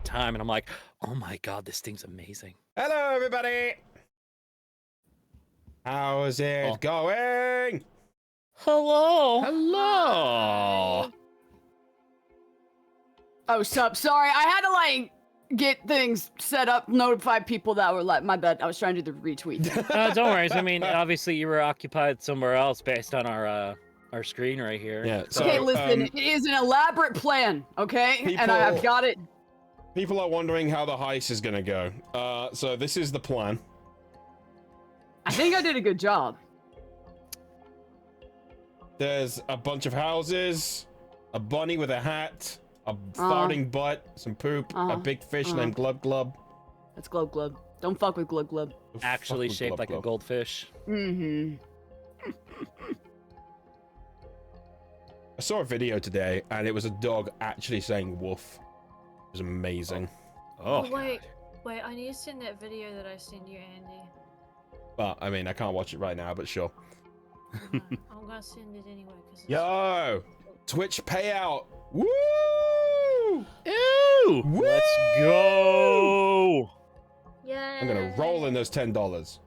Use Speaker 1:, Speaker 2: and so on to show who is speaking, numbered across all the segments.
Speaker 1: time, and I'm like, oh my god, this thing's amazing.
Speaker 2: Hello, everybody. How's it going?
Speaker 1: Hello.
Speaker 3: Hello.
Speaker 4: Oh, sup? Sorry, I had to like get things set up, notify people that were like, my bad. I was trying to do the retweet.
Speaker 1: Don't worry. I mean, obviously you were occupied somewhere else based on our screen right here.
Speaker 2: Yeah. So,
Speaker 4: Okay, listen, it is an elaborate plan, okay? And I've got it.
Speaker 2: People are wondering how the heist is gonna go. So this is the plan.
Speaker 4: I think I did a good job.
Speaker 2: There's a bunch of houses, a bunny with a hat, a farting butt, some poop, a big fish named Glub Glub.
Speaker 4: That's Glub Glub. Don't fuck with Glub Glub.
Speaker 1: Actually shaped like a goldfish.
Speaker 4: Mm-hmm.
Speaker 2: I saw a video today, and it was a dog actually saying woof. It was amazing.
Speaker 3: Oh, wait, I need to send that video that I sent you, Andy.
Speaker 2: Well, I mean, I can't watch it right now, but sure.
Speaker 3: I'm gonna send it anyway.
Speaker 2: Yo! Twitch payout! Woo!
Speaker 1: Ew!
Speaker 2: Woo!
Speaker 1: Let's go!
Speaker 3: Yeah.
Speaker 2: I'm gonna roll in those $10.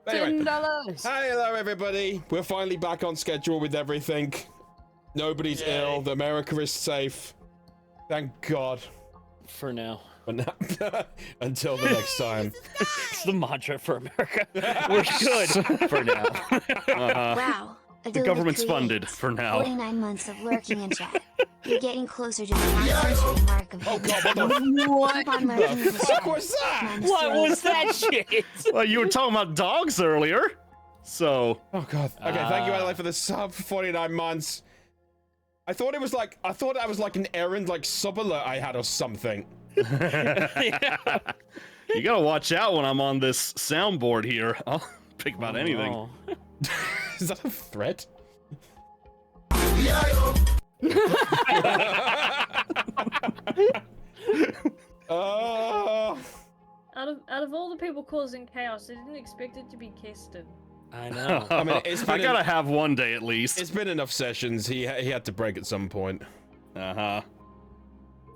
Speaker 2: Anyway,
Speaker 4: $10.
Speaker 2: hi, hello everybody. We're finally back on schedule with everything. Nobody's ill. The America is safe. Thank God.
Speaker 1: For now.
Speaker 2: Until the next time.
Speaker 1: It's the mantra for America. We're good for now.
Speaker 5: Wow.
Speaker 6: The government's funded for now.
Speaker 5: 49 months of lurking in chat. You're getting closer to the half-century mark of
Speaker 2: Oh God,
Speaker 5: what
Speaker 2: the fuck was that?
Speaker 1: What was that shit?
Speaker 6: Well, you were talking about dogs earlier, so.
Speaker 2: Oh God. Okay, thank you, Adelaide, for the sub for 49 months. I thought that was like an errand, like sub alert I had or something.
Speaker 6: You gotta watch out when I'm on this soundboard here. I'll pick about anything.
Speaker 2: Is that a threat?
Speaker 3: Out of all the people causing chaos, I didn't expect it to be Keston.
Speaker 1: I know.
Speaker 2: I mean,
Speaker 6: I gotta have one day at least.
Speaker 2: It's been enough sessions. He had to break at some point.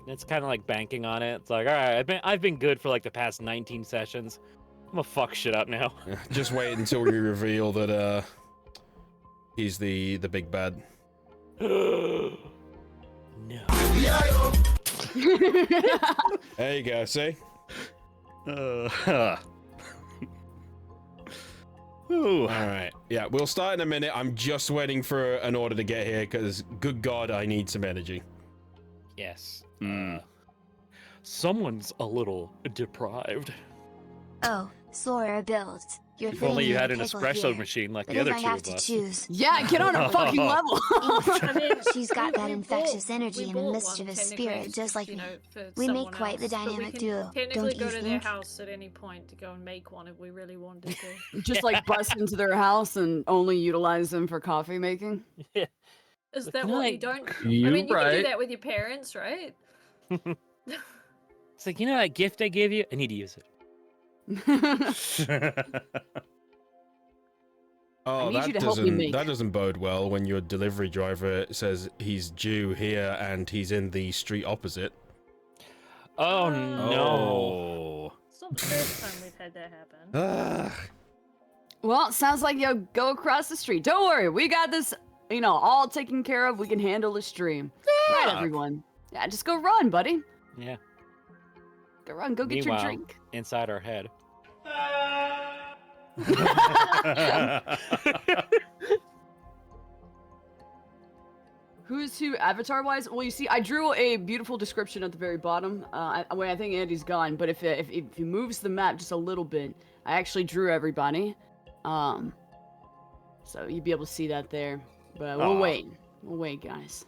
Speaker 1: It's kind of like banking on it. It's like, all right, I've been good for like the past 19 sessions. I'm gonna fuck shit up now.
Speaker 2: Just wait until we reveal that he's the big bad.
Speaker 1: No.
Speaker 2: There you go. See.
Speaker 6: Ooh.
Speaker 2: All right. Yeah, we'll start in a minute. I'm just waiting for an order to get here because, good God, I need some energy.
Speaker 1: Yes. Someone's a little deprived.
Speaker 5: Oh, Sora builds. You're
Speaker 1: If only you had an
Speaker 5: pickle
Speaker 1: espresso
Speaker 5: here.
Speaker 1: machine like
Speaker 5: But
Speaker 1: the
Speaker 5: if
Speaker 1: other
Speaker 5: I
Speaker 1: two
Speaker 5: have
Speaker 1: of
Speaker 5: to
Speaker 1: us.
Speaker 5: choose,
Speaker 4: Yeah, get on a fucking level.
Speaker 3: I mean,
Speaker 5: she's got that
Speaker 3: we
Speaker 5: infectious
Speaker 3: bought-
Speaker 5: energy
Speaker 3: we
Speaker 5: and a
Speaker 3: bought
Speaker 5: mischievous
Speaker 3: one,
Speaker 5: spirit,
Speaker 3: technically,
Speaker 5: just like
Speaker 3: you
Speaker 5: me.
Speaker 3: know, for
Speaker 5: We make
Speaker 3: someone
Speaker 5: quite the
Speaker 3: else, but we
Speaker 5: dynamic
Speaker 3: can
Speaker 5: duo,
Speaker 3: technically
Speaker 5: don't
Speaker 3: go
Speaker 5: you
Speaker 3: to their
Speaker 5: think?
Speaker 3: house at any point to go and make one if we really wanted to.
Speaker 4: Just like bust into their house and only utilize them for coffee making.
Speaker 1: Yeah.
Speaker 3: Is
Speaker 1: But
Speaker 3: that
Speaker 1: can
Speaker 3: what
Speaker 1: I-
Speaker 3: you don't?
Speaker 6: You
Speaker 3: I mean, you can
Speaker 6: right.
Speaker 3: do that with your parents, right?
Speaker 1: It's like, you know that gift I gave you? I need to use it.
Speaker 2: Oh,
Speaker 4: need you to help me make.
Speaker 2: that doesn't bode well when your delivery driver says he's due here and he's in the street opposite.
Speaker 1: Oh no.
Speaker 3: It's not the first time we've had that happen.
Speaker 4: Well, it sounds like you'll go across the street. Don't worry, we got this, all taken care of. We can handle the stream. Right, everyone. Yeah, just go run, buddy.
Speaker 1: Yeah.
Speaker 4: Go run, go get your
Speaker 1: Meanwhile,
Speaker 4: drink.
Speaker 1: inside our head.
Speaker 4: Who's who avatar-wise? Well, you see, I drew a beautiful description at the very bottom. I think Andy's gone, but if he moves the map just a little bit, I actually drew everybody. So you'd be able to see that there. But we'll wait. We'll wait, guys.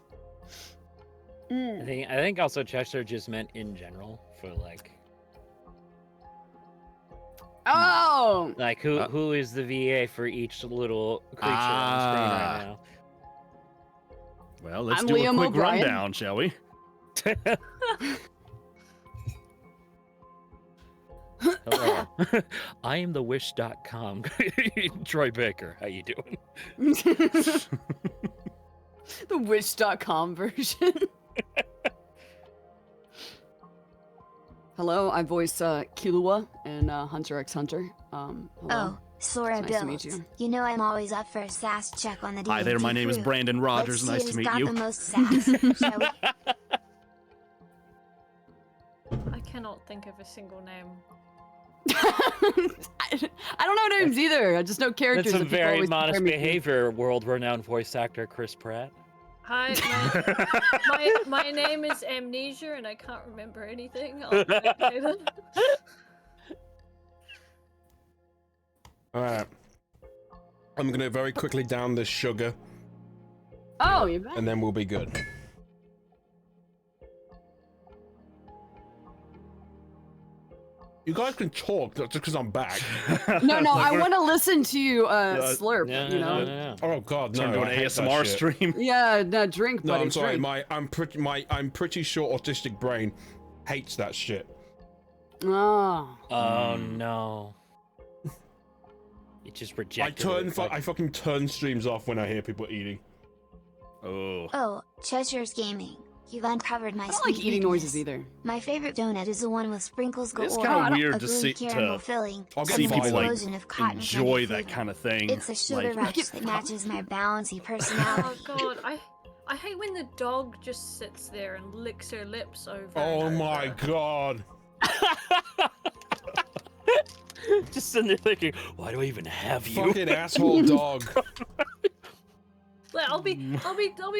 Speaker 1: I think also Chester just meant in general for like
Speaker 4: Oh!
Speaker 1: like who is the VA for each little creature on screen right now.
Speaker 6: Well, let's
Speaker 4: I'm
Speaker 6: do
Speaker 4: Liam
Speaker 6: a quick
Speaker 4: O'Brien.
Speaker 6: rundown, shall we?
Speaker 1: Hello. I am the wish.com. Troy Baker, how you doing?
Speaker 4: The Wish.com version. Hello, I voice Killua and Hunter x Hunter. Hello.
Speaker 5: Oh, Sora
Speaker 4: It's nice to meet
Speaker 5: Bills.
Speaker 4: you.
Speaker 5: You know I'm always up for a sass check on the
Speaker 6: Hi there,
Speaker 5: D&D
Speaker 6: my name is
Speaker 5: crew.
Speaker 6: Brandon Rogers.
Speaker 5: Let's
Speaker 6: Nice
Speaker 5: see
Speaker 6: to
Speaker 5: who's
Speaker 6: meet
Speaker 5: got
Speaker 6: you.
Speaker 5: the most sass, shall we?
Speaker 3: I cannot think of a single name.
Speaker 4: I don't know names either. I just know characters.
Speaker 1: That's some
Speaker 4: that people
Speaker 1: very
Speaker 4: always compare
Speaker 1: modest
Speaker 4: me to.
Speaker 1: behavior, world-renowned voice actor Chris Pratt.
Speaker 3: Hi, my name is Amnesia, and I can't remember anything. I'll do it later.
Speaker 2: Alright. I'm gonna very quickly down this sugar,
Speaker 4: Oh, you bet.
Speaker 2: and then we'll be good. You guys can talk just because I'm back.
Speaker 4: No,
Speaker 6: Like
Speaker 4: I
Speaker 6: we're-
Speaker 4: want to listen to you slurp.
Speaker 1: No,
Speaker 4: you know.
Speaker 1: no.
Speaker 2: Oh god, no!
Speaker 6: Turn to an
Speaker 2: I hate that
Speaker 6: ASMR
Speaker 2: shit.
Speaker 6: stream.
Speaker 4: Yeah, no, drink,
Speaker 2: No,
Speaker 4: buddy.
Speaker 2: I'm sorry.
Speaker 4: Drink.
Speaker 2: I'm pretty sure autistic brain hates that shit.
Speaker 4: Oh.
Speaker 1: Oh no. It just rejected it.
Speaker 2: I fucking turn streams off when I hear people eating.
Speaker 6: Oh.
Speaker 5: Oh, Cheshire's Gaming. You've uncovered my
Speaker 4: I don't like
Speaker 5: sweet
Speaker 4: eating noises
Speaker 5: weakness.
Speaker 4: either.
Speaker 5: My favorite donut is the one with sprinkles
Speaker 6: It's
Speaker 5: galore.
Speaker 6: kind
Speaker 4: I
Speaker 6: of
Speaker 4: don't-
Speaker 6: weird
Speaker 5: a
Speaker 6: to
Speaker 5: gooey
Speaker 6: see
Speaker 5: caramel
Speaker 6: to
Speaker 5: filling.
Speaker 2: I'll get
Speaker 6: see
Speaker 5: and an
Speaker 6: people like
Speaker 5: explosion of cotton
Speaker 6: enjoy
Speaker 5: candy
Speaker 6: that
Speaker 5: flavor.
Speaker 6: kind of thing.
Speaker 5: It's a sugar
Speaker 6: like,
Speaker 5: rush that matches my bouncy personality.
Speaker 3: Oh god, I hate when the dog just sits there and licks her lips over.
Speaker 2: Oh
Speaker 3: and
Speaker 2: my
Speaker 3: over.
Speaker 2: god!
Speaker 1: Just sitting there thinking, why do I even have you?
Speaker 2: Fucking asshole dog.
Speaker 3: Like, I'll be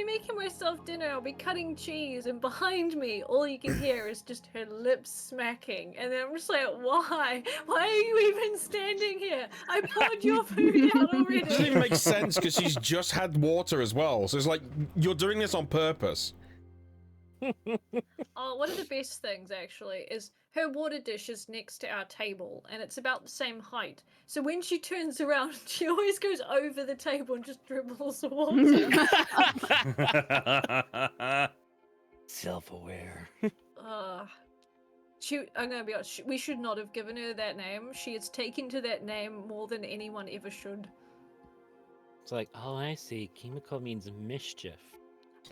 Speaker 3: making myself dinner. I'll be cutting cheese, and behind me, all you can hear is just her lips smacking. And then I'm just like, why? Why are you even standing here? I poured your food out already.
Speaker 2: It doesn't even make sense because she's just had water as well. So it's like you're doing this on purpose.
Speaker 3: Oh, one of the best things actually is her water dish is next to our table, and it's about the same height. So when she turns around, she always goes over the table and just dribbles the water.
Speaker 1: Self-aware.
Speaker 3: I'm gonna be honest. We should not have given her that name. She is taken to that name more than anyone ever should.
Speaker 1: It's like, oh, I see. Kimiko means mischief.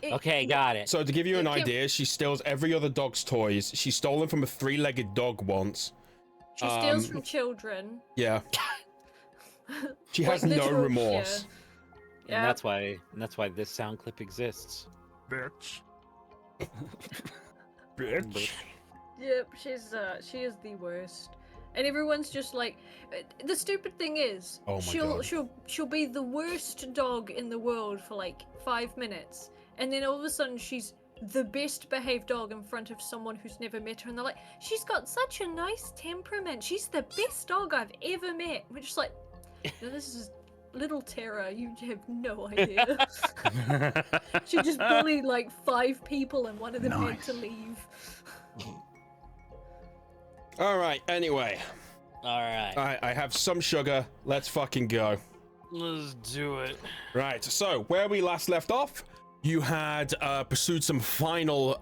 Speaker 3: It-
Speaker 1: Okay, got it.
Speaker 2: So to give you an
Speaker 3: It can-
Speaker 2: idea, she steals every other dog's toys. She's stolen from a three-legged dog once.
Speaker 3: She steals from children.
Speaker 2: Yeah. She
Speaker 3: Like
Speaker 2: has no
Speaker 3: literal-
Speaker 2: remorse.
Speaker 3: Yeah.
Speaker 1: And that's why this sound clip exists.
Speaker 6: Bitch. Bitch.
Speaker 3: Yep, she is the worst. And everyone's just like, the stupid thing is,
Speaker 2: Oh my
Speaker 3: she'll be the worst dog in the world for like 5 minutes, and then all of a sudden she's the best behaved dog in front of someone who's never met her, and they're like, she's got such a nice temperament. She's the best dog I've ever met. We're just like, no, this is little Tara. You have no idea. She just bullied like 5 people, and one of them had to leave.
Speaker 2: All right. Anyway,
Speaker 1: All right.
Speaker 2: I have some sugar. Let's fucking go.
Speaker 1: Let's do it.
Speaker 2: Right. So where we last left off, you had pursued some final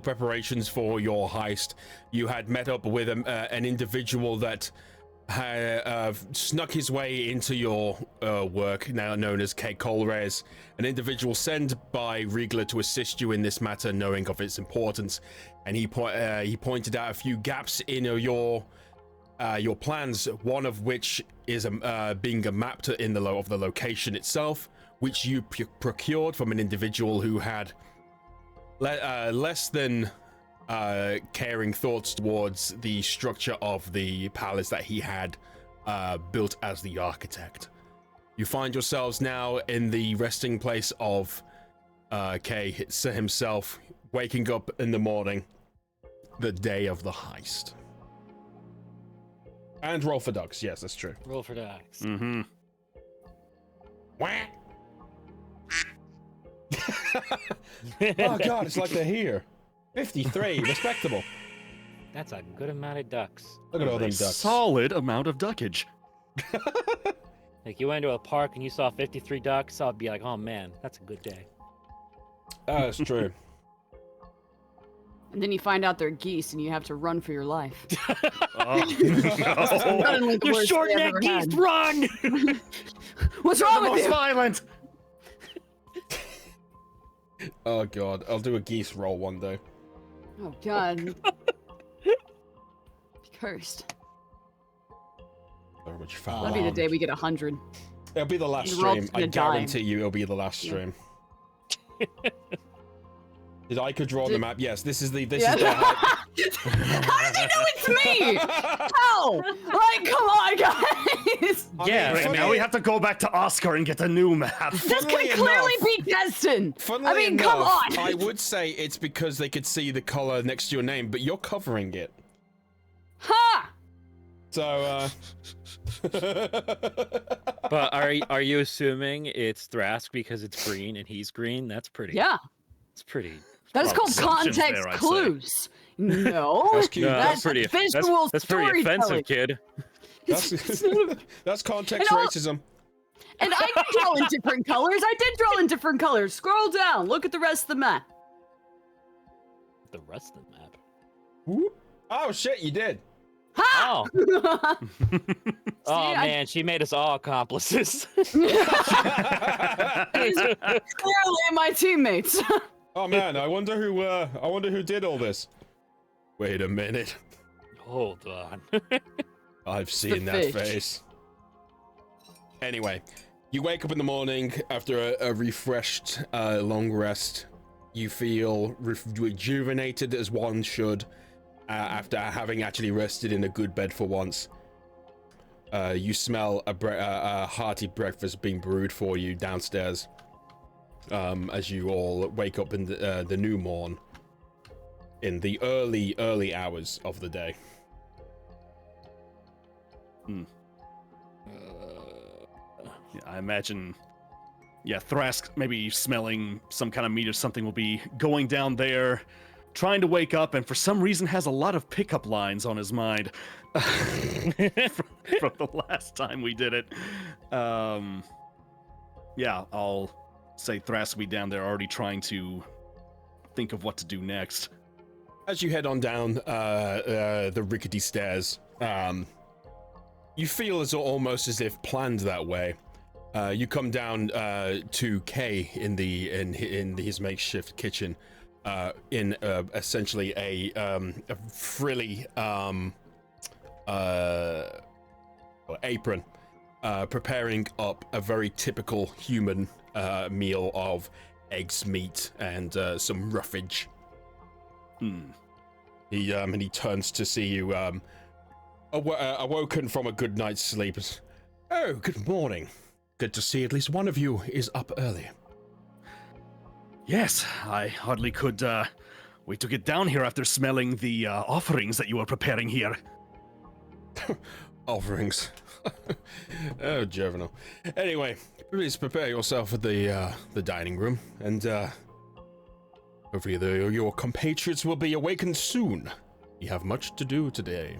Speaker 2: preparations for your heist. You had met up with an individual that had snuck his way into your work, now known as K. Colrez, an individual sent by Riegler to assist you in this matter, knowing of its importance. And he pointed out a few gaps in your plans, one of which is being a map of the location itself, which you procured from an individual who had less than caring thoughts towards the structure of the palace that he had built as the architect. You find yourselves now in the resting place of K himself, waking up in the morning, the day of the heist. And roll for ducks. Yes, that's true.
Speaker 1: Roll for dice.
Speaker 6: Mm-hmm.
Speaker 2: Oh god, it's like they're here. 53, respectable.
Speaker 1: That's a good amount of ducks.
Speaker 2: Look at all them
Speaker 6: A
Speaker 2: ducks.
Speaker 6: solid amount of duckage.
Speaker 1: Like, you went to a park and you saw 53 ducks, I'd be like, oh man, that's a good day.
Speaker 2: That's true.
Speaker 4: And then you find out they're geese, and you have to run for your life.
Speaker 6: Oh, no.
Speaker 4: Suddenly the
Speaker 1: You
Speaker 4: worst
Speaker 1: short
Speaker 4: day I've
Speaker 1: neck
Speaker 4: ever
Speaker 1: geese,
Speaker 4: had.
Speaker 1: run!
Speaker 4: What's wrong with
Speaker 6: Most
Speaker 4: you?
Speaker 6: violent.
Speaker 2: Oh god, I'll do a geese roll one day.
Speaker 4: Oh god. Cursed.
Speaker 2: Very much foul.
Speaker 4: That'll be the day we get 100.
Speaker 2: It'll be the last
Speaker 4: We're all
Speaker 2: stream.
Speaker 4: just
Speaker 2: I
Speaker 4: gonna die.
Speaker 2: guarantee you it'll be the last stream. Did I could draw the map? Yes, this is the
Speaker 4: How did they know it's me? How? Like, come on, guys.
Speaker 6: Yeah,
Speaker 2: mean,
Speaker 6: now we have to go back to Oscar and get a new map.
Speaker 4: This could clearly be Destin. I mean, come on.
Speaker 2: I would say it's because they could see the color next to your name, but you're covering it.
Speaker 4: Ha!
Speaker 2: So,
Speaker 1: But are you assuming it's Thrask because it's green and he's green? That's pretty.
Speaker 4: Yeah.
Speaker 1: It's pretty.
Speaker 4: That is called
Speaker 6: assumptions
Speaker 4: context
Speaker 6: there, I'd say.
Speaker 4: clues. No.
Speaker 2: That's cute.
Speaker 1: No,
Speaker 4: That's
Speaker 1: pretty.
Speaker 4: visual
Speaker 1: That's pretty offensive, kid.
Speaker 2: that's context racism.
Speaker 4: And I did draw in different colors. Scroll down. Look at the rest of the map.
Speaker 1: The rest of the map.
Speaker 2: Whoop. Oh shit, you did.
Speaker 4: Ha!
Speaker 1: Oh. Oh
Speaker 4: I-
Speaker 1: man, she made us all accomplices.
Speaker 4: Clearly my teammates.
Speaker 2: Oh man, I wonder who did all this. Wait a minute.
Speaker 1: Hold on.
Speaker 2: I've seen that
Speaker 4: fish.
Speaker 2: face. Anyway, you wake up in the morning after a refreshed long rest. You feel rejuvenated as one should after having actually rested in a good bed for once. You smell a hearty breakfast being brewed for you downstairs as you all wake up in the new morn in the early hours of the day.
Speaker 6: Yeah, I imagine, Thrask maybe smelling some kind of meat or something will be going down there, trying to wake up, and for some reason has a lot of pickup lines on his mind from the last time we did it. Yeah, I'll say Thrask will be down there already trying to think of what to do next.
Speaker 2: As you head on down the rickety stairs, you feel as almost as if planned that way. You come down to Kay in his makeshift kitchen, in essentially a frilly apron, preparing up a very typical human meal of eggs, meat, and some roughage. He turns to see you, awoken from a good night's sleep. Oh, good morning. Good to see at least one of you is up early.
Speaker 6: Yes, I hardly could wait to get down here after smelling the offerings that you were preparing here.
Speaker 2: Offerings. Oh, Juvenile. Anyway, please prepare yourself for the dining room, and hopefully your compatriots will be awakened soon. We have much to do today.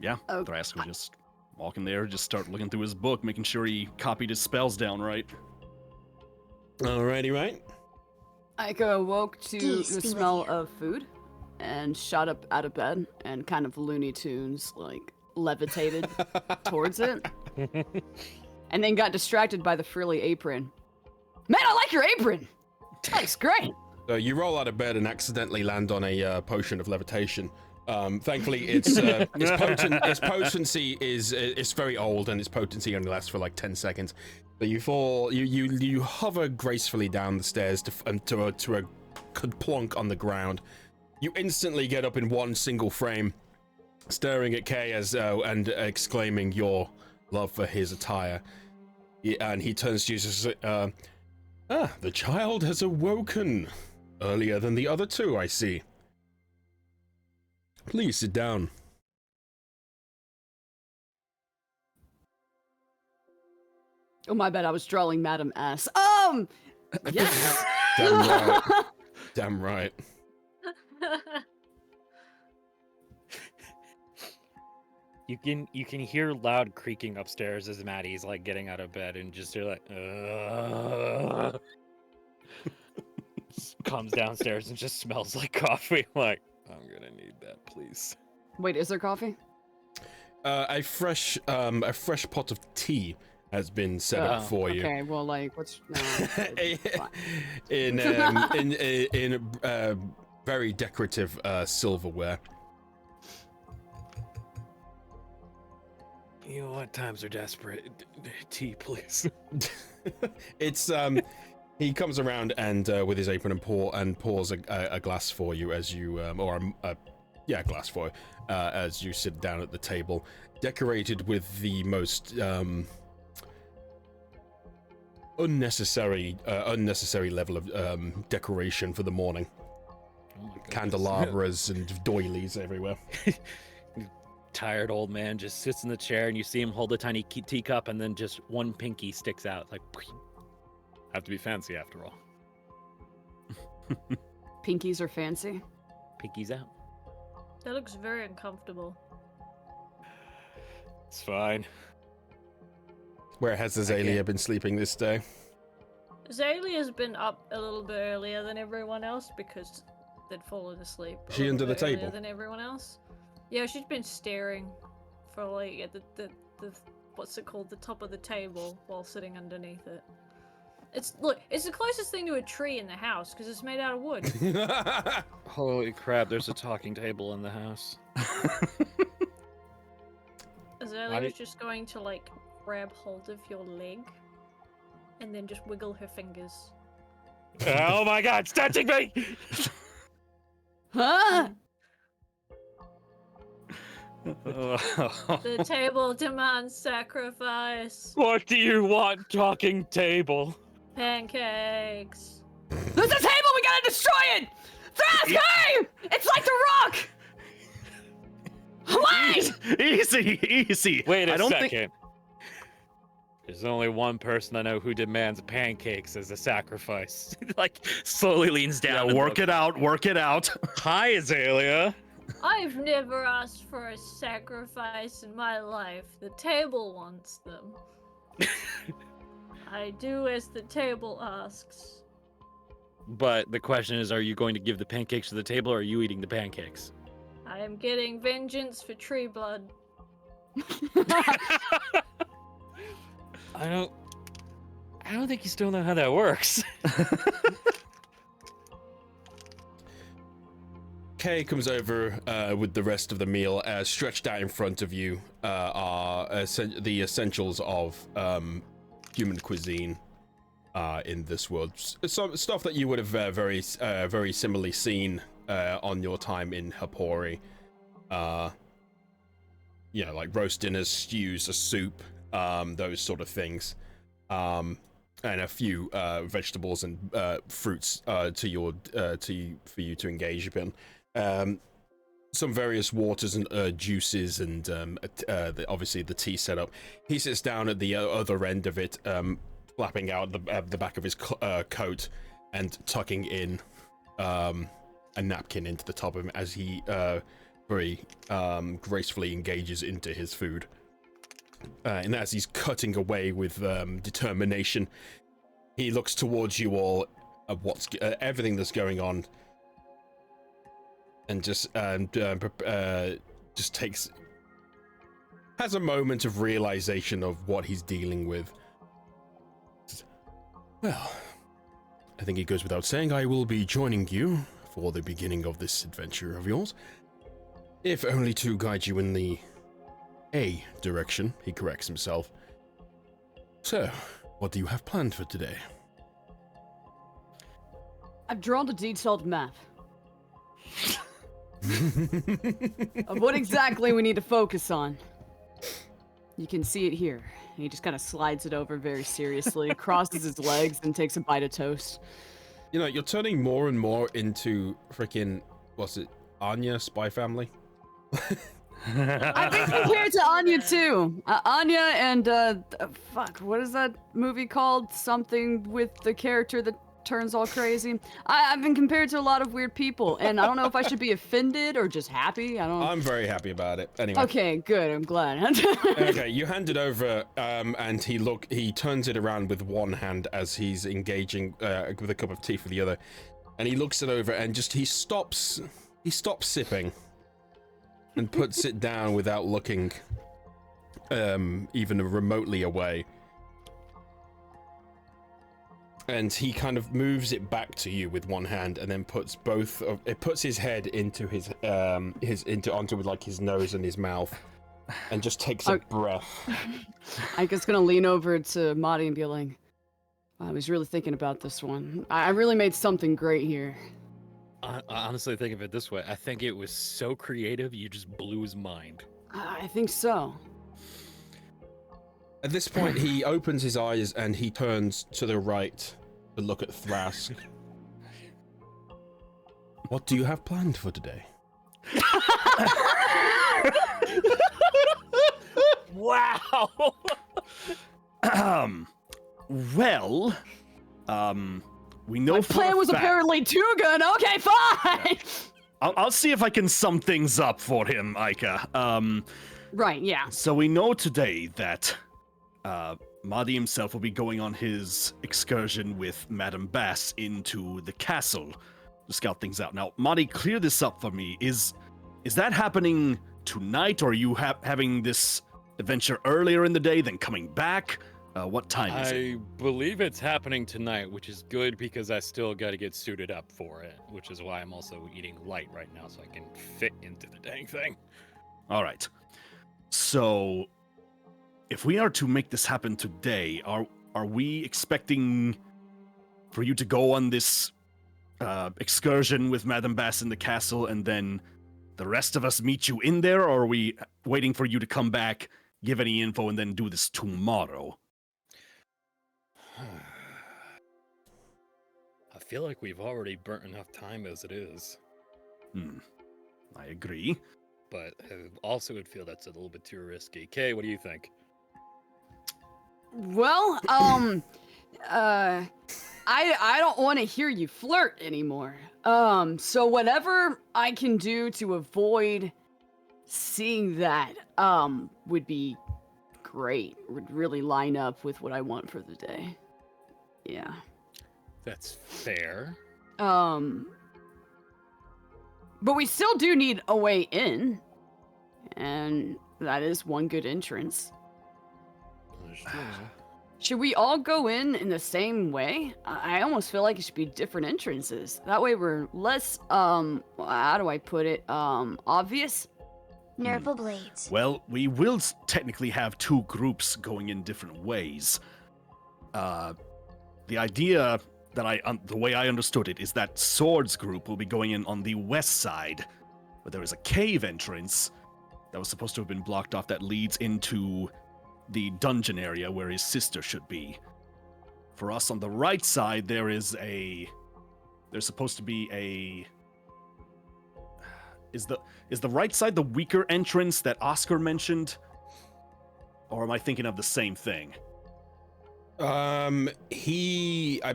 Speaker 6: Yeah, Thrask will just walk in there, just start looking through his book, making sure he copied his spells down right.
Speaker 2: Alrighty, right?
Speaker 4: Aiko awoke to
Speaker 5: Peace
Speaker 4: the
Speaker 5: be with
Speaker 4: smell
Speaker 5: you.
Speaker 4: of food and shot up out of bed and kind of Looney Tunes, like, levitated towards it. And then got distracted by the frilly apron. Man, I like your apron! Looks great!
Speaker 2: So you roll out of bed and accidentally land on a potion of levitation. Thankfully, its potency is very old, and its potency only lasts for like 10 seconds. But you fall, you hover gracefully down the stairs to a plonk on the ground. You instantly get up in one single frame, staring at Kay and exclaiming your love for his attire. And he turns to you and says, the child has awoken earlier than the other two, I see. Please sit down.
Speaker 4: Oh, my bad, I was drawing Madam S. Yes!
Speaker 2: Damn right. Damn right.
Speaker 1: You can hear loud creaking upstairs as Maddie's like getting out of bed and just you're like, comes downstairs and just smells like coffee. Like, I'm gonna need that, please.
Speaker 4: Wait, is there coffee?
Speaker 2: A fresh pot of tea has been set up for you.
Speaker 4: Okay, well, like, what's no,
Speaker 2: in very decorative silverware.
Speaker 1: You know what? Times are desperate. Tea, please.
Speaker 2: It's he comes around and with his apron and pours a glass for you as you glass for you, as you sit down at the table, decorated with the most unnecessary level of decoration for the morning.
Speaker 1: Oh my goodness.
Speaker 2: Candelabras and doilies everywhere.
Speaker 1: Tired old man just sits in the chair, and you see him hold a tiny teacup, and then just one pinky sticks out. Like, have to be fancy after all.
Speaker 4: Pinkies are fancy.
Speaker 1: Pinky's out.
Speaker 3: That looks very uncomfortable.
Speaker 1: It's fine.
Speaker 2: Where has Azalea been sleeping this day?
Speaker 3: Azalea's been up a little bit earlier than everyone else because they'd fallen asleep.
Speaker 2: Is she under the table?
Speaker 3: Than everyone else. Yeah, she's been staring for like at the what's it called, the top of the table while sitting underneath it. It's the closest thing to a tree in the house because it's made out of wood.
Speaker 1: Holy crap! There's a talking table in the house.
Speaker 3: Azalea's just going to like grab hold of your leg and then just wiggle her fingers.
Speaker 1: Oh my God! It's touching me!
Speaker 4: Huh?
Speaker 3: The table demands sacrifice.
Speaker 1: What do you want, talking table?
Speaker 3: Pancakes.
Speaker 4: There's a table! We gotta destroy it! Thrask, hey! It's like the rock! What?
Speaker 6: Easy.
Speaker 1: Wait a
Speaker 6: I don't
Speaker 1: second.
Speaker 6: think...
Speaker 1: There's only one person I know who demands pancakes as a sacrifice. Like, slowly leans down.
Speaker 6: Yeah, work it out.
Speaker 1: Hi, Azalea.
Speaker 3: I've never asked for a sacrifice in my life. The table wants them. I do as the table asks.
Speaker 1: But the question is, are you going to give the pancakes to the table, or are you eating the pancakes?
Speaker 3: I am getting vengeance for tree blood.
Speaker 1: I don't think you still know how that works.
Speaker 2: Kay comes over with the rest of the meal. Stretched out in front of you are the essentials of human cuisine in this world. Some stuff that you would have very similarly seen on your time in Hapori. Like roast dinners, stews, a soup, those sort of things. And a few vegetables and fruits for you to engage in. Some various waters and juices, and obviously the tea setup. He sits down at the other end of it, flapping out the back of his coat and tucking in a napkin into the top of him as he very gracefully engages into his food. And as he's cutting away with determination, he looks towards you all at everything that's going on, and just has a moment of realization of what he's dealing with. Well, I think it goes without saying I will be joining you for the beginning of this adventure of yours, if only to guide you in the A direction. He corrects himself. So, what do you have planned for today?
Speaker 4: I've drawn a detailed map of what exactly we need to focus on. You can see it here. And he just kind of slides it over very seriously, crosses his legs, and takes a bite of toast.
Speaker 2: You know, you're turning more and more into freaking, what's it, Anya, Spy Family?
Speaker 4: I've been compared to Anya too. Anya and fuck, what is that movie called? Something with the character that turns all crazy. I've been compared to a lot of weird people, and I don't know if I should be offended or just happy. I'm
Speaker 2: very happy about it. Anyway.
Speaker 4: Okay, good. I'm glad.
Speaker 2: Okay, you hand it over, and he turns it around with one hand as he's engaging with a cup of tea for the other, and he looks it over and he stops sipping and puts it down without looking even remotely away. and he kind of moves it back to you with one hand, and then puts puts his head into onto like his nose and his mouth, and just takes a breath.
Speaker 4: I'm just gonna lean over to Marty and be like, I was really thinking about this one. I really made something great here.
Speaker 1: I honestly think of it this way. I think it was so creative, you just blew his mind.
Speaker 4: I think so.
Speaker 2: At this point, he opens his eyes and he turns to the right to look at Thrask. What do you have planned for today?
Speaker 1: Wow!
Speaker 6: Well, we know
Speaker 4: My
Speaker 6: for
Speaker 4: plan
Speaker 6: a
Speaker 4: was
Speaker 6: fact-
Speaker 4: apparently too good. Okay, fine.
Speaker 6: I'll see if I can sum things up for him, Aika.
Speaker 4: Right, yeah.
Speaker 6: So we know today that Mahdi himself will be going on his excursion with Madame Bass into the castle to scout things out. Now, Mahdi, clear this up for me. Is that happening tonight, or are you having this adventure earlier in the day, then coming back? What time is it?
Speaker 1: I believe it's happening tonight, which is good because I still got to get suited up for it, which is why I'm also eating light right now so I can fit into the dang thing.
Speaker 6: All right. So, if we are to make this happen today, are we expecting for you to go on this excursion with Madame Bass in the castle, and then the rest of us meet you in there, or are we waiting for you to come back, give any info, and then do this tomorrow?
Speaker 1: I feel like we've already burnt enough time as it is,
Speaker 6: I agree.
Speaker 1: but I also would feel that's a little bit too risky. Kay, what do you think?
Speaker 4: Well, I don't want to hear you flirt anymore. So whatever I can do to avoid seeing that, would be great. Would really line up with what I want for the day. Yeah.
Speaker 1: That's fair.
Speaker 4: But we still do need a way in, and that is one good entrance. Should we all go in the same way? I almost feel like it should be different entrances. That way we're less, how do I put it, obvious?
Speaker 5: Nerval blades.
Speaker 6: Well, we will technically have two groups going in different ways. The idea that the way I understood it is that Sword's group will be going in on the west side, where there is a cave entrance that was supposed to have been blocked off that leads into the dungeon area where his sister should be. For us on the right side, there's supposed to be a... Is the right side the weaker entrance that Oscar mentioned? Or am I thinking of the same thing?
Speaker 2: I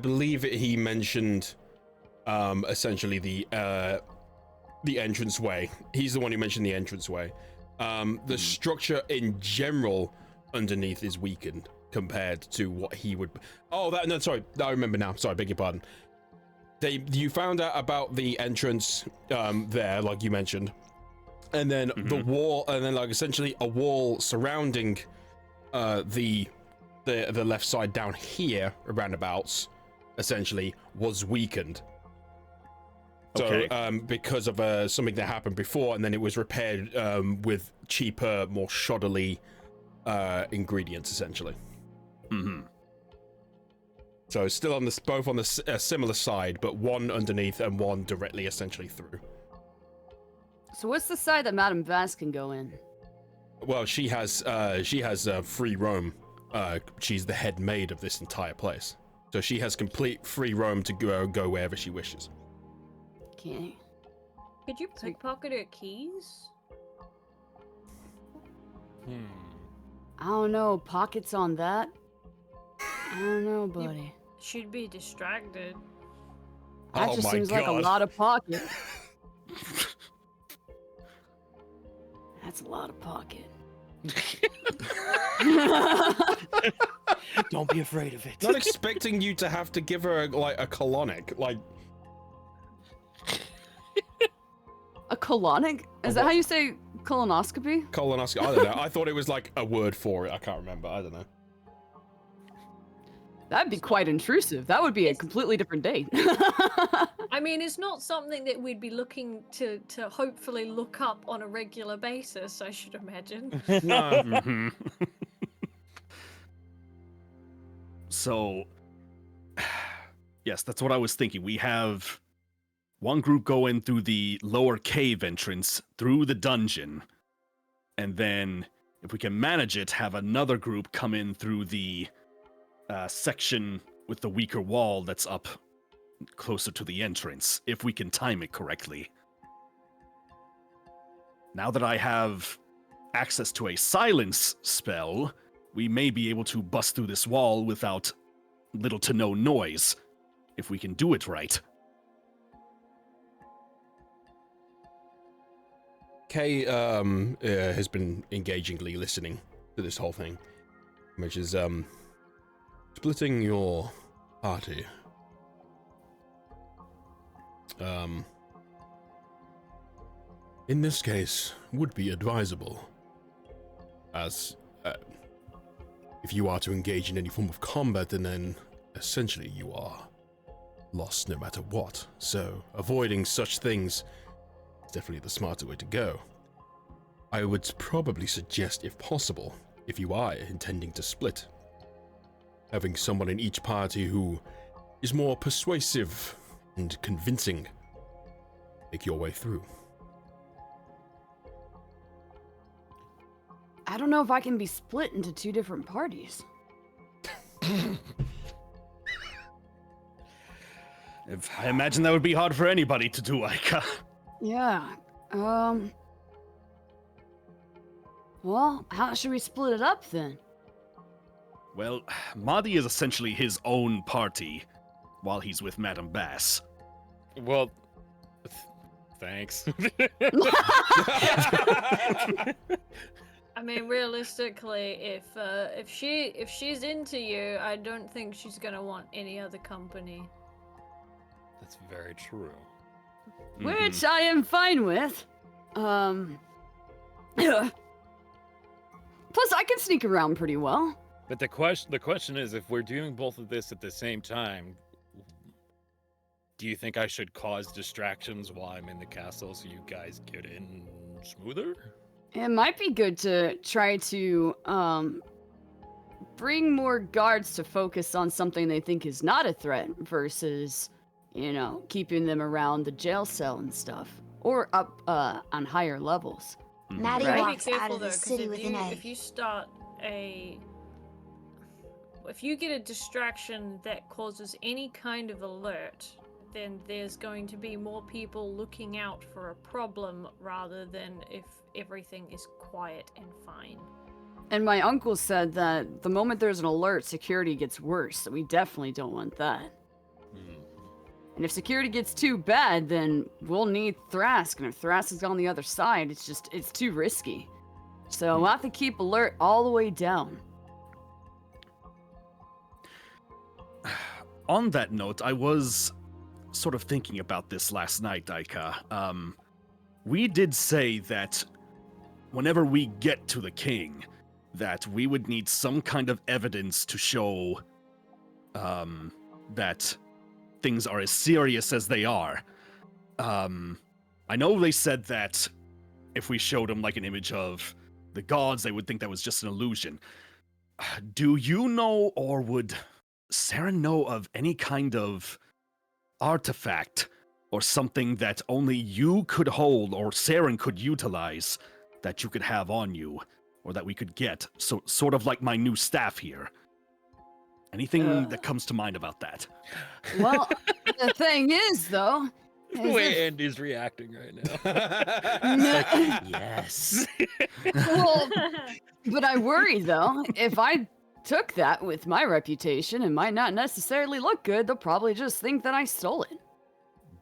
Speaker 2: believe he mentioned, essentially the entranceway. He's the one who mentioned the entranceway. The structure in general underneath is weakened compared to what he would. Oh, no, sorry, I remember now. Sorry, beg your pardon. You found out about the entrance there, like you mentioned, and then the wall, and then like essentially a wall surrounding the left side down here, roundabouts, essentially was weakened. So,
Speaker 6: Okay.
Speaker 2: Because of something that happened before, and then it was repaired with cheaper, more shoddily ingredients, essentially. So still on both on the similar side, but one underneath and one directly, essentially through.
Speaker 4: So what's the side that Madame Vance can go in?
Speaker 2: Well, she has free roam. She's the head maid of this entire place, so she has complete free roam to go wherever she wishes.
Speaker 4: Okay.
Speaker 3: Could you pickpocket her keys?
Speaker 4: I don't know. Pockets on that? I don't know, buddy.
Speaker 3: She'd be distracted.
Speaker 4: That
Speaker 2: Oh
Speaker 4: just
Speaker 2: my
Speaker 4: seems like a
Speaker 2: God.
Speaker 4: lot of pocket. That's a lot of pocket.
Speaker 1: Don't be afraid of it.
Speaker 2: Not expecting you to have to give her like a colonic, like
Speaker 4: A colonic? Is that how you say colonoscopy?
Speaker 2: colonoscopy. I don't know. I thought it was like a word for it. I can't remember. I don't know.
Speaker 4: That'd be quite intrusive. That would be a completely different date.
Speaker 3: I mean, it's not something that we'd be looking to hopefully look up on a regular basis, I should imagine.
Speaker 2: No.
Speaker 6: Mhm. So, yes, that's what I was thinking. We have one group go in through the lower cave entrance, through the dungeon, and then, if we can manage it, have another group come in through the section with the weaker wall that's up closer to the entrance, if we can time it correctly. Now that I have access to a silence spell, we may be able to bust through this wall without little to no noise, if we can do it right.
Speaker 2: Kay has been engagingly listening to this whole thing, which is splitting your party. In this case, would be advisable, as if you are to engage in any form of combat, and then essentially you are lost no matter what. So avoiding such things is definitely the smarter way to go. I would probably suggest, if possible, if you are intending to split, having someone in each party who is more persuasive and convincing make your way through.
Speaker 4: I don't know if I can be split into two different parties.
Speaker 6: I imagine that would be hard for anybody to do, Aika.
Speaker 4: Yeah. Well, how should we split it up then?
Speaker 6: Well, Mahdi is essentially his own party while he's with Madame Bass.
Speaker 1: Well, thanks.
Speaker 3: I mean, realistically, if she's into you, I don't think she's gonna want any other company.
Speaker 1: That's very true.
Speaker 4: Which I am fine with. Plus, I can sneak around pretty well.
Speaker 1: But the question is, if we're doing both of this at the same time, do you think I should cause distractions while I'm in the castle so you guys get in smoother?
Speaker 4: It might be good to try to bring more guards to focus on something they think is not a threat versus, keeping them around the jail cell and stuff, or up on higher levels.
Speaker 5: Maddie
Speaker 4: Right.
Speaker 5: walks out of the
Speaker 3: Though, 'cause
Speaker 5: city with an
Speaker 3: if you start if you get a distraction that causes any kind of alert, then there's going to be more people looking out for a problem rather than if everything is quiet and fine.
Speaker 4: And my uncle said that the moment there's an alert, security gets worse, so we definitely don't want that. And if security gets too bad, then we'll need Thrask, and if Thrask is on the other side, it's too risky. So we'll have to keep alert all the way down.
Speaker 6: On that note, I was sort of thinking about this last night, Aika. We did say that whenever we get to the king, that we would need some kind of evidence to show that things are as serious as they are. I know they said that if we showed them like an image of the gods, they would think that was just an illusion. Do you know, or would Saren know of any kind of artifact or something that only you could hold or Saren could utilize that you could have on you or that we could get? So sort of like my new staff here. Anything that comes to mind about that?
Speaker 4: Well, the thing is, though,
Speaker 1: The
Speaker 4: is
Speaker 1: way
Speaker 4: if-
Speaker 1: Andy's reacting right now. Yes.
Speaker 4: well, but I worry, though, if I took that with my reputation, it might not necessarily look good. They'll probably just think that I stole it.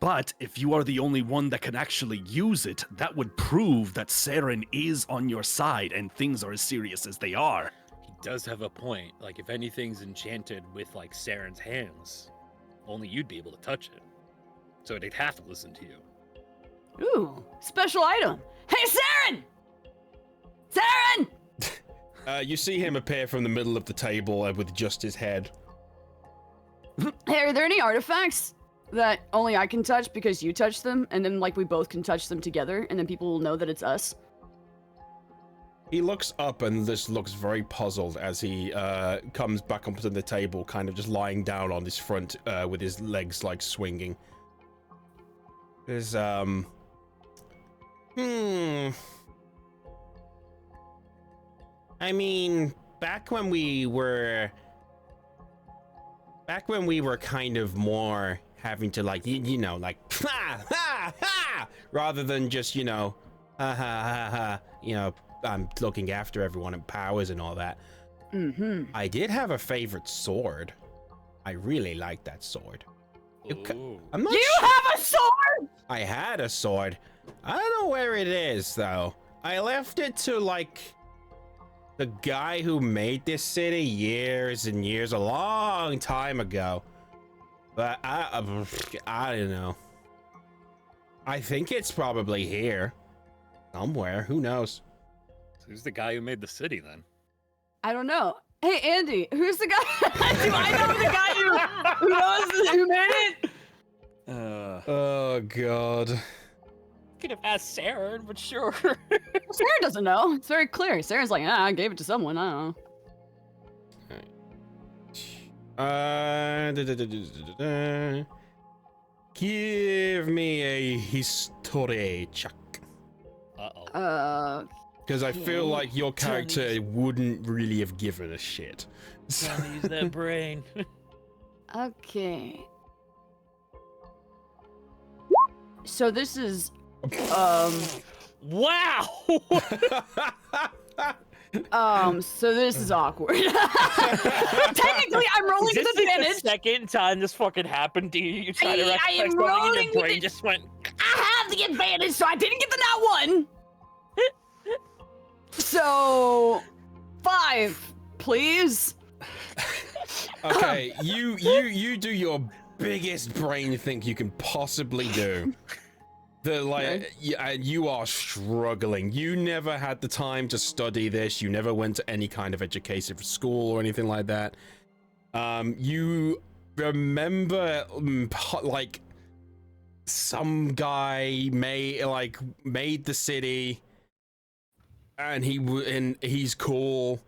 Speaker 6: But if you are the only one that can actually use it, that would prove that Saren is on your side and things are as serious as they are.
Speaker 1: He does have a point. Like, if anything's enchanted with, like, Saren's hands, only you'd be able to touch it. So they'd have to listen to you.
Speaker 4: Ooh, special item. Hey, Saren! Saren!
Speaker 2: You see him appear from the middle of the table with just his head.
Speaker 4: are there any artifacts that only I can touch because you touched them, and then like we both can touch them together, and then people will know that it's us?
Speaker 2: He looks up and just looks very puzzled as he comes back onto the table, kind of just lying down on his front with his legs like swinging. There's I mean, back when we were kind of more having to like you know, like ha ha ha, rather than just, you know, ha ha ha ha, you know, I'm looking after everyone and powers and all that. I did have a favorite sword. I really liked that sword. I'm not
Speaker 4: You have a sword!
Speaker 2: I had a sword. I don't know where it is though. I left it to like the guy who made this city years and years, a long time ago. But I don't know. I think it's probably here somewhere. Who knows?
Speaker 1: Who's the guy who made the city then?
Speaker 4: I don't know. Hey, Andy, who's the guy? Do I know the guy who made it?
Speaker 2: Oh God.
Speaker 7: Could have asked Sarah, but sure.
Speaker 4: Sarah doesn't know. It's very clear. Sarah's like, I gave it to someone. I don't
Speaker 2: know. Give me a history check. Because I feel like your character wouldn't really have given a shit.
Speaker 7: Trying to use that brain.
Speaker 4: Okay. So this is
Speaker 7: Wow.
Speaker 4: So this is awkward. Technically, I'm rolling
Speaker 7: Is
Speaker 4: with
Speaker 7: this
Speaker 4: advantage.
Speaker 7: the second time this fucking happened to you? You tried to
Speaker 4: I
Speaker 7: recognize
Speaker 4: am
Speaker 7: something and
Speaker 4: rolling
Speaker 7: your
Speaker 4: with
Speaker 7: brain
Speaker 4: it.
Speaker 7: just went.
Speaker 4: I have the advantage, so I didn't get the nat one. So 5, please.
Speaker 2: Okay, you do your biggest brain think you can possibly do. You are struggling. You never had the time to study this. You never went to any kind of education for school or anything like that. You remember like some guy made the city, and he's cool.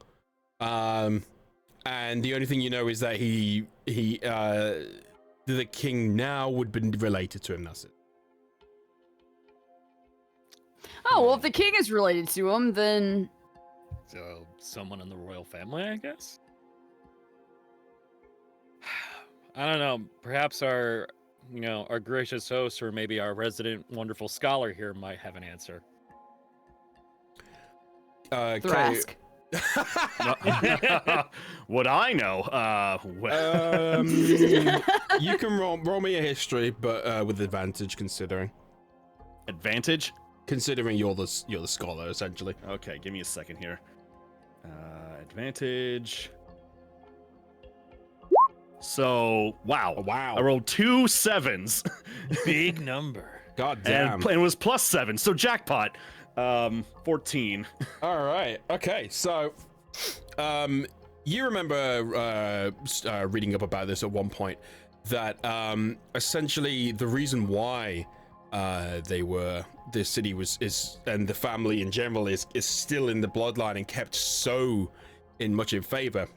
Speaker 2: And the only thing you know is that the king now would be related to him. That's it.
Speaker 4: Oh, well, if the king is related to him, then...
Speaker 1: So, someone in the royal family, I guess? I don't know. Perhaps our gracious host, or maybe our resident wonderful scholar here might have an answer.
Speaker 4: Thrask.
Speaker 6: What I know,
Speaker 2: you can roll me a history, but with advantage, considering you're the scholar, essentially.
Speaker 6: Okay, give me a second here. Advantage. So wow, I rolled 2 7s.
Speaker 1: Big number.
Speaker 2: God damn.
Speaker 6: And it was +7, so jackpot. 14.
Speaker 2: All right. Okay. So, you remember reading up about this at one point, that essentially the reason why this city and the family in general is still in the bloodline and kept so much in favor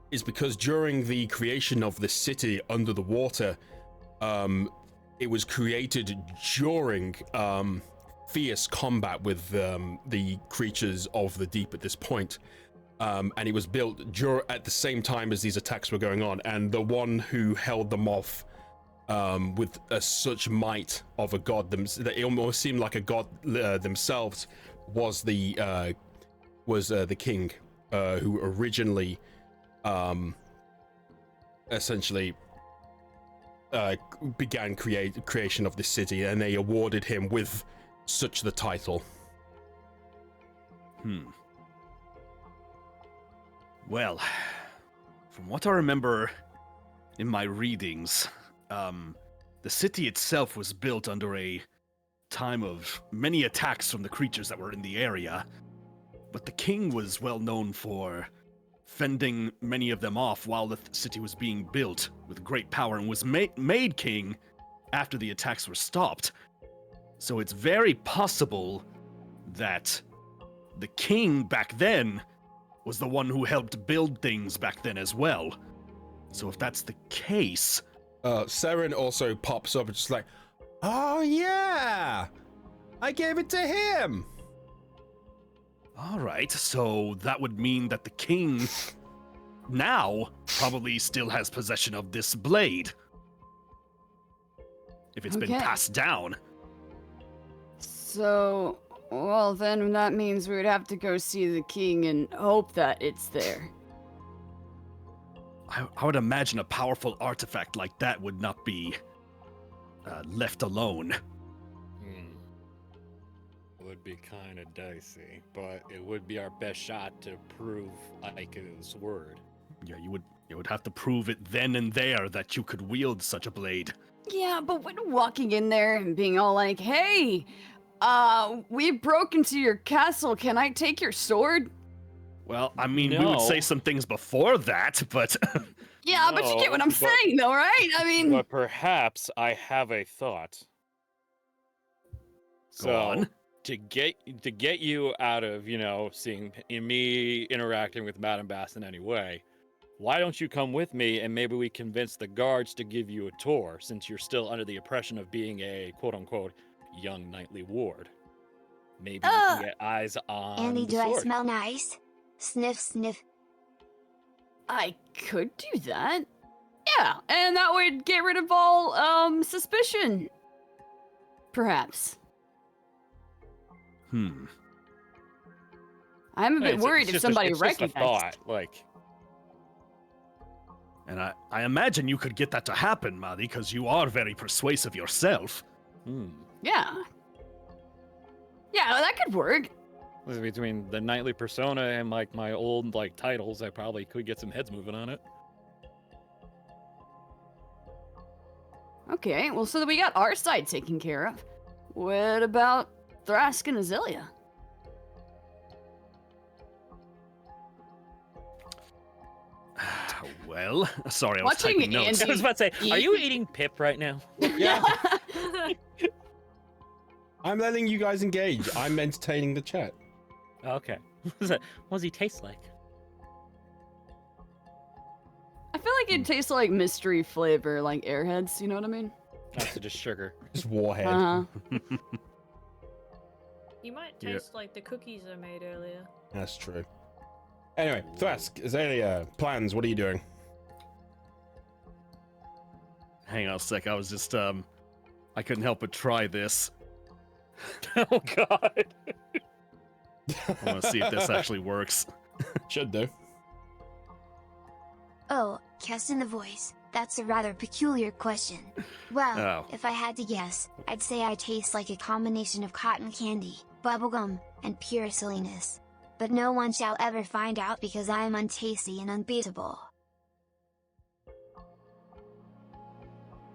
Speaker 2: is because during the creation of the city under the water, it was created during fierce combat with the creatures of the deep at this point, and it was built at the same time as these attacks were going on, and the one who held them off with such might of a god that it almost seemed like a god themselves was the king who originally essentially began creation of this city, and they awarded him with such the title.
Speaker 6: Well, from what I remember in my readings, the city itself was built under a time of many attacks from the creatures that were in the area, but the king was well known for fending many of them off while the city was being built with great power and was made king after the attacks were stopped. So it's very possible that the king back then was the one who helped build things back then as well. So if that's the case...
Speaker 2: Seren also pops up and just like, oh yeah! I gave it to him!
Speaker 6: Alright, so that would mean that the king now probably still has possession of this blade. If it's been
Speaker 4: Okay.
Speaker 6: passed down.
Speaker 4: So, well, then that means we would have to go see the king and hope that it's there.
Speaker 6: I would imagine a powerful artifact like that would not be left alone.
Speaker 1: It would be kind of dicey, but it would be our best shot to prove Aika's word.
Speaker 6: Yeah, you would have to prove it then and there that you could wield such a blade.
Speaker 4: Yeah, but when walking in there and being all like, hey, we broke into your castle, can I take your sword?
Speaker 6: Well, I mean, we would say
Speaker 7: No.
Speaker 6: some things before that, but
Speaker 4: Yeah, but you get what
Speaker 1: No,
Speaker 4: I'm
Speaker 1: but-
Speaker 4: saying, though, right? I mean,
Speaker 1: But perhaps I have a thought.
Speaker 6: Go on.
Speaker 1: to get you out of, seeing me interacting with Madame Bass in any way, why don't you come with me and maybe we convince the guards to give you a tour, since you're still under the oppression of being a quote-unquote young knightly ward. Maybe you can get eyes on
Speaker 5: Andy,
Speaker 1: the
Speaker 5: do I
Speaker 1: sword.
Speaker 5: smell nice? Sniff, sniff.
Speaker 4: I could do that. Yeah, and that would get rid of all, suspicion. Perhaps. I'm a
Speaker 1: Hey,
Speaker 4: bit worried
Speaker 1: it's
Speaker 4: if
Speaker 1: just a-
Speaker 4: somebody
Speaker 1: it's just a
Speaker 4: recognized.
Speaker 1: thought, like,
Speaker 6: and I imagine you could get that to happen, Madi, because you are very persuasive yourself.
Speaker 4: Yeah. Yeah, that could work.
Speaker 1: between the knightly persona and like my old titles, I probably could get some heads moving on it.
Speaker 4: Okay, well, so that we got our side taken care of. What about Thrask and Azalea?
Speaker 6: Well, sorry, I was
Speaker 4: Watching
Speaker 6: typing notes.
Speaker 7: I was about to say, are you eating pip right now?
Speaker 2: Yeah. I'm letting you guys engage. I'm entertaining the chat.
Speaker 7: Okay. What does he taste like?
Speaker 4: I feel like it tastes like mystery flavor, like Airheads, you know what I mean?
Speaker 1: That's just sugar.
Speaker 2: Just Warhead.
Speaker 4: Uh-huh.
Speaker 3: You might
Speaker 6: Yeah.
Speaker 3: taste like the cookies I made earlier.
Speaker 2: That's true. Anyway, Thrask, Azalea, plans, what are you doing?
Speaker 6: Hang on a sec, I was just, I couldn't help but try this.
Speaker 7: Oh God.
Speaker 6: I want to see if this actually works.
Speaker 2: Should do.
Speaker 5: Oh, cast in the voice. That's a rather peculiar question. Well,
Speaker 6: Oh.
Speaker 5: if I had to guess, I'd say I taste like a combination of cotton candy, bubblegum, and pure silliness. But no one shall ever find out because I am untasty and unbeatable.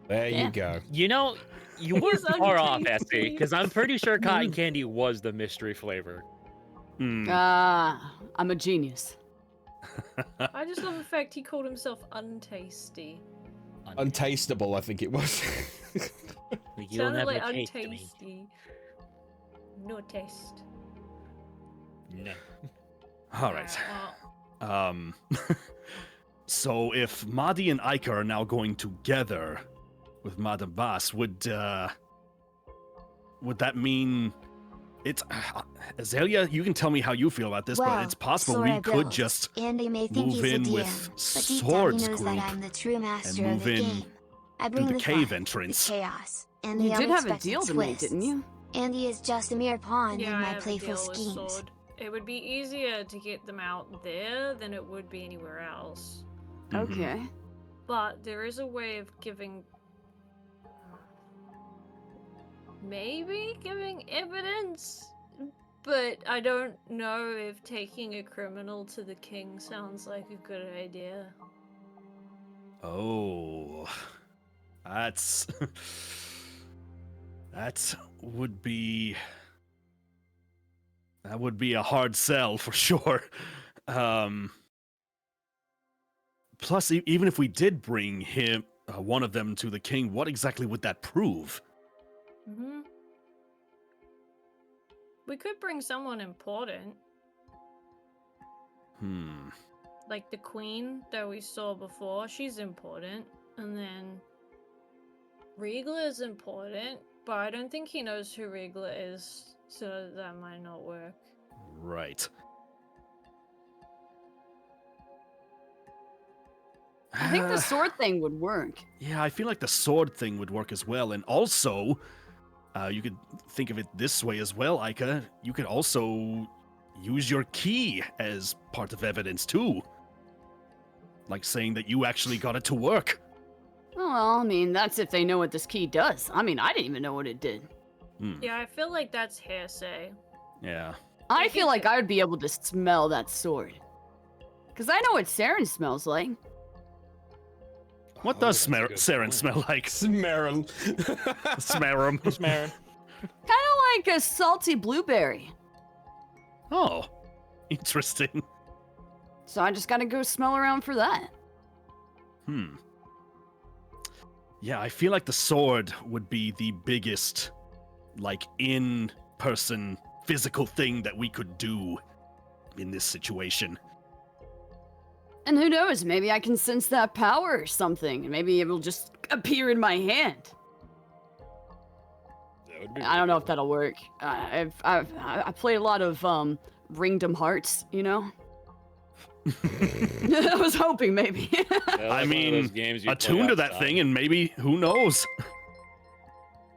Speaker 2: There
Speaker 4: Yeah.
Speaker 2: you go.
Speaker 7: You know, you
Speaker 3: It
Speaker 7: were
Speaker 3: is
Speaker 7: far off,
Speaker 3: untasty.
Speaker 7: Esty, because I'm pretty sure cotton candy was the mystery flavor.
Speaker 6: Hmm.
Speaker 4: I'm a genius.
Speaker 3: I just love the fact he called himself untasty.
Speaker 2: Untasteable, I think it was.
Speaker 7: You'll
Speaker 3: Sounded
Speaker 7: never
Speaker 3: like
Speaker 7: taste me.
Speaker 3: untasty. No taste.
Speaker 1: No.
Speaker 6: All right.
Speaker 3: Well,
Speaker 6: So if Madi and Iker are now going together with Madame Bass, would that mean it's Azalea? You can tell me how you feel about this, but
Speaker 5: Well,
Speaker 6: it's possible
Speaker 5: so
Speaker 6: we
Speaker 5: I
Speaker 6: could
Speaker 5: built.
Speaker 6: just
Speaker 5: Andy may think
Speaker 6: move
Speaker 5: he's
Speaker 6: in
Speaker 5: a DM,
Speaker 6: with
Speaker 5: but deep down
Speaker 6: Swords
Speaker 5: he knows
Speaker 6: group
Speaker 5: that I'm the true master
Speaker 6: and
Speaker 5: of
Speaker 6: move
Speaker 5: the
Speaker 6: in
Speaker 5: game. I
Speaker 6: through
Speaker 5: bring
Speaker 6: the
Speaker 5: the
Speaker 6: cave
Speaker 5: fun,
Speaker 6: entrance.
Speaker 5: the chaos, and
Speaker 4: You
Speaker 5: the
Speaker 4: did have a
Speaker 5: unexpected
Speaker 4: deal to make,
Speaker 5: twists.
Speaker 4: didn't you?
Speaker 5: Andy is just a mere pawn
Speaker 3: yeah,
Speaker 5: in
Speaker 3: I
Speaker 5: my
Speaker 3: have a
Speaker 5: playful
Speaker 3: deal with
Speaker 5: schemes.
Speaker 3: Sword. It would be easier to get them out there than it would be anywhere else.
Speaker 6: Mhm.
Speaker 4: Okay.
Speaker 3: But there is a way of giving. Maybe giving evidence? But I don't know if taking a criminal to the king sounds like a good idea.
Speaker 6: Oh, that's that would be a hard sell for sure. Plus, even if we did bring him, one of them to the king, what exactly would that prove?
Speaker 3: Hmm. We could bring someone important, like the queen that we saw before. She's important, and then Regla is important, but I don't think he knows who Regla is, so that might not work.
Speaker 6: Right.
Speaker 4: I think the sword thing would work.
Speaker 6: Yeah, I feel like the sword thing would work as well. And also, you could think of it this way as well, Aika. You could also use your key as part of evidence too. Like saying that you actually got it to work.
Speaker 4: Well, I mean, that's if they know what this key does. I mean, I didn't even know what it did.
Speaker 3: Yeah, I feel like that's hearsay.
Speaker 6: Yeah.
Speaker 4: I feel like I would be able to smell that sword. Because I know what Saren smells like.
Speaker 6: What does
Speaker 1: that's a good
Speaker 6: Saren
Speaker 1: point.
Speaker 6: smell like?
Speaker 2: Smearum.
Speaker 6: Smerum.
Speaker 1: Marin.
Speaker 4: Kind of like a salty blueberry.
Speaker 6: Oh, interesting.
Speaker 4: So I just gotta go smell around for that.
Speaker 6: Yeah, I feel like the sword would be the biggest, like, in-person physical thing that we could do in this situation.
Speaker 4: And who knows, maybe I can sense that power or something, and maybe it will just appear in my hand.
Speaker 1: That would be
Speaker 4: I don't know if that'll work. I played a lot of Ringdom Hearts, you know? I was hoping maybe.
Speaker 1: Yeah, like
Speaker 6: I
Speaker 1: one of
Speaker 6: mean,
Speaker 1: those games you play
Speaker 6: attune to that
Speaker 1: outside.
Speaker 6: thing and maybe, who knows?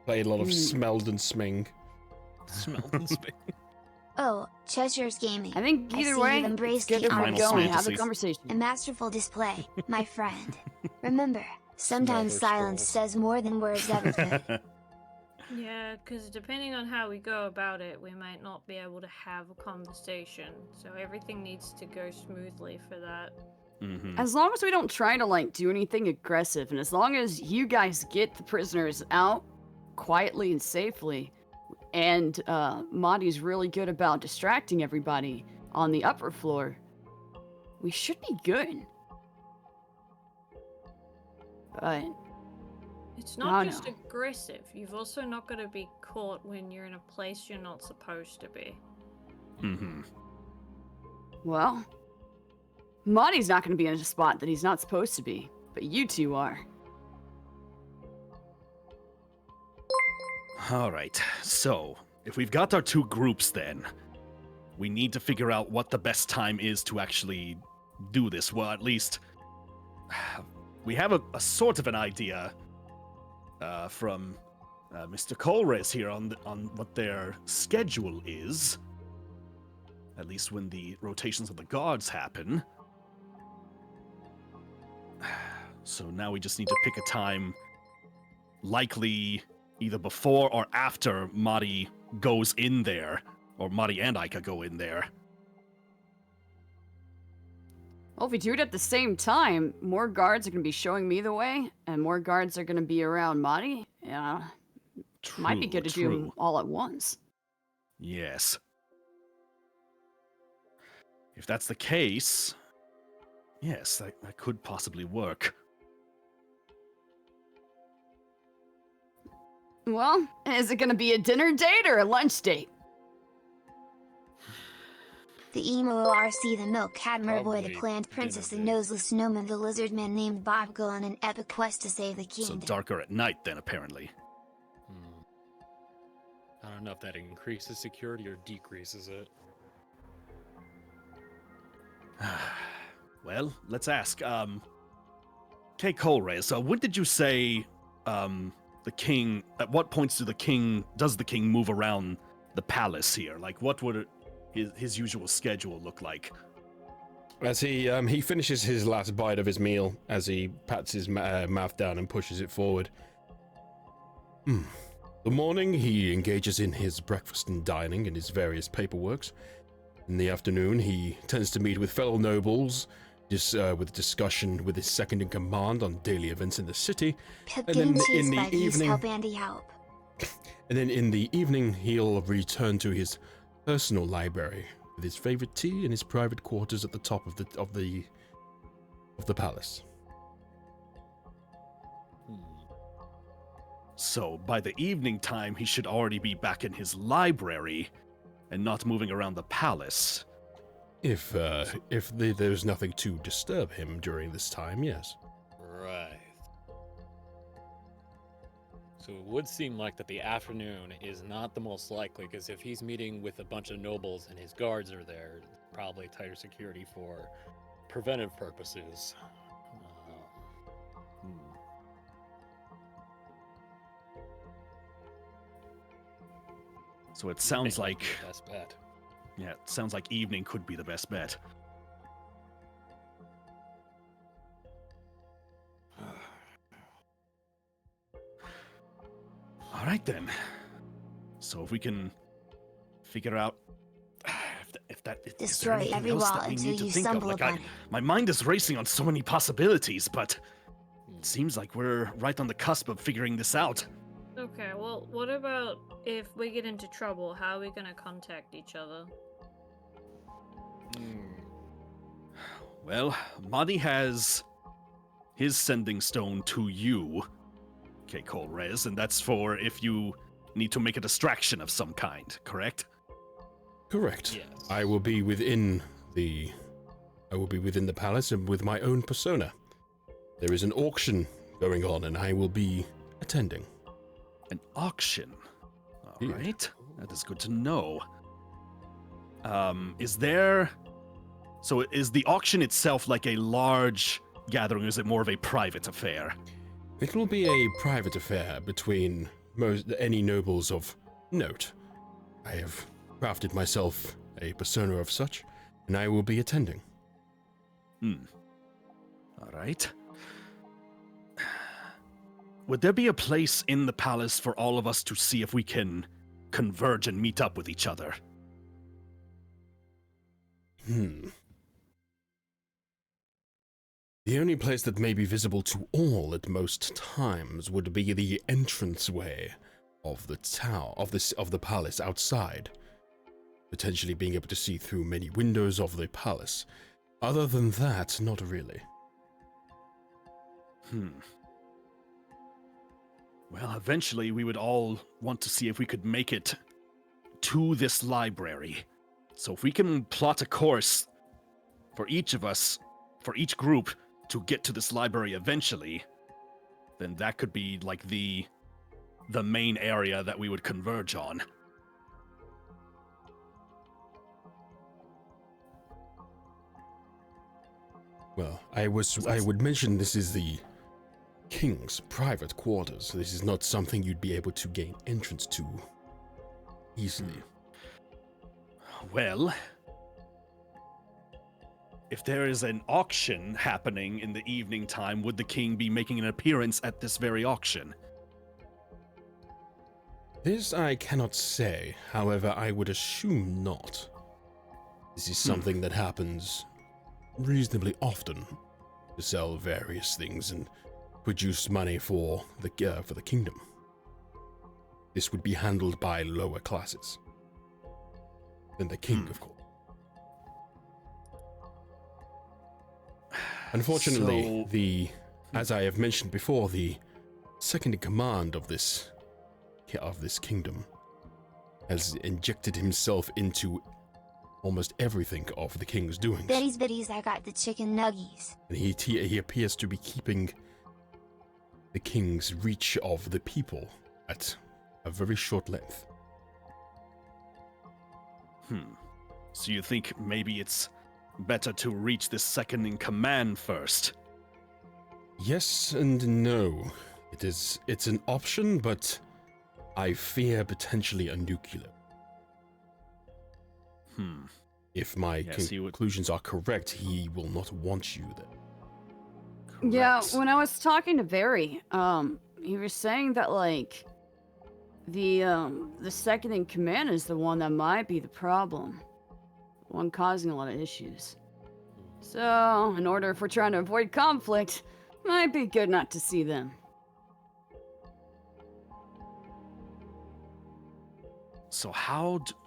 Speaker 2: Played a lot of smelled and sming.
Speaker 1: Smelled and spit.
Speaker 5: Oh, Cheshire's Gaming.
Speaker 4: I think
Speaker 5: I
Speaker 4: either
Speaker 5: see
Speaker 4: way,
Speaker 5: you've embraced
Speaker 4: it's good
Speaker 5: the
Speaker 4: if we
Speaker 6: Final
Speaker 4: go and have a
Speaker 6: Fantasy.
Speaker 4: conversation.
Speaker 5: A masterful display, my friend. Remember, sometimes
Speaker 1: Smaller
Speaker 5: silence
Speaker 1: scrolls.
Speaker 5: says more than words ever could.
Speaker 3: Yeah, because depending on how we go about it, we might not be able to have a conversation. So everything needs to go smoothly for that.
Speaker 4: As long as we don't try to, like, do anything aggressive, and as long as you guys get the prisoners out quietly and safely, and Madi's really good about distracting everybody on the upper floor, we should be good. But
Speaker 3: It's
Speaker 4: I
Speaker 3: not
Speaker 4: don't
Speaker 3: just
Speaker 4: know.
Speaker 3: aggressive. You've also not got to be caught when you're in a place you're not supposed to be.
Speaker 4: well, Madi's not going to be in a spot that he's not supposed to be, but you two are.
Speaker 6: All right, so if we've got our two groups then, we need to figure out what the best time is to actually do this. Well, at least we have a sort of an idea from Mr. Colres here on what their schedule is, at least when the rotations of the guards happen. So now we just need to pick a time, likely either before or after Madi goes in there, or Madi and Aika go in there.
Speaker 4: Well, if we do it at the same time, more guards are going to be showing me the way, and more guards are going to be around Madi. Yeah, might be good to do them all at once.
Speaker 6: Yes. If that's the case, yes, that could possibly work.
Speaker 4: Well, is it going to be a dinner date or a lunch date?
Speaker 5: The emo RC, the milk cat, Merboy, the
Speaker 1: Probably
Speaker 5: plant princess, the
Speaker 1: dinner date.
Speaker 5: noseless snowman, the lizard man named Bob go on an epic quest to save the
Speaker 6: So
Speaker 5: kingdom.
Speaker 6: darker at night then, apparently.
Speaker 1: I don't know if that increases security or decreases it.
Speaker 6: Well, let's ask. Kay Colres, when did you say the king? At what points does the king move around the palace here? Like, what would his usual schedule look like?
Speaker 2: As he finishes his last bite of his meal, as he pats his mouth down and pushes it forward. The morning, he engages in his breakfast and dining and his various paperworks. In the afternoon, he tends to meet with fellow nobles, with discussion with his second in command on daily events in the city.
Speaker 5: Pip
Speaker 2: And
Speaker 5: getting
Speaker 2: then
Speaker 5: cheese
Speaker 2: in the
Speaker 5: by East
Speaker 2: evening-
Speaker 5: help Andy help.
Speaker 2: And then in the evening, he'll return to his personal library with his favorite tea and his private quarters at the top of the of the palace.
Speaker 6: So by the evening time, he should already be back in his library and not moving around the palace.
Speaker 2: If there's nothing to disturb him during this time, yes.
Speaker 1: Right. So it would seem like that the afternoon is not the most likely, because if he's meeting with a bunch of nobles and his guards are there, probably tighter security for preventive purposes.
Speaker 6: So it sounds like,
Speaker 1: Best bet.
Speaker 6: yeah, it sounds like evening could be the best bet. All right then. So if we can figure out if that is there
Speaker 5: Destroy
Speaker 6: anything
Speaker 5: every
Speaker 6: else
Speaker 5: wall
Speaker 6: that we
Speaker 5: until
Speaker 6: need to
Speaker 5: you
Speaker 6: think of?
Speaker 5: stumble
Speaker 6: Like
Speaker 5: upon it.
Speaker 6: my mind is racing on so many possibilities, but it seems like we're right on the cusp of figuring this out.
Speaker 3: Okay, well, what about if we get into trouble? How are we gonna contact each other?
Speaker 6: Well, Madi has his sending stone to you, okay, Colrez, and that's for if you need to make a distraction of some kind, correct?
Speaker 2: Correct.
Speaker 1: Yes.
Speaker 2: I will be within the palace and with my own persona. There is an auction going on, and I will be attending.
Speaker 6: An auction. All
Speaker 2: Yeah.
Speaker 6: right, that is good to know. Is there? So is the auction itself like a large gathering, or is it more of a private affair?
Speaker 2: It will be a private affair between any nobles of note. I have crafted myself a persona of such, and I will be attending.
Speaker 6: All right. Would there be a place in the palace for all of us to see if we can converge and meet up with each other?
Speaker 2: The only place that may be visible to all at most times would be the entranceway of the tower of the palace outside, potentially being able to see through many windows of the palace. Other than that, not really.
Speaker 6: Well, eventually we would all want to see if we could make it to this library. So if we can plot a course for each of us, for each group, to get to this library eventually, then that could be like the main area that we would converge on.
Speaker 2: Well, I would mention this is the king's private quarters. This is not something you'd be able to gain entrance to easily.
Speaker 6: Well, if there is an auction happening in the evening time, would the king be making an appearance at this very auction?
Speaker 2: This I cannot say. However, I would assume not. This is something that happens reasonably often to sell various things and produce money for the kingdom. This would be handled by lower classes than the king, of course. Unfortunately, as I have mentioned before, the second in command of this kingdom has injected himself into almost everything of the king's doings.
Speaker 5: Betty's bitties, I got the chicken nuggies.
Speaker 2: And he appears to be keeping the king's reach of the people at a very short length.
Speaker 6: So you think maybe it's better to reach this second in command first?
Speaker 2: Yes and no. It's an option, but I fear potentially a nuclear. If my conclusions are correct, he will not want you there.
Speaker 4: Yeah, when I was talking to Barry, he was saying that like the second in command is the one that might be the problem, one causing a lot of issues. So, in order if we're trying to avoid conflict, might be good not to see them.
Speaker 6: So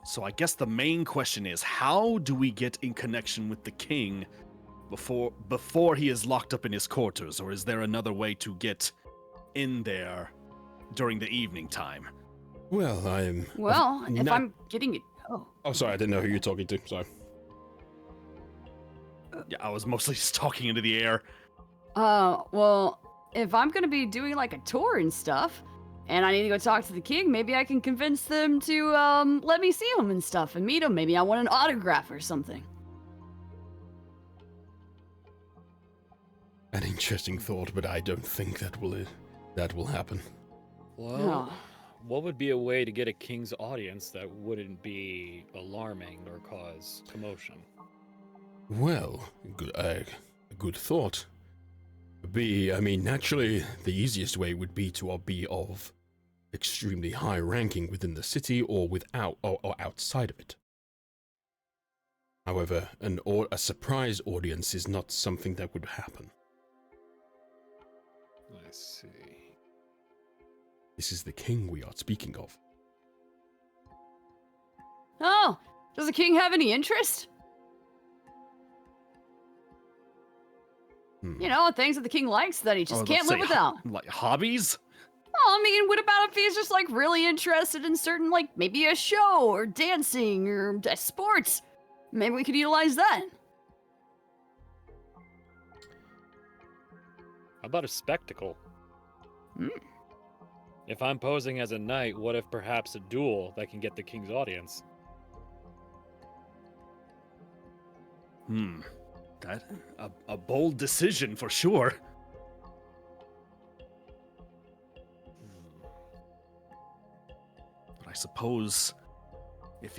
Speaker 6: so I guess the main question is, how do we get in connection with the king before he is locked up in his quarters, or is there another way to get in there during the evening time?
Speaker 2: Well, I'm.
Speaker 4: Well, if
Speaker 2: not-
Speaker 4: I'm getting it.
Speaker 2: Oh, sorry, I didn't know who you're talking to. Sorry.
Speaker 6: Yeah, I was mostly just talking into the air.
Speaker 4: Well, if I'm gonna be doing like a tour and stuff, and I need to go talk to the king, maybe I can convince them to let me see him and stuff and meet him. Maybe I want an autograph or something.
Speaker 2: An interesting thought, but I don't think that will happen.
Speaker 1: Well,
Speaker 4: No.
Speaker 1: what would be a way to get a king's audience that wouldn't be alarming or cause commotion?
Speaker 2: Well, a good thought. Naturally, the easiest way would be to be of extremely high ranking within the city or or outside of it. However, a surprise audience is not something that would happen.
Speaker 1: Let's see.
Speaker 2: This is the king we are speaking of.
Speaker 4: Oh, does the king have any interest? You know, things that the king likes that he just can't live without.
Speaker 6: Like hobbies?
Speaker 4: Well, I mean, what about if he's just like really interested in certain, like maybe a show or dancing or sports? Maybe we could utilize that.
Speaker 1: How about a spectacle? If I'm posing as a knight, what if perhaps a duel that can get the king's audience?
Speaker 6: That a bold decision for sure. But I suppose if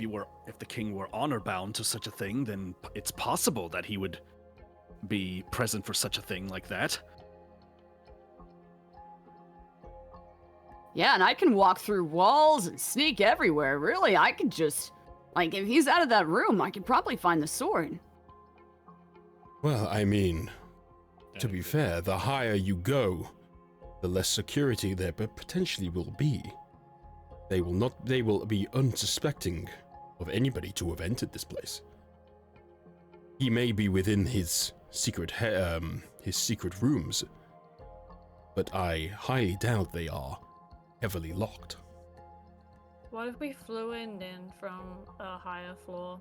Speaker 6: the king were honor bound to such a thing, then it's possible that he would be present for such a thing like that.
Speaker 4: Yeah, and I can walk through walls and sneak everywhere. Really, I could just, like, if he's out of that room, I could probably find the sword.
Speaker 2: Well, to be fair, the higher you go, the less security there potentially will be. They will be unsuspecting of anybody to have entered this place. He may be within his secret rooms, but I highly doubt they are heavily locked.
Speaker 3: What if we flew in then from a higher floor?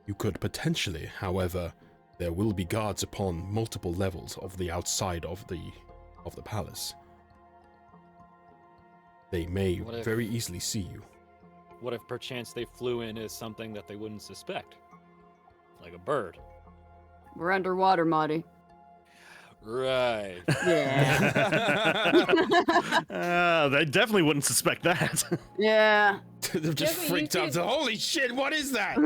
Speaker 2: You could potentially, however, there will be guards upon multiple levels of the outside of the palace. They may very easily see you.
Speaker 1: What if perchance they flew in as something that they wouldn't suspect? Like a bird.
Speaker 4: We're underwater, Marty.
Speaker 1: Right.
Speaker 4: Yeah.
Speaker 6: They definitely wouldn't suspect that.
Speaker 4: Yeah.
Speaker 2: They've just
Speaker 3: Yeah, but
Speaker 2: freaked
Speaker 3: you
Speaker 2: out.
Speaker 3: could-
Speaker 2: Holy shit, what is that?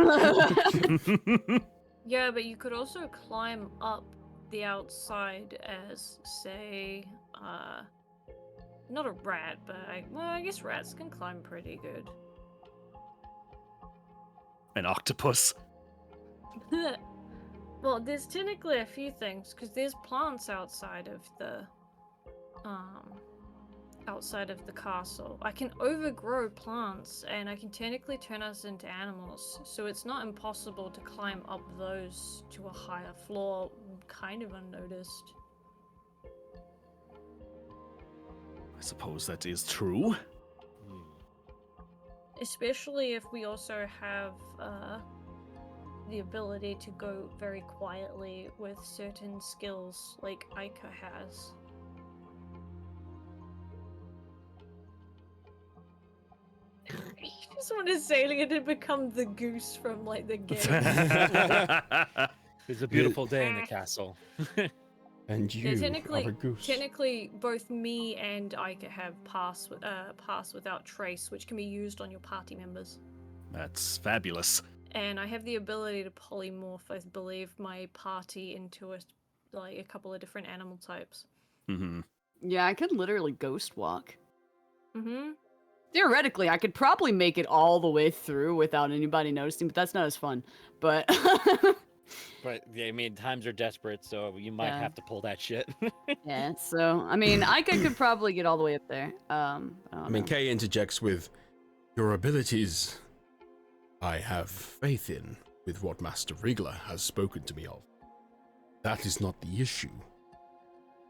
Speaker 3: Yeah, but you could also climb up the outside as, say, not a rat, but I guess rats can climb pretty good.
Speaker 6: An octopus.
Speaker 3: Well, there's technically a few things, because there's plants outside of the castle. I can overgrow plants, and I can technically turn us into animals, so it's not impossible to climb up those to a higher floor, kind of unnoticed.
Speaker 6: I suppose that is true.
Speaker 3: Especially if we also have the ability to go very quietly with certain skills like Aika has. You just want to sail it and become the goose from like the game.
Speaker 1: It's a beautiful day in the castle.
Speaker 2: And you are a goose.
Speaker 3: Technically, both me and Aika have pass without trace, which can be used on your party members.
Speaker 6: That's fabulous.
Speaker 3: And I have the ability to polymorph, I believe, my party into a couple of different animal types.
Speaker 6: Mm-hmm.
Speaker 4: Yeah, I could literally ghost walk.
Speaker 3: Mm-hmm.
Speaker 4: Theoretically, I could probably make it all the way through without anybody noticing, but that's not as fun. But
Speaker 1: But yeah, I mean, times are desperate, so you might
Speaker 4: Yeah.
Speaker 1: have to pull that shit.
Speaker 4: yeah, so I mean, Aika could probably get all the way up there. I don't know.
Speaker 2: Kay interjects with, your abilities I have faith in with what Master Wriggler has spoken to me of. That is not the issue.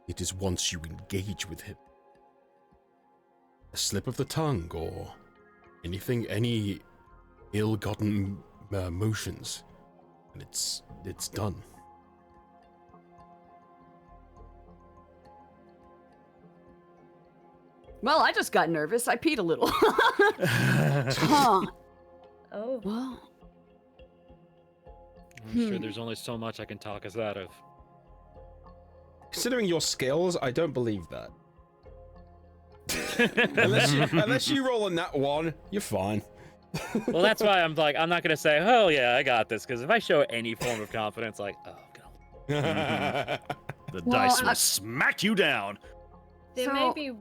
Speaker 2: It is once you engage with him. A slip of the tongue or any ill-gotten motions, and it's done.
Speaker 4: Well, I just got nervous. I peed a little. Huh.
Speaker 3: Oh.
Speaker 4: Well,
Speaker 1: I'm sure there's only so much I can talk us out of.
Speaker 2: Considering your skills, I don't believe that. unless you roll a nat 1, you're fine.
Speaker 1: Well, that's why I'm like, I'm not gonna say, oh yeah, I got this, because if I show any form of confidence, like, oh god.
Speaker 6: The dice will smack you down.
Speaker 3: There may be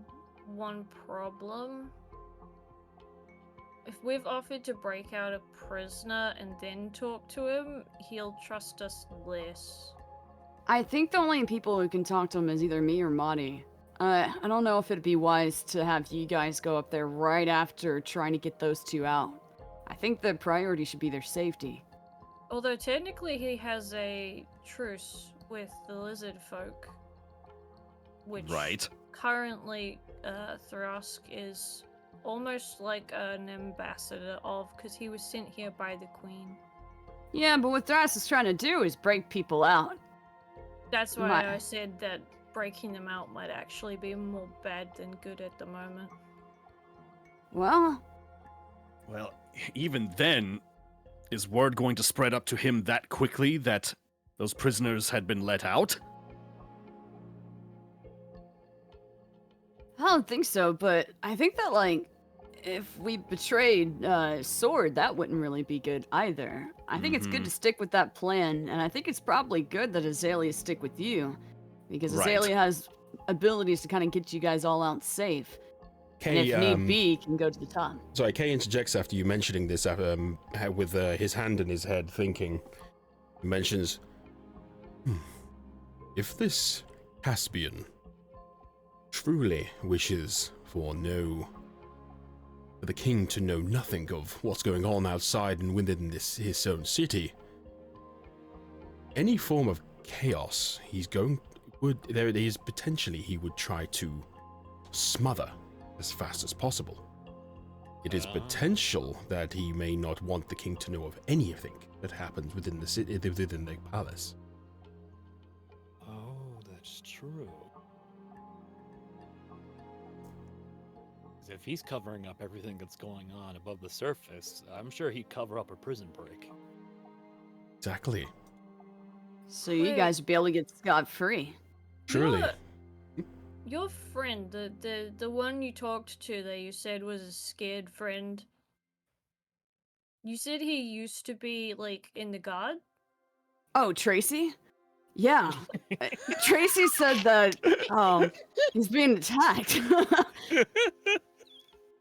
Speaker 3: one problem. If we've offered to break out a prisoner and then talk to him, he'll trust us less.
Speaker 4: I think the only people who can talk to him is either me or Monty. I don't know if it'd be wise to have you guys go up there right after trying to get those two out. I think the priority should be their safety.
Speaker 3: Although technically he has a truce with the lizard folk, which currently Thrask is almost like an ambassador of, because he was sent here by the queen.
Speaker 4: Yeah, but what Thrask is trying to do is break people out.
Speaker 3: That's why I said that breaking them out might actually be more bad than good at the moment.
Speaker 4: Well,
Speaker 6: even then, is word going to spread up to him that quickly that those prisoners had been let out?
Speaker 4: I don't think so, but I think that, like, if we betrayed Sword, that wouldn't really be good either. I think it's good to stick with that plan, and I think it's probably good that Azalea stick with you, because Azalea has abilities to kind of get you guys all out safe.
Speaker 2: Kay,
Speaker 4: and if need be, can go to the top.
Speaker 2: Sorry, Kay interjects after you mentioning this, with his hand in his head, thinking. He mentions, if this Caspian truly wishes for the king to know nothing of what's going on outside and within his own city, any form of chaos he would try to smother as fast as possible. It is potential that he may not want the king to know of anything that happens within the city, within the palace.
Speaker 1: Oh, that's true. If he's covering up everything that's going on above the surface, I'm sure he'd cover up a prison break.
Speaker 2: Exactly.
Speaker 4: So you guys would be able to get scot-free.
Speaker 2: Truly.
Speaker 3: Your friend, the one you talked to that you said was a scared friend, you said he used to be, like, in the guard?
Speaker 4: Oh, Tracy? Yeah. Tracy said that he's being attacked.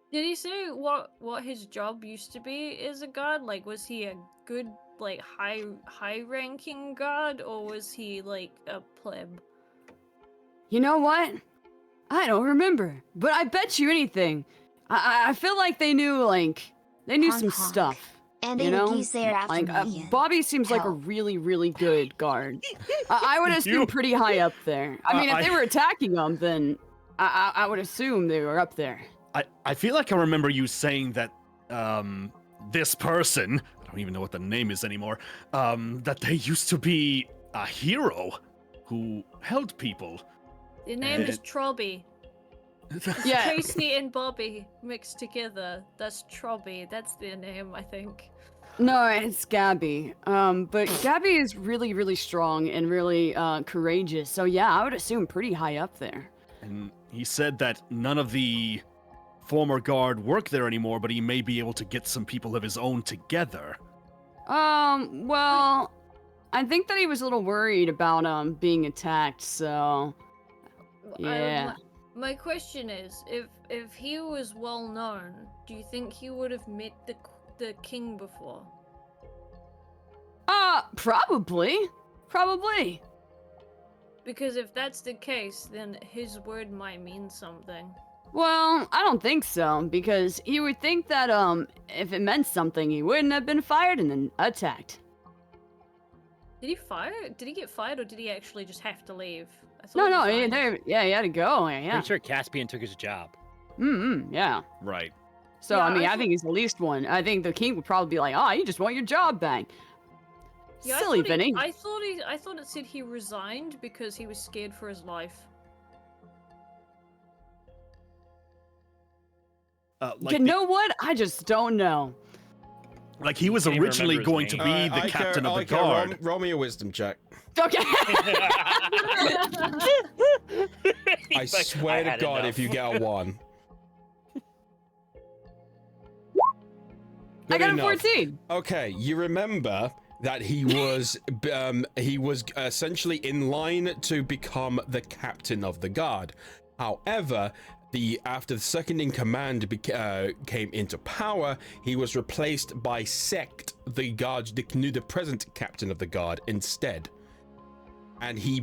Speaker 3: Did he say what his job used to be as a guard? Like, was he a good, like, high-ranking guard, or was he, like, a pleb?
Speaker 4: You know what? I don't remember, but I bet you anything. I feel like they knew, some stuff.
Speaker 5: And
Speaker 4: you know?
Speaker 5: he's there after me.
Speaker 4: Bobby seems like a really, really good guard. I would assume pretty high up there. I mean, if they were attacking them, then I would assume they were up there.
Speaker 6: I feel like I remember you saying that this person, I don't even know what the name is anymore, that they used to be a hero who helped people.
Speaker 3: The name is Trobby.
Speaker 4: Yeah.
Speaker 3: Tracy and Bobby mixed together. That's Trobby. That's their name, I think.
Speaker 4: No, it's Gabby. But Gabby is really, really strong and really courageous. So yeah, I would assume pretty high up there.
Speaker 6: And he said that none of the former guard work there anymore, but he may be able to get some people of his own together.
Speaker 4: Well, I think that he was a little worried about being attacked, so yeah.
Speaker 3: My question is, if he was well known, do you think he would have met the king before?
Speaker 4: Probably.
Speaker 3: Because if that's the case, then his word might mean something.
Speaker 4: Well, I don't think so, because you would think that if it meant something, he wouldn't have been fired and then attacked.
Speaker 3: Did he fire? Did he get fired, or did he actually just have to leave? I
Speaker 4: No,
Speaker 3: thought
Speaker 4: no,
Speaker 3: he resigned.
Speaker 4: he had to go. Yeah.
Speaker 1: Pretty sure Caspian took his job.
Speaker 4: Yeah.
Speaker 6: Right.
Speaker 4: So,
Speaker 3: Yeah,
Speaker 4: I mean,
Speaker 3: I
Speaker 4: I think he's the least one. I think the king would probably be like, oh, you just want your job back.
Speaker 3: Yeah,
Speaker 4: Silly Vinny.
Speaker 3: I thought it said he resigned because he was scared for his life.
Speaker 4: You know what? I just don't know.
Speaker 6: Like he was
Speaker 1: Can't even
Speaker 6: originally
Speaker 1: remember
Speaker 6: going
Speaker 1: his
Speaker 6: to
Speaker 1: name.
Speaker 6: be the captain of the guard.
Speaker 2: Roll me a wisdom check.
Speaker 4: Okay.
Speaker 2: I swear to
Speaker 1: had
Speaker 2: God,
Speaker 1: enough.
Speaker 2: if you get a 1.
Speaker 4: I
Speaker 2: Good
Speaker 4: got a
Speaker 2: enough.
Speaker 4: 14.
Speaker 2: Okay, you remember that he was essentially in line to become the captain of the guard. However, after the second in command came into power, he was replaced by Sect, the present captain of the guard, instead. And he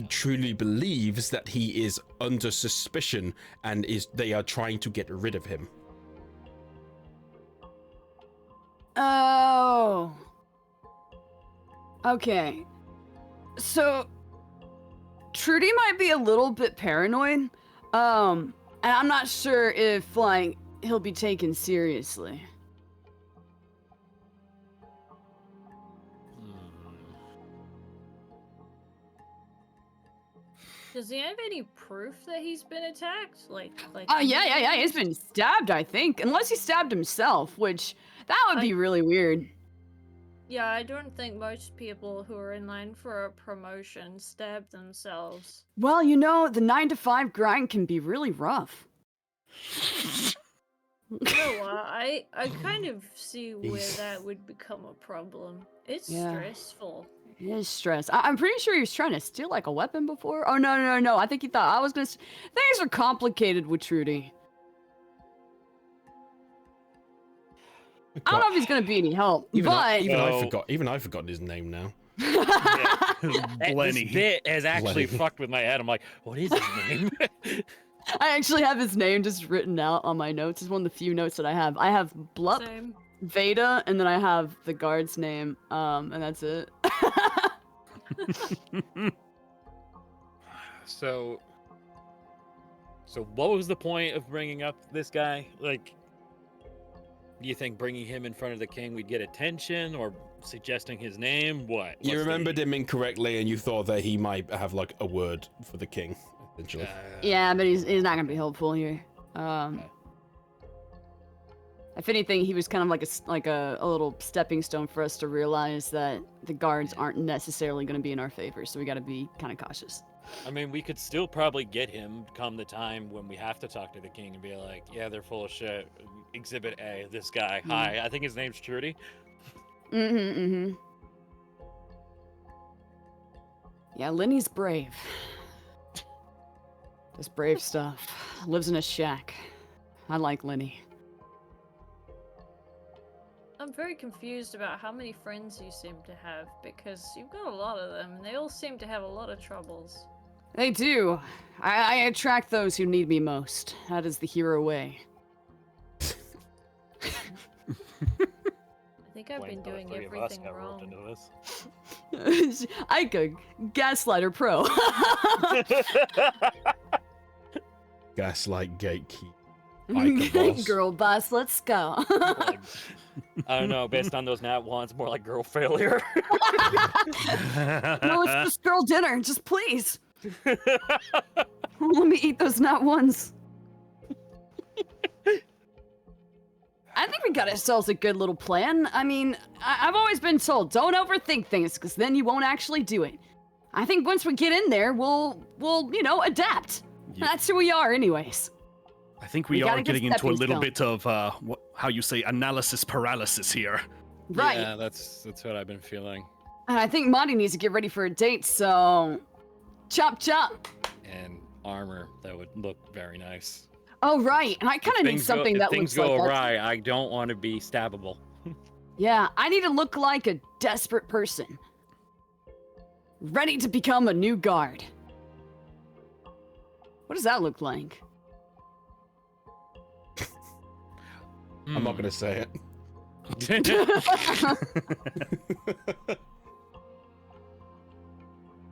Speaker 2: truly believes that he is under suspicion, and they are trying to get rid of him.
Speaker 4: Oh. Okay. So, Trudy might be a little bit paranoid. And I'm not sure if, like, he'll be taken seriously.
Speaker 3: Does he have any proof that he's been attacked?
Speaker 4: Oh, yeah. He's been stabbed, I think. Unless he stabbed himself, which, that would be really weird.
Speaker 3: Yeah, I don't think most people who are in line for a promotion stab themselves.
Speaker 4: Well, you know, the 9-to-5 grind can be really rough.
Speaker 3: You know what? I kind of see where that would become a problem. It's stressful.
Speaker 4: It is stress. I'm pretty sure he was trying to steal, like, a weapon before. Oh, no. I think he thought I was gonna... Things are complicated with Trudy. I don't know if he's gonna be any help,
Speaker 2: Even
Speaker 4: but...
Speaker 2: I've forgotten his name now.
Speaker 6: Blenny.
Speaker 1: This bit has actually
Speaker 2: Blenny.
Speaker 1: fucked with my head. I'm like, what is his name?
Speaker 4: I actually have his name just written out on my notes. It's one of the few notes that I have. I have Blup,
Speaker 3: Same.
Speaker 4: Veda, and then I have the guard's name, and that's it.
Speaker 1: So what was the point of bringing up this guy? Like, do you think bringing him in front of the king we'd get attention, or suggesting his name? What?
Speaker 2: You
Speaker 1: What's
Speaker 2: remembered him incorrectly, and you thought that he might have like a word for the king, essentially.
Speaker 4: Yeah, but he's not gonna be helpful here. If anything, he was kind of like a little stepping stone for us to realize that the guards aren't necessarily going to be in our favor, so we got to be kind of cautious.
Speaker 1: I mean, we could still probably get him come the time when we have to talk to the king and be like, yeah, they're full of shit. Exhibit A, this guy. Hi, I think his name's Trudy.
Speaker 4: Yeah, Lenny's brave. Does brave stuff. Lives in a shack. I like Lenny.
Speaker 3: I'm very confused about how many friends you seem to have, because you've got a lot of them, and they all seem to have a lot of troubles.
Speaker 4: They do. I attract those who need me most. That is the hero way.
Speaker 3: I think I've been doing everything wrong.
Speaker 4: Ica, Gaslighter Pro.
Speaker 2: Gaslight gatekeep. Ica boss.
Speaker 4: Girl boss, let's go.
Speaker 1: I don't know, based on those nat ones, more like girl failure.
Speaker 4: No, it's just girl dinner. Just please. Let me eat those nat ones. I think we got ourselves a good little plan. I mean, I've always been told, don't overthink things, because then you won't actually do it. I think once we get in there, we'll adapt.
Speaker 6: Yeah.
Speaker 4: That's who we are anyways.
Speaker 6: I think
Speaker 4: We
Speaker 6: we
Speaker 4: gotta
Speaker 6: are
Speaker 4: get
Speaker 6: getting into a
Speaker 4: stepping
Speaker 6: little
Speaker 4: stone.
Speaker 6: bit of how you say analysis paralysis here.
Speaker 4: Right.
Speaker 1: Yeah, that's what I've been feeling.
Speaker 4: And I think Monty needs to get ready for a date, so... Chop chop.
Speaker 1: And armor that would look very nice.
Speaker 4: Oh, right. And I kind of need something that
Speaker 1: things
Speaker 4: looks
Speaker 1: go
Speaker 4: like that.
Speaker 1: awry, I don't want to be stabbable.
Speaker 4: Yeah, I need to look like a desperate person. Ready to become a new guard. What does that look like?
Speaker 2: I'm not gonna say it.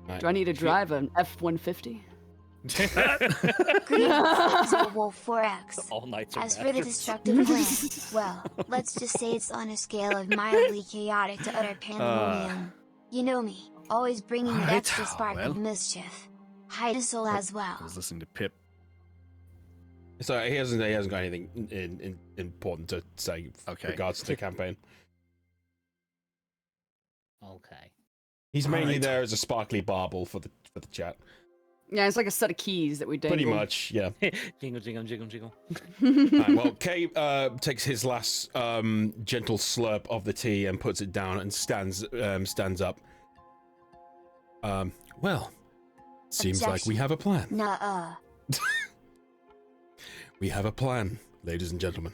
Speaker 2: Right.
Speaker 4: Do I need to drive an F-150?
Speaker 5: Greetings, Wolf 4X.
Speaker 1: All nights are
Speaker 5: As for the
Speaker 1: bastards.
Speaker 5: destructive plan, well, let's just say it's on a scale of mildly chaotic to utter pandemonium. You know me, always bringing that
Speaker 6: Alright,
Speaker 5: extra spark of
Speaker 6: well.
Speaker 5: mischief. Hide a soul as well.
Speaker 6: I was listening to Pip.
Speaker 2: So he hasn't got anything important to say
Speaker 6: Okay.
Speaker 2: regards to the campaign.
Speaker 1: Okay.
Speaker 2: He's mainly
Speaker 6: Alright.
Speaker 2: there as a sparkly barbel for the chat.
Speaker 4: Yeah, it's like a set of keys that we dangle.
Speaker 2: Pretty much, yeah.
Speaker 1: Jingle, jingle, jingle, jingle.
Speaker 2: Alright, well, Kay takes his last gentle slurp of the tea and puts it down and stands up. Well, seems like we have a plan.
Speaker 5: Nuh-uh.
Speaker 2: We have a plan, ladies and gentlemen.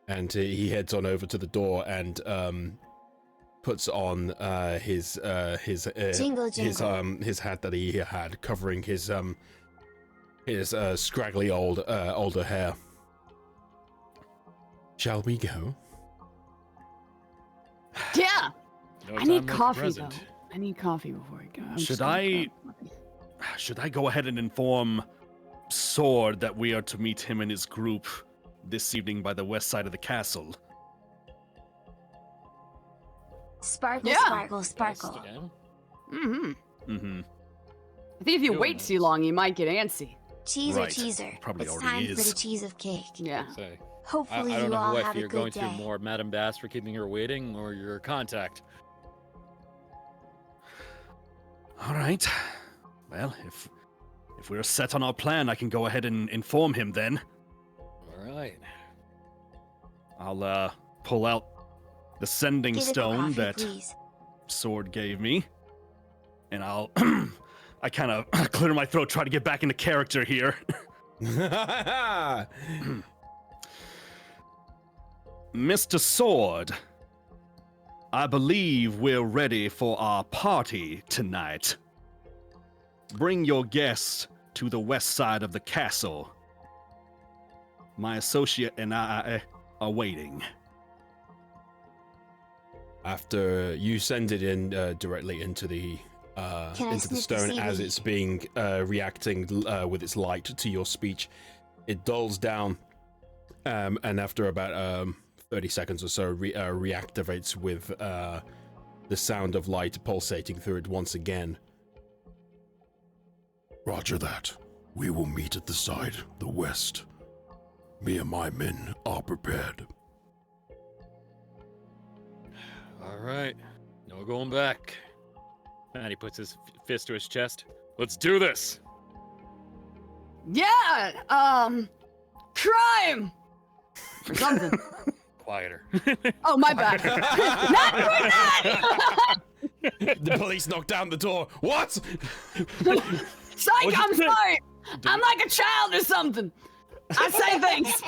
Speaker 2: And he heads on over to the door and puts on his
Speaker 5: Jingle, jingle.
Speaker 2: his hat that he had covering his scraggly older hair. Shall we go?
Speaker 4: Yeah!
Speaker 1: No
Speaker 4: I
Speaker 1: time
Speaker 4: need
Speaker 1: like the
Speaker 4: coffee, though.
Speaker 1: present.
Speaker 4: I need coffee before I go. I'm
Speaker 6: Should
Speaker 4: just gonna
Speaker 6: I-
Speaker 4: grab coffee.
Speaker 6: Should I go ahead and inform Sword that we are to meet him and his group this evening by the west side of the castle?
Speaker 5: Sparkle,
Speaker 4: Yeah.
Speaker 5: sparkle, sparkle.
Speaker 1: Yeah.
Speaker 4: Mm-hmm.
Speaker 6: Mm-hmm.
Speaker 4: I think if you
Speaker 1: Doing
Speaker 4: wait
Speaker 1: this.
Speaker 4: too long, you might get antsy.
Speaker 5: Cheeser,
Speaker 6: Right.
Speaker 5: cheeser.
Speaker 6: Probably
Speaker 5: it's
Speaker 6: already
Speaker 5: time for
Speaker 6: is.
Speaker 5: the cheese of cake.
Speaker 4: Yeah.
Speaker 1: Say.
Speaker 5: Hopefully
Speaker 1: I don't
Speaker 5: you
Speaker 1: know
Speaker 5: all
Speaker 1: what
Speaker 5: have
Speaker 1: you're
Speaker 5: a
Speaker 1: going
Speaker 5: good
Speaker 1: through
Speaker 5: day.
Speaker 1: more, Madame Bass for keeping her waiting, or your contact.
Speaker 6: All right. Well, if we're set on our plan, I can go ahead and inform him then.
Speaker 1: All right.
Speaker 6: I'll pull out the sending
Speaker 5: Get a
Speaker 6: stone
Speaker 5: coffee,
Speaker 6: that
Speaker 5: please.
Speaker 6: Sword gave me, and I'll I kind of clear my throat, try to get back into character here. Mr. Sword, I believe we're ready for our party tonight. Bring your guests to the west side of the castle. My associate and I are waiting.
Speaker 2: After you send it in directly into the
Speaker 5: Can I
Speaker 2: into the
Speaker 5: sniff the
Speaker 2: stone as
Speaker 5: seaweed?
Speaker 2: it's being reacting with its light to your speech, it dulls down, and after about 30 seconds or so, reactivates with the sound of light pulsating through it once again.
Speaker 8: Roger that. We will meet at the side, the west. Me and my men are prepared.
Speaker 1: All right. No going back. And he puts his fist to his chest. Let's do this.
Speaker 4: Yeah! Crime! Or something.
Speaker 1: Quieter.
Speaker 4: Oh, my bad. Not for that!
Speaker 2: The police knock down the door. What?
Speaker 4: Psych, I'm sorry! I'm like a child or something. I say things.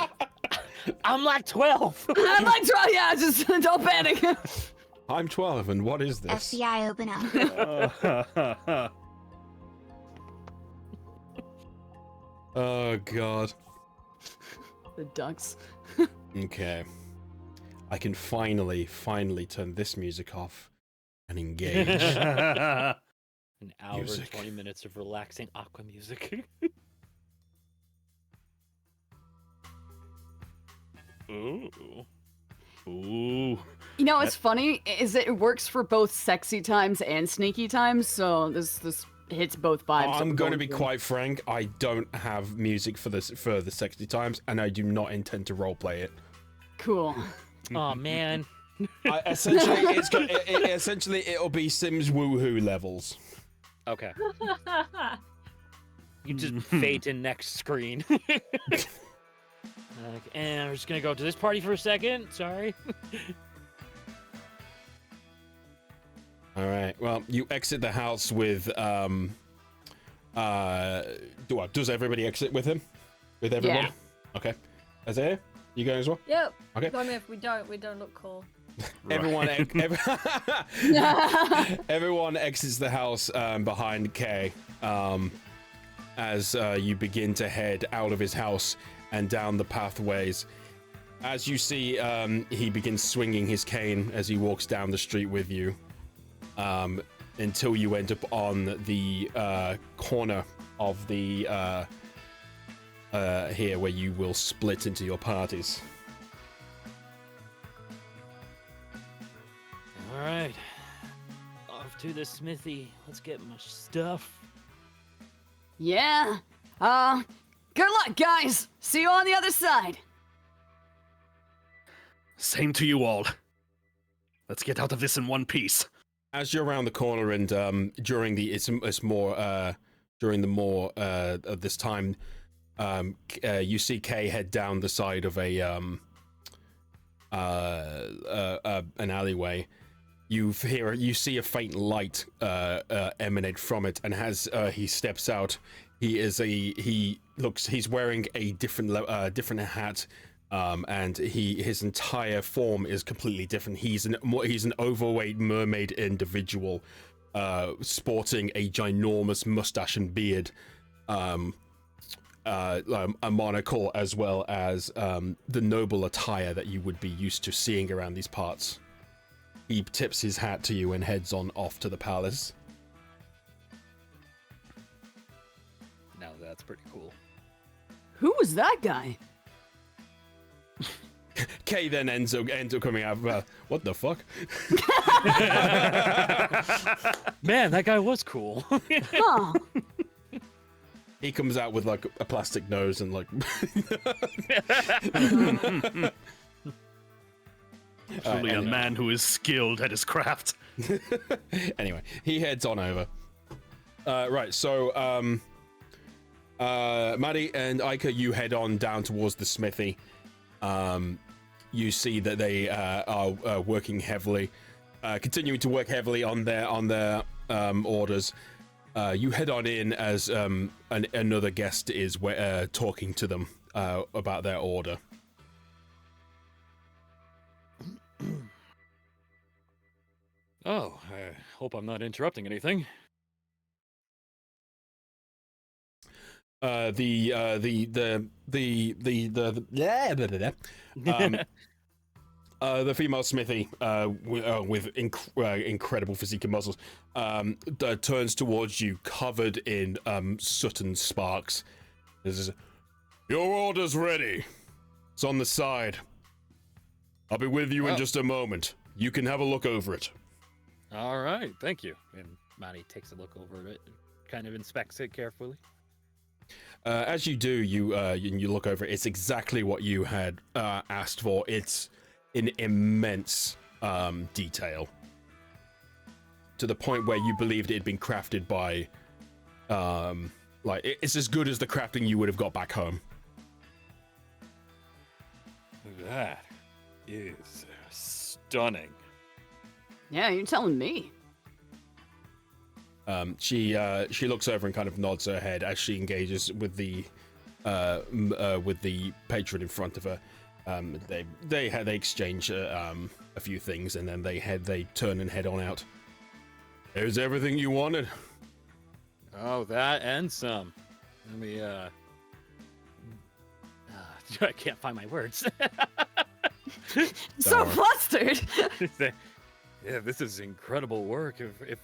Speaker 1: I'm like 12.
Speaker 4: I'm like, yeah, just don't panic.
Speaker 2: I'm 12, and what is this?
Speaker 5: FBI, open up.
Speaker 2: Oh god.
Speaker 4: The ducks.
Speaker 2: Okay. I can finally turn this music off and engage.
Speaker 1: An hour
Speaker 2: Music.
Speaker 1: and 20 minutes of relaxing aqua music. Ooh.
Speaker 6: Ooh.
Speaker 4: You know what's funny is that it works for both sexy times and sneaky times, so this hits both vibes. that
Speaker 2: I'm
Speaker 4: we're
Speaker 2: going to be
Speaker 4: through.
Speaker 2: quite frank. I don't have music for the 60 times, and I do not intend to roleplay it.
Speaker 4: Cool.
Speaker 1: Oh man.
Speaker 2: Essentially, it'll be Sims Woohoo levels.
Speaker 1: Okay. You just fade in next screen. And I'm just gonna go to this party for a second. Sorry.
Speaker 2: All right. Well, you exit the house with does everybody exit with him? With everyone?
Speaker 4: Yeah.
Speaker 2: Okay. Isaiah, you going as well?
Speaker 3: Yep.
Speaker 2: Okay.
Speaker 3: I mean, if we don't look cool.
Speaker 2: Everyone everyone exits the house behind Kay as you begin to head out of his house and down the pathways. As you see, he begins swinging his cane as he walks down the street with you. until you end up on the corner of the here, where you will split into your parties.
Speaker 7: All right. Off to the smithy. Let's get my stuff.
Speaker 4: Yeah. Good luck, guys. See you on the other side.
Speaker 6: Same to you all. Let's get out of this in one piece.
Speaker 2: As you're around the corner, and during the more of this time, you see Kay head down the side of an alleyway. You see a faint light emanate from it, and as he steps out, he's wearing a different hat, and his entire form is completely different. He's an overweight mermaid individual, sporting a ginormous mustache and beard, a monocle, as well as the noble attire that you would be used to seeing around these parts. He tips his hat to you and heads on off to the palace.
Speaker 7: Now that's pretty cool.
Speaker 4: Who was that guy?
Speaker 2: Kay then ends up coming out. What the fuck?
Speaker 7: Man, that guy was cool.
Speaker 4: Huh.
Speaker 2: He comes out with like a plastic nose and like.
Speaker 6: Truly a man who is skilled at his craft.
Speaker 2: Anyway, he heads on over. Right, so Maddie and Ica, you head on down towards the smithy. You see that they are working heavily, continuing to work heavily on their orders. You head on in as another guest is talking to them about their order.
Speaker 1: Oh, I hope I'm not interrupting anything.
Speaker 2: The female smithy with incredible physique and muscles turns towards you, covered in soot and sparks. This is, your order's ready. It's on the side. I'll be with you in just a moment. You can have a look over it.
Speaker 1: All right, thank you. And Maddie takes a look over it, kind of inspects it carefully.
Speaker 2: As you do, you look over it. It's exactly what you had asked for. It's in immense detail, to the point where you believed it had been crafted by, it's as good as the crafting you would have got back home.
Speaker 1: That is stunning.
Speaker 4: Yeah, you're telling me.
Speaker 2: She looks over and kind of nods her head as she engages with the patron in front of her. They exchange a few things, and then they turn and head on out. There's everything you wanted.
Speaker 1: Oh, that and some. Let me I can't find my words.
Speaker 4: So flustered.
Speaker 1: Yeah, this is incredible work. If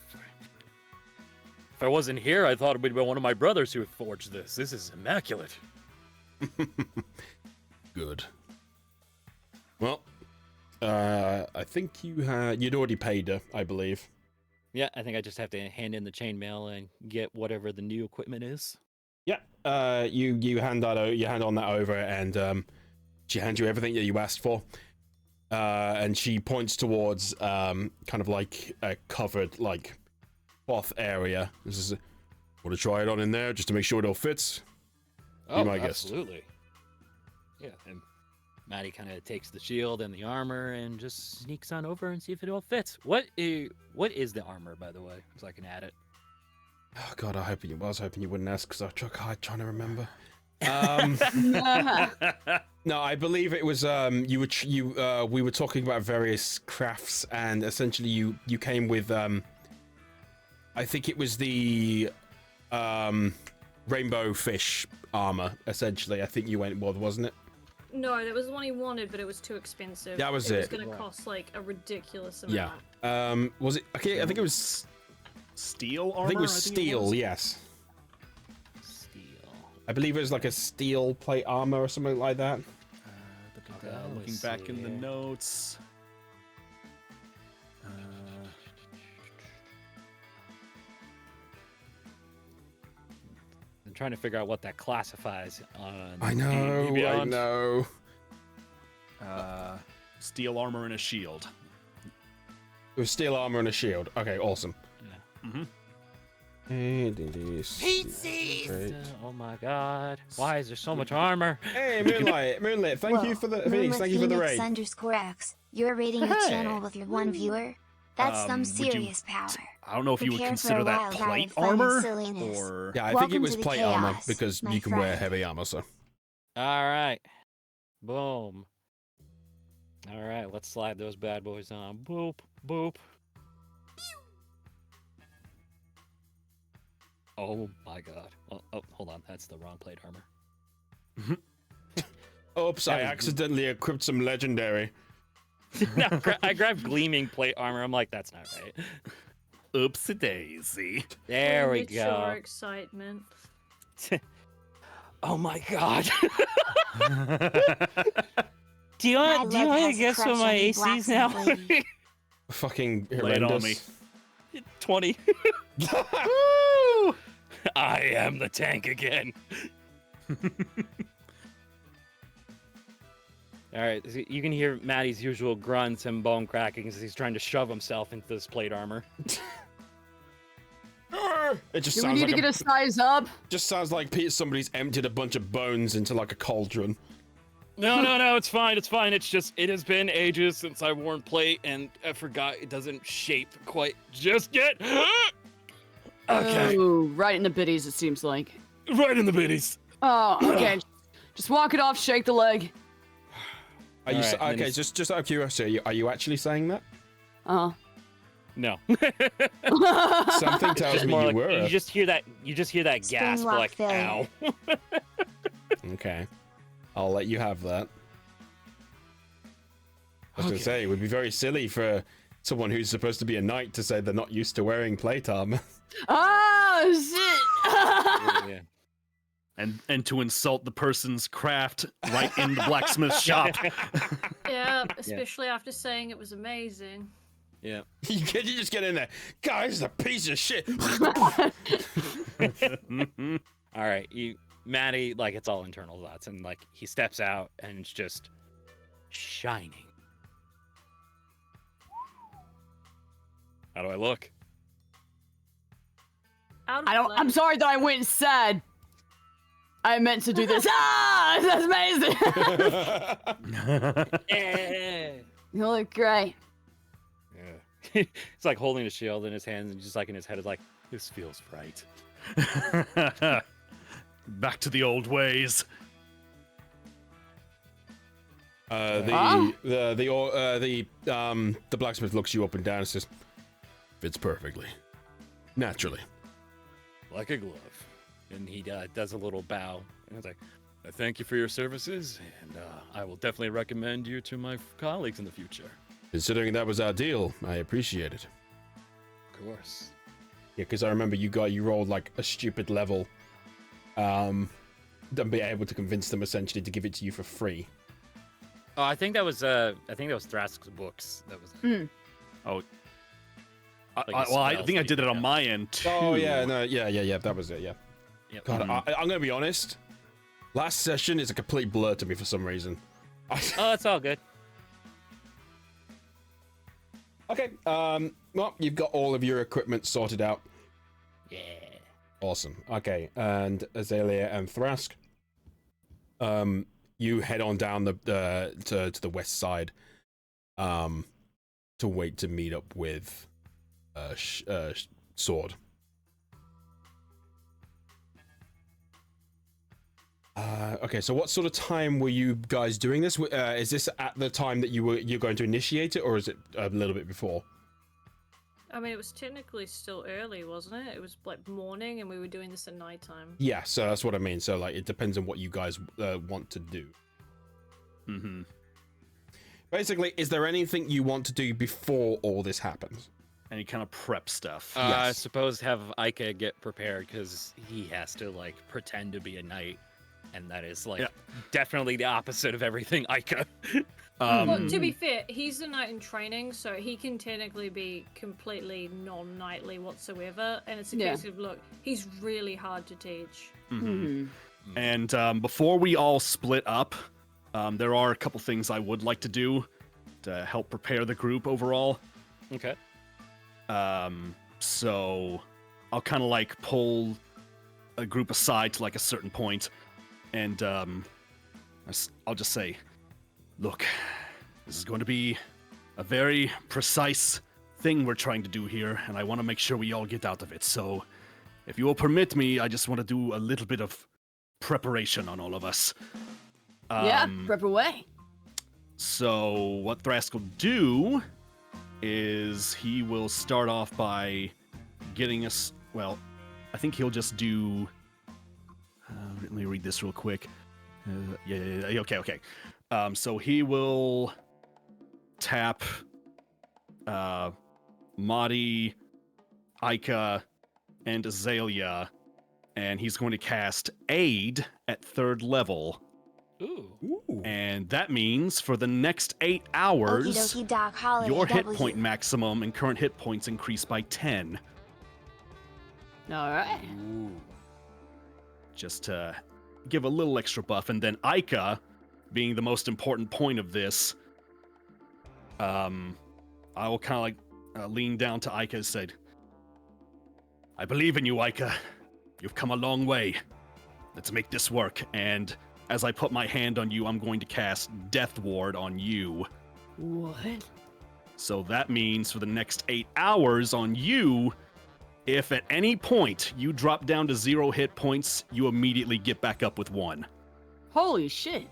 Speaker 1: I wasn't here, I thought it would be one of my brothers who forged this. This is immaculate.
Speaker 2: Good. Well, I think you'd already paid her, I believe.
Speaker 1: Yeah, I think I just have to hand in the chainmail and get whatever the new equipment is.
Speaker 2: Yeah. You hand on that over, and she hands you everything that you asked for. And she points towards kind of like a covered like cloth area. This is want to try it on in there just to make sure it all fits.
Speaker 1: Oh,
Speaker 2: my guest.
Speaker 1: Absolutely. Yeah, and Maddie kind of takes the shield and the armor and just sneaks on over and see if it all fits. What is the armor, by the way, so I can add it?
Speaker 2: Oh God, I was hoping you wouldn't ask, because I was trying to remember. No, I believe it was we were talking about various crafts, and essentially you came with I think it was the rainbow fish armor. Essentially, I think you went with, wasn't it?
Speaker 3: No, that was the one he wanted, but it was too expensive.
Speaker 2: That was
Speaker 3: it.
Speaker 2: it.
Speaker 3: Was going to cost like a ridiculous amount.
Speaker 2: Yeah. Was it? Okay, I think it was.
Speaker 6: steel armor.
Speaker 2: I think it was steel. Yes,
Speaker 7: Steel.
Speaker 2: I believe it was like a steel plate armor or something like that.
Speaker 6: Looking back in the notes.
Speaker 1: I'm trying to figure out what that classifies on.
Speaker 2: I know.
Speaker 1: D&D
Speaker 2: I
Speaker 1: Beyond.
Speaker 2: know.
Speaker 6: Steel armor and a shield.
Speaker 2: It was steel armor and a shield. Okay, awesome.
Speaker 6: Mm-hmm.
Speaker 1: Oh my god. Why is there so much armor?
Speaker 2: Hey, Moonlit, thank you for the Phoenix, thank you for the raid.
Speaker 5: _X. You're rating a channel with your one viewer? That's some serious power.
Speaker 6: I don't know if you would
Speaker 5: Prepare for
Speaker 6: consider
Speaker 5: a
Speaker 6: that
Speaker 5: wild ride
Speaker 6: plate
Speaker 5: of fun and
Speaker 6: armor
Speaker 5: silliness.
Speaker 6: or
Speaker 2: Yeah, I think it
Speaker 5: Welcome
Speaker 2: was
Speaker 5: to the
Speaker 2: plate armor
Speaker 5: chaos,
Speaker 2: because
Speaker 5: my
Speaker 2: you can wear
Speaker 5: friend.
Speaker 2: heavy armor, so.
Speaker 1: All right. Boom. All right, let's slide those bad boys on. Boop, boop. Oh my god. Oh, hold on. That's the wrong plate armor.
Speaker 2: Oops, I accidentally equipped some legendary.
Speaker 1: No, I grabbed gleaming plate armor. I'm like, that's not right.
Speaker 6: oopsie daisy.
Speaker 1: There we
Speaker 3: Mature
Speaker 1: go.
Speaker 3: excitement.
Speaker 1: Oh my god. Do you
Speaker 5: My
Speaker 1: want
Speaker 5: love
Speaker 1: to
Speaker 5: has a
Speaker 1: guess what
Speaker 5: crush
Speaker 1: my
Speaker 5: on you
Speaker 1: AC is now?
Speaker 5: blacksmith lady.
Speaker 2: Fucking
Speaker 6: Lay it on
Speaker 2: horrendous.
Speaker 6: me.
Speaker 1: 20. Woo! I am the tank again. All right, so you can hear Maddie's usual grunts and bone cracking as he's trying to shove himself into this plate armor.
Speaker 2: It just
Speaker 4: Do we
Speaker 2: sounds
Speaker 4: need
Speaker 2: like
Speaker 4: to get a size up?
Speaker 2: just sounds like somebody's emptied a bunch of bones into like a cauldron.
Speaker 1: No, it's fine, it's fine. It's just, it has been ages since I've worn plate, and I forgot it doesn't shape quite just yet. Okay,
Speaker 4: Ooh, right in the biddies, it seems like.
Speaker 1: right in the biddies.
Speaker 4: Oh, okay. Just walk it off, shake the leg.
Speaker 2: Are you
Speaker 1: Alright, and then
Speaker 2: okay?
Speaker 1: he's-
Speaker 2: Just out of curiosity, are you actually saying that?
Speaker 1: No.
Speaker 2: Something tells me
Speaker 1: More
Speaker 2: you
Speaker 1: like,
Speaker 2: were.
Speaker 1: you just hear that gasp,
Speaker 5: lock
Speaker 1: like,
Speaker 5: failure.
Speaker 1: ow.
Speaker 2: Okay, I'll let you have that. I was gonna say it would be very silly for someone who's supposed to be a knight to say they're not used to wearing plate armor.
Speaker 4: Oh, shit!
Speaker 1: Yeah.
Speaker 6: And to insult the person's craft right in the blacksmith shop.
Speaker 3: Yeah, especially after saying it was amazing.
Speaker 1: Yeah.
Speaker 2: you just get in there, guys. A piece of shit.
Speaker 1: All right, Maddie, like, it's all internal thoughts, and like he steps out and it's just shining. How do I look?
Speaker 3: Out of
Speaker 4: I'm
Speaker 3: place.
Speaker 4: sorry that I went and said I meant to do this. Ah, that's amazing.
Speaker 1: Yeah.
Speaker 4: You look great.
Speaker 1: Yeah. It's like holding a shield in his hands, and just like in his head is like, this feels right.
Speaker 6: Back to the old ways.
Speaker 2: The blacksmith looks you up and down and says, "Fits perfectly, naturally."
Speaker 1: Like a glove. And he does a little bow, and it's like, I thank you for your services, and I will definitely recommend you to my colleagues in the future.
Speaker 2: Considering that was our deal, I appreciate it.
Speaker 1: Of course.
Speaker 2: Yeah, because I remember you rolled like a stupid level, then be able to convince them essentially to give it to you for free.
Speaker 1: Oh, I think that was Thrask's books. That was.
Speaker 6: Oh.
Speaker 1: Like a
Speaker 6: Well, I
Speaker 1: spell
Speaker 6: think I
Speaker 1: that
Speaker 6: did
Speaker 1: you
Speaker 6: it on
Speaker 1: got.
Speaker 6: my end too.
Speaker 2: Oh yeah, no, yeah, that was it. Yeah.
Speaker 1: Yep.
Speaker 2: God, I'm gonna be honest. Last session is a complete blur to me for some reason.
Speaker 1: Oh, it's all good.
Speaker 2: Okay. Well, you've got all of your equipment sorted out.
Speaker 1: Yeah.
Speaker 2: Awesome. Okay, and Azalea and Thrask, you head on down to the west side, to wait to meet up with, Sword. Okay, so what sort of time were you guys doing this? Is this at the time that you're going to initiate it, or is it a little bit before?
Speaker 3: I mean, it was technically still early, wasn't it? It was like morning, and we were doing this at nighttime.
Speaker 2: Yeah, so that's what I mean. So like, it depends on what you guys want to do.
Speaker 6: Mm-hmm.
Speaker 2: Basically, is there anything you want to do before all this happens?
Speaker 6: any kind of prep stuff.
Speaker 1: I
Speaker 2: Yes.
Speaker 1: suppose have Ika get prepared because he has to like pretend to be a knight, and that is like
Speaker 6: Yeah.
Speaker 1: definitely the opposite of everything Ika.
Speaker 3: Well, to be fair, he's a knight in training, so he can technically be completely non-knightly whatsoever. And it's a
Speaker 4: Yeah.
Speaker 3: case of, look, he's really hard to teach.
Speaker 6: Mm-hmm. And before we all split up, there are a couple things I would like to do to help prepare the group overall.
Speaker 1: Okay.
Speaker 6: So I'll kind of like pull a group aside to like a certain point, and I'll just say, look, this is going to be a very precise thing we're trying to do here, and I want to make sure we all get out of it. So if you will permit me, I just want to do a little bit of preparation on all of us.
Speaker 4: Yeah, prep away.
Speaker 6: So what Thrask will do is he will start off by getting us. Well, I think he'll just do. Let me read this real quick. Okay. So he will tap Madi, Ika, and Azalea, and he's going to cast Aid at 3rd level.
Speaker 1: Ooh.
Speaker 6: And that means for the next 8 hours,
Speaker 5: Okie dokie Doc Holiday
Speaker 6: your hit
Speaker 5: W.
Speaker 6: point maximum and current hit points increase by 10.
Speaker 4: All right.
Speaker 6: Just to give a little extra buff. And then Ika, being the most important point of this, I will kind of like lean down to Ika and said, I believe in you, Ika. You've come a long way. Let's make this work. And as I put my hand on you, I'm going to cast Death Ward on you.
Speaker 4: What?
Speaker 6: So that means for the next 8 hours on you, if at any point you drop down to 0 hit points, you immediately get back up with 1.
Speaker 4: Holy shit.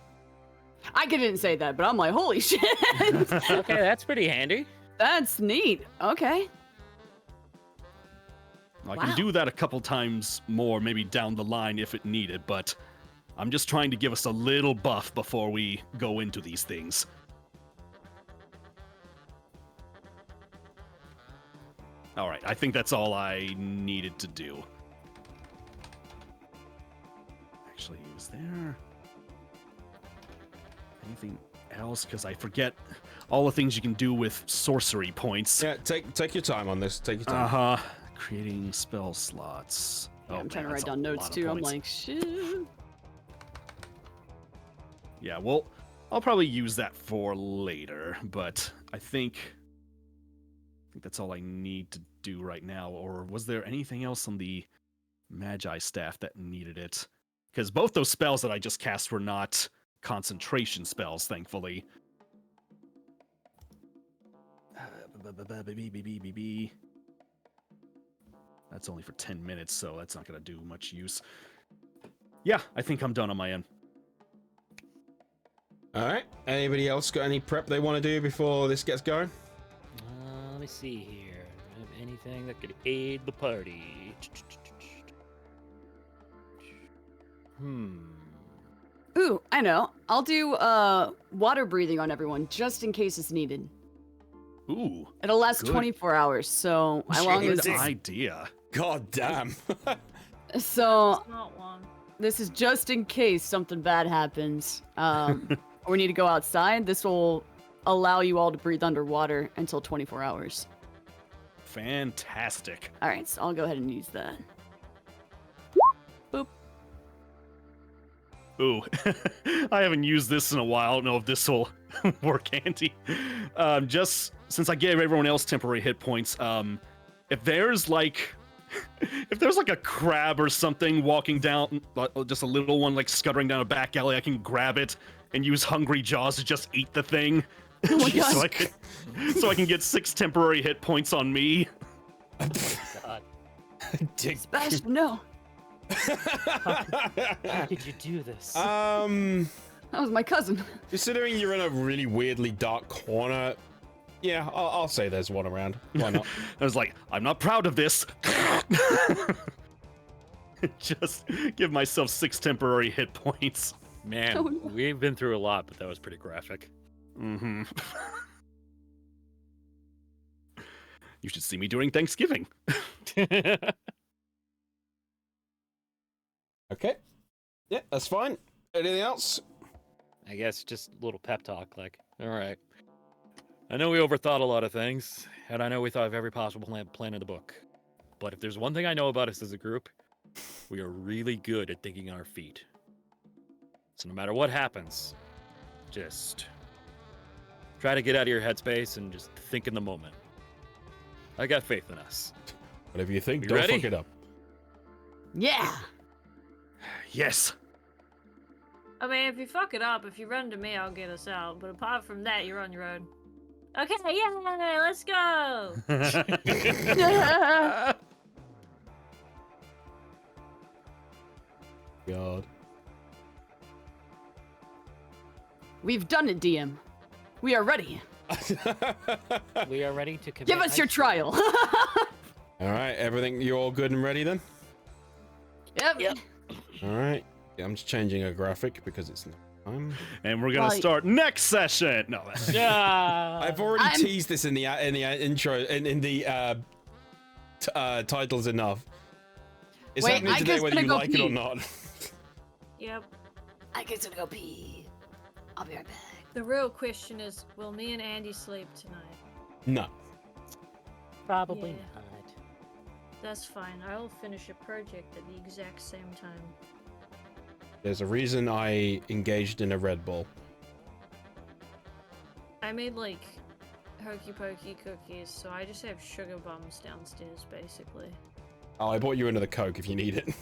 Speaker 4: I didn't say that, but I'm like, holy shit.
Speaker 1: Okay, that's pretty handy.
Speaker 4: That's neat. Okay.
Speaker 6: I can
Speaker 4: Wow.
Speaker 6: do that a couple times more, maybe down the line if it needed, but I'm just trying to give us a little buff before we go into these things. All right, I think that's all I needed to do. Actually, is there anything else? Because I forget all the things you can do with sorcery points.
Speaker 2: Yeah, take your time on this. Take your time.
Speaker 6: Uh-huh. Creating spell slots.
Speaker 4: Yeah, I'm trying to
Speaker 6: man,
Speaker 4: write
Speaker 6: that's a
Speaker 4: down notes
Speaker 6: lot of
Speaker 4: too. I'm
Speaker 6: points.
Speaker 4: like, shit.
Speaker 6: Yeah, well, I'll probably use that for later, but I think that's all I need to do right now. Or was there anything else on the Magi staff that needed it? Because both those spells that I just cast were not concentration spells, thankfully. That's only for 10 minutes, so that's not going to do much use. Yeah, I think I'm done on my end.
Speaker 2: All right. Anybody else got any prep they want to do before this gets going?
Speaker 7: Let me see here. Do I have anything that could aid the party?
Speaker 4: Ooh, I know. I'll do water breathing on everyone just in case it's needed.
Speaker 6: Ooh,
Speaker 4: It'll last
Speaker 6: Good.
Speaker 4: 24 hours, so as long as
Speaker 6: good idea.
Speaker 2: God damn.
Speaker 4: so
Speaker 3: Not one.
Speaker 4: this is just in case something bad happens. Or we need to go outside. This will allow you all to breathe underwater until 24 hours.
Speaker 6: Fantastic.
Speaker 4: All right, so I'll go ahead and use that. Boop.
Speaker 6: Ooh, I haven't used this in a while. I don't know if this will work handy. Just since I gave everyone else temporary hit points, if there's like a crab or something walking down, just a little one like scuttering down a back alley, I can grab it and use Hungry Jaws to just eat the thing.
Speaker 4: Oh my God.
Speaker 6: so I can get 6 temporary hit points on me.
Speaker 7: God,
Speaker 4: Sebastian, no.
Speaker 7: how did you do this?
Speaker 4: That was my cousin.
Speaker 2: Considering you're in a really weirdly dark corner, yeah, I'll say there's one around. Why not?
Speaker 6: I was like, I'm not proud of this. Just give myself 6 temporary hit points.
Speaker 1: Man,
Speaker 4: Oh, no.
Speaker 1: we've been through a lot, but that was pretty graphic.
Speaker 6: Mm-hmm. You should see me during Thanksgiving.
Speaker 2: Okay. Yeah, that's fine. Anything else?
Speaker 1: I guess just a little pep talk, like, all right. I know we overthought a lot of things, and I know we thought of every possible plan in the book. But if there's one thing I know about us as a group, we are really good at thinking on our feet. So no matter what happens, just try to get out of your headspace and just think in the moment. I got faith in us.
Speaker 2: Whatever you think,
Speaker 1: You
Speaker 2: don't
Speaker 1: ready?
Speaker 2: fuck it up.
Speaker 4: Yeah.
Speaker 6: Yes.
Speaker 3: I mean, if you fuck it up, if you run to me, I'll get us out. But apart from that, you're on your own. Okay, yeah, let's go.
Speaker 2: God.
Speaker 4: We've done it, DM. We are ready.
Speaker 7: We are ready to commit.
Speaker 4: Give us your
Speaker 7: heist.
Speaker 4: trial.
Speaker 2: All right, everything, you're all good and ready then?
Speaker 4: Yep.
Speaker 2: All right. Yeah, I'm just changing a graphic because it's not time.
Speaker 6: And we're gonna
Speaker 4: Right.
Speaker 6: start next session. No.
Speaker 7: Yeah.
Speaker 2: I've already
Speaker 4: I'm-
Speaker 2: teased this in the intro in the titles enough. It's
Speaker 4: Wait,
Speaker 2: happening
Speaker 4: I
Speaker 2: today
Speaker 4: guess
Speaker 2: whether
Speaker 4: gonna
Speaker 2: you
Speaker 4: go
Speaker 2: like it or
Speaker 4: pee.
Speaker 2: not.
Speaker 3: Yep.
Speaker 4: I guess I'll go pee. I'll be right back.
Speaker 3: The real question is, will me and Andy sleep tonight?
Speaker 2: No.
Speaker 7: Probably
Speaker 3: Yeah.
Speaker 7: not.
Speaker 3: That's fine. I'll finish a project at the exact same time.
Speaker 2: There's a reason I engaged in a Red Bull.
Speaker 3: I made like hokey pokey cookies, so I just have sugar bombs downstairs, basically.
Speaker 2: Oh, I bought you another Coke if you need it.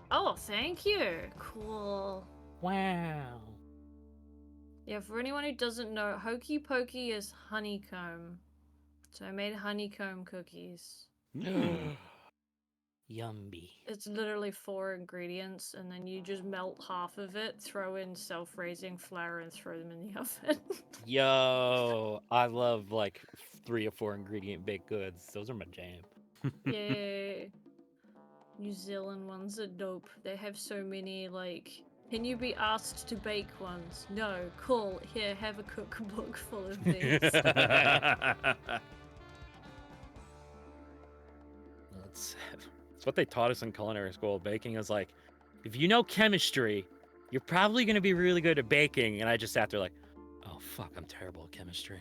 Speaker 3: Oh, thank you. Cool.
Speaker 7: Wow.
Speaker 3: Yeah, for anyone who doesn't know, hokey pokey is honeycomb. So I made honeycomb cookies.
Speaker 7: Yummy.
Speaker 3: It's literally 4 ingredients, and then you just melt half of it, throw in self-raising flour, and throw them in the oven.
Speaker 1: Yo, I love like 3 or 4 ingredient baked goods. Those are my jam.
Speaker 3: Yeah. New Zealand ones are dope. They have so many, like, can you be asked to bake ones? No. Cool. Here, have a cookbook full of these.
Speaker 1: It's what they taught us in culinary school. Baking is like, if you know chemistry, you're probably going to be really good at baking. And I just sat there like, oh, fuck, I'm terrible at chemistry.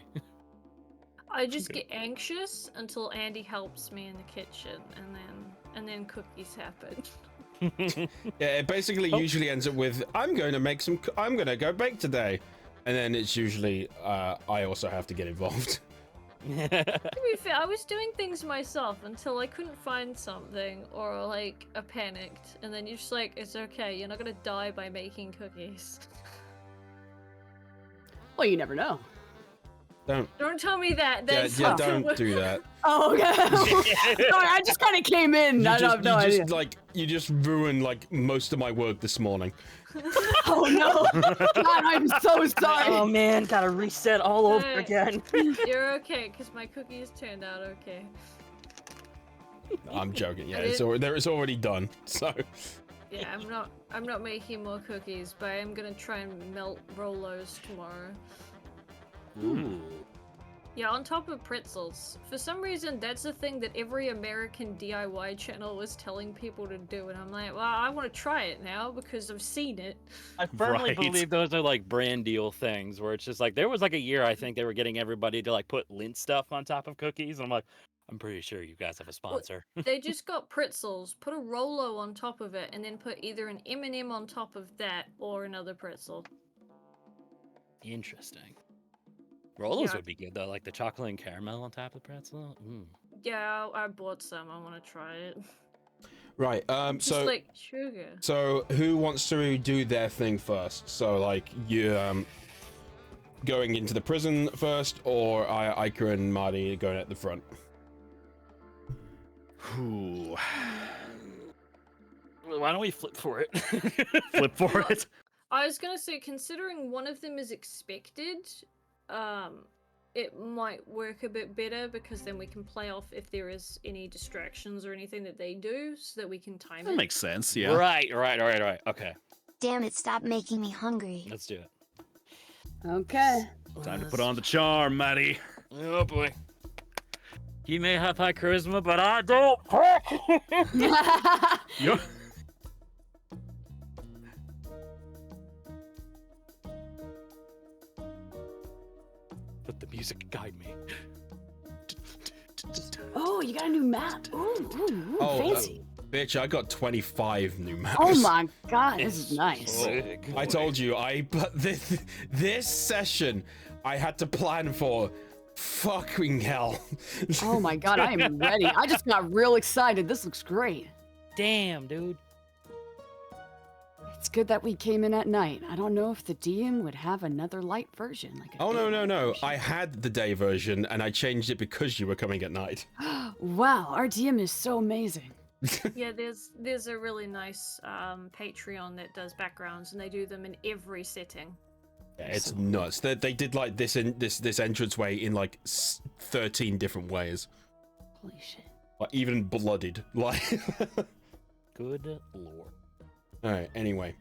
Speaker 3: I just get anxious until Andy helps me in the kitchen, and then cookies happen.
Speaker 2: Yeah, it basically usually ends up with, I'm going to go bake today. And then it's usually, I also have to get involved.
Speaker 3: To be fair, I was doing things myself until I couldn't find something, or like I panicked, and then you're just like, it's okay, you're not gonna die by making cookies.
Speaker 4: Well, you never know.
Speaker 3: Don't tell me that.
Speaker 2: Yeah,
Speaker 3: That's
Speaker 2: yeah,
Speaker 3: not
Speaker 2: don't
Speaker 3: what-
Speaker 2: do that.
Speaker 4: Oh, okay. Sorry, I just kind of came in. I have no idea.
Speaker 2: You just ruined like most of my work this morning.
Speaker 4: Oh no! God, I'm so sorry.
Speaker 7: Oh man, gotta reset all over
Speaker 3: Hey.
Speaker 7: again.
Speaker 3: You're okay, because my cookies turned out okay.
Speaker 2: I'm joking. Yeah,
Speaker 3: I
Speaker 2: it's already done. So
Speaker 3: Yeah, I'm not making more cookies, but I am gonna try and melt Rolos tomorrow.
Speaker 1: Ooh.
Speaker 3: Yeah, on top of pretzels. For some reason, that's the thing that every American DIY channel was telling people to do, and I'm like, well, I want to try it now because I've seen it.
Speaker 1: I firmly
Speaker 6: Right.
Speaker 1: believe those are like brand deal things where it's just like, there was like a year I think they were getting everybody to like put lint stuff on top of cookies. And I'm like, I'm pretty sure you guys have a sponsor.
Speaker 3: They just got pretzels, put a Rolo on top of it, and then put either an M&M on top of that or another pretzel.
Speaker 1: Interesting. Rolos
Speaker 3: Yeah.
Speaker 1: would be good though, like the chocolate and caramel on top of the pretzel. Mm.
Speaker 3: Yeah, I bought some. I want to try it.
Speaker 2: right.
Speaker 3: Just
Speaker 2: So
Speaker 3: like sugar.
Speaker 2: so who wants to do their thing first? So like you going into the prison first, or Iker and Marty going at the front?
Speaker 6: Ooh.
Speaker 1: Well, why don't we flip for it?
Speaker 6: Flip for it.
Speaker 3: I was gonna say, considering one of them is expected, it might work a bit better because then we can play off if there is any distractions or anything that they do, so that we can time
Speaker 6: That
Speaker 3: it.
Speaker 6: makes sense, yeah.
Speaker 1: Right. Okay,
Speaker 5: Damn it, stop making me hungry.
Speaker 1: let's do it.
Speaker 4: Okay.
Speaker 6: Time to put on the charm, Maddie.
Speaker 1: Oh boy.
Speaker 7: He may have high charisma, but I don't.
Speaker 6: You're-
Speaker 1: Let the music guide me.
Speaker 4: Oh, you got a new map. Ooh, fancy.
Speaker 2: Bitch, I got 25 new maps.
Speaker 4: Oh my god, this is nice.
Speaker 2: I told you, but this session, I had to plan for fucking hell.
Speaker 4: Oh my god, I am ready. I just got real excited. This looks great.
Speaker 7: Damn, dude.
Speaker 4: It's good that we came in at night. I don't know if the DM would have another light version. Like a
Speaker 2: Oh, no.
Speaker 4: daylight version.
Speaker 2: I had the day version, and I changed it because you were coming at night.
Speaker 4: Wow, our DM is so amazing.
Speaker 3: Yeah, there's a really nice Patreon that does backgrounds, and they do them in every setting.
Speaker 2: It's nuts. They did like this in this entranceway in like 13 different ways.
Speaker 4: Holy shit.
Speaker 2: Like even blooded. Like.
Speaker 1: Good lord.
Speaker 2: All right. Anyway,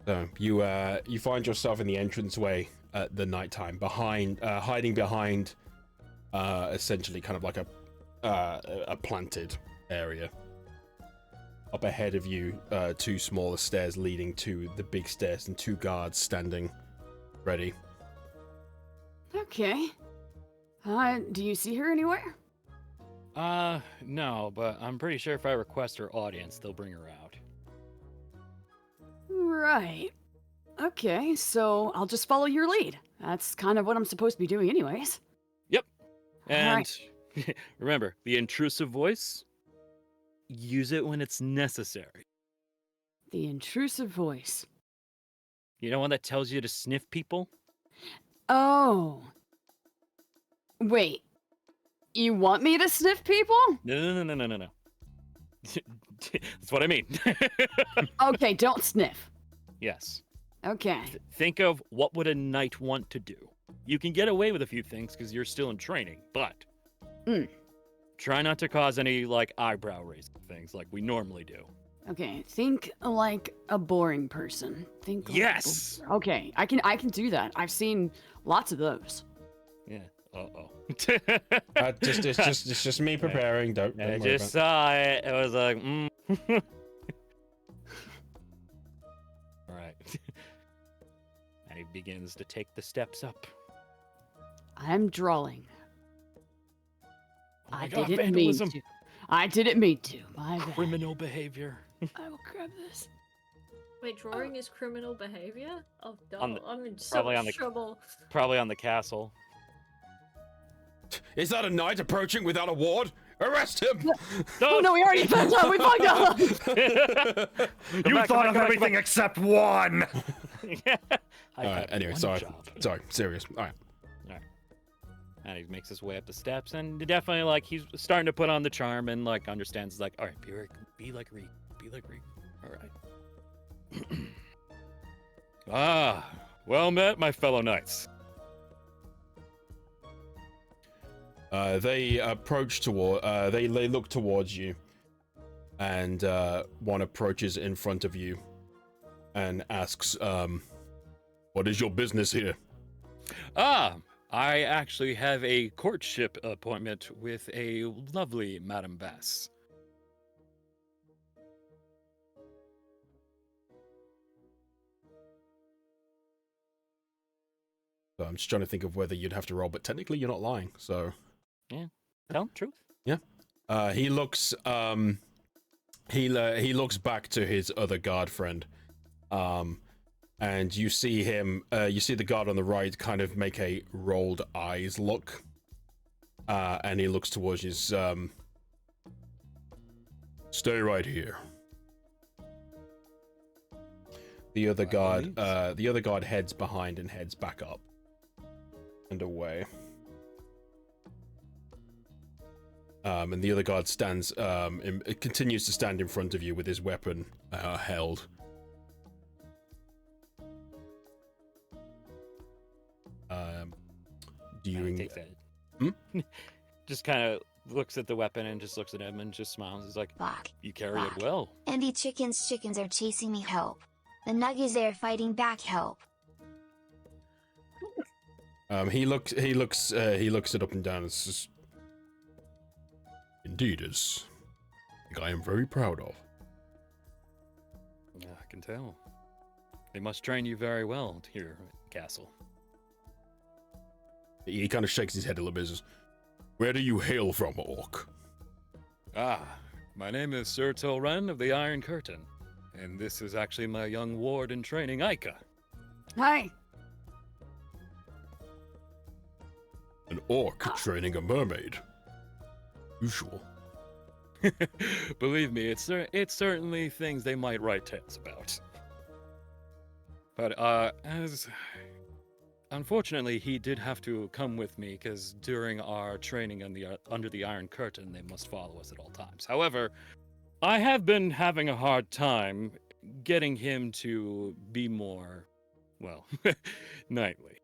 Speaker 2: so you find yourself in the entranceway at the nighttime, hiding behind, essentially kind of like a planted area. Up ahead of you, two smaller stairs leading to the big stairs, and two guards standing ready.
Speaker 4: Okay. Do you see her anywhere?
Speaker 1: No, but I'm pretty sure if I request her audience, they'll bring her out.
Speaker 4: Right. Okay, so I'll just follow your lead. That's kind of what I'm supposed to be doing anyways.
Speaker 1: Yep. And
Speaker 4: Alright.
Speaker 1: remember, the intrusive voice, use it when it's necessary.
Speaker 4: The intrusive voice.
Speaker 1: You know, one that tells you to sniff people?
Speaker 4: Oh. Wait. You want me to sniff people?
Speaker 1: No. That's what I mean.
Speaker 4: Okay, don't sniff.
Speaker 1: Yes.
Speaker 4: Okay.
Speaker 1: Think of what would a knight want to do. You can get away with a few things because you're still in training, but try not to cause any like eyebrow raising things like we normally do.
Speaker 4: Okay, think like a boring person. Think like
Speaker 1: Yes!
Speaker 4: Okay, I can do that. I've seen lots of those.
Speaker 1: Yeah. Uh-oh.
Speaker 2: It's just me preparing. Don't
Speaker 1: I
Speaker 2: worry
Speaker 1: just
Speaker 2: about
Speaker 1: saw it. It was like, All right. And he begins to take the steps up.
Speaker 4: I'm drawing.
Speaker 1: Oh my
Speaker 4: I
Speaker 1: God,
Speaker 4: didn't
Speaker 1: vandalism.
Speaker 4: mean to. I didn't mean to. My bad.
Speaker 1: Criminal behavior.
Speaker 4: I will grab this.
Speaker 3: Wait, drawing is criminal behavior? Oh,
Speaker 1: On
Speaker 3: no,
Speaker 1: the-
Speaker 3: I'm in so
Speaker 1: probably on
Speaker 3: much
Speaker 1: the-
Speaker 3: trouble.
Speaker 1: Probably on the castle.
Speaker 2: Is that a knight approaching without a ward? Arrest him!
Speaker 4: Oh no, we already fucked up. We fucked up.
Speaker 6: You thought of everything except one!
Speaker 2: All right. Anyway, sorry. Serious. All right.
Speaker 1: And he makes his way up the steps, and definitely like he's starting to put on the charm and like understands like, all right, be like Reed, all right. Well met, my fellow knights.
Speaker 2: They approach toward. They look towards you, and one approaches in front of you, and asks, "What is your business here?"
Speaker 1: I actually have a courtship appointment with a lovely Madame Bass.
Speaker 2: So I'm just trying to think of whether you'd have to roll, but technically you're not lying. So
Speaker 1: Tell the truth.
Speaker 2: he looks. He looks back to his other guard friend, and you see him. You see the guard on the right kind of make a rolled eyes look, and he looks towards his. Stay right here. The other guard heads behind and heads back up and away. And the other guard stands. It continues to stand in front of you with his weapon held. Do you?
Speaker 1: He takes that. Just kind of looks at the weapon and just looks at him and just smiles. He's like,
Speaker 5: Fuck.
Speaker 1: "You carry it
Speaker 5: Fuck.
Speaker 1: well."
Speaker 5: And the chickens are chasing me, help. The nuggies there fighting back, help.
Speaker 2: He looks it up and down. It's just,
Speaker 8: Indeed, is I am very proud of.
Speaker 1: Yeah, I can tell. They must train you very well here at the castle.
Speaker 8: He kind of shakes his head a little bit. Says, "Where do you hail from, Orc?"
Speaker 1: My name is Sir Tilren of the Iron Curtain, and this is actually my young ward in training, Aika.
Speaker 4: Hi.
Speaker 8: An orc training a mermaid. Usual.
Speaker 1: Believe me, it's certainly things they might write tales about. But as unfortunately, he did have to come with me because during our training under the Iron Curtain, they must follow us at all times. However, I have been having a hard time getting him to be more, well, knightly.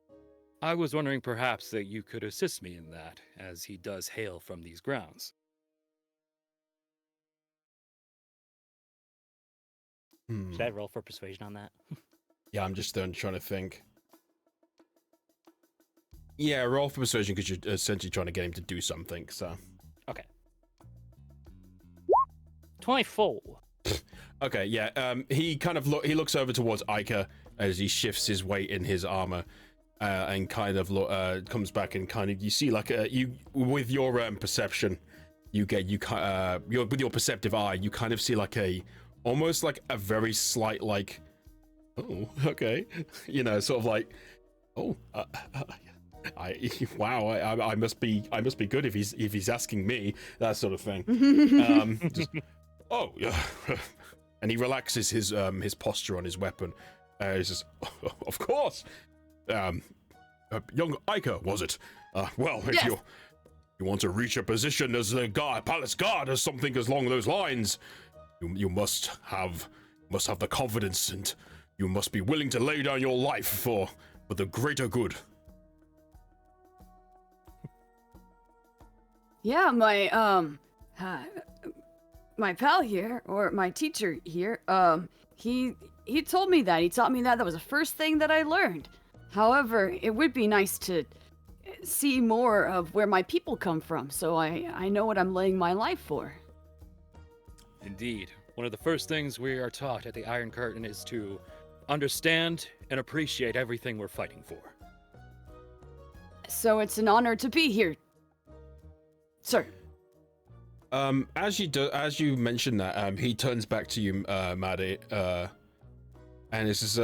Speaker 1: I was wondering perhaps that you could assist me in that, as he does hail from these grounds.
Speaker 7: Should I roll for persuasion on that?
Speaker 2: Yeah, I'm just trying to think. Yeah, roll for persuasion because you're essentially trying to get him to do something, so.
Speaker 7: Okay. 24.
Speaker 2: Okay, yeah. He kind of he looks over towards Ica as he shifts his weight in his armor, and kind of comes back and kind of you see like you with your perception, with your perceptive eye, you kind of see like almost like a very slight like, oh, okay, you know, sort of like, oh, I must be good if he's asking me, that sort of thing. Just, oh yeah. And he relaxes his posture on his weapon. He says, oh, of course. Young Ica, was it? Well, if
Speaker 4: Yes.
Speaker 8: you want to reach a position as a palace guard or something along those lines, you must have the confidence, and you must be willing to lay down your life for the greater good.
Speaker 4: Yeah, my pal here, or my teacher here, he told me that. He taught me that. That was the first thing that I learned. However, it would be nice to see more of where my people come from, so I know what I'm laying my life for.
Speaker 1: Indeed. One of the first things we are taught at the Iron Curtain is to understand and appreciate everything we're fighting for.
Speaker 4: So it's an honor to be here, sir.
Speaker 2: As you mention that, he turns back to you, Maddie, and he says,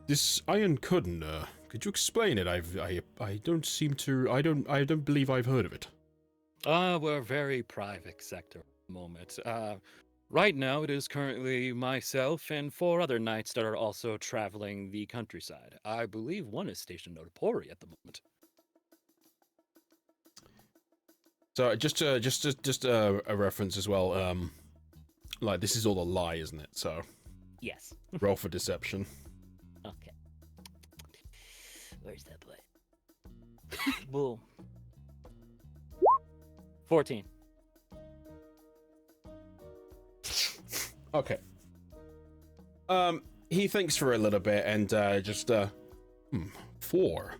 Speaker 2: this Iron Curtain, could you explain it? I don't believe I've heard of it.
Speaker 1: We're a very private sector at the moment. Right now, it is currently myself and 4 other knights that are also traveling the countryside. I believe one is stationed at Pori at the moment.
Speaker 2: So just a reference as well. Like this is all a lie, isn't it? So
Speaker 7: Yes.
Speaker 2: roll for deception.
Speaker 7: Okay. Where's that boy? Boom. 14.
Speaker 2: Okay. He thinks for a little bit and
Speaker 8: 4.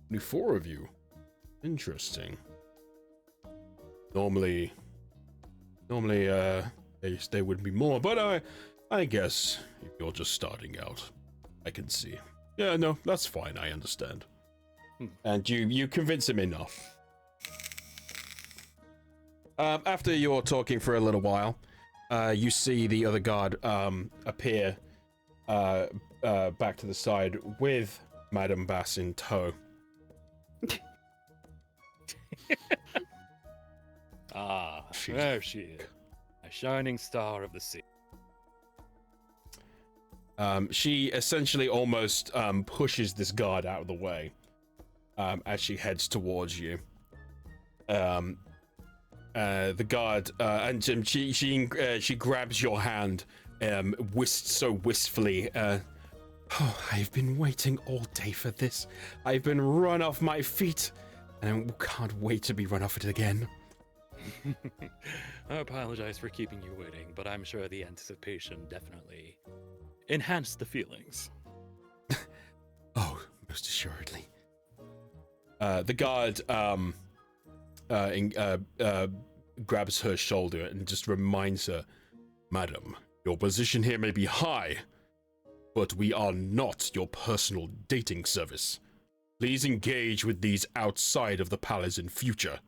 Speaker 8: Only 4 of you. Interesting. Normally, there would be more, but I guess if you're just starting out, I can see. Yeah, no, that's fine. I understand.
Speaker 2: and you convince him enough. After you're talking for a little while, you see the other guard appear back to the side with Madame Bass in tow.
Speaker 1: There she is. A shining star of the sea.
Speaker 2: She essentially almost pushes this guard out of the way as she heads towards you. The guard and she grabs your hand, so wistfully. Oh, I've been waiting all day for this. I've been run off my feet, and I can't wait to be run off it again.
Speaker 1: I apologize for keeping you waiting, but I'm sure the anticipation definitely enhanced the feelings.
Speaker 2: Oh, most assuredly. The guard
Speaker 8: grabs her shoulder and just reminds her, "Madam, your position here may be high, but we are not your personal dating service. Please engage with these outside of the palace in future."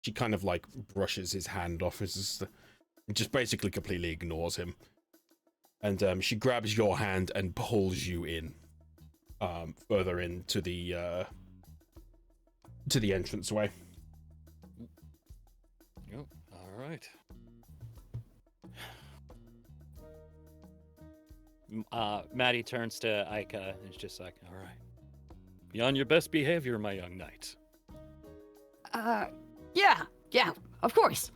Speaker 8: She kind of like brushes his hand off, just basically completely ignores him. And she grabs your hand and pulls you in, further into the entranceway.
Speaker 1: Oh, all right. Maddie turns to Aika and is just like, "All right, be on your best behavior, my young knight."
Speaker 4: Yeah, of course.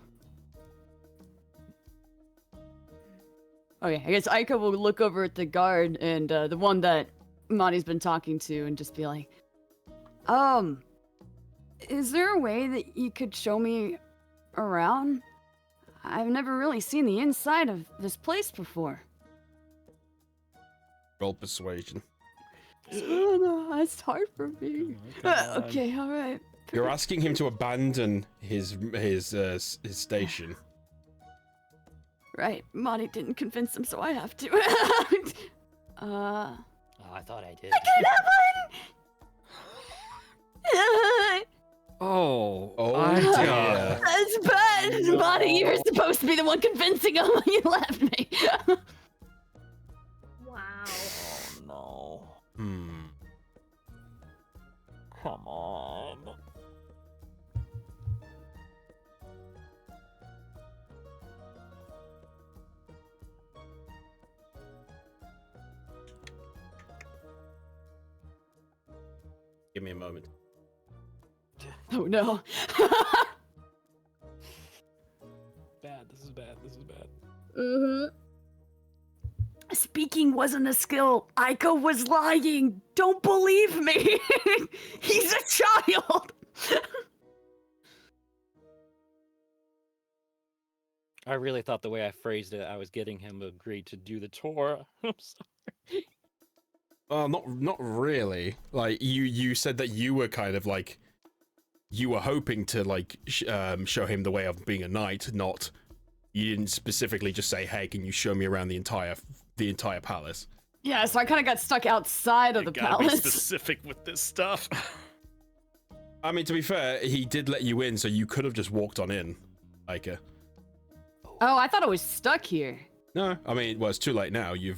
Speaker 4: Okay, I guess Aika will look over at the guard and the one that Monty's been talking to and just be like, is there a way that you could show me around? I've never really seen the inside of this place before.
Speaker 8: Roll persuasion.
Speaker 4: Oh, no, it's hard for me. Okay, all right.
Speaker 8: You're asking him to abandon his station.
Speaker 4: Right, Monty didn't convince him, so I have to.
Speaker 7: Oh, I thought I did.
Speaker 4: I can't have one!
Speaker 1: Oh,
Speaker 8: dear.
Speaker 4: That's bad! Monty, you were supposed to be the one convincing him. You left me.
Speaker 3: Wow.
Speaker 7: Oh no. Come on.
Speaker 8: Give me a moment.
Speaker 4: Oh no.
Speaker 7: Bad. This is bad. This is bad.
Speaker 4: Mm-hmm. Speaking wasn't a skill. Aika was lying. Don't believe me. He's a child.
Speaker 1: I really thought the way I phrased it, I was getting him to agree to do the tour. I'm sorry.
Speaker 8: Well, not really. Like you said that you were kind of like you were hoping to like show him the way of being a knight. Not you didn't specifically just say, "Hey, can you show me around the entire palace?"
Speaker 4: Yeah, so I kind of got stuck outside of the
Speaker 6: Gotta
Speaker 4: palace.
Speaker 6: be specific with this stuff.
Speaker 8: I mean, to be fair, he did let you in, so you could have just walked on in, Aika.
Speaker 4: Oh, I thought I was stuck here.
Speaker 8: No, I mean, well, it's too late now. You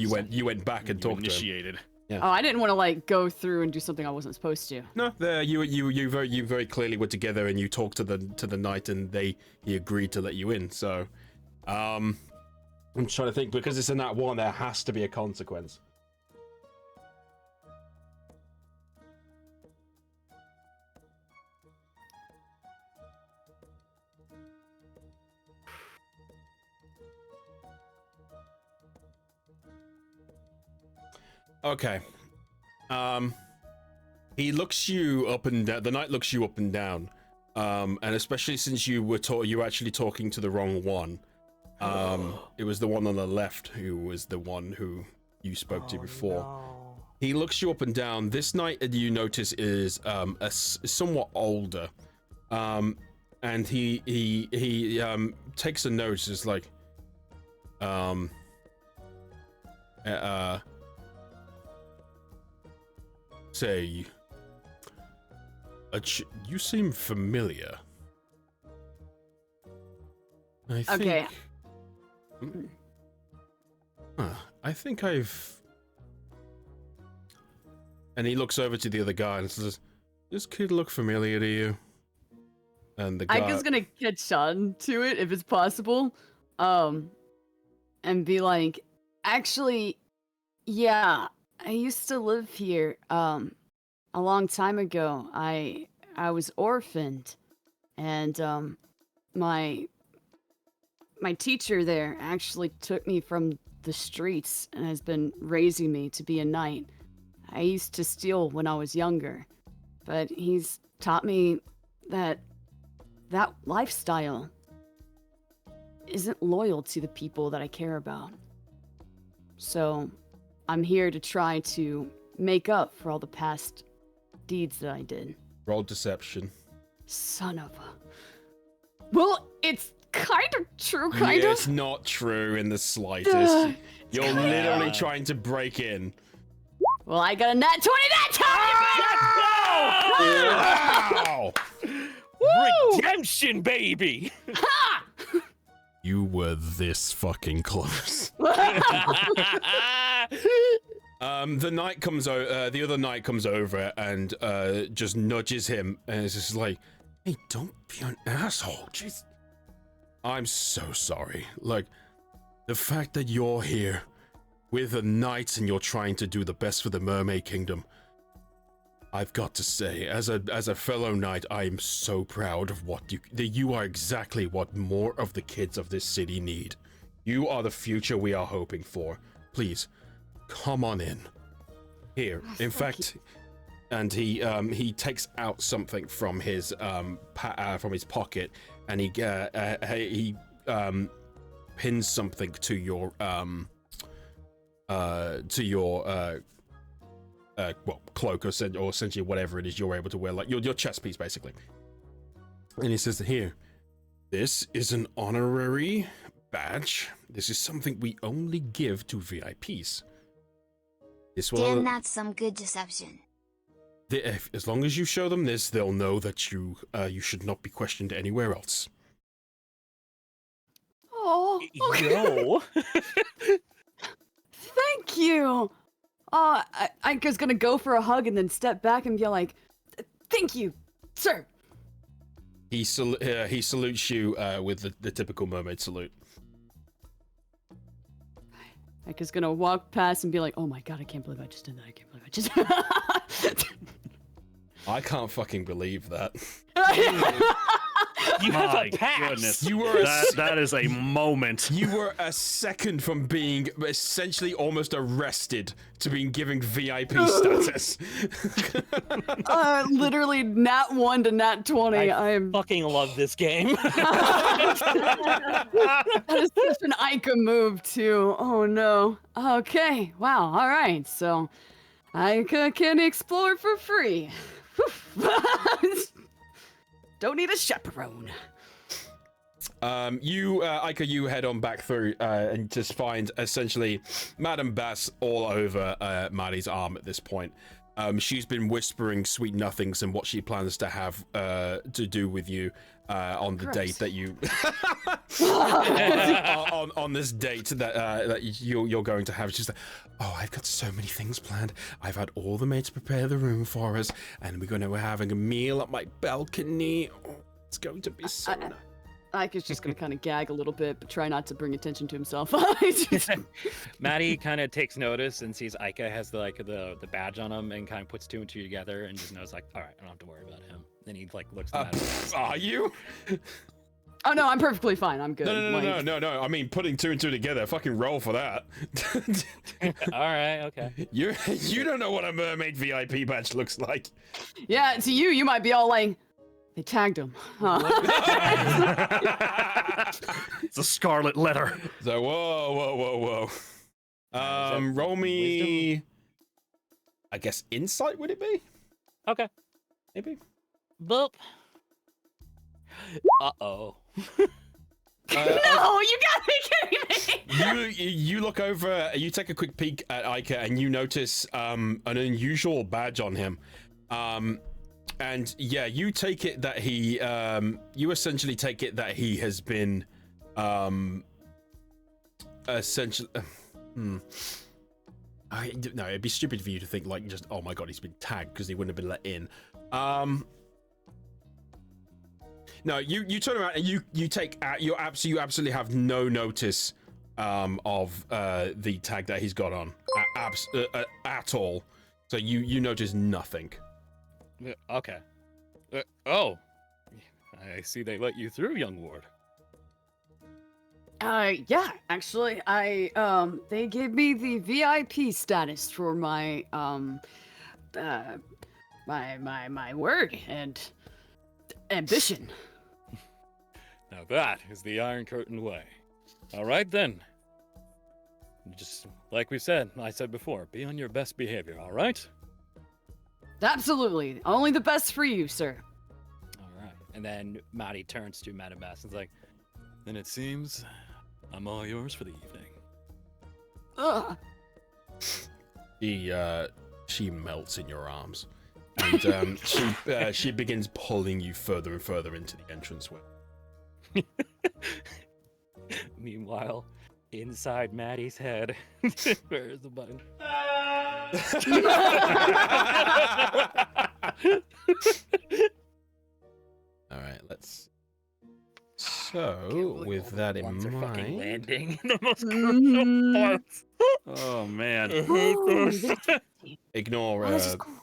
Speaker 8: went back and talked to him.
Speaker 6: Initiated.
Speaker 8: Yeah.
Speaker 4: Oh, I didn't want to like go through and do something I wasn't supposed to.
Speaker 8: No, there you very clearly were together, and you talked to the knight, and he agreed to let you in. So, I'm trying to think, because it's in that one, there has to be a consequence. Okay. He looks you up and down. The knight looks you up and down. And especially since you were actually talking to the wrong one. It was the one on the left who was the one who you spoke to before.
Speaker 7: No.
Speaker 8: He looks you up and down. This knight, you notice, is somewhat older. And he takes a note. Is like, say, you seem familiar. I think,
Speaker 4: Okay.
Speaker 8: I think I've... And he looks over to the other guy and says, "This kid look familiar to you?" And the guy...
Speaker 4: Aika's gonna catch on to it if it's possible. And be like, actually, yeah, I used to live here, a long time ago. I was orphaned, and, my teacher there actually took me from the streets and has been raising me to be a knight. I used to steal when I was younger, but he's taught me that lifestyle isn't loyal to the people that I care about. So I'm here to try to make up for all the past deeds that I did.
Speaker 8: Roll deception.
Speaker 4: Son of a... Well, it's kind of true, kind
Speaker 2: It's
Speaker 4: of.
Speaker 2: not true in the slightest. You're literally
Speaker 1: Yeah.
Speaker 2: trying to break in.
Speaker 4: Well, I got a nat 20 that time!
Speaker 2: Wow!
Speaker 1: Redemption, baby.
Speaker 4: Ha!
Speaker 2: You were this fucking close. The other knight comes over and just nudges him, and it's just like, "Hey, don't be an asshole. Jeez, I'm so sorry. Like, the fact that you're here with the knights and you're trying to do the best for the Mermaid Kingdom. I've got to say, as a fellow knight, I am so proud of that you are exactly what more of the kids of this city need. You are the future we are hoping for. Please, come on in. Here, in fact, and he takes out something from his pocket, and he pins something to your cloak or essentially whatever it is you're able to wear, like your chest piece basically. And he says, "Here, this is an honorary badge. This is something we only give to VIPs. This will,
Speaker 5: Damn, that's some good deception.
Speaker 2: as long as you show them this, they'll know that you should not be questioned anywhere else."
Speaker 4: Oh, okay.
Speaker 1: Yo.
Speaker 4: Thank you. Ika's gonna go for a hug and then step back and be like, "Thank you, sir."
Speaker 2: He salutes you with the typical mermaid salute.
Speaker 4: Ika's gonna walk past and be like, "Oh my god, I can't believe I just did that. I can't believe I just."
Speaker 2: I can't fucking believe that.
Speaker 1: You have
Speaker 6: My
Speaker 1: a pass.
Speaker 6: goodness.
Speaker 2: You were
Speaker 6: that is a moment.
Speaker 2: You were a second from being essentially almost arrested to being given VIP status.
Speaker 4: Literally nat 1 to nat 20. I'm
Speaker 1: Fucking love this game.
Speaker 4: That is such an Ika move too. Oh no. Okay. Wow. All right. So Ika can explore for free. Don't need a chaperone.
Speaker 2: Ika, you head on back through and just find essentially Madame Bass all over Maddie's arm at this point. She's been whispering sweet nothings and what she plans to have to do with you on the date that you on this date that you're going to have. She's like, "Oh, I've got so many things planned. I've had all the maids prepare the room for us, and we're having a meal at my balcony. Oh, it's going to be so nice."
Speaker 4: Ika's just gonna kind of gag a little bit, but try not to bring attention to himself.
Speaker 1: Maddie kind of takes notice and sees Ika has the badge on him and kind of puts 2 and 2 together and just knows like, all right, I don't have to worry about him. Then he like looks at Maddie.
Speaker 2: Are you?
Speaker 4: Oh no, I'm perfectly fine. I'm good.
Speaker 2: No. I mean, putting 2 and 2 together. Fucking roll for that.
Speaker 1: All right, okay.
Speaker 2: You don't know what a mermaid VIP badge looks like.
Speaker 4: Yeah, to you might be all like, "They tagged him." Huh?
Speaker 6: It's a scarlet letter.
Speaker 2: So whoa. Roll me.
Speaker 1: Wisdom?
Speaker 2: I guess insight would it be?
Speaker 1: Okay.
Speaker 2: Maybe.
Speaker 1: Boop. Uh-oh.
Speaker 4: No, you gotta be kidding me!
Speaker 2: You look over, you take a quick peek at Ika, and you notice an unusual badge on him. And yeah, you take it that he, you essentially take it that he has been, essentially, no, it'd be stupid for you to think like just, oh my god, he's been tagged because he wouldn't have been let in. No, you turn around and you take you absolutely have no notice of the tag that he's got on at all. So you notice nothing.
Speaker 1: Okay. Oh. I see they let you through, young ward.
Speaker 4: Yeah, actually, they gave me the VIP status for my, my word and ambition.
Speaker 1: Now that is the Iron Curtain way. All right then. Just like we said, I said before, be on your best behavior, all right?
Speaker 4: Absolutely. Only the best for you, sir.
Speaker 1: All right. And then Maddie turns to Madame Bass and's like, "Then it seems I'm all yours for the evening."
Speaker 4: Ugh.
Speaker 2: She melts in your arms, and she begins pulling you further and further into the entranceway.
Speaker 1: Meanwhile, inside Maddie's head, where's the button?
Speaker 2: All right, let's. So, with that in mind,
Speaker 7: landing the most
Speaker 4: Mhm.
Speaker 7: crucial parts.
Speaker 6: Oh man.
Speaker 2: ignore.
Speaker 4: Oh, this is cool.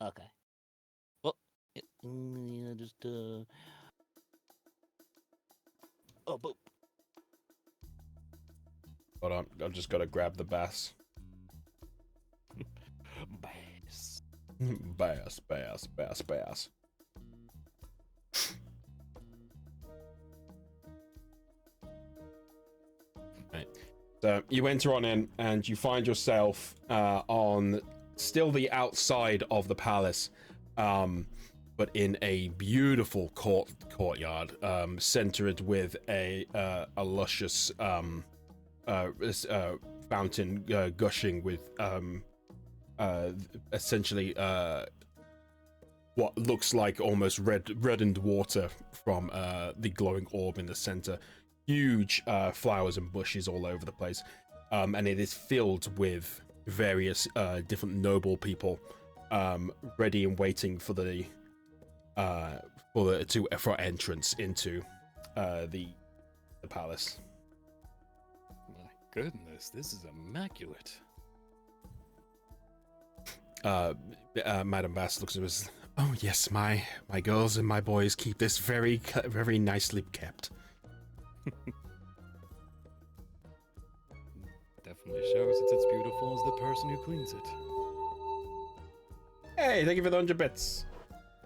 Speaker 7: Okay. Well, yeah, just oh, but
Speaker 2: Hold on, I've just got to grab the bass.
Speaker 1: Bass.
Speaker 2: Bass. Right. So you enter on in, and you find yourself on still the outside of the palace, but in a beautiful courtyard, centered with a luscious fountain gushing with essentially what looks like almost reddened water from the glowing orb in the center. Huge flowers and bushes all over the place, and it is filled with various different noble people, ready and waiting for for entrance into the palace.
Speaker 1: My goodness, this is immaculate.
Speaker 2: Madame Bass looks at us. Oh yes, my girls and my boys keep this very nicely kept.
Speaker 1: Definitely shows it's as beautiful as the person who cleans it.
Speaker 2: Hey, thank you for the 100 bits.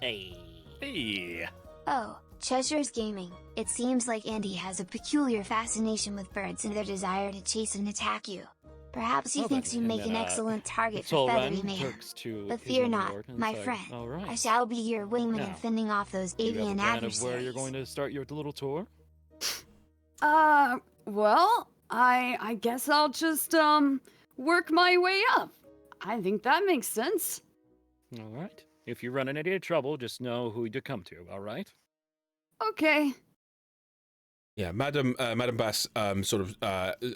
Speaker 7: hey.
Speaker 6: Hey.
Speaker 5: Oh, Cheshire's Gaming. It seems like Andy has a peculiar fascination with birds and their desire to chase and attack you. Perhaps he
Speaker 1: Oh,
Speaker 5: thinks you
Speaker 1: and
Speaker 5: make
Speaker 1: then,
Speaker 5: an excellent target
Speaker 1: Sol
Speaker 5: for feathery
Speaker 1: Ren
Speaker 5: mayhem.
Speaker 1: turns to
Speaker 5: But
Speaker 1: his
Speaker 5: fear
Speaker 1: young
Speaker 5: not,
Speaker 1: lord and
Speaker 5: my
Speaker 1: is like,
Speaker 5: friend.
Speaker 1: "All right.
Speaker 5: I shall be your wingman
Speaker 1: Now,
Speaker 5: in fending off those
Speaker 1: Do you have a
Speaker 5: avian
Speaker 1: plan of
Speaker 5: adversaries.
Speaker 1: where you're going to start your little tour?"
Speaker 4: Well, I guess I'll just work my way up. I think that makes sense.
Speaker 1: All right. If you run into any trouble, just know who to come to. All right.
Speaker 4: Okay.
Speaker 2: Yeah, Madame Bass sort of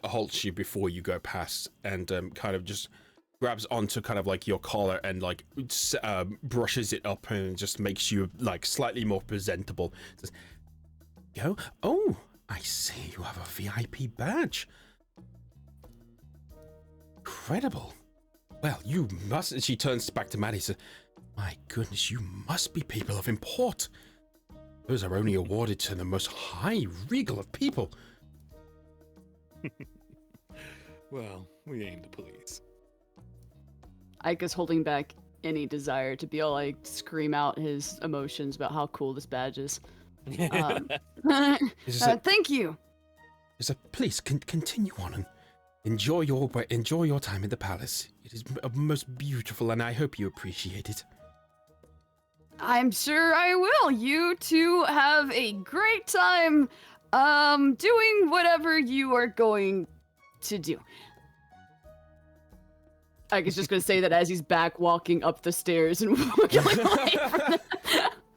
Speaker 2: halts you before you go past, and kind of just grabs onto kind of like your collar and like brushes it up and just makes you like slightly more presentable. Says, "Yo, oh, I see you have a VIP badge. Incredible. Well, you must." And she turns back to Maddie and says, "My goodness, you must be people of import. Those are only awarded to the most high regal of people."
Speaker 1: Well, we aim to please.
Speaker 4: Ike is holding back any desire to be all like scream out his emotions about how cool this badge is. Thank you.
Speaker 2: Please continue on and enjoy your time in the palace. It is most beautiful, and I hope you appreciate it.
Speaker 4: I'm sure I will. You two have a great time doing whatever you are going to do. Ike is just going to say that as he's back walking up the stairs and walking away from the...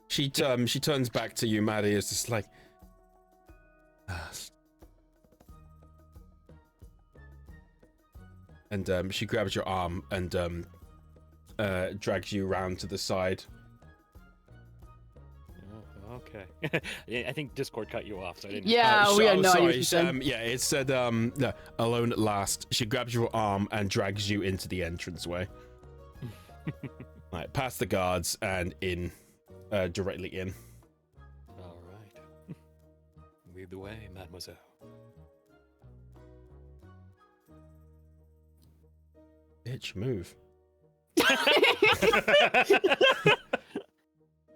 Speaker 2: She turns back to you, Maddie, is just like, and she grabs your arm and drags you around to the side.
Speaker 1: Oh, okay. I think Discord cut you off, so I didn't.
Speaker 4: Yeah, we had no idea what you said.
Speaker 2: Yeah, it said no, alone at last. She grabs your arm and drags you into the entranceway. Right, past the guards and in, directly in.
Speaker 1: All right. Lead the way, mademoiselle.
Speaker 2: Bitch, move.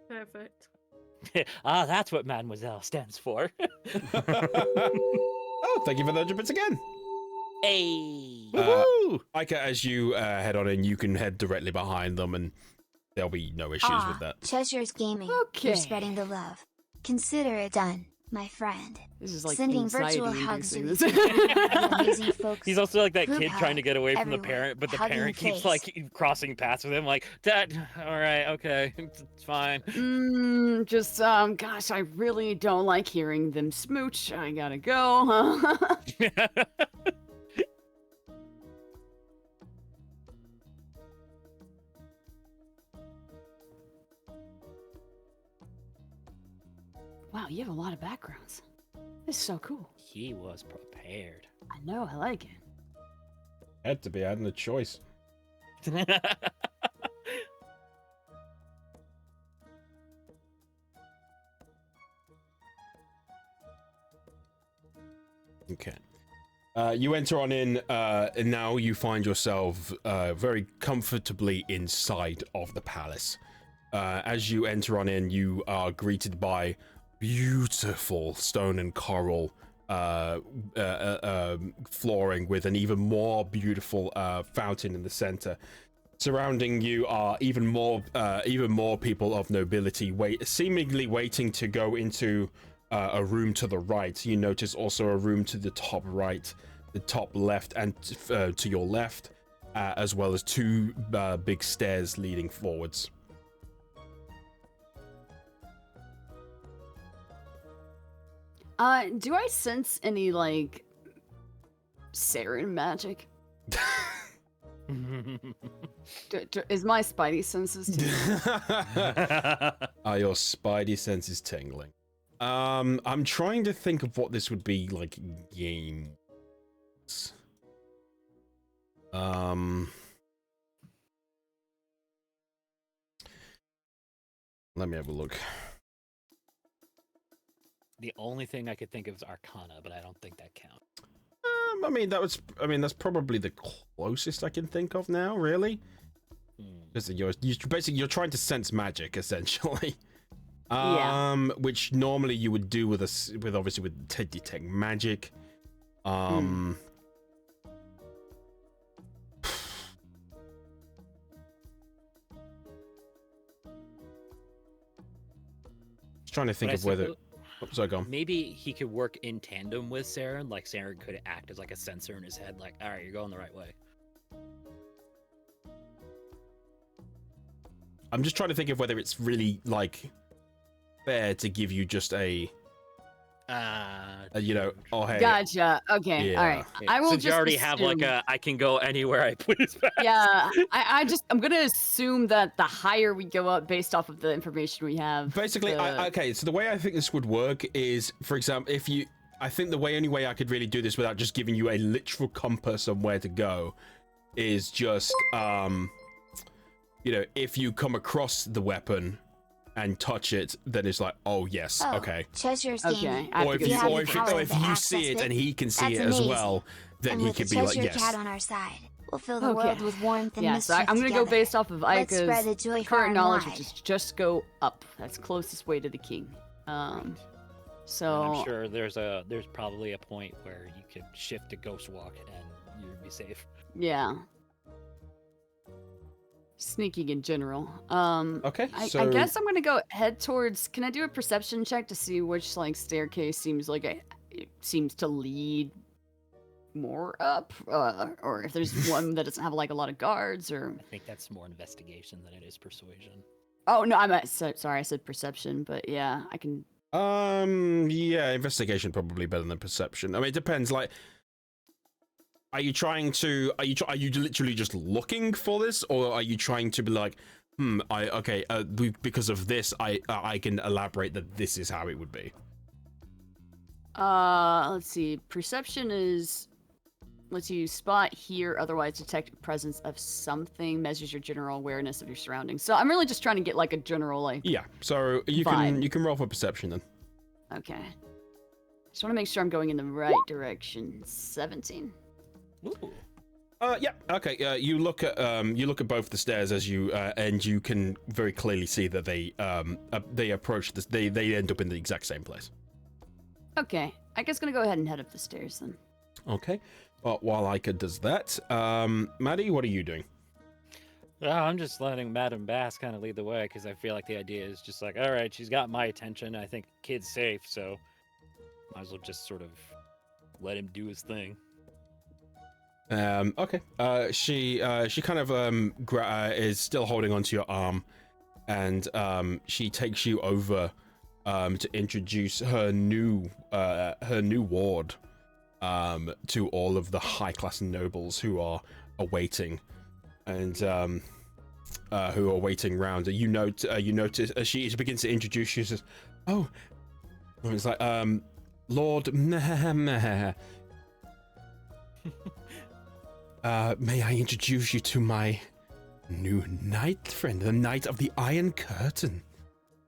Speaker 3: Perfect.
Speaker 7: Ah, that's what Mademoiselle stands for.
Speaker 2: Oh, thank you for the 100 bits again.
Speaker 7: Hey.
Speaker 2: Ika, as you head on in, you can head directly behind them, and there'll be no issues with that.
Speaker 5: Cheshire's Gaming.
Speaker 4: Okay.
Speaker 5: You're spreading the love. Consider it done, my friend.
Speaker 4: This is like
Speaker 5: Sending virtual
Speaker 4: anxiety
Speaker 5: hugs
Speaker 4: inducing.
Speaker 5: to the amazing folks.
Speaker 1: He's also like that
Speaker 5: Poop
Speaker 1: kid trying to get away from the
Speaker 5: everywhere,
Speaker 1: parent, but the
Speaker 5: hugging
Speaker 1: parent keeps
Speaker 5: face.
Speaker 1: like crossing paths with him, like, Dad, all right, okay, it's fine.
Speaker 4: Gosh, I really don't like hearing them smooch. I gotta go. Wow, you have a lot of backgrounds. This is so cool.
Speaker 7: He was prepared.
Speaker 4: I know, I like it.
Speaker 2: Had to be, I had no choice. Okay. You enter on in, and now you find yourself very comfortably inside of the palace. As you enter on in, you are greeted by beautiful stone and coral flooring with an even more beautiful fountain in the center. Surrounding you are even more people of nobility, seemingly waiting to go into a room to the right. You notice also a room to the top right, the top left, and to your left, as well as two big stairs leading forwards.
Speaker 4: Do I sense any, like, sarin magic? Is my spidey senses tingling?
Speaker 2: Are your spidey senses tingling? I'm trying to think of what this would be like games. Let me have a look.
Speaker 7: The only thing I could think of is Arcana, but I don't think that counts.
Speaker 2: That's probably the closest I can think of now, really. Because you're trying to sense magic, essentially. Which normally you would do with detect magic. Trying to think of whether. Sorry, go on.
Speaker 7: Maybe he could work in tandem with Saren. Like Saren could act as like a sensor in his head. Like, all right, you're going the right way.
Speaker 2: I'm just trying to think of whether it's really like fair to give you just a oh hey.
Speaker 4: Gotcha. Okay.
Speaker 2: Yeah.
Speaker 4: All right.
Speaker 7: Yeah,
Speaker 4: I will
Speaker 7: since
Speaker 4: just
Speaker 7: you already have like
Speaker 4: assume-
Speaker 7: I can go anywhere I please.
Speaker 4: Yeah. I'm gonna assume that the higher we go up, based off of the information we have.
Speaker 2: Basically, okay. So the way I think this would work is, for example, I think the only way I could really do this without just giving you a literal compass on where to go, is just if you come across the weapon and touch it, then it's like, oh yes, okay.
Speaker 5: Cheshire's
Speaker 4: Okay,
Speaker 5: Gaming.
Speaker 4: I
Speaker 2: Or if you see it and he can see
Speaker 5: That's
Speaker 2: it as
Speaker 5: amazing.
Speaker 2: well, then
Speaker 5: And
Speaker 2: he
Speaker 5: with
Speaker 2: could
Speaker 5: the
Speaker 2: be like,
Speaker 5: Cheshire
Speaker 2: yes.
Speaker 5: Cat on our side, we'll fill the
Speaker 4: Okay.
Speaker 5: world with warmth and
Speaker 4: Yeah, so
Speaker 5: mischief
Speaker 4: I'm gonna go
Speaker 5: together.
Speaker 4: based off of
Speaker 5: Let's spread the
Speaker 4: Ika's
Speaker 5: joy far
Speaker 4: current
Speaker 5: and
Speaker 4: knowledge,
Speaker 5: wide.
Speaker 4: which is just go up. That's closest way to the king. So
Speaker 7: I'm sure there's probably a point where you could shift to Ghost Walk and you'd be safe.
Speaker 4: yeah. Sneaking in general.
Speaker 2: Okay,
Speaker 4: I
Speaker 2: so
Speaker 4: guess I'm gonna go head towards. Can I do a perception check to see which like staircase seems like it seems to lead more up, or if there's one that doesn't have like a lot of guards, or?
Speaker 7: I think that's more investigation than it is persuasion.
Speaker 4: Oh no, sorry, I said perception, but yeah, I can.
Speaker 2: Yeah, investigation probably better than perception. I mean, it depends. Like, are you literally just looking for this, or are you trying to be like, because of this, I can elaborate that this is how it would be.
Speaker 4: Let's see. Perception is lets you spot, hear, otherwise detect presence of something. Measures your general awareness of your surroundings. So I'm really just trying to get like a general like.
Speaker 2: Yeah. So you
Speaker 4: vibe.
Speaker 2: can roll for perception then.
Speaker 4: Okay. Just want to make sure I'm going in the right direction. 17.
Speaker 7: Ooh.
Speaker 2: Yeah. Okay. You look at both the stairs as you and you can very clearly see that they approach this. They end up in the exact same place.
Speaker 4: Okay. I guess gonna go ahead and head up the stairs then.
Speaker 2: Okay. While Ica does that, Maddie, what are you doing?
Speaker 1: I'm just letting Madame Bass kind of lead the way because I feel like the idea is just like, all right, she's got my attention. I think kid's safe, so might as well just sort of let him do his thing.
Speaker 2: Okay. She kind of is still holding onto your arm, and she takes you over to introduce her new ward to all of the high class nobles who are awaiting, and who are waiting round. You notice as she begins to introduce, she says, "Oh," it's like, Lord, may I introduce you to my new knight friend, the Knight of the Iron Curtain."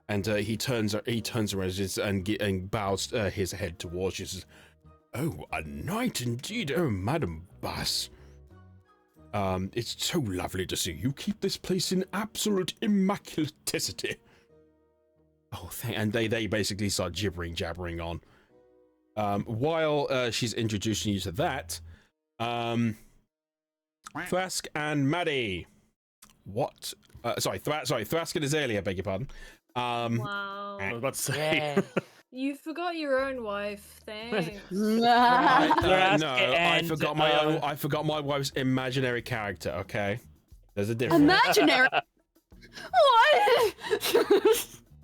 Speaker 2: And he turns around and bows his head towards you. Says, "Oh, a knight indeed, oh, Madam Bass. It's so lovely to see you keep this place in absolute immaculaticity." Oh, and they basically start jabbering on. While she's introducing you to that, Thrask and Maddie. What? Thrask and Azalea, beg your pardon.
Speaker 3: Wow.
Speaker 6: I was about to say.
Speaker 3: You forgot your own wife. Thanks.
Speaker 2: No, I forgot my own. I forgot my wife's imaginary character. Okay, there's a difference.
Speaker 4: Imaginary. What?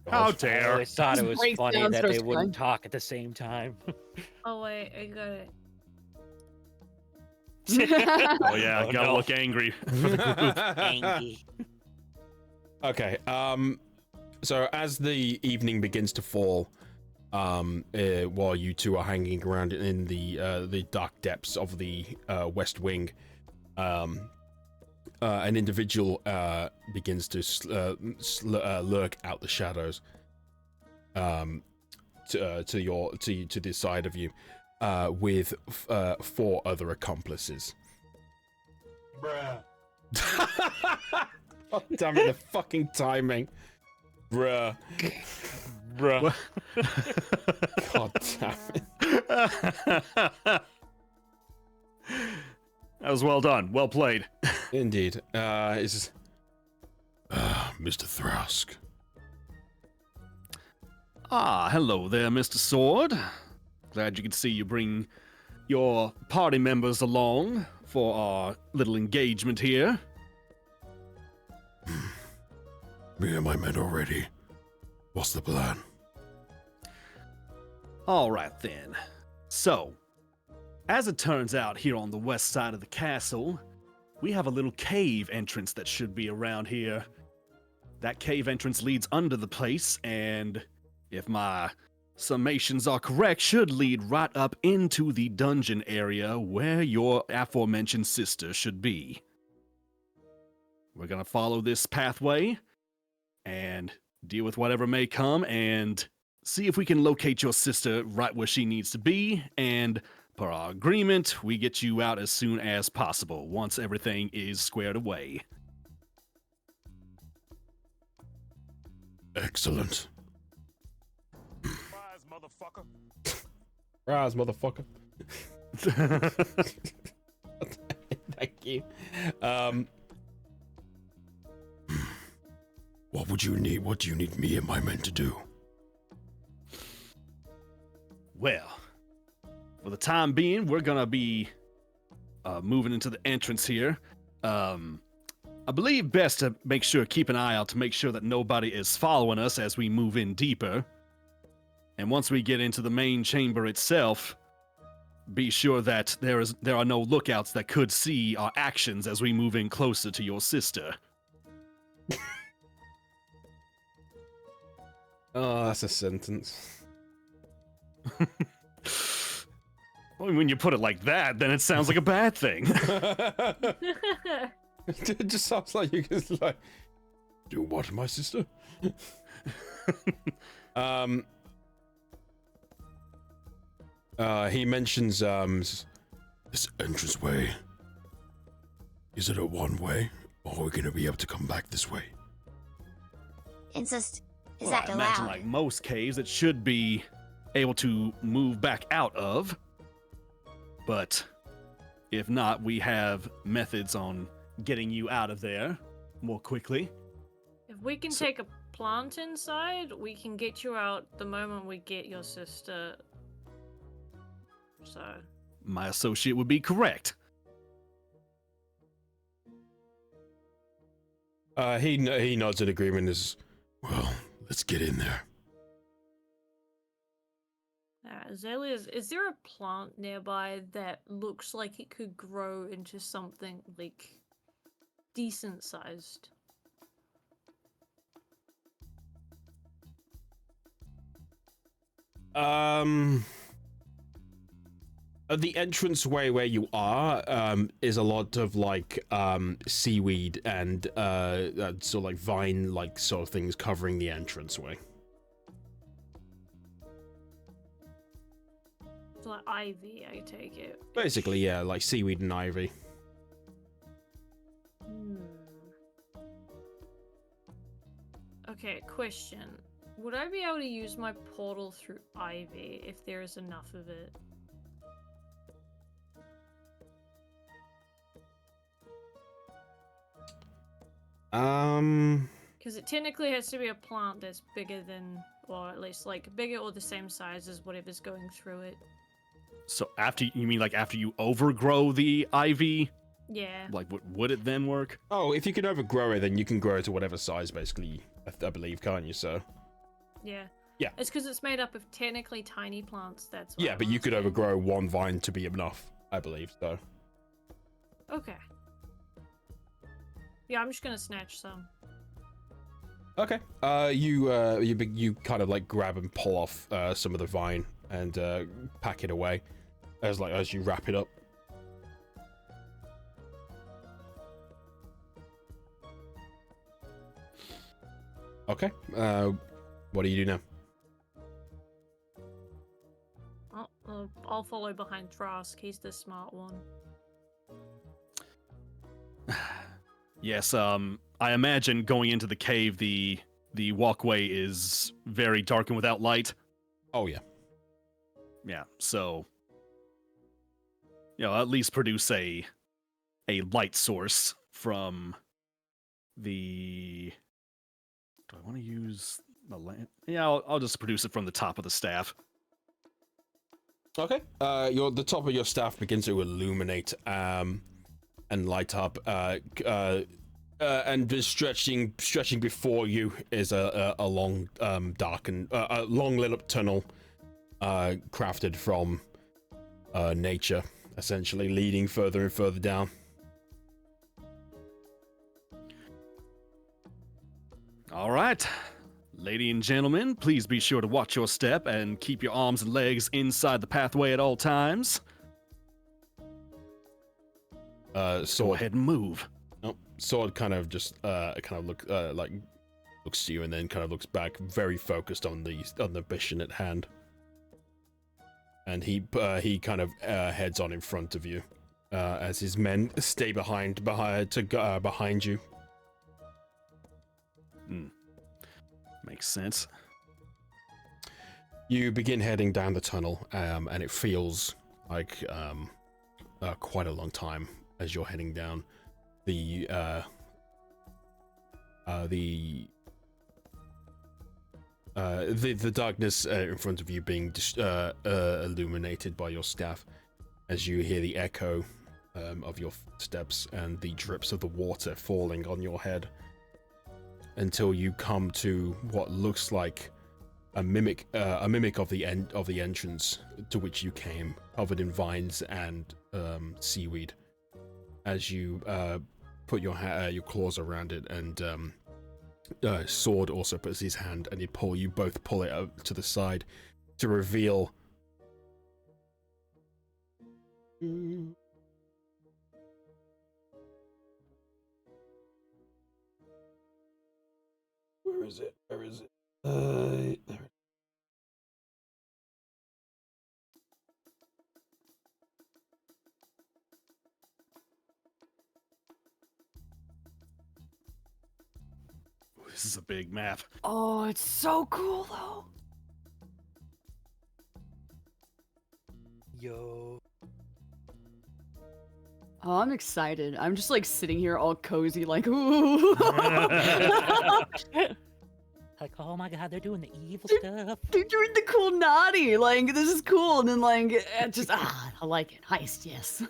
Speaker 6: How
Speaker 1: I
Speaker 6: dare!
Speaker 1: always thought it was
Speaker 4: Breaks
Speaker 1: funny
Speaker 4: down,
Speaker 1: that
Speaker 4: starts
Speaker 1: they wouldn't
Speaker 4: crying.
Speaker 1: talk at the same time.
Speaker 3: Oh wait, I got it.
Speaker 6: Oh yeah,
Speaker 1: Oh,
Speaker 6: gotta
Speaker 1: no.
Speaker 6: look angry for the group.
Speaker 1: Angry.
Speaker 2: Okay. So as the evening begins to fall, while you two are hanging around in the dark depths of the West Wing, an individual begins to lurk out the shadows to the side of you, with 4 other accomplices.
Speaker 8: Bruh.
Speaker 2: Oh, damn it, the fucking timing. Bruh.
Speaker 1: Bruh.
Speaker 2: God damn it.
Speaker 6: That was well done. Well played.
Speaker 2: Indeed. It's
Speaker 8: Mr. Thrask.
Speaker 6: Ah, hello there, Mr. Sword. Glad you could see you bring your party members along for our little engagement here.
Speaker 8: Me and my men are ready. What's the plan?
Speaker 6: All right then. So, as it turns out, here on the west side of the castle, we have a little cave entrance that should be around here. That cave entrance leads under the place, and if my summations are correct, should lead right up into the dungeon area where your aforementioned sister should be. We're gonna follow this pathway and deal with whatever may come and see if we can locate your sister right where she needs to be, and per our agreement, we get you out as soon as possible once everything is squared away.
Speaker 8: Excellent.
Speaker 2: Rise, motherfucker. Thank you.
Speaker 8: What would you need? What do you need me and my men to do?
Speaker 6: Well, for the time being, we're gonna be moving into the entrance here. I believe best to make sure, keep an eye out to make sure that nobody is following us as we move in deeper. And once we get into the main chamber itself, be sure that there are no lookouts that could see our actions as we move in closer to your sister.
Speaker 2: Oh, that's a sentence.
Speaker 6: Well, when you put it like that, then it sounds like a bad thing.
Speaker 2: It just sounds like you can like
Speaker 8: Do what, my sister?
Speaker 2: he mentions
Speaker 8: This entranceway. Is it a one-way, or are we gonna be able to come back this way?
Speaker 5: Insist. Is
Speaker 6: Well,
Speaker 5: that
Speaker 6: I imagine,
Speaker 5: allowed?
Speaker 6: like most caves, it should be able to move back out of. But if not, we have methods on getting you out of there. more quickly.
Speaker 3: If we can take a plant inside, we can get you out the moment we get your sister. So.
Speaker 6: My associate would be correct.
Speaker 2: He nods in agreement. Well, let's get in there.
Speaker 3: Azalea, is there a plant nearby that looks like it could grow into something like decent sized?
Speaker 2: The entranceway where you are is a lot of like seaweed and sort of like vine like sort of things covering the entranceway.
Speaker 3: It's like ivy, I take it.
Speaker 2: Basically, yeah, like seaweed and ivy.
Speaker 3: Okay, question. Would I be able to use my portal through ivy if there is enough of it? Because it technically has to be a plant that's bigger than, or at least like bigger or the same size as whatever's going through it.
Speaker 6: So after you overgrow the ivy?
Speaker 3: Yeah.
Speaker 6: Like, would it then work?
Speaker 2: Oh, if you can overgrow it, then you can grow it to whatever size, basically, I believe, can't you, sir?
Speaker 3: Yeah.
Speaker 2: Yeah.
Speaker 3: It's because it's made up of technically tiny plants, that's why.
Speaker 2: Yeah, but you could overgrow one vine to be enough, I believe, so.
Speaker 3: Okay. Yeah, I'm just gonna snatch some.
Speaker 2: Okay. You kind of like grab and pull off some of the vine and pack it away as you wrap it up. Okay. What do you do now?
Speaker 3: I'll follow behind Trask. He's the smart one.
Speaker 6: Yes, I imagine going into the cave, the walkway is very dark and without light.
Speaker 2: Oh, yeah.
Speaker 6: Yeah, so, at least produce a light source from the... Do I want to use the lamp? Yeah, I'll just produce it from the top of the staff.
Speaker 2: Okay. The top of your staff begins to illuminate and light up. And just stretching before you is a long, darkened, a long lit up tunnel, crafted from nature, essentially leading further and further down.
Speaker 6: All right. Lady and gentlemen, please be sure to watch your step and keep your arms and legs inside the pathway at all times. Go ahead and move.
Speaker 2: Oh, Sword kind of just looks to you and then kind of looks back, very focused on the mission at hand. And he kind of heads on in front of you as his men stay behind you.
Speaker 6: Makes sense.
Speaker 2: You begin heading down the tunnel, and it feels like quite a long time as you're heading down. The darkness in front of you being illuminated by your staff, as you hear the echo of your steps and the drips of the water falling on your head, until you come to what looks like a mimic of the end of the entrance to which you came, covered in vines and seaweed. As you put your claws around it, and Sword also puts his hand, and you both pull it out to the side to reveal. Where is it? There it.
Speaker 6: This is a big map.
Speaker 4: Oh, it's so cool though.
Speaker 7: Yo.
Speaker 4: Oh, I'm excited. I'm just like sitting here all cozy, like, ooh.
Speaker 7: Like, oh my god, they're doing the evil stuff.
Speaker 4: They're doing the cool naughty. Like, this is cool. And then, like, I like it. Heist, yes.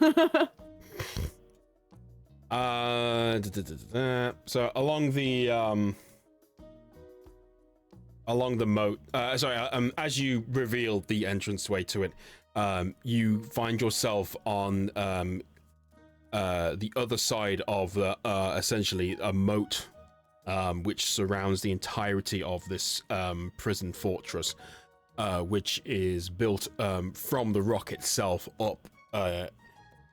Speaker 2: So along the moat, as you reveal the entranceway to it, you find yourself on the other side of essentially a moat, which surrounds the entirety of this prison fortress, which is built from the rock itself up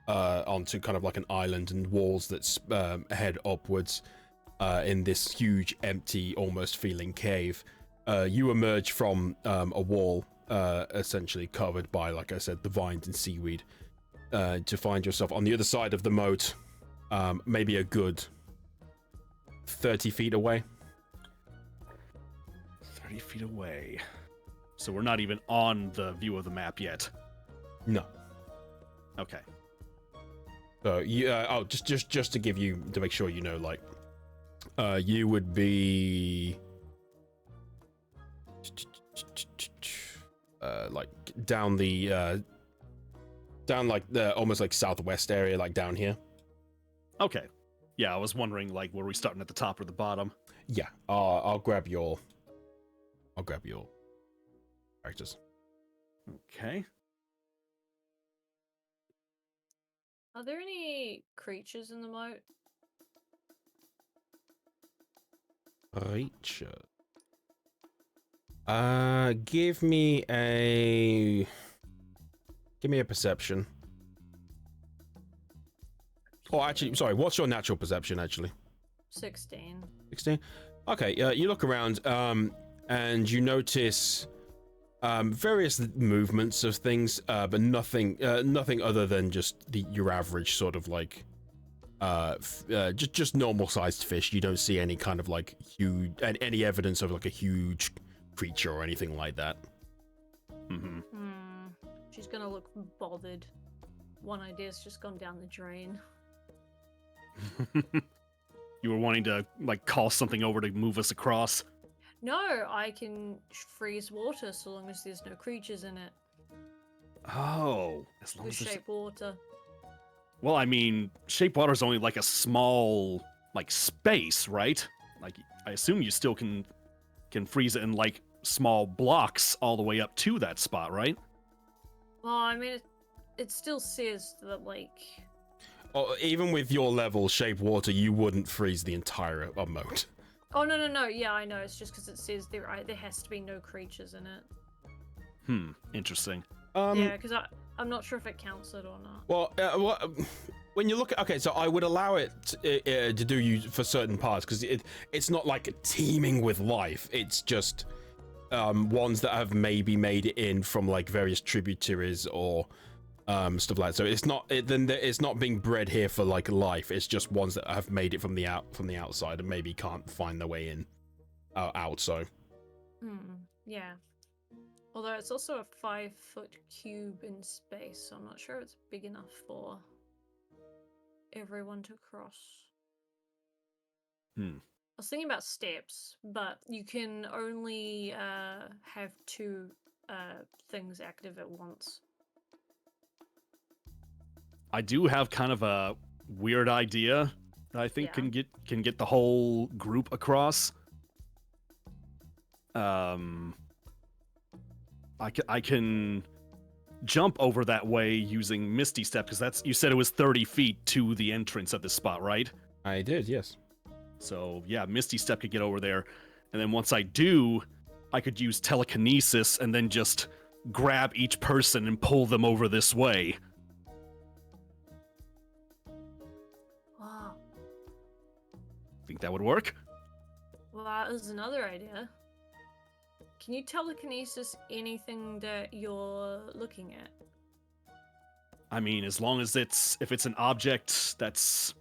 Speaker 2: onto kind of like an island and walls that head upwards in this huge, empty, almost feeling cave. You emerge from a wall essentially covered by, like I said, the vines and seaweed, to find yourself on the other side of the moat, maybe a good 30 feet away.
Speaker 6: 30 feet away. So we're not even on the view of the map yet.
Speaker 2: No.
Speaker 6: Okay.
Speaker 2: So you, just to give you, to make sure you know, like, you would be like down the down like the almost like southwest area, like down here.
Speaker 6: Okay. Yeah, I was wondering, like, were we starting at the top or the bottom?
Speaker 2: Yeah. I'll grab your characters.
Speaker 6: Okay.
Speaker 3: Are there any creatures in the moat?
Speaker 2: Creature. Give me a perception. Oh, actually, sorry. What's your natural perception, actually?
Speaker 3: 16.
Speaker 2: 16? Okay, you look around, and you notice various movements of things, but nothing other than just your average sort of like just normal sized fish. You don't see any kind of like huge, any evidence of like a huge creature or anything like that.
Speaker 6: Mm-hmm.
Speaker 3: She's gonna look bothered. One idea's just gone down the drain.
Speaker 6: You were wanting to, like, call something over to move us across?
Speaker 3: No, I can freeze water so long as there's no creatures in it.
Speaker 6: Oh, as long
Speaker 3: With
Speaker 6: as there's...
Speaker 3: shape water.
Speaker 6: Well, I mean, shape water is only like a small, like, space, right? Like, I assume you still can freeze it in, like, small blocks all the way up to that spot, right?
Speaker 3: Well, I mean, it still says that, like...
Speaker 2: Oh, even with your level shape water, you wouldn't freeze the entire moat.
Speaker 3: Oh, no. Yeah, I know. It's just because it says there has to be no creatures in it.
Speaker 6: Interesting.
Speaker 3: Yeah, because I'm not sure if it counts it or not.
Speaker 2: Well, when you look at... Okay, so I would allow it to do you for certain parts, because it's not like teeming with life. It's just ones that have maybe made it in from like various tributaries or stuff like that. So it's not being bred here for like life. It's just ones that have made it from the outside and maybe can't find their way in out. So
Speaker 3: Yeah. Although it's also a 5-foot cube in space, so I'm not sure it's big enough for everyone to cross. I was thinking about steps, but you can only have 2 things active at once.
Speaker 6: I do have kind of a weird idea that I think can get the whole group across. I can jump over that way using Misty Step, because you said it was 30 feet to the entrance at this spot, right?
Speaker 2: I did, yes.
Speaker 6: So yeah, Misty Step could get over there, and then once I do, I could use telekinesis and then just grab each person and pull them over this way.
Speaker 3: Wow.
Speaker 6: Think that would work?
Speaker 3: Well, that is another idea. Can you telekinesis anything that you're looking at?
Speaker 6: I mean, as long as if it's an object that's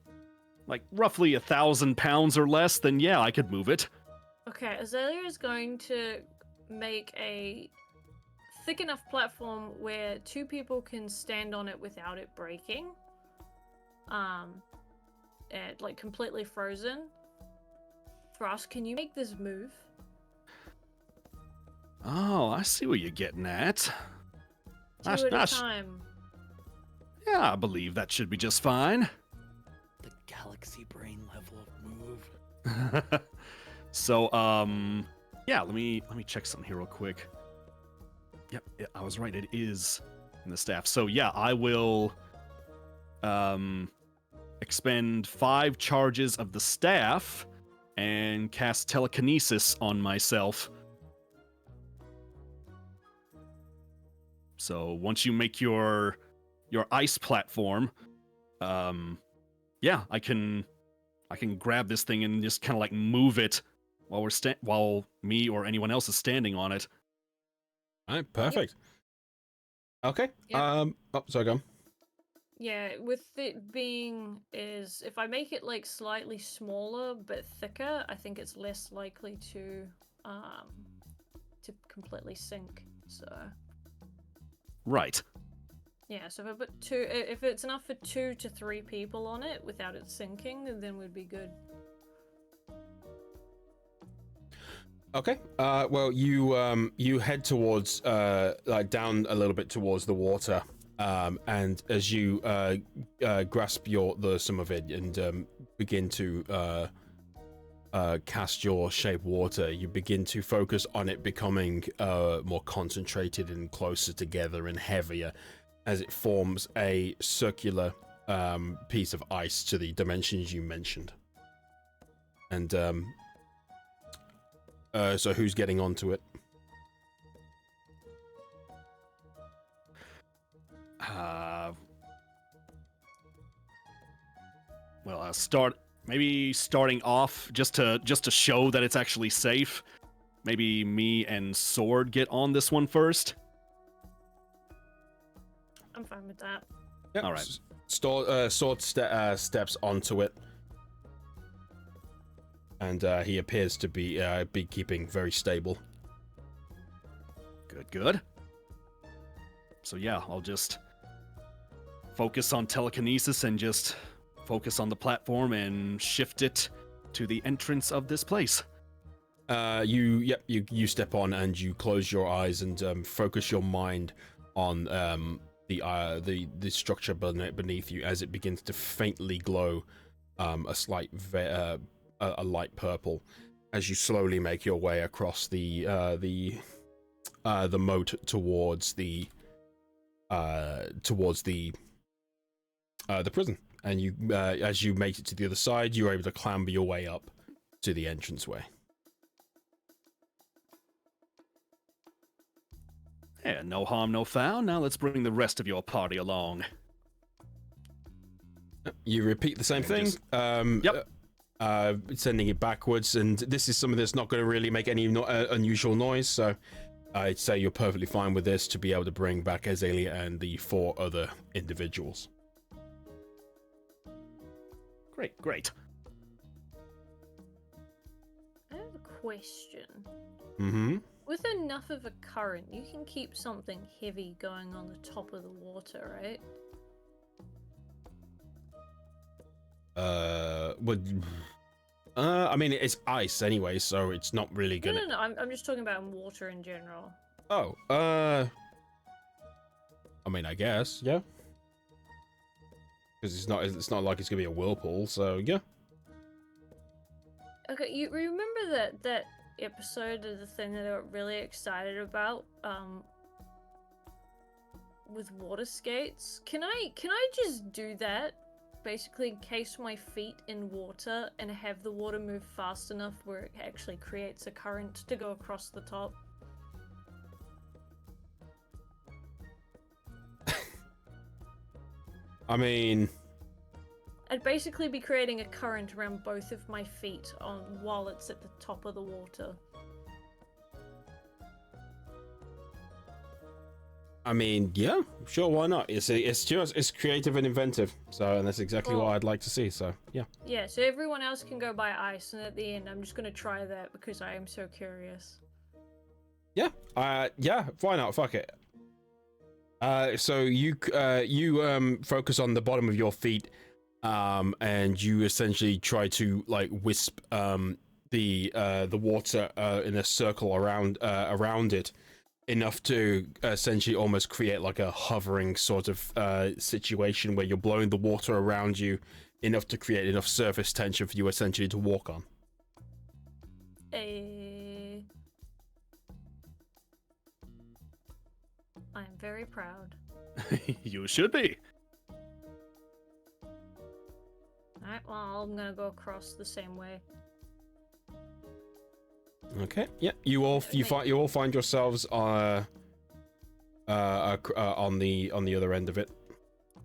Speaker 6: like roughly 1,000 pounds or less, then yeah, I could move it.
Speaker 3: Okay, Azalea is going to make a thick enough platform where 2 people can stand on it without it breaking. like completely frozen. Frost, can you make this move?
Speaker 6: Oh, I see what you're getting at.
Speaker 3: Two at a time.
Speaker 6: Yeah, I believe that should be just fine.
Speaker 7: The galaxy brain level of move.
Speaker 6: So, yeah, let me check something here real quick. Yep, yeah, I was right. It is in the staff. So yeah, I will expend 5 charges of the staff and cast telekinesis on myself. So once you make your ice platform, yeah, I can grab this thing and just kind of like move it while me or anyone else is standing on it.
Speaker 2: All right, perfect. Okay.
Speaker 3: Yeah.
Speaker 2: Oh, sorry, go on.
Speaker 3: Yeah, with it being if I make it like slightly smaller but thicker, I think it's less likely to completely sink. So.
Speaker 6: Right.
Speaker 3: Yeah, so if I put if it's enough for 2 to 3 people on it without it sinking, then we'd be good.
Speaker 2: Okay. Well, you head towards like down a little bit towards the water, and as you grasp some of it and begin to cast your shape water, you begin to focus on it becoming more concentrated and closer together and heavier, as it forms a circular piece of ice to the dimensions you mentioned. And so who's getting onto it?
Speaker 6: Well, starting off just to show that it's actually safe. Maybe me and Sword get on this one first.
Speaker 3: I'm fine with that.
Speaker 2: Yep.
Speaker 6: All right.
Speaker 2: Sword steps onto it, and he appears to be keeping very stable.
Speaker 6: Good. So yeah, I'll just focus on telekinesis and just focus on the platform and shift it to the entrance of this place.
Speaker 2: You step on and you close your eyes and focus your mind on the structure beneath you as it begins to faintly glow a light purple as you slowly make your way across the moat towards the prison. And you as you make it to the other side, you're able to clamber your way up to the entranceway.
Speaker 6: Yeah, no harm, no foul. Now let's bring the rest of your party along.
Speaker 2: You repeat the same thing.
Speaker 6: Yep.
Speaker 2: Sending it backwards, and this is something that's not going to really make any unusual noise, so I'd say you're perfectly fine with this to be able to bring back Azalea and the 4 other individuals.
Speaker 6: Great.
Speaker 3: I have a question.
Speaker 2: Mm-hmm.
Speaker 3: With enough of a current, you can keep something heavy going on the top of the water, right?
Speaker 2: I mean, it's ice anyway, so it's not really gonna...
Speaker 3: No, I'm just talking about water in general.
Speaker 2: Oh, I mean, I guess, yeah. Because it's not like it's gonna be a whirlpool, so yeah.
Speaker 3: Okay, you remember that episode of the thing that I got really excited about, with water skates? Can I just do that? Basically encase my feet in water and have the water move fast enough where it actually creates a current to go across the top.
Speaker 2: I mean...
Speaker 3: I'd basically be creating a current around both of my feet while it's at the top of the water.
Speaker 2: I mean, yeah, sure, why not? It's creative and inventive, and that's exactly what I'd like to see. So yeah.
Speaker 3: Yeah, so everyone else can go buy ice, and at the end, I'm just gonna try that because I am so curious.
Speaker 2: Yeah, why not? Fuck it. So you focus on the bottom of your feet, and you essentially try to like wisp the water in a circle around it, enough to essentially almost create like a hovering sort of situation where you're blowing the water around you enough to create enough surface tension for you essentially to walk on.
Speaker 3: I'm very proud.
Speaker 6: You should be.
Speaker 3: Alright, well, I'm gonna go across the same way.
Speaker 2: Okay. Yeah. You all find yourselves on the other end of it.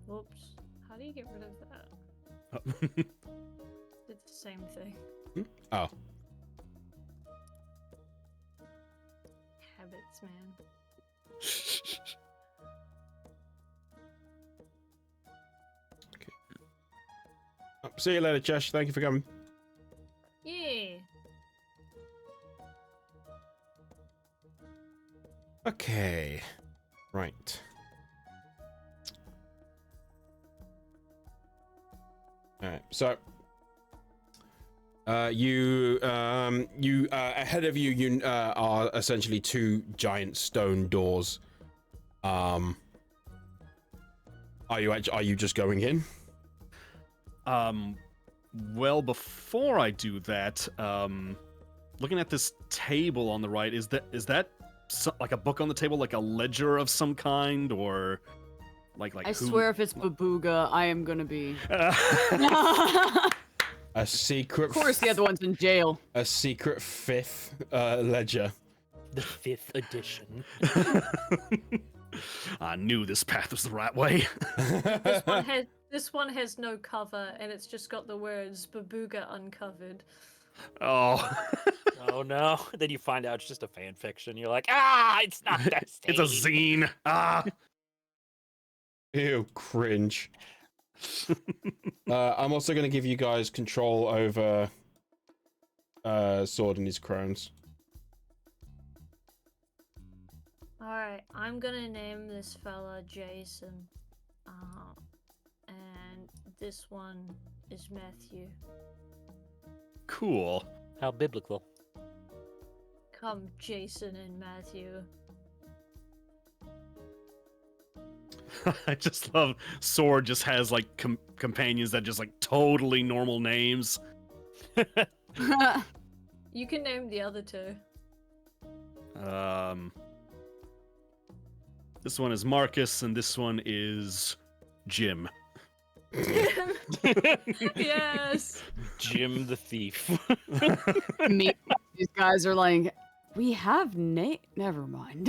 Speaker 3: Whoops. How do you get rid of that?
Speaker 6: Oh.
Speaker 3: It's the same thing.
Speaker 2: Oh.
Speaker 3: Habits, man.
Speaker 2: Oh, see you later, Josh. Thank you for coming.
Speaker 3: Yeah.
Speaker 2: Okay. Right. Alright, so you ahead of you are essentially two giant stone doors. Are you just going in?
Speaker 6: Well, before I do that, looking at this table on the right, is that like a book on the table, like a ledger of some kind, or like
Speaker 4: I swear if it's Babooga, I am gonna be.
Speaker 2: A secret.
Speaker 4: Of course, the other one's in jail.
Speaker 2: A secret fifth ledger.
Speaker 7: The 5th edition.
Speaker 6: I knew this path was the right way.
Speaker 3: This one has no cover, and it's just got the words Babooga uncovered.
Speaker 6: Oh.
Speaker 7: Oh no! Then you find out it's just a fan fiction. You're like, it's not that.
Speaker 6: It's a zine.
Speaker 2: Ew, cringe. I'm also going to give you guys control over Sword and his crones.
Speaker 3: Alright, I'm gonna name this fella Jason. And this one is Matthew.
Speaker 6: Cool.
Speaker 7: How biblical.
Speaker 3: Come, Jason and Matthew.
Speaker 6: I just love Sword just has like companions that just like totally normal names.
Speaker 3: You can name the other two.
Speaker 6: This one is Marcus, and this one is Jim.
Speaker 3: Yes.
Speaker 7: Jim the thief.
Speaker 4: Me, these guys are like, we have never mind.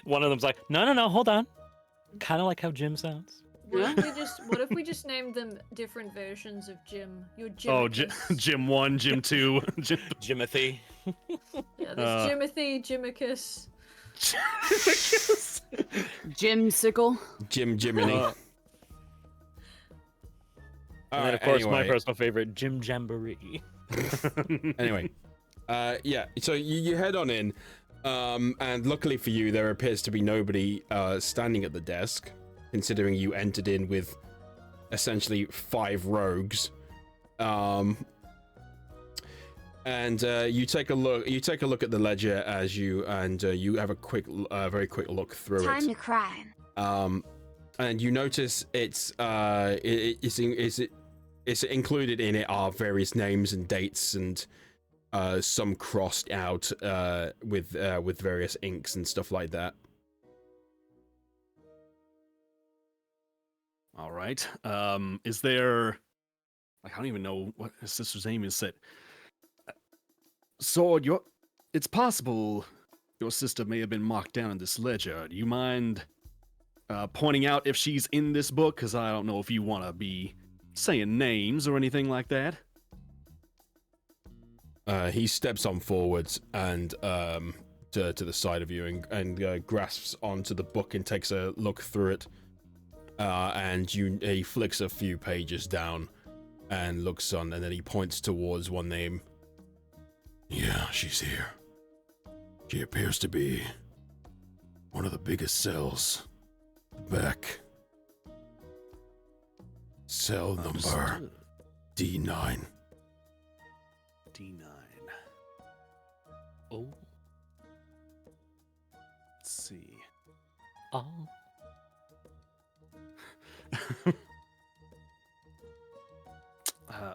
Speaker 7: One of them's like, no, hold on. Kind of like how Jim sounds.
Speaker 3: What if we just named them different versions of Jim? You're Jim.
Speaker 6: Oh, Jim 1, Jim 2,
Speaker 7: Jimothy.
Speaker 3: Yeah, there's Jimothy, Jimicus.
Speaker 4: Jim Sickle.
Speaker 2: Jiminy.
Speaker 7: And then, of course, my personal favorite, Jim Jamboree.
Speaker 2: Anyway, yeah, so you head on in, and luckily for you, there appears to be nobody standing at the desk, considering you entered in with essentially 5 rogues. And you take a look at the ledger as you have a very quick look through it.
Speaker 5: Time to crime.
Speaker 2: And you notice it's included in it are various names and dates, and some crossed out with various inks and stuff like that.
Speaker 6: All right. Is there? Like, I don't even know what his sister's name is. Sword, it's possible your sister may have been marked down in this ledger. Do you mind pointing out if she's in this book? Because I don't know if you want to be saying names or anything like that.
Speaker 2: He steps on forwards and to the side of you and grasps onto the book and takes a look through it. And he flicks a few pages down and looks on, and then he points towards one name.
Speaker 8: Yeah, she's here. She appears to be one of the biggest cells. Back. Cell number
Speaker 6: Understood.
Speaker 8: D9.
Speaker 6: D9.
Speaker 7: Oh.
Speaker 6: Let's see.
Speaker 7: Oh.
Speaker 6: I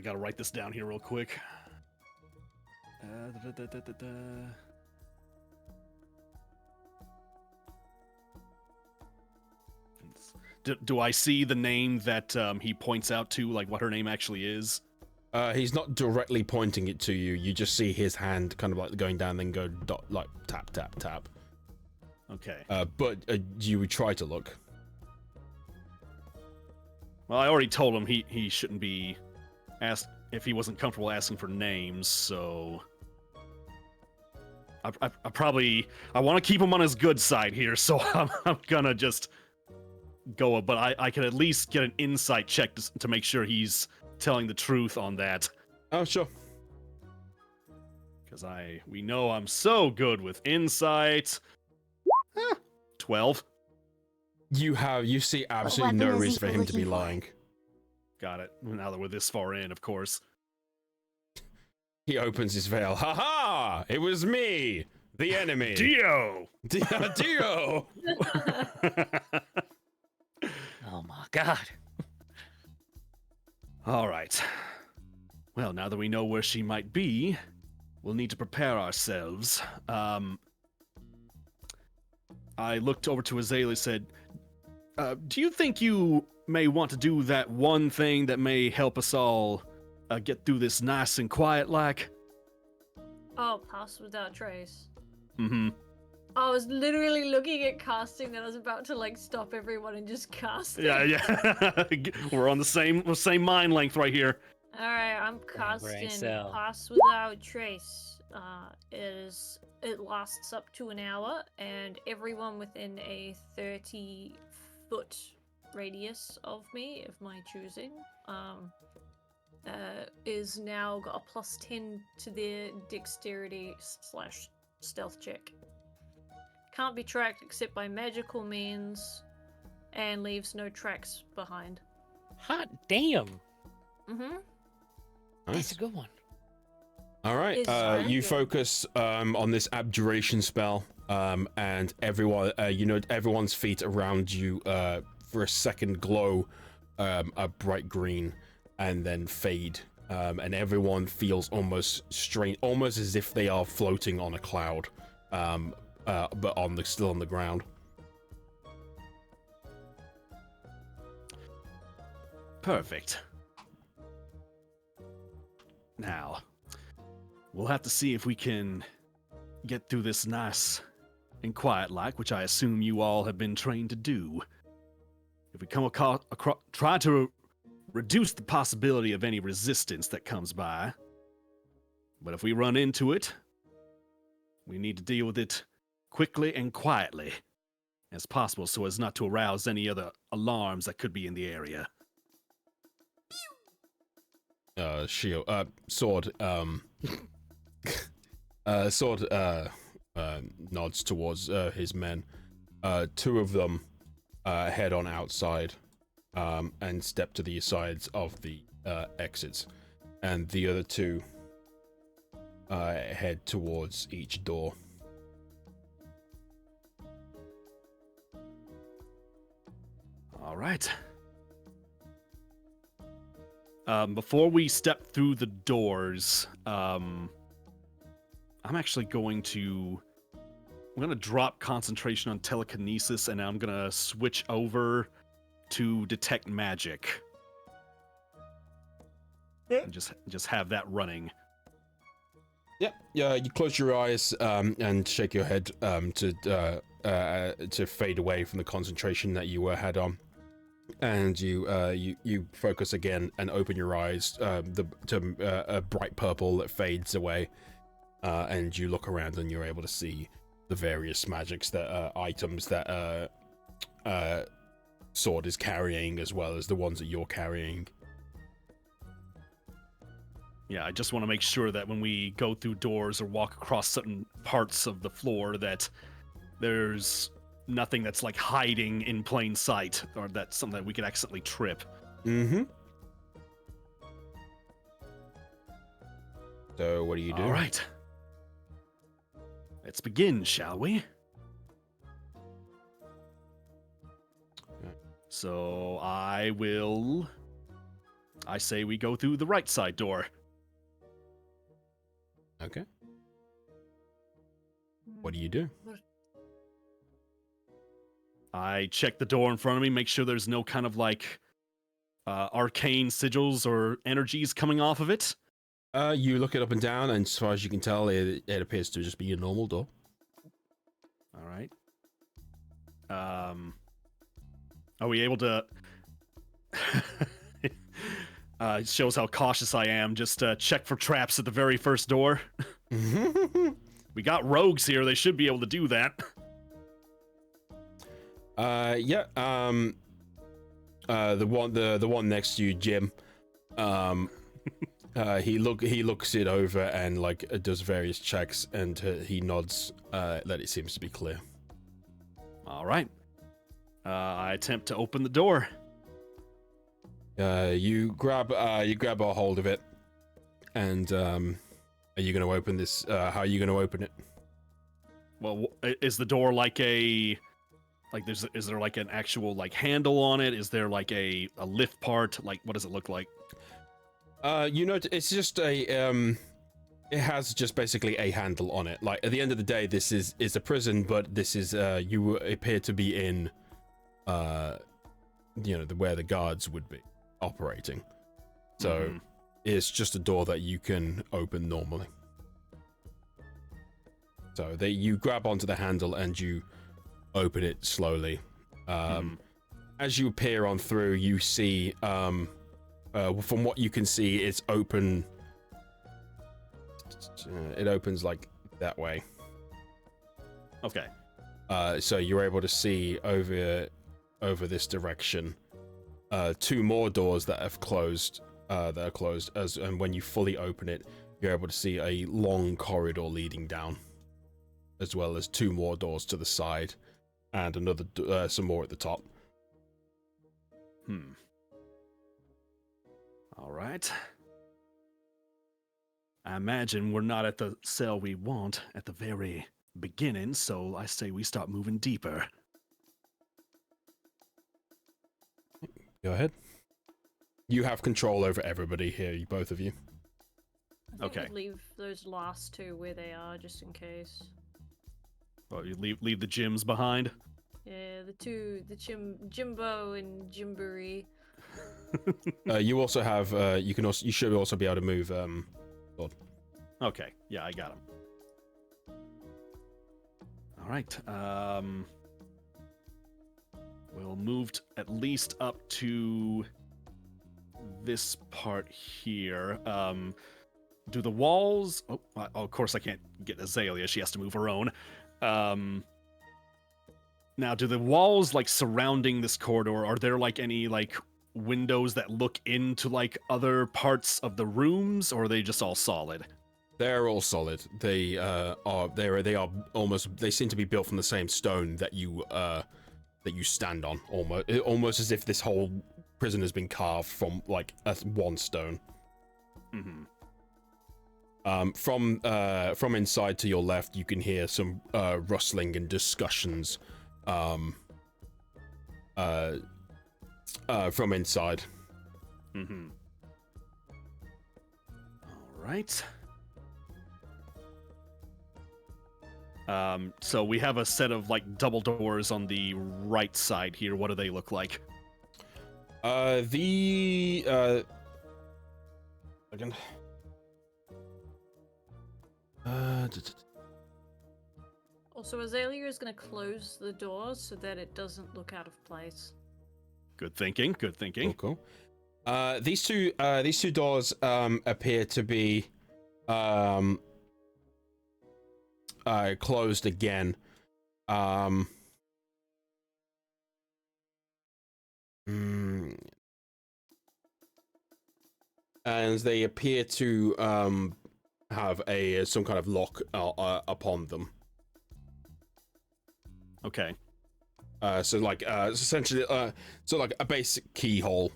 Speaker 6: gotta write this down here real quick. Da, da, da, da, da, da. Do I see the name that he points out to, like what her name actually is?
Speaker 2: He's not directly pointing it to you. You just see his hand kind of like going down, then go dot, like tap, tap, tap.
Speaker 6: Okay.
Speaker 2: But you would try to look.
Speaker 6: Well, I already told him he shouldn't be asked if he wasn't comfortable asking for names, so I probably want to keep him on his good side here, so I'm gonna just go. But I can at least get an insight check to make sure he's telling the truth on that.
Speaker 2: Oh, sure.
Speaker 6: Because we know I'm so good with insight. 12.
Speaker 2: You see absolutely
Speaker 5: weapon
Speaker 2: no
Speaker 5: is he
Speaker 2: reason for him to be
Speaker 5: looking for?
Speaker 2: lying.
Speaker 6: Got it. Now that we're this far in, of course.
Speaker 2: He opens his veil. Ha ha! It was me, the enemy.
Speaker 6: Dio!
Speaker 2: Dio!
Speaker 7: Oh my god.
Speaker 6: All right. Well, now that we know where she might be, we'll need to prepare ourselves. I looked over to Azalea and said, do you think you may want to do that one thing that may help us all get through this nice and quiet like?
Speaker 3: Oh, pass without trace.
Speaker 6: Mm-hmm.
Speaker 3: I was literally looking at casting that I was about to like stop everyone and just cast it.
Speaker 6: Yeah. We're on the same mind length right here.
Speaker 3: Alright, I'm
Speaker 7: brain
Speaker 3: casting
Speaker 7: cell.
Speaker 3: Pass Without Trace. It lasts up to an hour, and everyone within a 30-foot radius of me, of my choosing, is now got a +10 to their dexterity/stealth check. Can't be tracked except by magical means, and leaves no tracks behind.
Speaker 7: Hot damn.
Speaker 3: Mm-hmm.
Speaker 7: That's a good one.
Speaker 2: All right.
Speaker 3: It's very
Speaker 2: You
Speaker 3: good.
Speaker 2: focus on this abjuration spell, and everyone, everyone's feet around you for a second glow a bright green, and then fade. And everyone feels almost strange, almost as if they are floating on a cloud, but still on the ground.
Speaker 6: Perfect. Now, we'll have to see if we can get through this nice and quiet like, which I assume you all have been trained to do. If we come across, try to reduce the possibility of any resistance that comes by. But if we run into it, we need to deal with it quickly and quietly as possible so as not to arouse any other alarms that could be in the area.
Speaker 2: Sword nods towards his men. Two of them head on outside and step to the sides of the exits, and the other two head towards each door.
Speaker 6: All right. Before we step through the doors, I'm actually going to drop concentration on telekinesis, and I'm gonna switch over to detect magic. And just have that running.
Speaker 2: Yep. Yeah. You close your eyes and shake your head to fade away from the concentration that you had on, and you focus again and open your eyes to a bright purple that fades away, and you look around and you're able to see the various magics that items that Sword is carrying, as well as the ones that you're carrying.
Speaker 6: Yeah, I just want to make sure that when we go through doors or walk across certain parts of the floor that there's nothing that's like hiding in plain sight, or that's something that we could accidentally trip.
Speaker 2: Mm-hmm. So what do you do?
Speaker 6: All right. Let's begin, shall we?
Speaker 2: Yeah.
Speaker 6: So I say we go through the right side door.
Speaker 2: Okay. What do you do?
Speaker 6: I check the door in front of me, make sure there's no kind of like arcane sigils or energies coming off of it.
Speaker 2: You look it up and down, and as far as you can tell, it appears to just be a normal door.
Speaker 6: All right. Are we able to... it shows how cautious I am. Just check for traps at the very first door. We got rogues here. They should be able to do that.
Speaker 2: Yeah. The one next to you, Jim. He looks it over and like does various checks, and he nods that it seems to be clear.
Speaker 6: All right. I attempt to open the door.
Speaker 2: You grab a hold of it, and are you going to open this? How are you going to open it?
Speaker 6: Well, is the door like a... Like, is there like an actual like handle on it? Is there like a lift part? Like, what does it look like?
Speaker 2: You know, it's just a it has just basically a handle on it. Like at the end of the day, this is a prison, but this is you appear to be in you know, where the guards would be operating. So it's just a door that you can open normally. So you grab onto the handle and you open it slowly. As you peer on through, you see from what you can see, it's open. It opens like that way.
Speaker 6: Okay.
Speaker 2: So you're able to see over this direction two more doors that have closed. That are closed. And when you fully open it, you're able to see a long corridor leading down, as well as two more doors to the side, and another some more at the top.
Speaker 6: All right. I imagine we're not at the cell we want at the very beginning, so I say we start moving deeper.
Speaker 2: Go ahead. You have control over everybody here, both of you.
Speaker 3: I think
Speaker 6: Okay.
Speaker 3: we'd leave those last two where they are, just in case.
Speaker 6: Oh, you leave the gyms behind?
Speaker 3: Yeah, the Jimbo and Jimboree.
Speaker 2: You also have you should also be able to move
Speaker 6: Okay, yeah, I got him. All right. We'll move at least up to this part here. Do the walls... Oh, of course I can't get Azalea. She has to move her own. Now, do the walls, like, surrounding this corridor, are there, like, any, like, windows that look into, like, other parts of the rooms, or are they just all solid?
Speaker 2: They're all solid. They are almost. They seem to be built from the same stone that you stand on. Almost as if this whole prison has been carved from like one stone. From inside to your left, you can hear some rustling and discussions. From inside.
Speaker 6: All right. So we have a set of like double doors on the right side here. What do they look like?
Speaker 2: Again.
Speaker 3: Also, Azalea is going to close the door so that it doesn't look out of place.
Speaker 6: Good thinking. Good thinking.
Speaker 2: Cool. These two doors appear to be closed again. And they appear to have some kind of lock upon them.
Speaker 6: Okay.
Speaker 2: So like essentially so like a basic keyhole.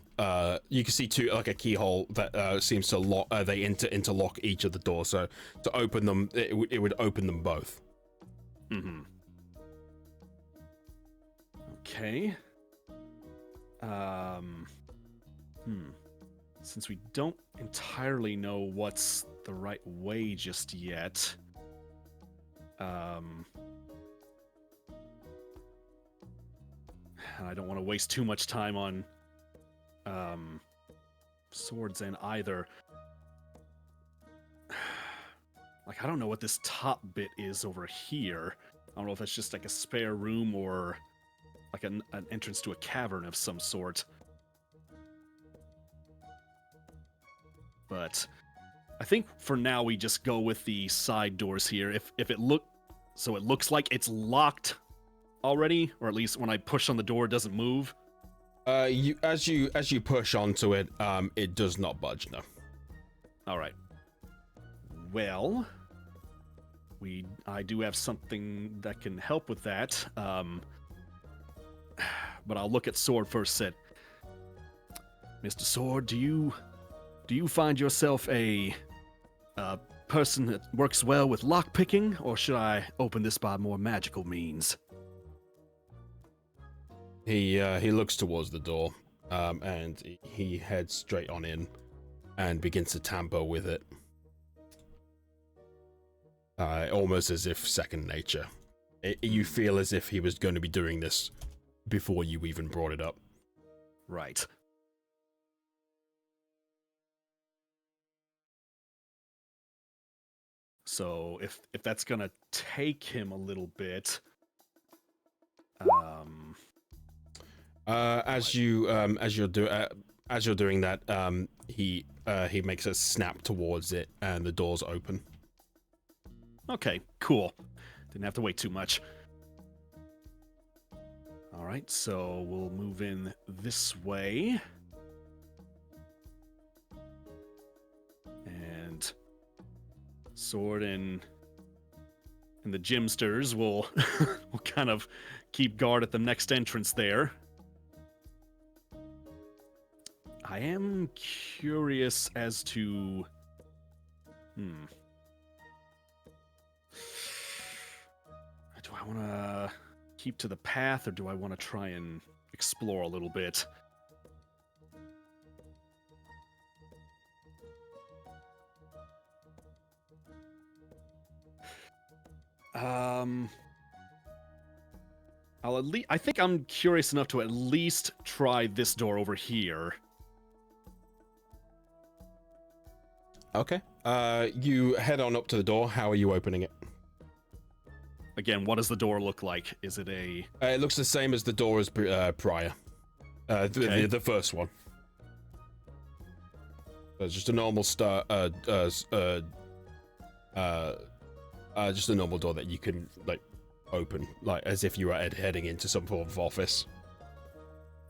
Speaker 2: You can see a keyhole that seems to lock. They interlock each of the doors. So to open them, it would open them both.
Speaker 6: Mm-hmm. Okay. Since we don't entirely know what's the right way just yet, and I don't want to waste too much time on swords in either. Like, I don't know what this top bit is over here. I don't know if that's just like a spare room or like an entrance to a cavern of some sort. But I think for now we just go with the side doors here. If it looks like it's locked already, or at least when I push on the door it doesn't move.
Speaker 2: As you push onto it, it does not budge. No.
Speaker 6: All right. Well, I do have something that can help with that. But I'll look at Sword first. Said, Mr. Sword, do you find yourself a person that works well with lockpicking, or should I open this by more magical means?
Speaker 2: He looks towards the door, and he heads straight on in, and begins to tamper with it, almost as if second nature. You feel as if he was going to be doing this before you even brought it up.
Speaker 6: Right. So if that's gonna take him a little bit,
Speaker 2: as you're doing that, he makes a snap towards it, and the doors open.
Speaker 6: Okay, cool. Didn't have to wait too much. All right, so we'll move in this way. And Sword and the Gymsters will will kind of keep guard at the next entrance there. I am curious as to do I want to keep to the path, or do I want to try and explore a little bit? I think I'm curious enough to at least try this door over here.
Speaker 2: Okay. You head on up to the door. How are you opening it?
Speaker 6: Again, what does the door look like? Is it a...
Speaker 2: It looks the same as the door as prior.
Speaker 6: Okay.
Speaker 2: The first one. It's just a normal just a normal door that you can like open, like as if you were heading into some form of office.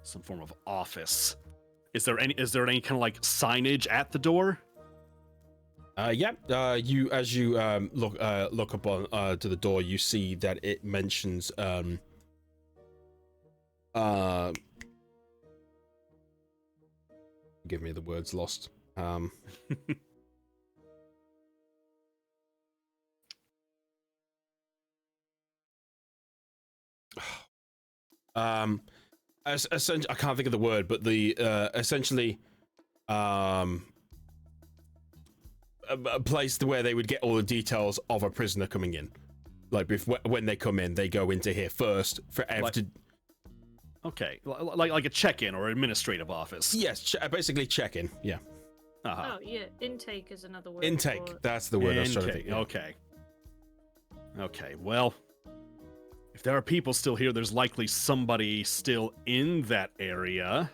Speaker 6: Some form of office. Is there any kind of like signage at the door?
Speaker 2: Yeah. You as you look up on to the door, you see that it mentions give me the words lost. Essentially, I can't think of the word, but the essentially a place where they would get all the details of a prisoner coming in. Like when they come in, they go into here first for
Speaker 6: Okay, like a check-in or administrative office.
Speaker 2: Yes, basically check-in. Yeah.
Speaker 3: Oh yeah, intake is another word.
Speaker 2: Intake. That's the word I was trying to think. Yeah.
Speaker 6: Okay. Okay. Well, if there are people still here, there's likely somebody still in that area.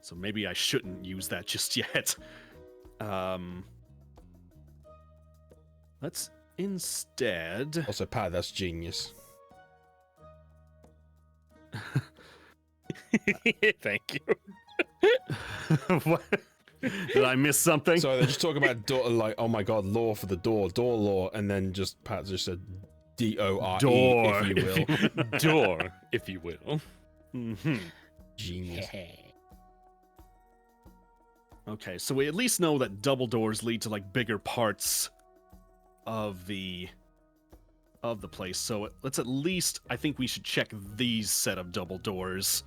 Speaker 6: So maybe I shouldn't use that just yet. Let's instead...
Speaker 2: Also, Pat, that's genius.
Speaker 7: Thank you.
Speaker 6: What? Did I miss something?
Speaker 2: So they just talk about door, like, oh my god, law for the door law, and then just Pat just said D-O-R-E,
Speaker 6: Door,
Speaker 2: if you will.
Speaker 1: Door, if you will.
Speaker 6: Mhm.
Speaker 2: Genius.
Speaker 6: Okay, so we at least know that double doors lead to like bigger parts of the place. So let's at least, I think we should check these set of double doors.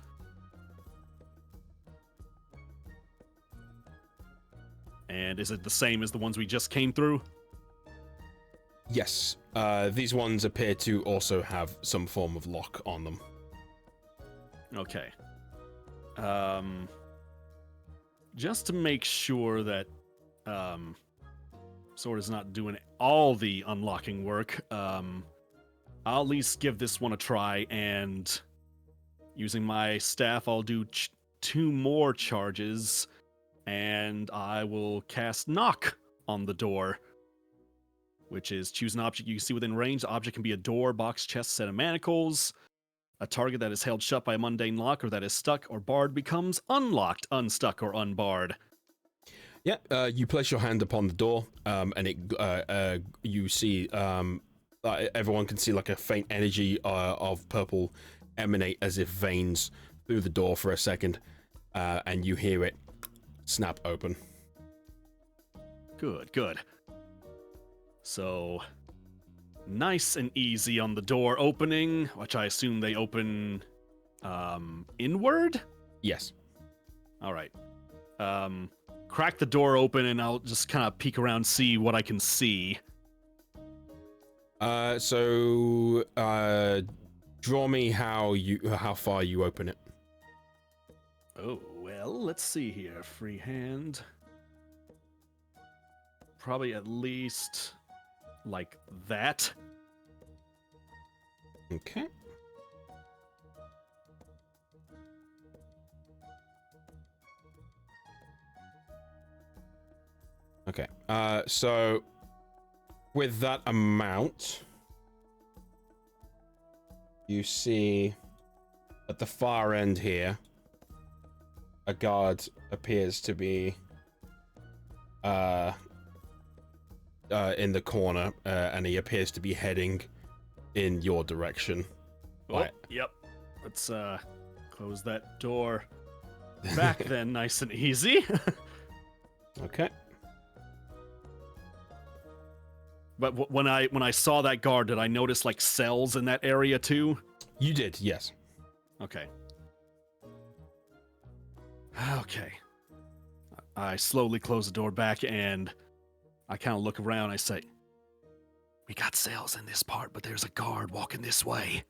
Speaker 6: And is it the same as the ones we just came through?
Speaker 2: Yes. These ones appear to also have some form of lock on them.
Speaker 6: Okay. Just to make sure that Sword is not doing all the unlocking work, I'll at least give this one a try, and using my staff, I'll do 2 more charges, and I will cast Knock on the door, which is choose an object you can see within range. The object can be a door, box, chest, set of manacles. A target that is held shut by a mundane lock or that is stuck or barred becomes unlocked, unstuck, or unbarred.
Speaker 2: Yeah, you place your hand upon the door, and it you see everyone can see like a faint energy of purple emanate as if veins through the door for a second, and you hear it snap open.
Speaker 6: Good, good. So, nice and easy on the door opening, which I assume they open inward?
Speaker 2: Yes.
Speaker 6: All right. Crack the door open and I'll just kind of peek around, see what I can see.
Speaker 2: So draw me how far you open it.
Speaker 6: Oh, well, let's see here. Free hand. Probably at least like that.
Speaker 2: Okay. Okay. So with that amount, you see at the far end here, a guard appears to be in the corner, and he appears to be heading in your direction.
Speaker 6: Oh,
Speaker 2: Right.
Speaker 6: yep. Let's close that door back then, nice and easy.
Speaker 2: Okay.
Speaker 6: But when I saw that guard, did I notice like cells in that area too?
Speaker 2: You did, yes.
Speaker 6: Okay. Okay. I slowly close the door back and I kind of look around. I say, "We got cells in this part, but there's a guard walking this way."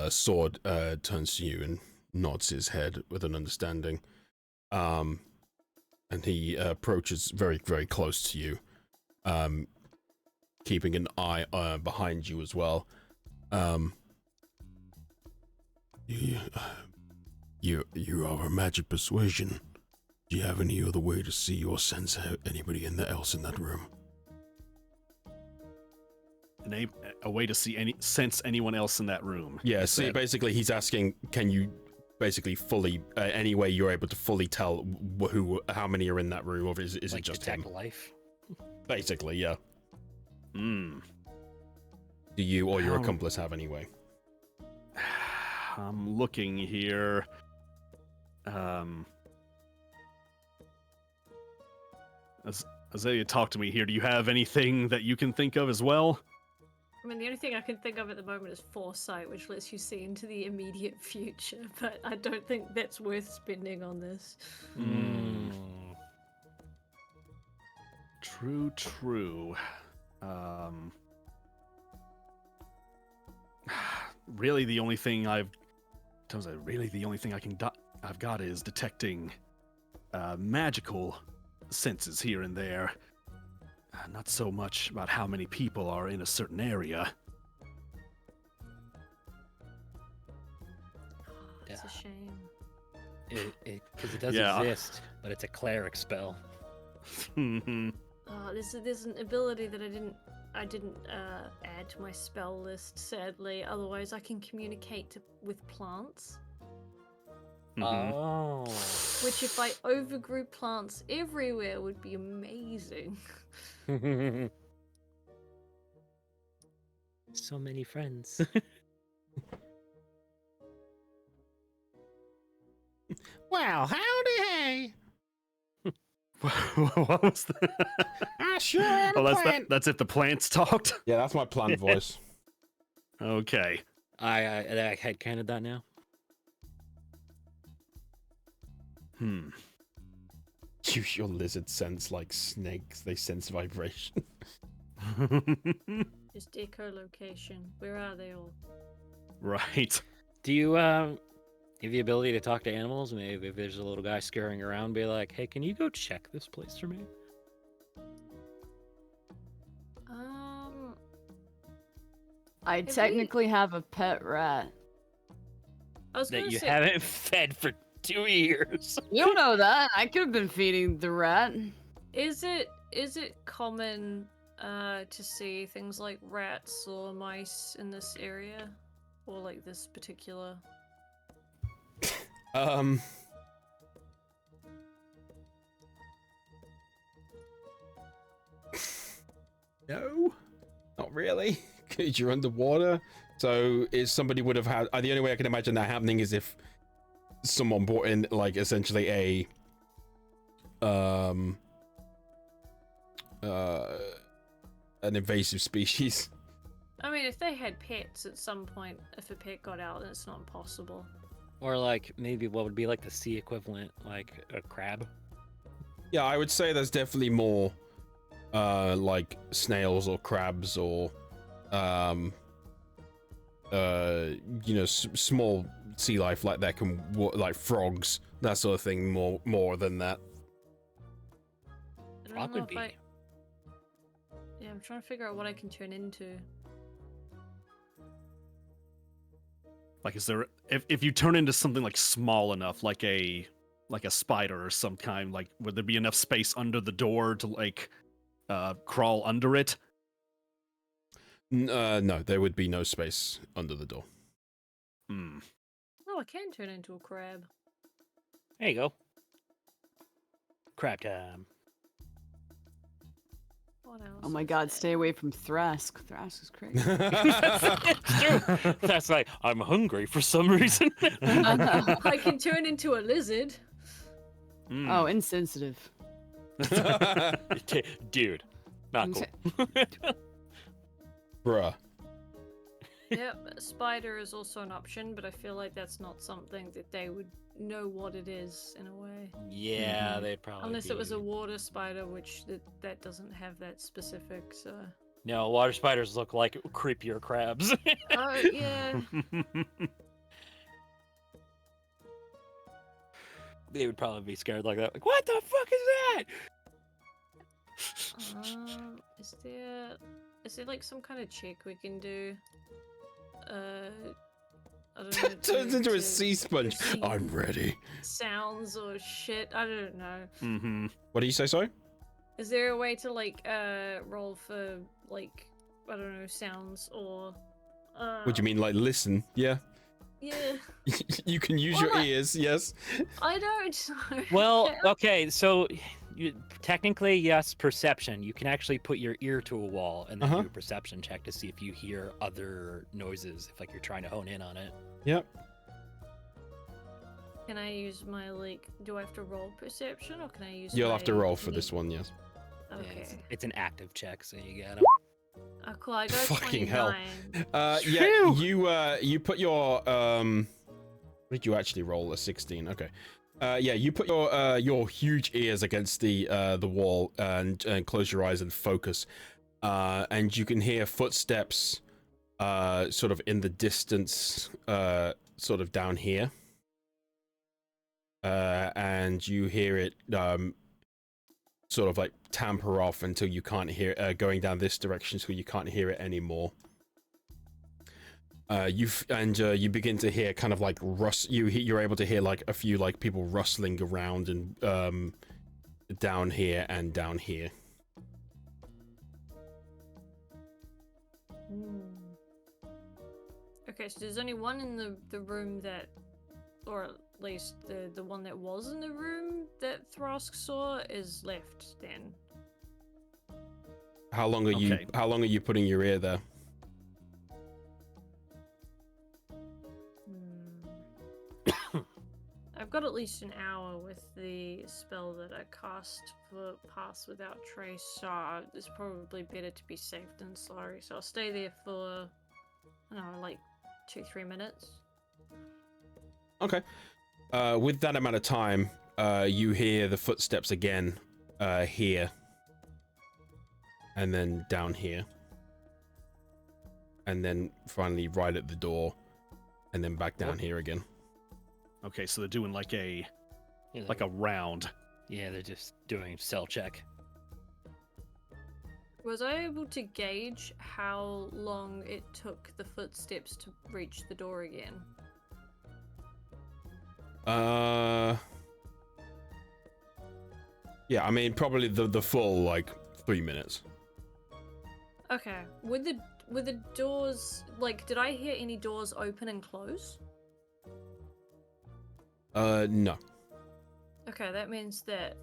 Speaker 2: Sword turns to you and nods his head with an understanding. And he approaches very, very close to you, keeping an eye behind you as well. You are a magic persuasion. Do you have any other way to see or sense anybody else in that room?
Speaker 6: A way to see sense anyone else in that room.
Speaker 2: Yeah, see, basically he's asking, can you basically fully, any way you're able to fully tell how many are in that room, or is
Speaker 7: Like
Speaker 2: it just
Speaker 7: detect
Speaker 2: him?
Speaker 7: life.
Speaker 2: Basically, yeah.
Speaker 6: Hmm.
Speaker 2: Do you or your accomplice have any way?
Speaker 6: I'm looking here. Azalea, talk to me here. Do you have anything that you can think of as well?
Speaker 3: I mean, the only thing I can think of at the moment is foresight, which lets you see into the immediate future, but I don't think that's worth spending on this.
Speaker 6: True, true. Really, the only thing I've got is detecting magical senses here and there. Not so much about how many people are in a certain area.
Speaker 3: It's a shame.
Speaker 7: Because it does
Speaker 6: Yeah.
Speaker 7: exist, but it's a cleric spell.
Speaker 3: There's an ability that I didn't add to my spell list, sadly. Otherwise, I can communicate with plants.
Speaker 7: Oh.
Speaker 3: Which, if I overgrew plants everywhere, would be amazing.
Speaker 7: So many friends.
Speaker 8: Well, howdy, hey.
Speaker 6: What was that?
Speaker 8: I sure am
Speaker 6: Oh,
Speaker 8: plant.
Speaker 6: that's if the plants talked.
Speaker 2: Yeah, that's my plant voice.
Speaker 6: Okay.
Speaker 7: I headcanoned that now.
Speaker 2: Use your lizard sense like snakes. They sense vibration.
Speaker 3: Just echolocation. Where are they all?
Speaker 6: Right.
Speaker 7: Do you have the ability to talk to animals? Maybe if there's a little guy scurrying around, be like, "Hey, can you go check this place for me?"
Speaker 4: I
Speaker 3: Have we-
Speaker 4: technically have a pet rat.
Speaker 3: I was
Speaker 7: That
Speaker 3: gonna
Speaker 7: you
Speaker 3: say,
Speaker 7: haven't fed for 2 years.
Speaker 4: You don't know that. I could have been feeding the rat.
Speaker 3: is it common to see things like rats or mice in this area, or like this particular?
Speaker 2: No, not really. Because you're underwater. So is somebody would have had. The only way I can imagine that happening is if someone brought in like essentially a an invasive species.
Speaker 3: I mean, if they had pets at some point, if a pet got out, then it's not impossible.
Speaker 7: Or like maybe what would be like the sea equivalent, like a crab.
Speaker 2: Yeah, I would say there's definitely more like snails or crabs or you know, small sea life like that can like frogs, that sort of thing, more than that.
Speaker 3: I don't
Speaker 7: Frog
Speaker 3: know
Speaker 7: would
Speaker 3: if
Speaker 7: be.
Speaker 3: Yeah, I'm trying to figure out what I can turn into.
Speaker 6: Like, is there if you turn into something like small enough, like a spider or some kind, like would there be enough space under the door to like crawl under it?
Speaker 2: No, there would be no space under the door.
Speaker 3: Oh, I can turn into a crab.
Speaker 7: There you go. Crab time.
Speaker 3: What else?
Speaker 4: Oh my
Speaker 3: is
Speaker 4: god,
Speaker 3: there?
Speaker 4: stay away from Thrask. Thrask is crazy.
Speaker 7: It's true. That's like, I'm hungry for some reason.
Speaker 3: I can turn into a lizard.
Speaker 4: Oh, insensitive.
Speaker 7: Dude, not cool.
Speaker 2: Bruh.
Speaker 3: Yep, a spider is also an option, but I feel like that's not something that they would know what it is in a way.
Speaker 7: Yeah, they'd probably
Speaker 3: Unless it was
Speaker 7: be-
Speaker 3: a water spider, which that doesn't have that specific, so...
Speaker 7: No, water spiders look like creepier crabs.
Speaker 3: Oh, yeah.
Speaker 7: They would probably be scared like that. Like, what the fuck is that?
Speaker 3: Is there like some kind of check we can do? I don't know.
Speaker 2: Turns into a
Speaker 3: to
Speaker 2: sea sponge.
Speaker 3: see
Speaker 2: I'm ready.
Speaker 3: sounds or shit. I don't know.
Speaker 6: Mm-hmm.
Speaker 2: What do you say, sorry?
Speaker 3: Is there a way to like roll for like I don't know sounds or?
Speaker 2: What do you mean, like listen? Yeah.
Speaker 3: Yeah,
Speaker 2: You can use your
Speaker 3: Well,
Speaker 2: ears, yes.
Speaker 3: I don't know.
Speaker 7: Well, okay, so technically, yes, perception. You can actually put your ear to a wall and then do a perception check to see if you hear other noises, if like you're trying to hone in on it.
Speaker 2: Yep.
Speaker 3: Can I use my like? Do I have to roll perception or can I use?
Speaker 2: You'll have to
Speaker 3: my
Speaker 2: roll for
Speaker 3: thingy?
Speaker 2: this one, yes.
Speaker 7: Yeah,
Speaker 3: Okay.
Speaker 7: it's an active check, so you get 'em.
Speaker 3: Oh, cool. I got
Speaker 2: Fucking
Speaker 3: 29.
Speaker 2: hell. Yeah, you put your what did you actually roll? A 16. Okay. Yeah, you put your huge ears against the wall and close your eyes and focus. And you can hear footsteps sort of in the distance, sort of down here. And you hear it sort of like tamper off until you can't hear going down this direction, so you can't hear it anymore. You begin to hear kind of like you're able to hear like a few like people rustling around and down here and down here.
Speaker 3: Okay, so there's only one in the room that, or at least the one that was in the room that Thrask saw is left. Then
Speaker 2: How long are
Speaker 6: Okay.
Speaker 2: you putting your ear there?
Speaker 3: I've got at least an hour with the spell that I cast for Pass Without Trace, so it's probably better to be safe than sorry. So I'll stay there for, I don't know, like 2-3 minutes.
Speaker 2: Okay. With that amount of time, you hear the footsteps again, here. And then down here. And then finally right at the door. And then back down here again.
Speaker 6: Okay, so they're doing like a
Speaker 7: Yeah,
Speaker 6: like a round.
Speaker 7: Yeah, they're just doing cell check.
Speaker 3: Was I able to gauge how long it took the footsteps to reach the door again?
Speaker 2: Yeah, I mean probably the full like 3 minutes.
Speaker 3: Okay. With the doors, like, did I hear any doors open and close?
Speaker 2: No.
Speaker 3: Okay, that means that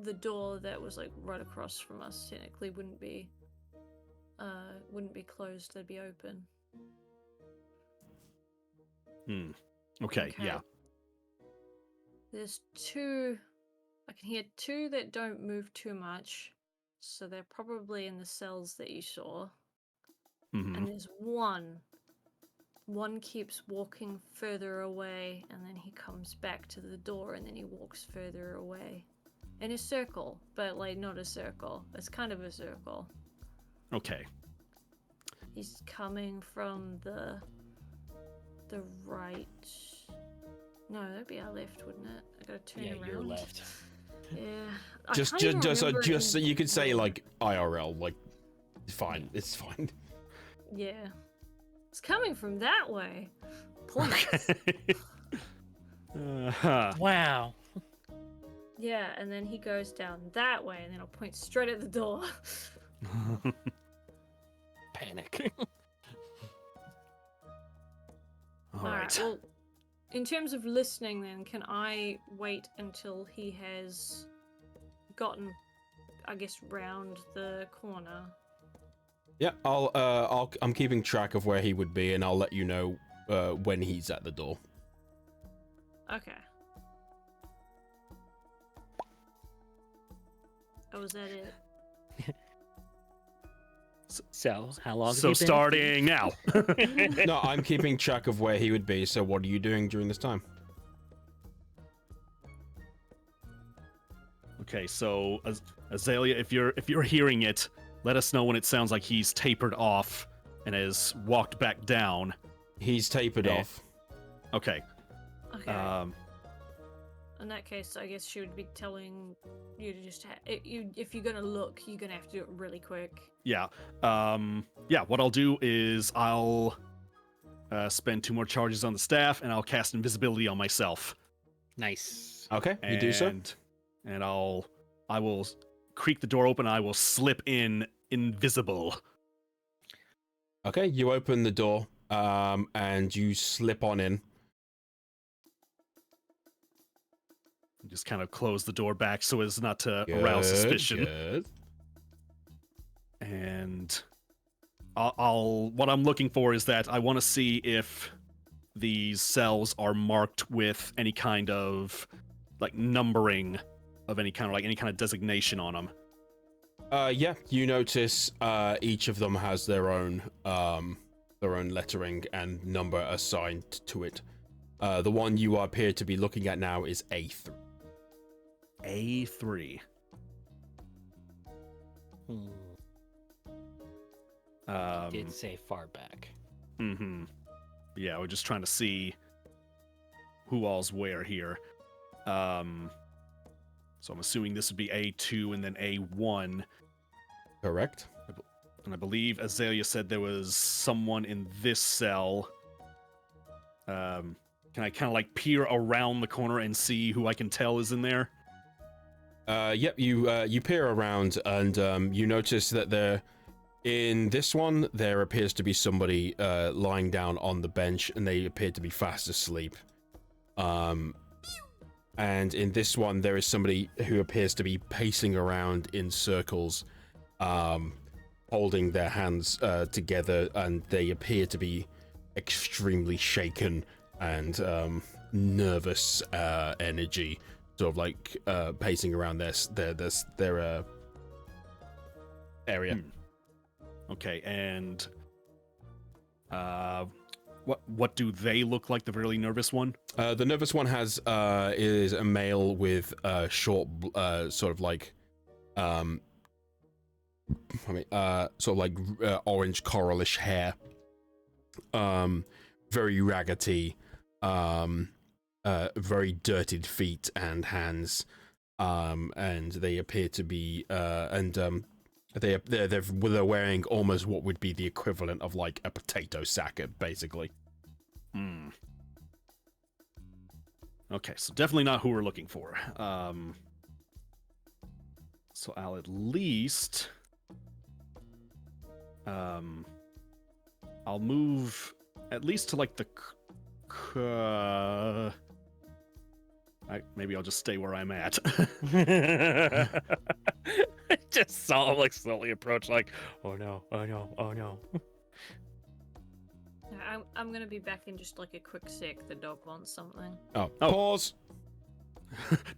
Speaker 3: the door that was like right across from us technically wouldn't be closed, they'd be open.
Speaker 6: Okay, yeah.
Speaker 3: There's two, I can hear two that don't move too much, so they're probably in the cells that you saw. And there's one keeps walking further away, and then he comes back to the door, and then he walks further away in a circle, but like not a circle, it's kind of a circle.
Speaker 6: Okay.
Speaker 3: He's coming from the right. No, that'd be our left, wouldn't it? I gotta turn
Speaker 7: Yeah,
Speaker 3: around.
Speaker 7: your left.
Speaker 3: Yeah.
Speaker 2: Just so you could say like IRL, like fine, it's fine.
Speaker 3: Yeah. It's coming from that way. Points.
Speaker 7: Wow.
Speaker 3: Yeah, and then he goes down that way, and then I'll point straight at the door.
Speaker 7: Panic.
Speaker 6: All right.
Speaker 3: Well, in terms of listening, then, can I wait until he has gotten, I guess, round the corner?
Speaker 2: Yeah, I'm keeping track of where he would be, and I'll let you know when he's at the door.
Speaker 3: Okay. Oh, is that it?
Speaker 7: So, how long?
Speaker 6: So starting now.
Speaker 2: No, I'm keeping track of where he would be. So, what are you doing during this time?
Speaker 6: Okay, so Azalea, if you're hearing it, let us know when it sounds like he's tapered off and has walked back down.
Speaker 2: He's tapered off.
Speaker 6: Okay.
Speaker 3: Okay. In that case, I guess she would be telling you to just if you're gonna look, you're gonna have to do it really quick.
Speaker 6: Yeah. Yeah. What I'll do is I'll spend 2 more charges on the staff, and I'll cast invisibility on myself.
Speaker 7: Nice.
Speaker 2: Okay, you do so.
Speaker 6: And I will creak the door open. I will slip in invisible.
Speaker 2: Okay, you open the door, and you slip on in.
Speaker 6: Just kind of close the door back so as not to arouse suspicion.
Speaker 2: Good.
Speaker 6: And what I'm looking for is that I want to see if these cells are marked with any kind of like numbering of any kind of designation on them.
Speaker 2: Yeah, you notice each of them has their own lettering and number assigned to it. The one you appear to be looking at now is A3.
Speaker 6: A3.
Speaker 7: Did say far back.
Speaker 6: Yeah, we're just trying to see who all's where here. So I'm assuming this would be A2 and then A1.
Speaker 2: Correct.
Speaker 6: And I believe Azalea said there was someone in this cell. Can I kind of like peer around the corner and see who I can tell is in there?
Speaker 2: Yep, you peer around and you notice that in this one there appears to be somebody lying down on the bench, and they appear to be fast asleep. And in this one there is somebody who appears to be pacing around in circles, holding their hands together, and they appear to be extremely shaken and nervous energy, sort of like pacing around their area.
Speaker 6: Okay, and what do they look like? The really nervous one.
Speaker 2: The nervous one is a male with short, sort of like, orange coralish hair, very raggedy, very dirtied feet and hands, and they appear to be they're wearing almost what would be the equivalent of like a potato sack, basically.
Speaker 6: Okay, so definitely not who we're looking for. So I'll at least I'll move at least to like the maybe I'll just stay where I'm at.
Speaker 1: Just saw him like slowly approach, like, oh no, oh no, oh no.
Speaker 3: I'm gonna be back in just like a quick sec. The dog wants something.
Speaker 2: Oh, pause.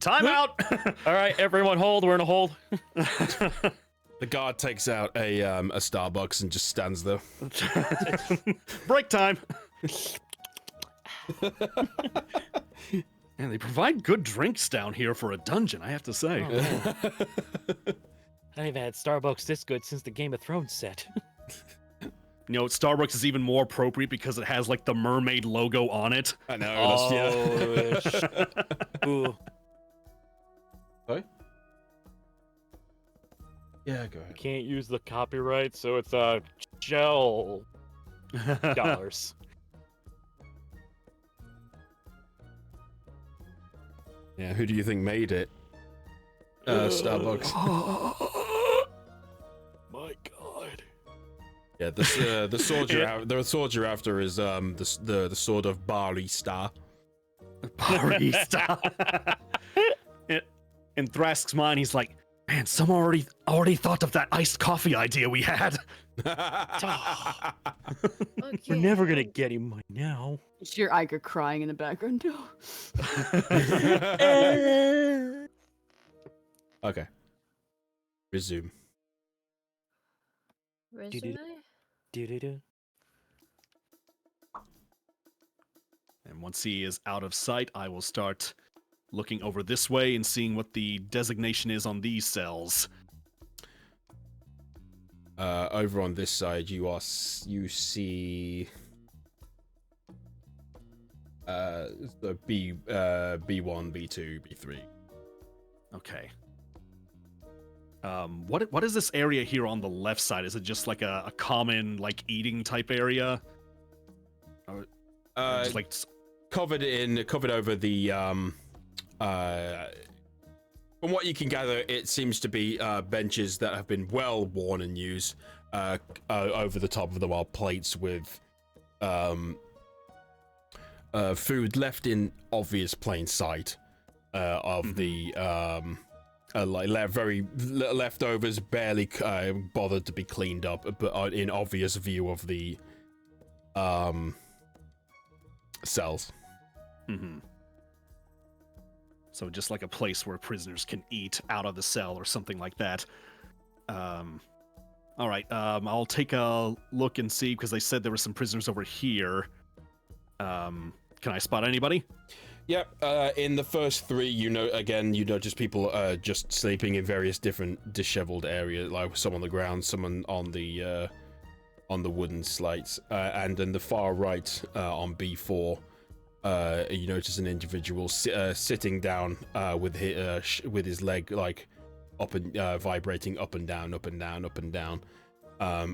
Speaker 6: Time out.
Speaker 1: All right, everyone, hold. We're in a hold.
Speaker 2: The guard takes out a Starbucks and just stands there.
Speaker 6: Break time. And they provide good drinks down here for a dungeon, I have to say.
Speaker 7: Oh, I haven't had Starbucks this good since the Game of Thrones set.
Speaker 6: You know, Starbucks is even more appropriate because it has like the mermaid logo on it.
Speaker 2: I know.
Speaker 7: Ooh.
Speaker 2: Sorry? Yeah, go ahead.
Speaker 1: Can't use the copyright, so it's shell dollars.
Speaker 2: Yeah, who do you think made it? Starbucks.
Speaker 1: My God.
Speaker 2: Yeah, the sword you're after is the sword of Barista.
Speaker 6: Barista. In Thrask's mind, he's like, man, someone already thought of that iced coffee idea we had.
Speaker 7: We're never gonna get him right now.
Speaker 4: You hear Iger crying in the background.
Speaker 2: Okay. Resume.
Speaker 3: Resume?
Speaker 7: Do-do-do.
Speaker 6: And once he is out of sight, I will start looking over this way and seeing what the designation is on these cells.
Speaker 2: Over on this side, you see the B1, B2, B3.
Speaker 6: Okay. What is this area here on the left side? Is it just like a common like eating type area? Or just like
Speaker 2: covered over the from what you can gather, it seems to be benches that have been well worn and used over the top of them are plates with food left in obvious plain sight of the like very leftovers, barely bothered to be cleaned up, but in obvious view of the cells.
Speaker 6: Mm-hmm. So just like a place where prisoners can eat out of the cell or something like that. All right, I'll take a look and see, because they said there were some prisoners over here. Can I spot anybody?
Speaker 2: Yep, in the first three, you notice people just sleeping in various different disheveled areas, like some on the ground, some on the wooden slates, and in the far right, on B4, you notice an individual sitting down with his leg like up and vibrating up and down, up and down, up and down,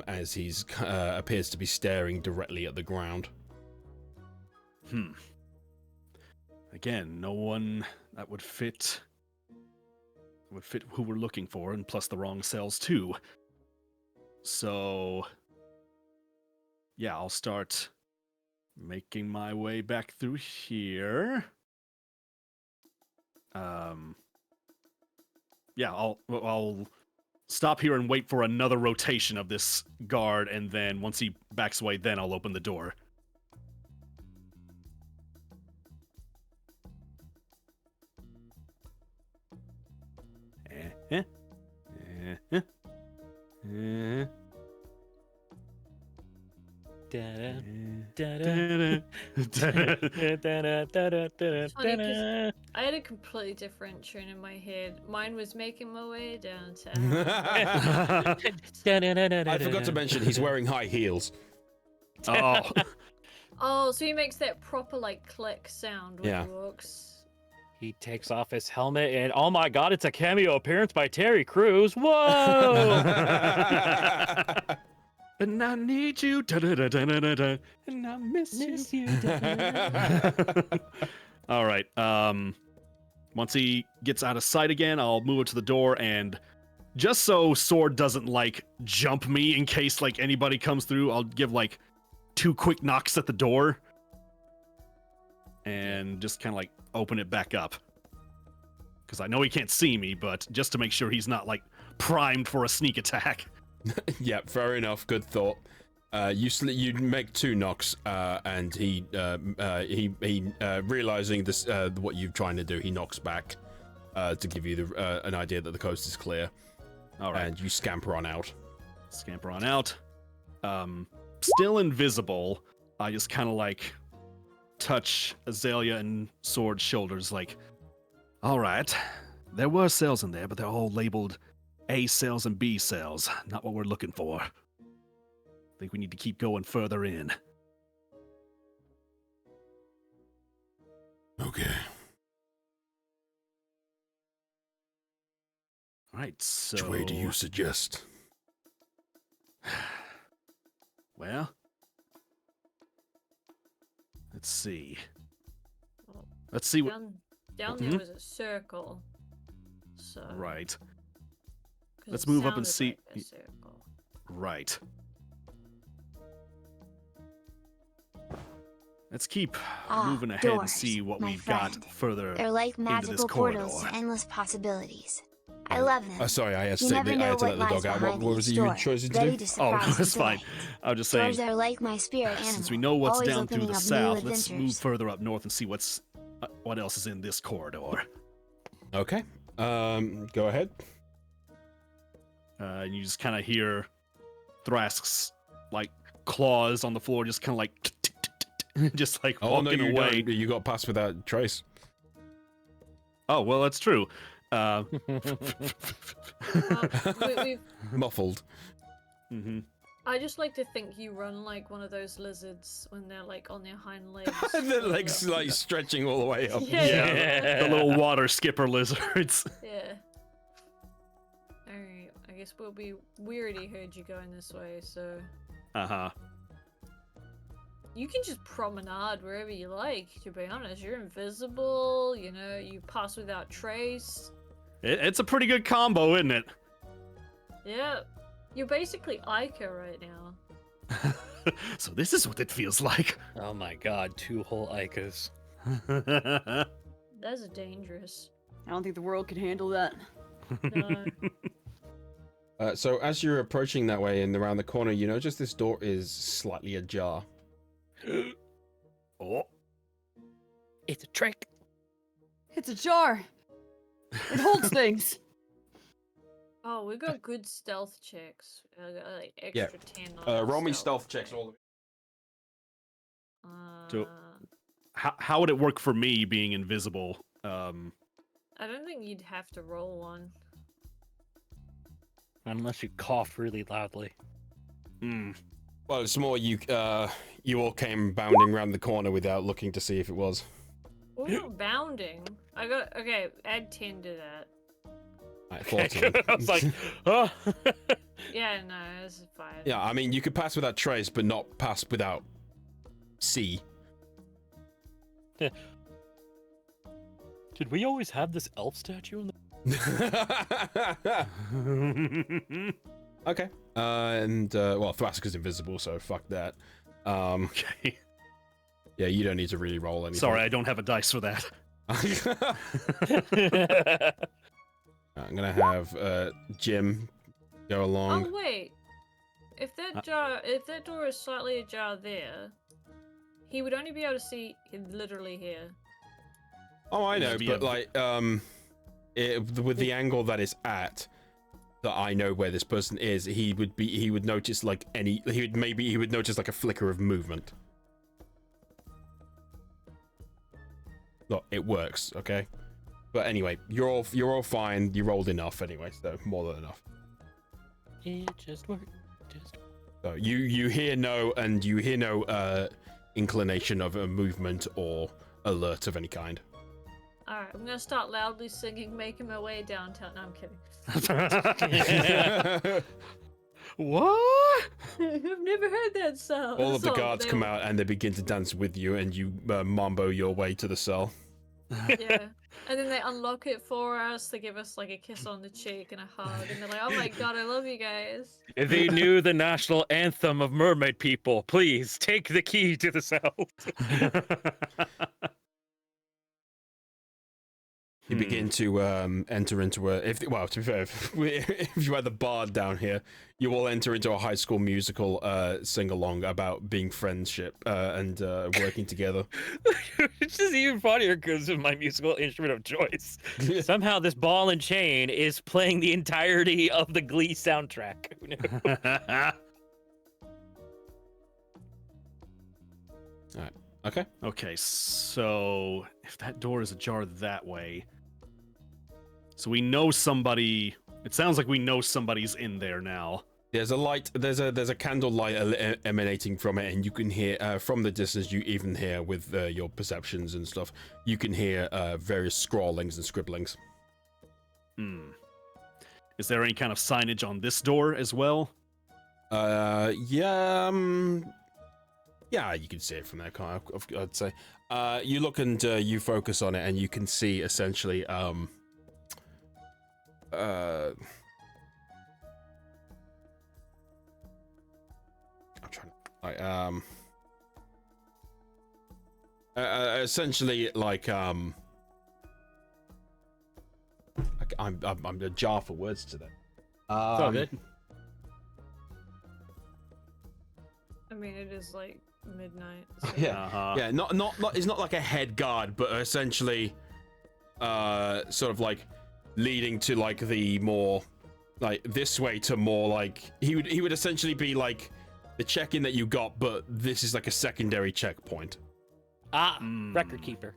Speaker 2: as he's appears to be staring directly at the ground.
Speaker 6: Again, no one that would fit who we're looking for, and plus the wrong cells too. So yeah, I'll start making my way back through here. Yeah, I'll stop here and wait for another rotation of this guard, and then once he backs away, then I'll open the door.
Speaker 3: Funny 'cause I had a completely different tune in my head. Mine was making my way downtown.
Speaker 2: I forgot to mention he's wearing high heels.
Speaker 6: Oh,
Speaker 3: Oh, so he makes that proper like click sound when
Speaker 2: Yeah.
Speaker 3: he walks.
Speaker 7: He takes off his helmet, and oh my god, it's a cameo appearance by Terry Crews. Whoa!
Speaker 6: and I need you. And I miss you. All right. Once he gets out of sight again, I'll move it to the door, and just so Sword doesn't like jump me in case like anybody comes through, I'll give like 2 quick knocks at the door, and just kind of like open it back up. Because I know he can't see me, but just to make sure he's not like primed for a sneak attack.
Speaker 2: Yeah, fair enough. Good thought. You make 2 knocks, and he realizing this what you're trying to do, he knocks back to give you an idea that the coast is clear.
Speaker 6: All right,
Speaker 2: And you scamper on out.
Speaker 6: scamper on out. Still invisible. I just kind of like touch Azalea and Sword's shoulders, like, all right, there were cells in there, but they're all labeled A cells and B cells. Not what we're looking for. I think we need to keep going further in.
Speaker 8: Okay.
Speaker 6: All right, so
Speaker 8: Which way do you suggest?
Speaker 6: Well, let's see.
Speaker 3: Well,
Speaker 6: Let's see what.
Speaker 3: down there was a circle. So
Speaker 6: Right,
Speaker 3: 'cause
Speaker 6: let's
Speaker 3: it
Speaker 6: move up and
Speaker 3: sounded
Speaker 6: see-
Speaker 3: like a circle.
Speaker 6: right. Let's keep moving ahead and
Speaker 5: doors,
Speaker 6: see what
Speaker 5: my
Speaker 6: we've got
Speaker 5: friend.
Speaker 6: further.
Speaker 5: They're like
Speaker 6: into this
Speaker 5: magical
Speaker 6: corridor.
Speaker 5: portals to endless possibilities. I love them.
Speaker 2: Sorry, I had to,
Speaker 5: You never
Speaker 2: I
Speaker 5: know
Speaker 2: had to
Speaker 5: what
Speaker 2: let the
Speaker 5: lies
Speaker 2: dog out.
Speaker 5: behind
Speaker 2: What was
Speaker 5: each
Speaker 2: it you
Speaker 5: door,
Speaker 2: chosen to
Speaker 5: ready
Speaker 2: do?
Speaker 5: to
Speaker 6: Oh,
Speaker 5: surprise
Speaker 6: that's
Speaker 5: the
Speaker 6: fine.
Speaker 5: delight.
Speaker 6: I was just saying,
Speaker 5: Doors are like my spirit animal.
Speaker 6: since we know what's
Speaker 5: always
Speaker 6: down through
Speaker 5: opening
Speaker 6: the
Speaker 5: up new
Speaker 6: south, let's move
Speaker 5: adventures.
Speaker 6: further up north and see what else is in this corridor.
Speaker 2: Okay. Go ahead.
Speaker 6: And you just kind of hear Thrask's like claws on the floor, just kind of like just like
Speaker 2: Oh no,
Speaker 6: walking
Speaker 2: you
Speaker 6: away.
Speaker 2: don't. You got past without trace.
Speaker 6: Oh well, that's true.
Speaker 3: We've
Speaker 2: Muffled.
Speaker 6: Mhm.
Speaker 3: I just like to think you run like one of those lizards when they're like on their hind legs.
Speaker 2: The legs like stretching all the way up.
Speaker 3: Yeah.
Speaker 6: The little water skipper lizards.
Speaker 3: Yeah. Alright, I guess we already heard you going this way, so
Speaker 6: Uh-huh.
Speaker 3: you can just promenade wherever you like, to be honest. You're invisible, you know, you pass without trace.
Speaker 6: It's a pretty good combo, isn't it?
Speaker 3: Yeah. You're basically Ica right now.
Speaker 6: So this is what it feels like.
Speaker 7: Oh my god, 2 whole Icas.
Speaker 3: That's dangerous.
Speaker 4: I don't think the world could handle that.
Speaker 3: No.
Speaker 2: So as you're approaching that way and around the corner, you notice this door is slightly ajar.
Speaker 6: Oh.
Speaker 7: It's a trick.
Speaker 4: It's a jar. It holds things.
Speaker 3: Oh, we got good stealth checks. Got, like extra 10 on our
Speaker 2: Roll me stealth checks all of
Speaker 6: So- How would it work for me being invisible?
Speaker 3: I don't think you'd have to roll one.
Speaker 7: Unless you cough really loudly.
Speaker 2: Well, it's more you all came bounding around the corner without looking to see if it was.
Speaker 3: We're not bounding. Okay, add 10 to that.
Speaker 2: Right, 14.
Speaker 7: I was like, oh.
Speaker 3: Yeah, no, that's fine.
Speaker 2: Yeah, I mean, you could pass without trace, but not pass without see.
Speaker 7: Did we always have this elf statue in the
Speaker 2: Okay. And well, Thrask is invisible, so fuck that.
Speaker 6: Okay.
Speaker 2: Yeah, you don't need to really roll anything.
Speaker 6: Sorry, I don't have a dice for that.
Speaker 2: I'm gonna have Jim go along.
Speaker 3: Oh wait, if that door is slightly ajar there, he would only be able to see literally here.
Speaker 2: Oh, I know,
Speaker 6: Maybe
Speaker 2: but
Speaker 6: a-
Speaker 2: like, with the angle that it's at, that I know where this person is, he would notice like he would notice like a flicker of movement. Look, it works, okay? But anyway, you're all fine. You rolled enough anyway, so more than enough.
Speaker 7: It just worked.
Speaker 2: So you hear no inclination of a movement or alert of any kind.
Speaker 3: Alright, I'm gonna start loudly singing Making My Way Downtown. No, I'm kidding.
Speaker 6: What?
Speaker 3: I've never heard that song.
Speaker 2: All of the guards come out and they begin to dance with you, and you mambo your way to the cell.
Speaker 3: Yeah. And then they unlock it for us. They give us like a kiss on the cheek and a hug. And they're like, oh my god, I love you guys.
Speaker 1: If they knew the national anthem of mermaid people, please take the key to the cell.
Speaker 2: You begin to enter into to be fair, if you had the bard down here, you will enter into a High School Musical sing-along about being friendship and working together.
Speaker 1: It's just even funnier because of my musical instrument of choice. Somehow this ball and chain is playing the entirety of the Glee soundtrack. Who knew?
Speaker 2: All right. Okay.
Speaker 6: Okay, so if that door is ajar that way, so we know somebody. It sounds like we know somebody's in there now.
Speaker 2: There's a light. There's a candle light emanating from it, and you can hear from the distance. You even hear with your perceptions and stuff. You can hear various scrawlings and scribblings.
Speaker 6: Is there any kind of signage on this door as well?
Speaker 2: Yeah. Yeah, you can see it from there. I'd say. You look and you focus on it, and you can see essentially. I'm trying. Essentially, like I'm a jar for words today.
Speaker 1: It's all good.
Speaker 3: I mean, it is like midnight. So.
Speaker 2: Yeah, yeah. Not. It's not like a head guard, but essentially, sort of like leading to like the more, like this way to more like he would essentially be like the check-in that you got, but this is like a secondary checkpoint.
Speaker 7: Record keeper.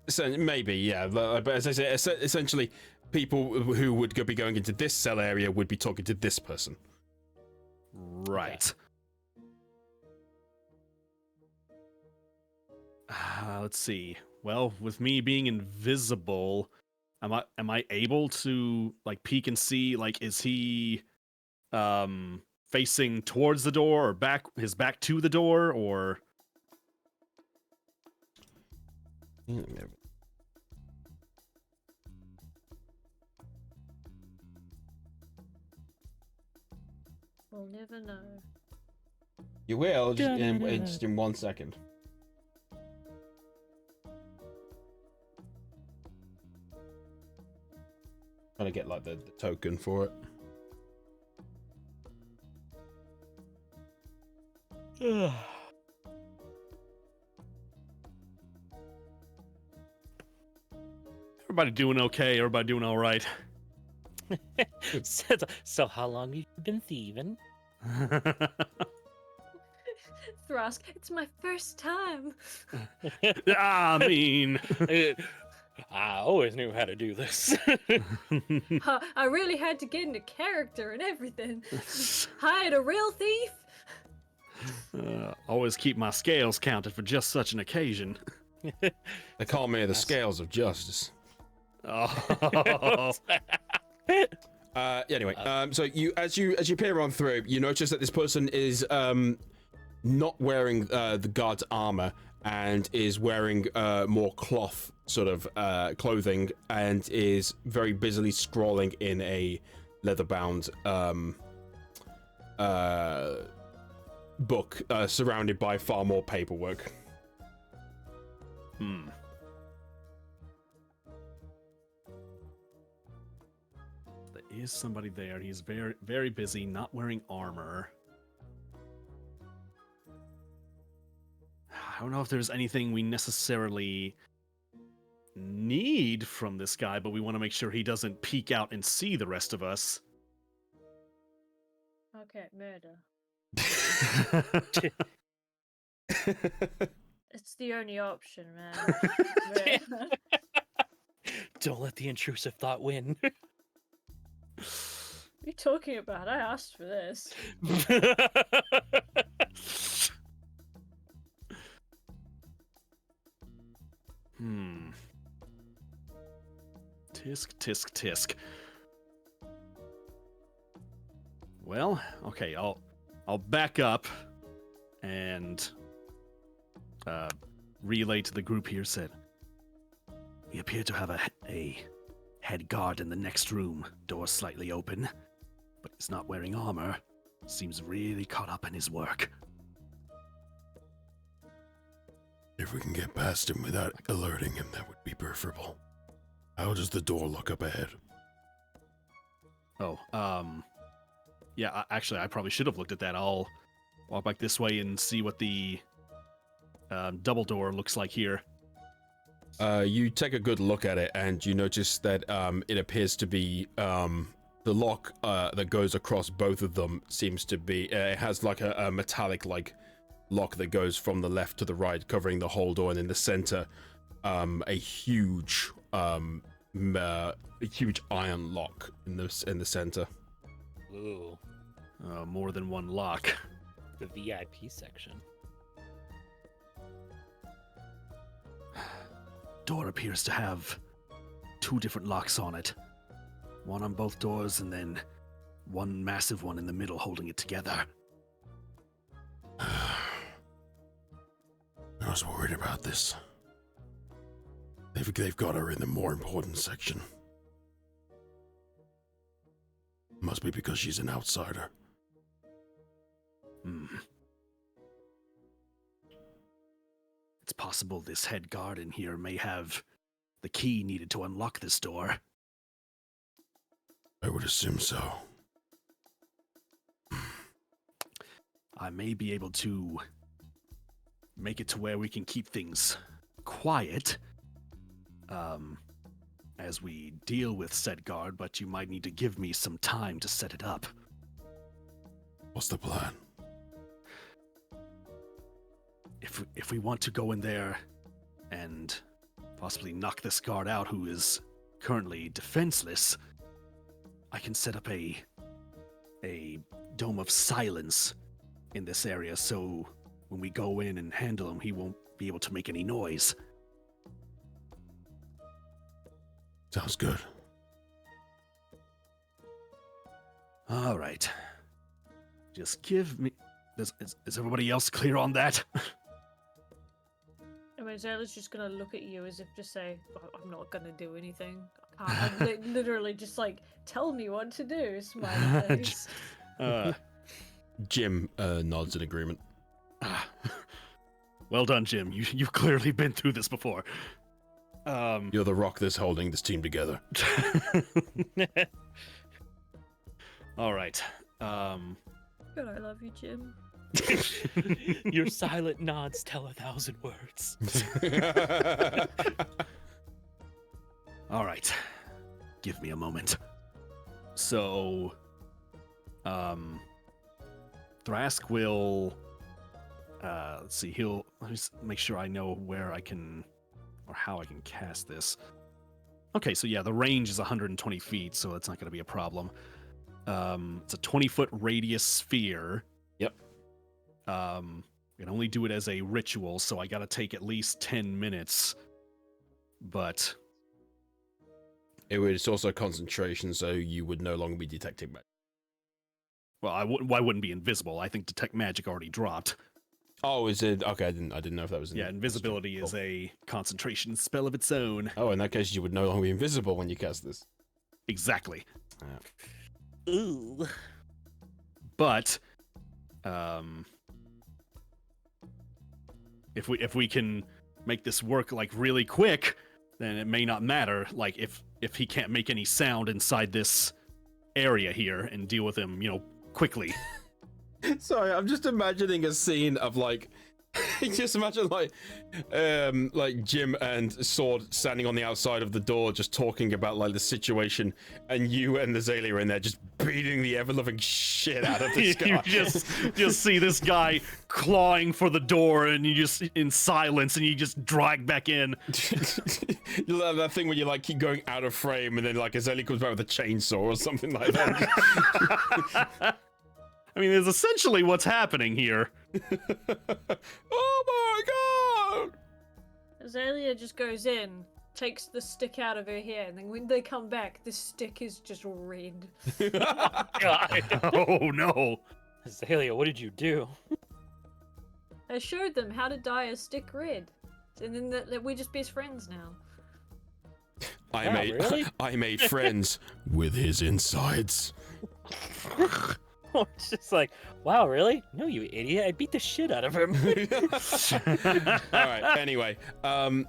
Speaker 2: So maybe, yeah. But as I say, essentially, people who would be going into this cell area would be talking to this person.
Speaker 6: Right. Let's see. Well, with me being invisible, am I able to like peek and see, like, is he facing towards the door or his back to the door, or?
Speaker 3: We'll never know.
Speaker 2: You will, just in 1 second. Trying to get like the token for it.
Speaker 6: Everybody doing okay? Everybody doing all right?
Speaker 7: So how long have you been thieving?
Speaker 3: Thrask, it's my first time.
Speaker 6: I mean,
Speaker 1: I always knew how to do this.
Speaker 3: I really had to get into character and everything. Hired a real thief.
Speaker 6: always keep my scales counted for just such an occasion.
Speaker 2: They call me the scales of justice.
Speaker 6: Oh.
Speaker 2: Anyway, so as you peer on through, you notice that this person is not wearing the guard's armor and is wearing more cloth sort of clothing, and is very busily scrawling in a leather-bound book, surrounded by far more paperwork.
Speaker 6: There is somebody there. He's very, very busy, not wearing armor. I don't know if there's anything we necessarily need from this guy, but we want to make sure he doesn't peek out and see the rest of us.
Speaker 3: Okay, murder. It's the only option, man. Murder.
Speaker 7: Don't let the intrusive thought win.
Speaker 3: What are you talking about? I asked for this.
Speaker 6: Tisk, tisk, tisk. Well, okay, I'll back up and relay to the group here. Said we appear to have a head guard in the next room. Door slightly open, but he's not wearing armor. Seems really caught up in his work.
Speaker 8: If we can get past him without alerting him, that would be preferable. How does the door look up ahead?
Speaker 6: Oh, yeah, actually, I probably should have looked at that. I'll walk back this way and see what the double door looks like here.
Speaker 2: You take a good look at it, and you notice that it appears to be the lock that goes across both of them seems to be it has like a metallic like lock that goes from the left to the right, covering the whole door, and in the center a huge iron lock in the center.
Speaker 7: Ooh,
Speaker 6: More than one lock.
Speaker 7: the VIP section.
Speaker 6: Door appears to have 2 different locks on it. One on both doors, and then one massive one in the middle holding it together.
Speaker 8: I was worried about this. They've got her in the more important section. Must be because she's an outsider.
Speaker 6: It's possible this head guard in here may have the key needed to unlock this door.
Speaker 8: I would assume so.
Speaker 6: I may be able to make it to where we can keep things quiet as we deal with said guard, but you might need to give me some time to set it up.
Speaker 8: What's the plan?
Speaker 6: If we want to go in there and possibly knock this guard out who is currently defenseless, I can set up a dome of silence in this area, so when we go in and handle him, he won't be able to make any noise.
Speaker 8: Sounds good.
Speaker 6: All right. Just give me... Is everybody else clear on that?
Speaker 3: I mean, Zayla's just gonna look at you as if to say, I'm not gonna do anything. I'm literally just like, tell me what to do, smiley face.
Speaker 2: Jim nods in agreement.
Speaker 6: Well done, Jim. You've clearly been through this before.
Speaker 8: You're the rock that's holding this team together.
Speaker 6: All right.
Speaker 3: God, I love you, Jim.
Speaker 7: Your silent nods tell 1,000 words.
Speaker 6: All right. Give me a moment. So, Thrask will, let's see, let me make sure I know where I can, or how I can cast this. Okay, so yeah, the range is 120 feet, so that's not going to be a problem. It's a 20-foot radius sphere.
Speaker 2: Yep.
Speaker 6: I can only do it as a ritual, so I got to take at least 10 minutes. But
Speaker 2: It's also concentration, so you would no longer be detecting magic.
Speaker 6: well, I wouldn't be invisible. I think detect magic already dropped.
Speaker 2: Oh, is it? Okay, I didn't know if that was.
Speaker 6: Yeah, invisibility is a concentration spell of its own.
Speaker 2: Oh, in that case, you would no longer be invisible when you cast this.
Speaker 6: Exactly.
Speaker 7: Ooh.
Speaker 6: But if we can make this work like really quick, then it may not matter. Like if he can't make any sound inside this area here and deal with him, quickly.
Speaker 2: Sorry, I'm just imagining a scene of like Just imagine like Jim and Sword standing on the outside of the door, just talking about like the situation, and you and Azalea are in there just beating the ever-loving shit out of this guy.
Speaker 6: You just see this guy clawing for the door, and you just in silence, and you just drag back in.
Speaker 2: That thing where you like keep going out of frame, and then like Azalea comes back with a chainsaw or something like that.
Speaker 6: I mean, it's essentially what's happening here.
Speaker 2: Oh my god!
Speaker 3: Azalea just goes in, takes the stick out of her hair, and then when they come back, the stick is just red.
Speaker 7: God.
Speaker 6: Oh no!
Speaker 7: Azalea, what did you do?
Speaker 3: I showed them how to dye a stick red, and then we're just best friends now.
Speaker 2: I made friends with his insides.
Speaker 7: It's just like, wow, really? No, you idiot! I beat the shit out of him.
Speaker 2: All right. Anyway, so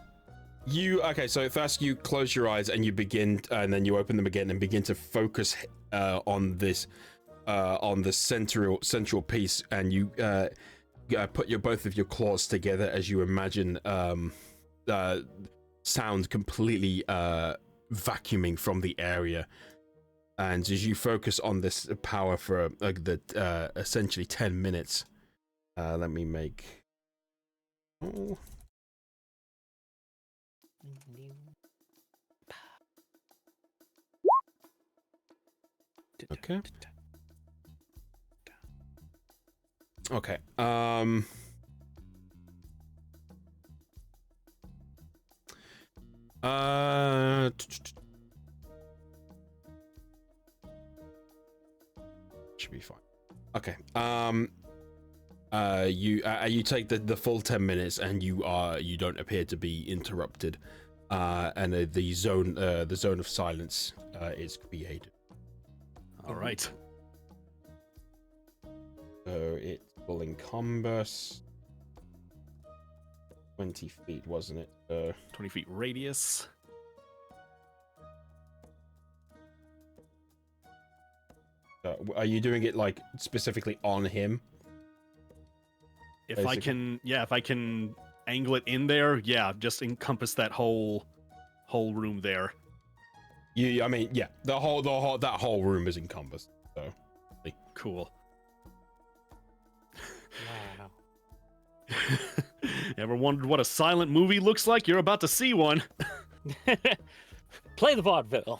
Speaker 2: first you close your eyes and you begin, and then you open them again and begin to focus on this, on the central piece, and you put both of your claws together as you imagine sound completely vacuuming from the area. And as you focus on this power for essentially 10 minutes, let me make. Oh. Okay. Okay. Should be fine. Okay. You take the full 10 minutes, and you don't appear to be interrupted, and the zone of silence is created.
Speaker 6: All right.
Speaker 2: So it will encompass 20 feet, wasn't it?
Speaker 6: 20 feet radius.
Speaker 2: Are you doing it like specifically on him?
Speaker 6: If I can angle it in there, yeah, just encompass that whole room there.
Speaker 2: I mean, yeah, that whole room is encompassed. So
Speaker 6: cool.
Speaker 7: Wow.
Speaker 6: Ever wondered what a silent movie looks like? You're about to see one.
Speaker 7: Play the vaudeville.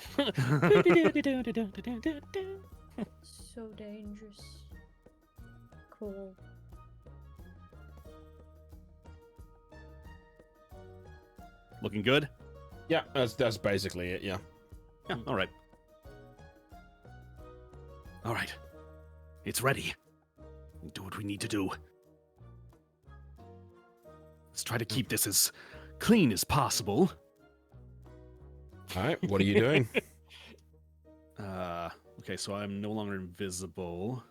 Speaker 3: So dangerous. Cool.
Speaker 6: Looking good?
Speaker 2: yeah, that's basically it. Yeah.
Speaker 6: Yeah, all right. All right. It's ready. We'll do what we need to do. Let's try to keep this as clean as possible.
Speaker 2: All right. What are you doing?
Speaker 6: Okay, so I'm no longer invisible.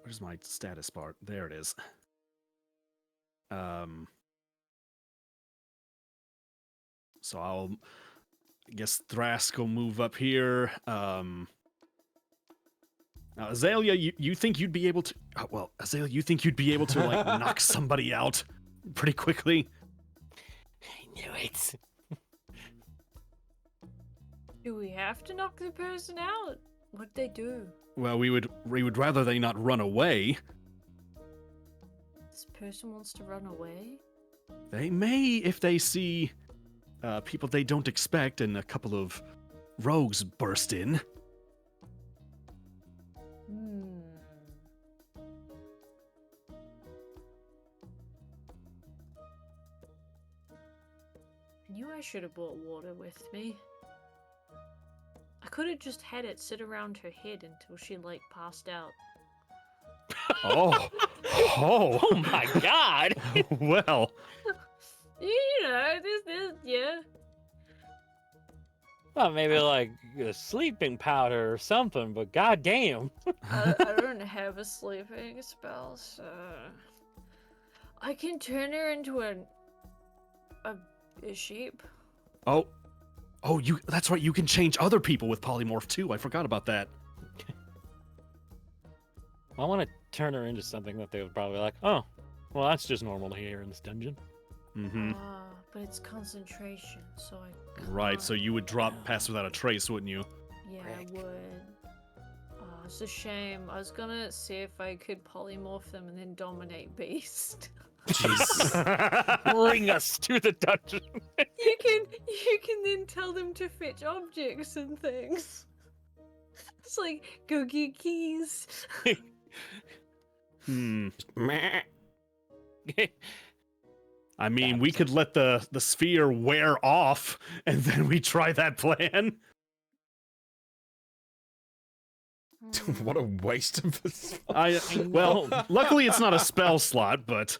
Speaker 6: Where's my status bar? There it is. So I guess Thrask will move up here. Now, Azalea, you think you'd be able to... Azalea, you think you'd be able to, like, knock somebody out pretty quickly?
Speaker 7: I knew it.
Speaker 3: Do we have to knock the person out? What'd they do?
Speaker 6: Well, we would rather they not run away.
Speaker 3: This person wants to run away?
Speaker 6: They may if they see people they don't expect and a couple of rogues burst in.
Speaker 3: I knew I should have brought water with me. I could have just had it sit around her head until she, like, passed out.
Speaker 6: Oh.
Speaker 7: Oh my god!
Speaker 6: Well.
Speaker 3: You know, this, yeah.
Speaker 7: Well, maybe like a sleeping powder or something, but goddamn.
Speaker 3: I don't have a sleeping spell, so I can turn her into a sheep.
Speaker 6: Oh, that's right. You can change other people with polymorph too. I forgot about that.
Speaker 7: I want to turn her into something that they would probably like. Oh, well, that's just normal here in this dungeon.
Speaker 6: Mm-hmm.
Speaker 3: But it's concentration, so I
Speaker 6: Right, so
Speaker 3: can't.
Speaker 6: you would drop Pass Without a Trace, wouldn't you?
Speaker 3: Yeah,
Speaker 7: Frick.
Speaker 3: I would. Oh, it's a shame. I was gonna see if I could polymorph them and then dominate Beast.
Speaker 7: Bring us to the dungeon.
Speaker 3: you can then tell them to fetch objects and things. It's like, go get keys.
Speaker 6: Hmm.
Speaker 2: Meh.
Speaker 6: I mean, we could let the sphere wear off, and then we try that plan.
Speaker 2: What a waste of this.
Speaker 6: Well, luckily it's not a spell slot, but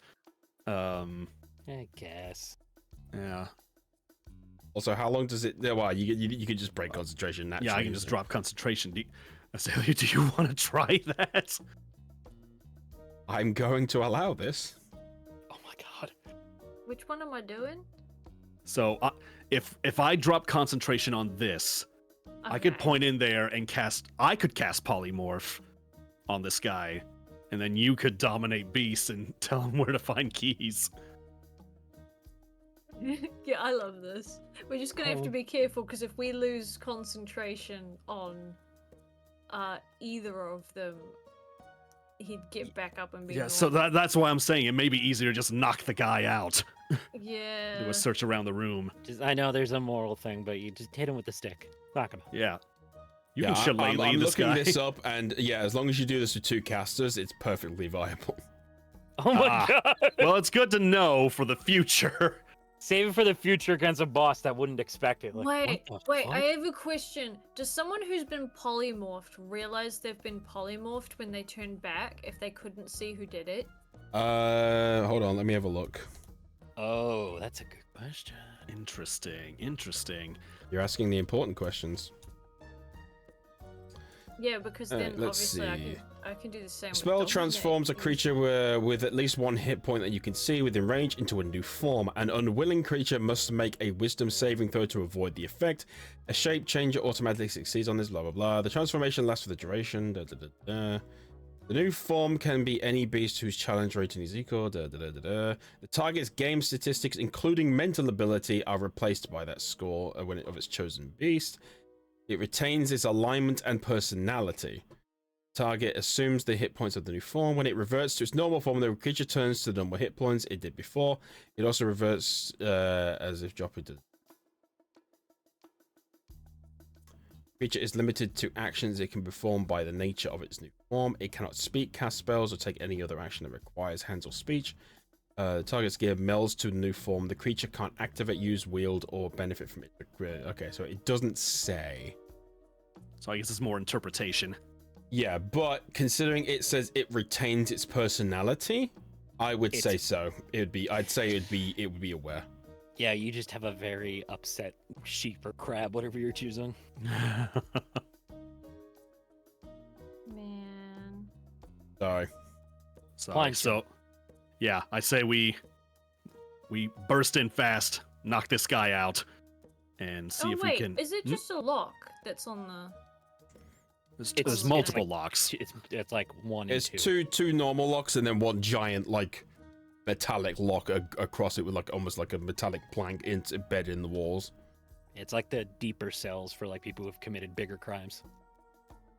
Speaker 7: I guess.
Speaker 6: yeah,
Speaker 2: Also, how long does it? Well, you can just break concentration naturally.
Speaker 6: yeah, I can just drop concentration. Azalea, do you want to try that?
Speaker 2: I'm going to allow this.
Speaker 6: Oh my god!
Speaker 3: Which one am I doing?
Speaker 6: So if I drop concentration on this, I could
Speaker 3: Okay.
Speaker 6: point in there and cast. I could cast polymorph on this guy, and then you could dominate beasts and tell him where to find keys.
Speaker 3: Yeah, I love this. We're just gonna have to be careful because if we lose concentration on either of them, he'd get back up and be
Speaker 6: Yeah, so
Speaker 3: normal.
Speaker 6: that's why I'm saying it may be easier to just knock the guy out.
Speaker 3: Yeah.
Speaker 6: Do a search around the room.
Speaker 7: I know there's a moral thing, but you just hit him with the stick. Knock him out.
Speaker 6: Yeah. You
Speaker 2: Yeah,
Speaker 6: can shillelagh
Speaker 2: I'm
Speaker 6: this
Speaker 2: looking
Speaker 6: guy.
Speaker 2: this up, and yeah, as long as you do this with 2 casters, it's perfectly viable.
Speaker 7: Oh my
Speaker 6: Ah.
Speaker 7: god!
Speaker 6: Well, it's good to know for the future.
Speaker 7: Save it for the future against a boss that wouldn't expect it. Like,
Speaker 3: Wait,
Speaker 7: what the
Speaker 3: wait,
Speaker 7: fuck?
Speaker 3: I have a question. Does someone who's been polymorphed realize they've been polymorphed when they turn back if they couldn't see who did it?
Speaker 2: Hold on, let me have a look.
Speaker 7: Oh, that's a good question.
Speaker 6: Interesting.
Speaker 2: You're asking the important questions.
Speaker 3: Yeah, because
Speaker 2: Alright,
Speaker 3: then
Speaker 2: let's
Speaker 3: obviously
Speaker 2: see.
Speaker 3: I can do the same. with
Speaker 2: Spell
Speaker 3: dominate.
Speaker 2: transforms a creature with at least 1 hit point that you can see within range into a new form. An unwilling creature must make a wisdom saving throw to avoid the effect. A shape changer automatically succeeds on this, blah, blah, blah. The transformation lasts for the duration. Da, da, da, da. The new form can be any beast whose challenge rating is equal. Da, da, da, da, da. The target's game statistics, including mental ability, are replaced by that score of its chosen beast. It retains its alignment and personality. Target assumes the hit points of the new form. When it reverts to its normal form, the creature turns to the normal hit points it did before. It also reverts as if dropping to. Creature is limited to actions it can perform by the nature of its new form. It cannot speak, cast spells, or take any other action that requires hands or speech. The target's gear melds to a new form. The creature can't activate, use, wield, or benefit from it. Okay, so it doesn't say.
Speaker 6: So I guess it's more interpretation.
Speaker 2: Yeah, but considering it says it retains its personality, I would say so. I'd say it would be aware.
Speaker 7: Yeah, you just have a very upset sheep or crab, whatever you're choosing.
Speaker 3: Man.
Speaker 2: Sorry.
Speaker 6: Sorry. So, yeah, I say we burst in fast, knock this guy out, and see
Speaker 3: Oh
Speaker 6: if
Speaker 3: wait,
Speaker 6: we can.
Speaker 3: is it just a lock that's on the?
Speaker 6: There's
Speaker 3: on
Speaker 6: multiple
Speaker 3: like
Speaker 6: locks.
Speaker 7: It's like one
Speaker 2: It's
Speaker 7: and two.
Speaker 2: two normal locks and then one giant like metallic lock across it with like almost like a metallic plank embedded in the walls.
Speaker 7: It's like the deeper cells for like people who've committed bigger crimes.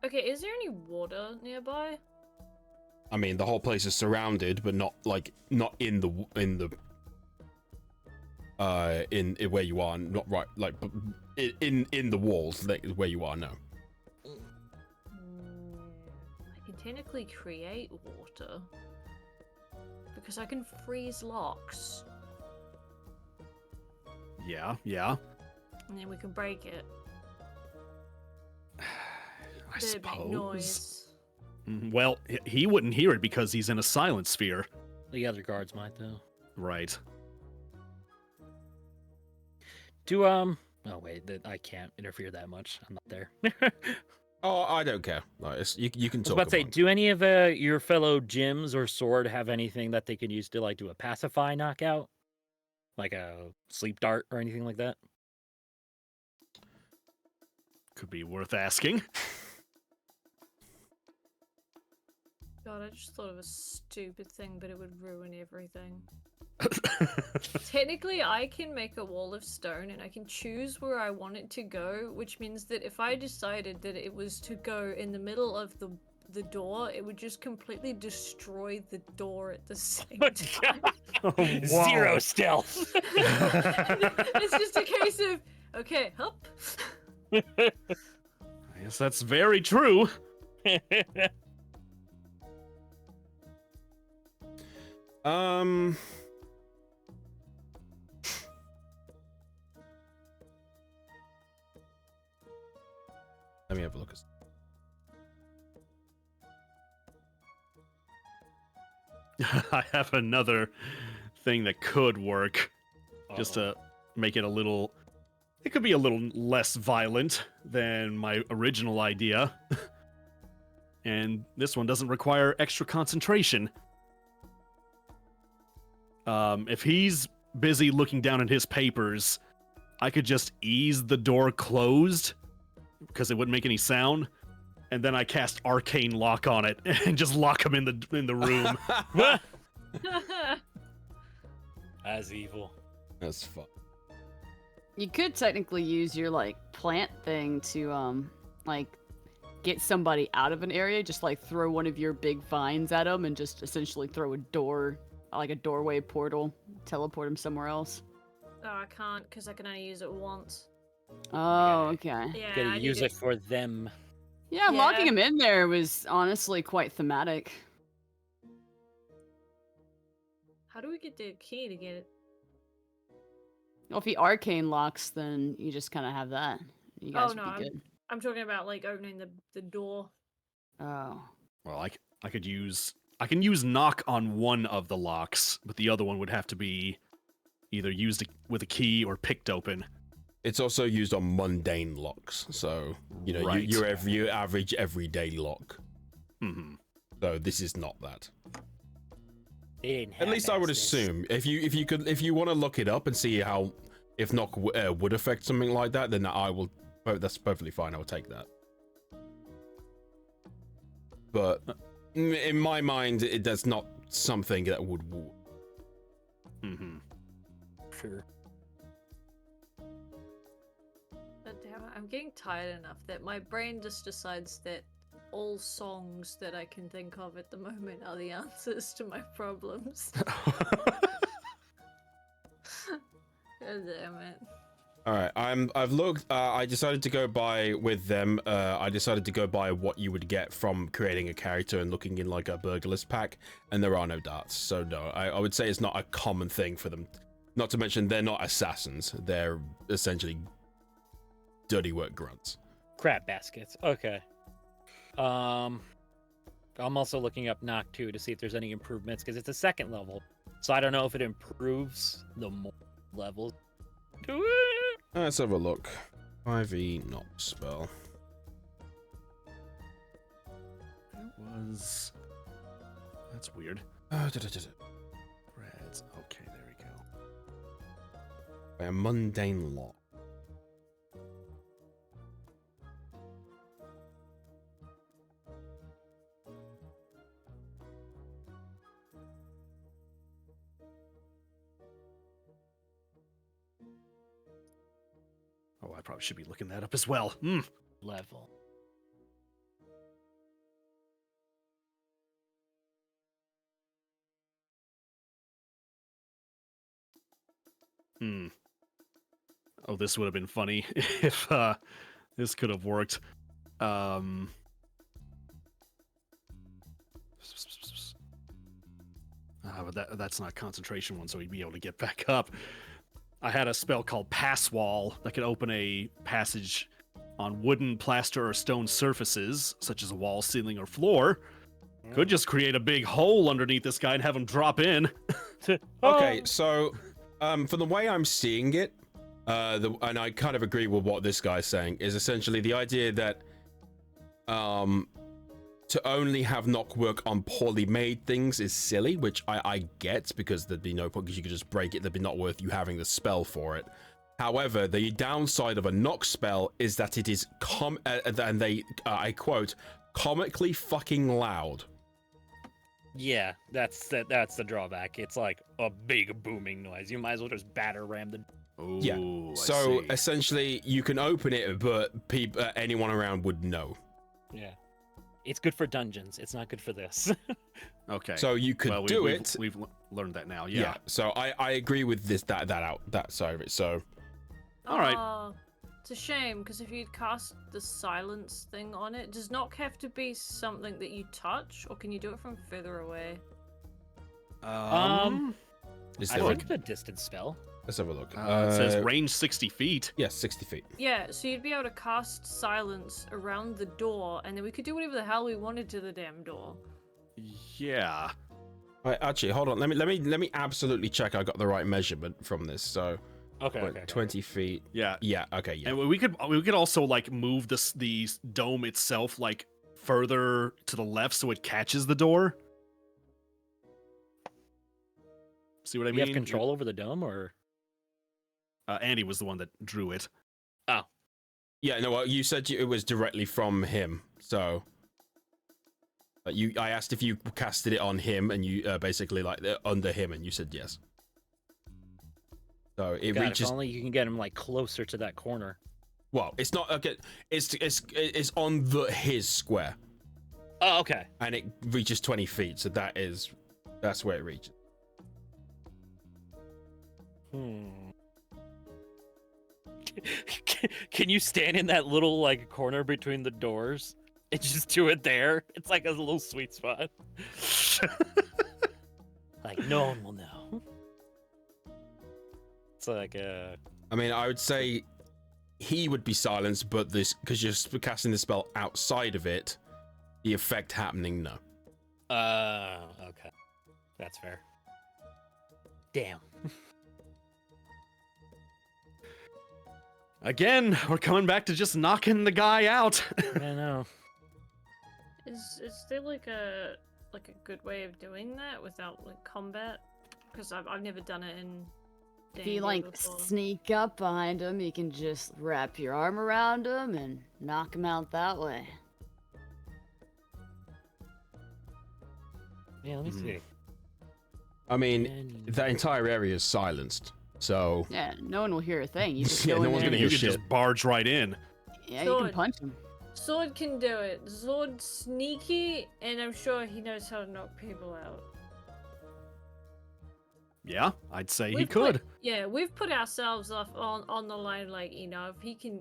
Speaker 3: Okay, is there any water nearby?
Speaker 2: I mean, the whole place is surrounded, but not in where you are, not right like in the walls like where you are now.
Speaker 3: I can technically create water because I can freeze locks
Speaker 6: Yeah.
Speaker 3: and then we can break it.
Speaker 6: I
Speaker 3: Did it make
Speaker 6: suppose.
Speaker 3: noise?
Speaker 6: Well, he wouldn't hear it because he's in a silent sphere.
Speaker 7: The other guards might though.
Speaker 6: Right.
Speaker 7: Oh wait, I can't interfere that much. I'm not there.
Speaker 2: Oh, I don't care. Like, you can
Speaker 7: I was
Speaker 2: talk
Speaker 7: about to say,
Speaker 2: about it.
Speaker 7: do any of your fellow gyms or sword have anything that they could use to like do a pacify knockout, like a sleep dart or anything like that?
Speaker 6: Could be worth asking.
Speaker 3: God, I just thought of a stupid thing, but it would ruin everything. Technically, I can make a wall of stone and I can choose where I want it to go, which means that if I decided that it was to go in the middle of the door, it would just completely destroy the door at the same time.
Speaker 7: Zero stealth.
Speaker 3: It's just a case of, okay, hop.
Speaker 6: I guess that's very true.
Speaker 2: Let me have a look.
Speaker 6: I have another thing that could work, just to make it a little. It could be a little less violent than my original idea. And this one doesn't require extra concentration. If he's busy looking down at his papers, I could just ease the door closed because it wouldn't make any sound, and then I cast Arcane Lock on it and just lock him in the room.
Speaker 7: As evil.
Speaker 2: That's fun.
Speaker 4: You could technically use your like plant thing to like get somebody out of an area. Just like throw one of your big vines at them and just essentially throw a door, like a doorway portal, teleport them somewhere else.
Speaker 3: Oh, I can't because I can only use it once.
Speaker 4: Oh, okay.
Speaker 3: Yeah,
Speaker 7: Gotta
Speaker 3: I
Speaker 7: use
Speaker 3: need
Speaker 7: it for them.
Speaker 4: Yeah, locking him in there was honestly quite thematic.
Speaker 3: How do we get the key to get it?
Speaker 4: Well, if he arcane locks, then you just kind of have that. You guys
Speaker 3: Oh no,
Speaker 4: would be good.
Speaker 3: I'm talking about like opening the door.
Speaker 4: Oh.
Speaker 6: Well, I can use knock on one of the locks, but the other one would have to be either used with a key or picked open.
Speaker 2: It's also used on mundane locks, so you know
Speaker 6: Right.
Speaker 2: your average everyday lock.
Speaker 6: Mm-hmm.
Speaker 2: So this is not that.
Speaker 7: They didn't
Speaker 2: At least I would
Speaker 7: half-ass this.
Speaker 2: assume. If you want to look it up and see how if knock would affect something like that, then I will. That's perfectly fine. I will take that. But in my mind, that's not something that would.
Speaker 6: Mm-hmm.
Speaker 7: Sure.
Speaker 3: But damn it, I'm getting tired enough that my brain just decides that all songs that I can think of at the moment are the answers to my problems. God damn it.
Speaker 2: All right, I've looked. I decided to go by with them. I decided to go by what you would get from creating a character and looking in like a burglar's pack, and there are no darts. So no, I would say it's not a common thing for them. Not to mention they're not assassins. They're essentially dirty work grunts.
Speaker 7: Crab baskets. Okay. I'm also looking up knock 2 to see if there's any improvements because it's a second level. So I don't know if it improves the more levels. Do it.
Speaker 2: Let's have a look. 5e knock spell.
Speaker 6: Was that's weird.
Speaker 2: Reds.
Speaker 6: Okay, there we go.
Speaker 2: A mundane lock.
Speaker 6: Oh, I probably should be looking that up as well.
Speaker 7: Level.
Speaker 6: Oh, this would have been funny if this could have worked. But that's not concentration one, so he'd be able to get back up. I had a spell called Pass Wall that could open a passage on wooden, plaster, or stone surfaces, such as a wall, ceiling, or floor. Could just create a big hole underneath this guy and have him drop in.
Speaker 2: Okay, so from the way I'm seeing it, and I kind of agree with what this guy's saying, is essentially the idea that to only have knock work on poorly made things is silly, which I get, because there'd be no point, because you could just break it, that'd be not worth you having the spell for it. However, the downside of a knock spell is that it is I quote, comically fucking loud.
Speaker 7: Yeah, that's the drawback. It's like a big booming noise. You might as well just batter ram the.
Speaker 6: Ooh,
Speaker 2: Yeah.
Speaker 6: I
Speaker 2: So
Speaker 6: see.
Speaker 2: essentially, you can open it, but anyone around would know.
Speaker 7: Yeah. It's good for dungeons. It's not good for this.
Speaker 6: Okay.
Speaker 2: So you could
Speaker 6: well,
Speaker 2: do it.
Speaker 6: We've learned that now.
Speaker 2: Yeah.
Speaker 6: Yeah.
Speaker 2: So I agree with that side of it. So
Speaker 6: All right.
Speaker 3: It's a shame because if you'd cast the silence thing on it, does knock have to be something that you touch, or can you do it from further away?
Speaker 2: is
Speaker 7: I
Speaker 2: there
Speaker 7: think it's a distance spell.
Speaker 2: let's have a look.
Speaker 6: It says range 60 feet.
Speaker 2: Yeah, 60 feet.
Speaker 3: Yeah, so you'd be able to cast silence around the door, and then we could do whatever the hell we wanted to the damn door.
Speaker 6: Yeah.
Speaker 2: Right, actually, hold on. Let me absolutely check I got the right measurement from this. So
Speaker 7: Okay.
Speaker 2: 20 feet.
Speaker 6: Yeah.
Speaker 2: Yeah. Okay. Yeah.
Speaker 6: And we could also like move the dome itself like further to the left so it catches the door. See what I
Speaker 7: We
Speaker 6: mean?
Speaker 7: have control over the dome, or
Speaker 6: Andy was the one that drew it.
Speaker 2: Yeah. No. Well, you said it was directly from him. So I asked if you casted it on him, and you basically like under him, and you said yes. So it
Speaker 7: God,
Speaker 2: reaches.
Speaker 7: if only you can get him like closer to that corner.
Speaker 2: Well, it's not okay. It's on his square,
Speaker 7: Oh, okay.
Speaker 2: and it reaches 20 feet. So that's where it reaches.
Speaker 7: Can you stand in that little like corner between the doors and just do it there? It's like a little sweet spot. Like no one will know. It's like
Speaker 2: I mean, I would say he would be silenced, but this because you're casting the spell outside of it, the effect happening, no.
Speaker 7: okay. That's fair. Damn.
Speaker 6: Again, we're coming back to just knocking the guy out.
Speaker 7: I know.
Speaker 3: Is there like a good way of doing that without like combat? Because I've never done it in.
Speaker 4: If you
Speaker 3: D&D
Speaker 4: like
Speaker 3: before.
Speaker 4: sneak up behind him, you can just wrap your arm around him and knock him out that way.
Speaker 7: Yeah, let me see.
Speaker 2: I mean, that entire area is silenced, so
Speaker 4: Yeah, no one will hear a thing. You just
Speaker 2: Yeah,
Speaker 4: go
Speaker 2: no
Speaker 4: in
Speaker 2: one's
Speaker 4: there
Speaker 2: gonna
Speaker 4: and-
Speaker 6: You
Speaker 2: hear
Speaker 6: could
Speaker 2: shit.
Speaker 6: just barge right in.
Speaker 4: Yeah, you can
Speaker 3: Sword.
Speaker 4: punch him.
Speaker 3: Sword can do it. Sword sneaky, and I'm sure he knows how to knock people out.
Speaker 6: Yeah, I'd say he
Speaker 3: We've
Speaker 6: could.
Speaker 3: we've put ourselves off on the line, like, you know, if he can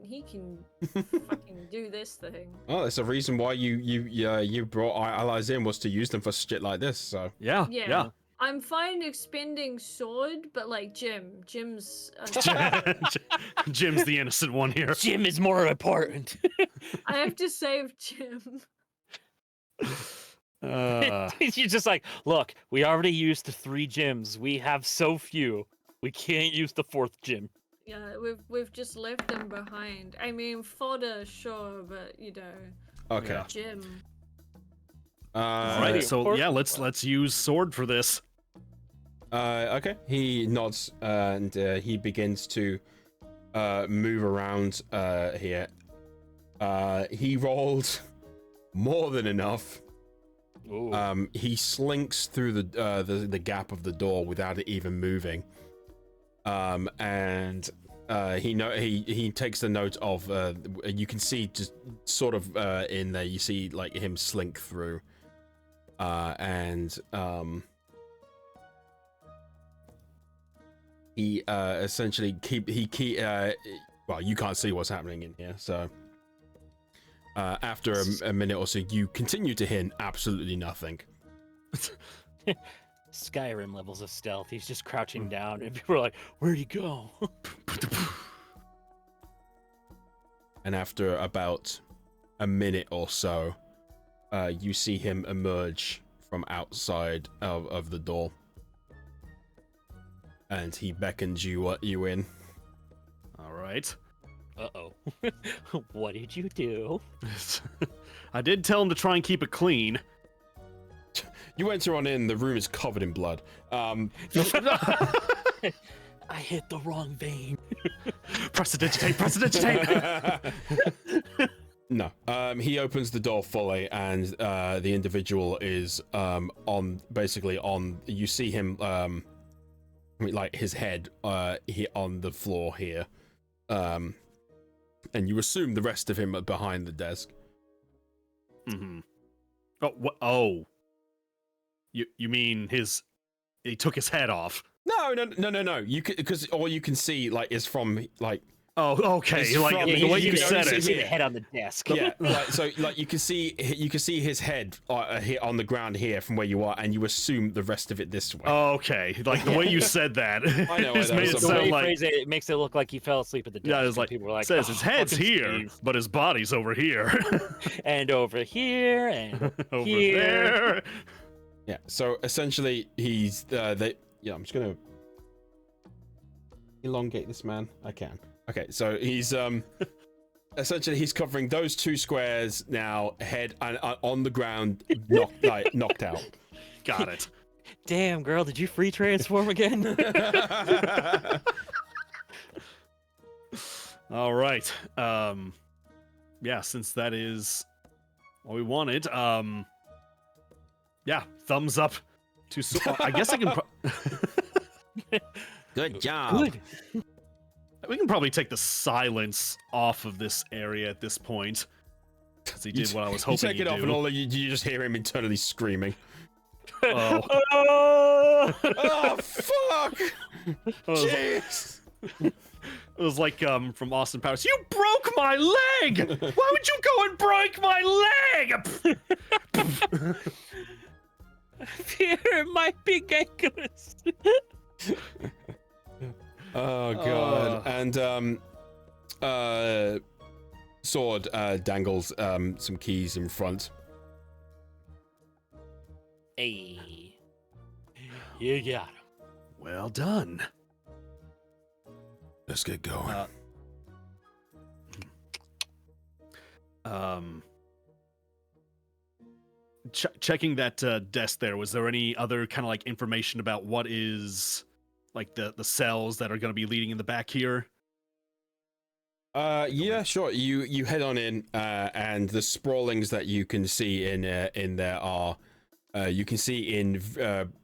Speaker 3: fucking do this thing.
Speaker 2: oh, that's a reason why you brought our allies in, was to use them for shit like this. So
Speaker 6: Yeah,
Speaker 3: Yeah.
Speaker 6: yeah.
Speaker 3: I'm fine expending sword, but like Jim's.
Speaker 6: Jim's the innocent one here.
Speaker 7: Jim is more important.
Speaker 3: I have to save Jim.
Speaker 7: You're just like, look, we already used 3 gyms. We have so few. We can't use the 4th gym.
Speaker 3: Yeah, we've just left him behind. I mean, fodder, sure, but you know,
Speaker 2: okay.
Speaker 6: Yeah.
Speaker 3: Jim.
Speaker 6: Right, so
Speaker 7: Or-
Speaker 6: yeah, let's use sword for this.
Speaker 2: Okay. He nods and he begins to move around here. He rolled more than enough.
Speaker 7: Ooh.
Speaker 2: He slinks through the gap of the door without it even moving. And he takes the note of you can see just sort of in there you see like him slink through. And he essentially well, you can't see what's happening in here, so after a minute or so you continue to hear absolutely nothing.
Speaker 7: Skyrim levels of stealth. He's just crouching down, and people are like, "Where'd he go?"
Speaker 2: And after about a minute or so, you see him emerge from outside of the door, and he beckons you in.
Speaker 6: All right.
Speaker 7: Uh-oh. What did you do?
Speaker 6: I did tell him to try and keep it clean.
Speaker 2: You enter on in. The room is covered in blood.
Speaker 7: I hit the wrong vein.
Speaker 6: Prestidigitate, prestidigitate.
Speaker 2: No. He opens the door fully, and the individual is basically on. You see him, like his head here on the floor here, and you assume the rest of him are behind the desk.
Speaker 6: Mm-hmm. Oh, what? Oh, you mean he took his head off?
Speaker 2: No. You can, because all you can see like is from like.
Speaker 6: Oh, okay.
Speaker 2: It's
Speaker 6: Like
Speaker 2: from-
Speaker 6: the way
Speaker 2: you
Speaker 6: you
Speaker 2: can
Speaker 6: said
Speaker 2: only
Speaker 6: it.
Speaker 2: see
Speaker 7: See the head on the desk.
Speaker 2: Yeah, like you can see his head here on the ground here from where you are, and you assume the rest of it this way.
Speaker 6: Okay, like the way you said that.
Speaker 2: I know,
Speaker 6: just made it
Speaker 7: The way
Speaker 6: sound
Speaker 7: you
Speaker 6: like.
Speaker 7: phrase it, it makes it look like he fell asleep at the desk.
Speaker 6: Yeah, it's
Speaker 7: and
Speaker 6: like,
Speaker 7: people were like,
Speaker 6: says
Speaker 7: "Oh,
Speaker 6: his head's
Speaker 7: fucking
Speaker 6: here,
Speaker 7: Steve."
Speaker 6: but his body's over here.
Speaker 7: And over here, and
Speaker 6: Over
Speaker 7: here.
Speaker 6: there.
Speaker 2: Yeah. So essentially, he's I'm just gonna elongate this man. I can. Okay. So he's essentially he's covering those 2 squares now, head and on the ground, knocked out.
Speaker 6: Got it.
Speaker 7: Damn, girl, did you free transform again?
Speaker 6: All right. Yeah, since that is what we wanted, yeah, thumbs up to. I guess I can.
Speaker 2: Good job.
Speaker 7: Good.
Speaker 6: We can probably take the silence off of this area at this point, because he did what I was hoping
Speaker 2: You take
Speaker 6: he'd
Speaker 2: it off,
Speaker 6: do.
Speaker 2: and all you just hear him internally screaming.
Speaker 6: Oh.
Speaker 2: Oh fuck! Jeez!
Speaker 6: It was like from Austin Powers. You broke my leg! Why would you go and break my leg?
Speaker 7: Fear might be gankless.
Speaker 2: Oh god! And Sword dangles some keys in front.
Speaker 7: Hey, you got him.
Speaker 6: Well done.
Speaker 8: Let's get going.
Speaker 6: Checking that desk there, was there any other kind of like information about what is like the cells that are going to be leading in the back here?
Speaker 2: Yeah, sure. You head on in, and the sprawlings that you can see in there are, you can see in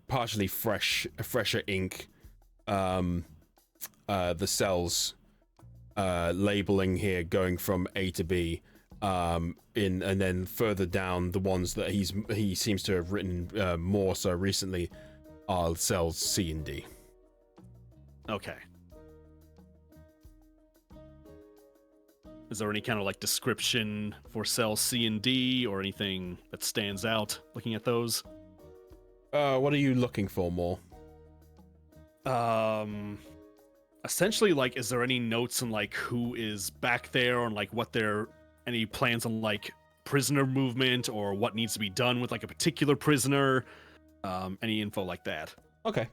Speaker 2: partially fresher ink, the cells, labeling here going from A to B, and then further down the ones that he seems to have written more so recently are cells C and D.
Speaker 6: Okay. Is there any kind of like description for cell C and D or anything that stands out looking at those?
Speaker 2: What are you looking for more?
Speaker 6: Essentially, like, is there any notes on like who is back there, on like what any plans on like prisoner movement or what needs to be done with like a particular prisoner? Any info like that?
Speaker 2: Okay.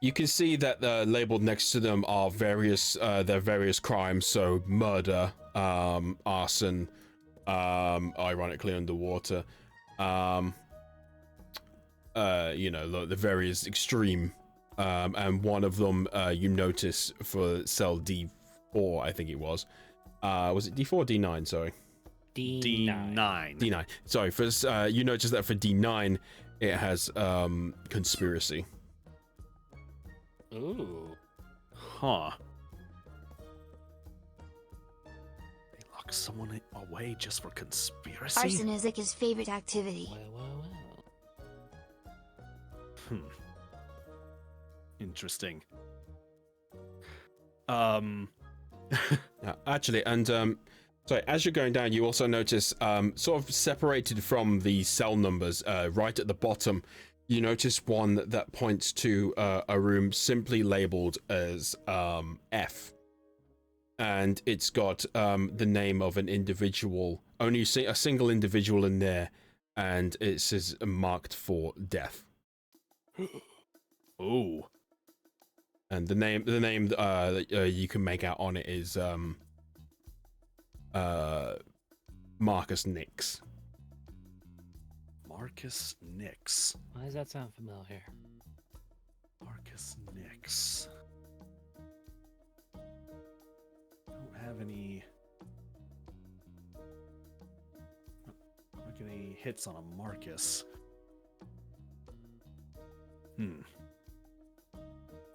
Speaker 2: You can see that labeled next to them are their various crimes. So murder, arson, ironically underwater. The various extreme. And one of them you notice for cell D4, I think it was. Was it D4 or D9? Sorry.
Speaker 7: D9.
Speaker 2: D9. Sorry, you notice that for D9, it has conspiracy.
Speaker 7: Ooh.
Speaker 6: Huh. They lock someone away just for conspiracy?
Speaker 5: Arson is like his favorite activity.
Speaker 6: Well. Interesting.
Speaker 2: Actually, and sorry, as you're going down, you also notice sort of separated from the cell numbers, right at the bottom, you notice one that points to a room simply labeled as F. And it's got the name of an individual, only a single individual in there, and it says marked for death.
Speaker 6: Oh.
Speaker 2: And the name that you can make out on it is Marcus Nix.
Speaker 6: Marcus Nix.
Speaker 7: Why does that sound familiar?
Speaker 6: Marcus Nix. Don't have any Get any hits on a Marcus.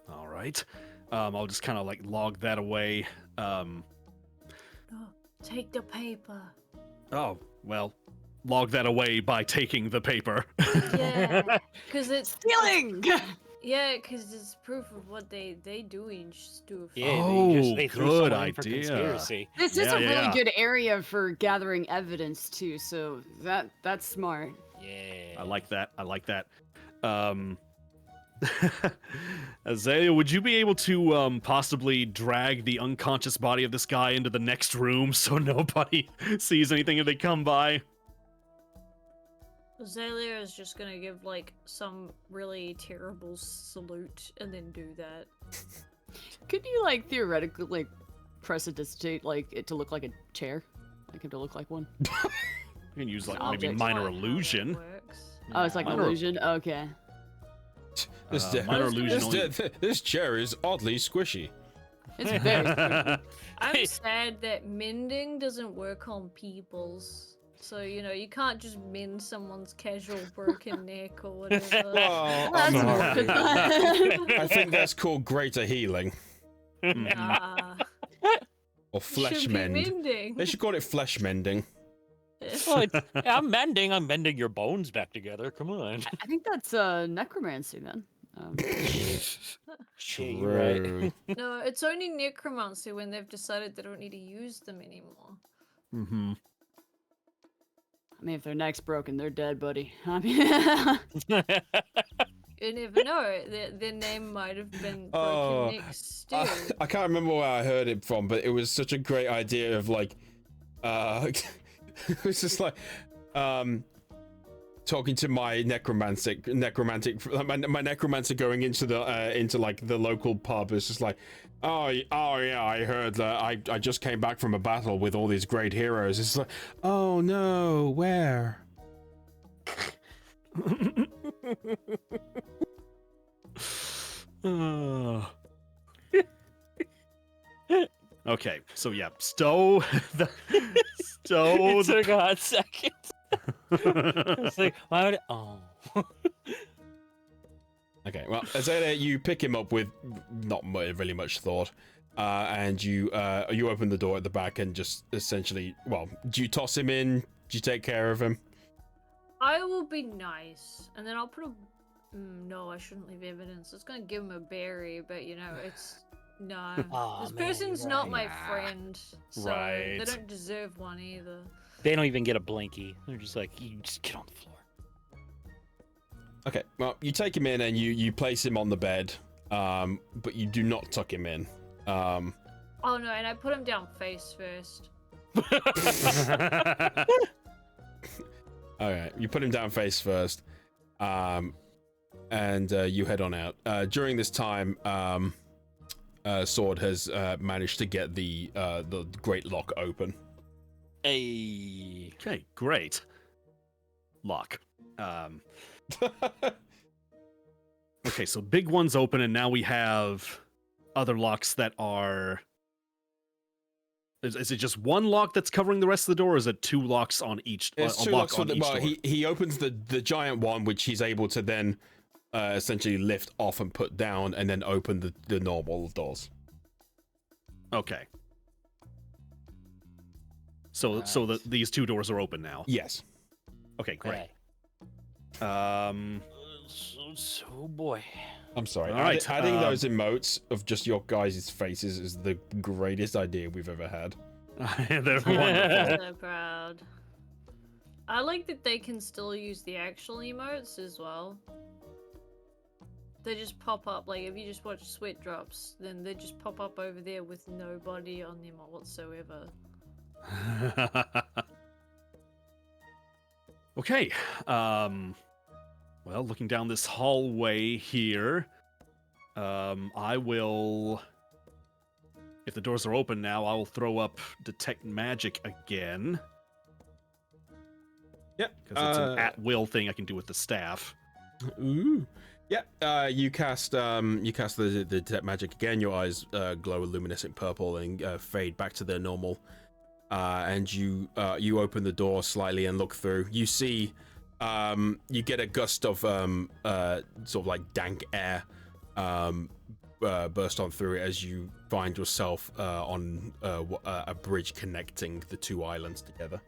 Speaker 6: All right. I'll just kind of like log that away.
Speaker 3: Take the paper.
Speaker 6: Oh, well, log that away by taking the paper.
Speaker 3: Yeah, because it's
Speaker 4: Stealing!
Speaker 3: yeah, because it's proof of what they doing stuff.
Speaker 7: Yeah, they threw
Speaker 6: good
Speaker 7: someone in for
Speaker 6: idea.
Speaker 7: conspiracy.
Speaker 4: This is
Speaker 6: Yeah,
Speaker 4: a really
Speaker 6: yeah.
Speaker 4: good area for gathering evidence too, so that's smart.
Speaker 7: Yeah.
Speaker 6: I like that. Azalea, would you be able to possibly drag the unconscious body of this guy into the next room so nobody sees anything if they come by?
Speaker 3: Azalea is just gonna give like some really terrible salute and then do that.
Speaker 4: Could you like theoretically like prestidigitate like it to look like a chair? Like it to look like one?
Speaker 6: You can use like maybe
Speaker 4: Object.
Speaker 6: minor
Speaker 3: Not how that
Speaker 6: illusion.
Speaker 3: works.
Speaker 4: Oh, it's like an
Speaker 6: Minor-
Speaker 4: illusion? Okay.
Speaker 6: Minor illusion. only-
Speaker 2: This chair is oddly squishy.
Speaker 4: It's very squishy.
Speaker 3: I'm sad that mending doesn't work on people's. So, you know, you can't just mend someone's casual broken neck or whatever.
Speaker 2: Oh,
Speaker 4: That's
Speaker 2: I'm
Speaker 4: more
Speaker 2: sorry.
Speaker 4: good.
Speaker 2: I think that's called greater healing
Speaker 3: Nah.
Speaker 2: or flesh
Speaker 3: Should be
Speaker 2: mend.
Speaker 3: mending.
Speaker 2: They should call it flesh mending.
Speaker 7: Well, I'm mending your bones back together. Come on.
Speaker 4: I think that's necromancy then.
Speaker 7: Yeah, you're right.
Speaker 2: True.
Speaker 3: No, it's only necromancy when they've decided they don't need to use them anymore.
Speaker 6: Mm-hmm.
Speaker 4: I mean, if their neck's broken, they're dead, buddy. I mean,
Speaker 3: You never know. Their name might have been broken
Speaker 2: Oh,
Speaker 3: neck stew.
Speaker 2: I can't remember where I heard it from, but it was such a great idea of like, it was just like, talking to my necromancer going into the into like the local pub. It's just like, oh yeah, I heard that I just came back from a battle with all these great heroes. It's like, oh no, where?
Speaker 6: Okay, so yeah, stow the
Speaker 7: It took a hot second. It's like, why would
Speaker 2: Okay, well, Azalea, you pick him up with not really much thought, and you open the door at the back and just essentially, well, do you toss him in? Do you take care of him?
Speaker 3: I will be nice, and then I'll put a. No, I shouldn't leave evidence. I was gonna give him a berry, but you know, it's no.
Speaker 7: Aw,
Speaker 3: This
Speaker 7: man,
Speaker 3: person's
Speaker 7: you're
Speaker 3: not
Speaker 7: right.
Speaker 3: my friend, so they
Speaker 6: Right.
Speaker 3: don't deserve one either.
Speaker 7: They don't even get a blinky. They're just like, you just get on the floor.
Speaker 2: Okay, well, you take him in and you place him on the bed, but you do not tuck him in.
Speaker 3: Oh no, and I put him down face first.
Speaker 2: Alright, you put him down face first, and you head on out. During this time, Sword has managed to get the great lock open.
Speaker 7: Hey.
Speaker 6: Okay, great. Lock. Okay, so big one's open, and now we have other locks that are. Is it just one lock that's covering the rest of the door, or is it two locks on each?
Speaker 2: There's
Speaker 6: a
Speaker 2: two
Speaker 6: lock
Speaker 2: locks for
Speaker 6: on
Speaker 2: the.
Speaker 6: each
Speaker 2: Well,
Speaker 6: door?
Speaker 2: he opens the giant one, which he's able to then essentially lift off and put down, and then open the normal doors.
Speaker 6: Okay. So these two doors are open now.
Speaker 2: Yes.
Speaker 6: Okay, great.
Speaker 7: Okay. Oh boy.
Speaker 2: I'm sorry.
Speaker 6: All right,
Speaker 2: Adding those emotes of just your guys' faces is the greatest idea we've ever had.
Speaker 6: They're wonderful.
Speaker 3: So proud. I like that they can still use the actual emotes as well. They just pop up, like if you just watch Sweat Drops, then they just pop up over there with nobody on them whatsoever.
Speaker 6: Okay. Well, looking down this hallway here, I will. If the doors are open now, I will throw up Detect Magic again.
Speaker 2: Yep.
Speaker 6: Because it's an at-will thing I can do with the staff.
Speaker 2: Ooh. Yeah. You cast the detect magic again. Your eyes glow a luminescent purple and fade back to their normal and you open the door slightly and look through. You see, you get a gust of sort of like dank air burst on through it as you find yourself on a bridge connecting the two islands together.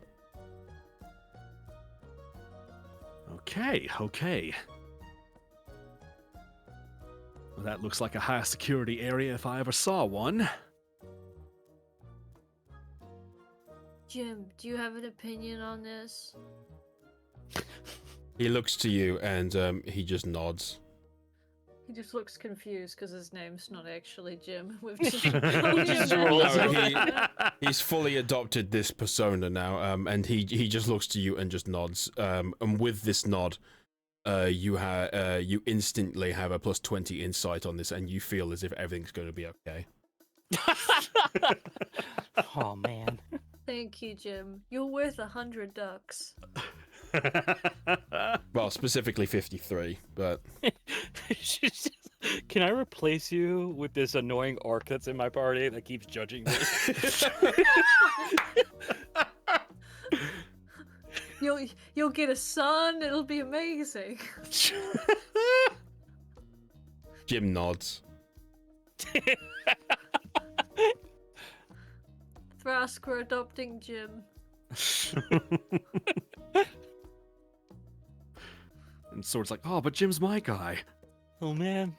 Speaker 6: Okay. Well, that looks like a high security area if I ever saw one.
Speaker 3: Jim, do you have an opinion on this?
Speaker 2: He looks to you and he just nods.
Speaker 3: He just looks confused because his name's not actually Jim. We've
Speaker 7: Just
Speaker 2: He's fully adopted this persona now, and he just looks to you and just nods. And with this nod, you instantly have a plus 20 insight on this, and you feel as if everything's going to be okay.
Speaker 7: Oh man.
Speaker 3: Thank you, Jim. You're worth 100 ducks.
Speaker 2: Well, specifically 53, but
Speaker 7: Can I replace you with this annoying orc that's in my party that keeps judging me?
Speaker 3: You'll get a son. It'll be amazing.
Speaker 2: Jim nods.
Speaker 3: Thrask, we're adopting Jim.
Speaker 6: And Sword's like, oh, but Jim's my guy.
Speaker 7: Oh man.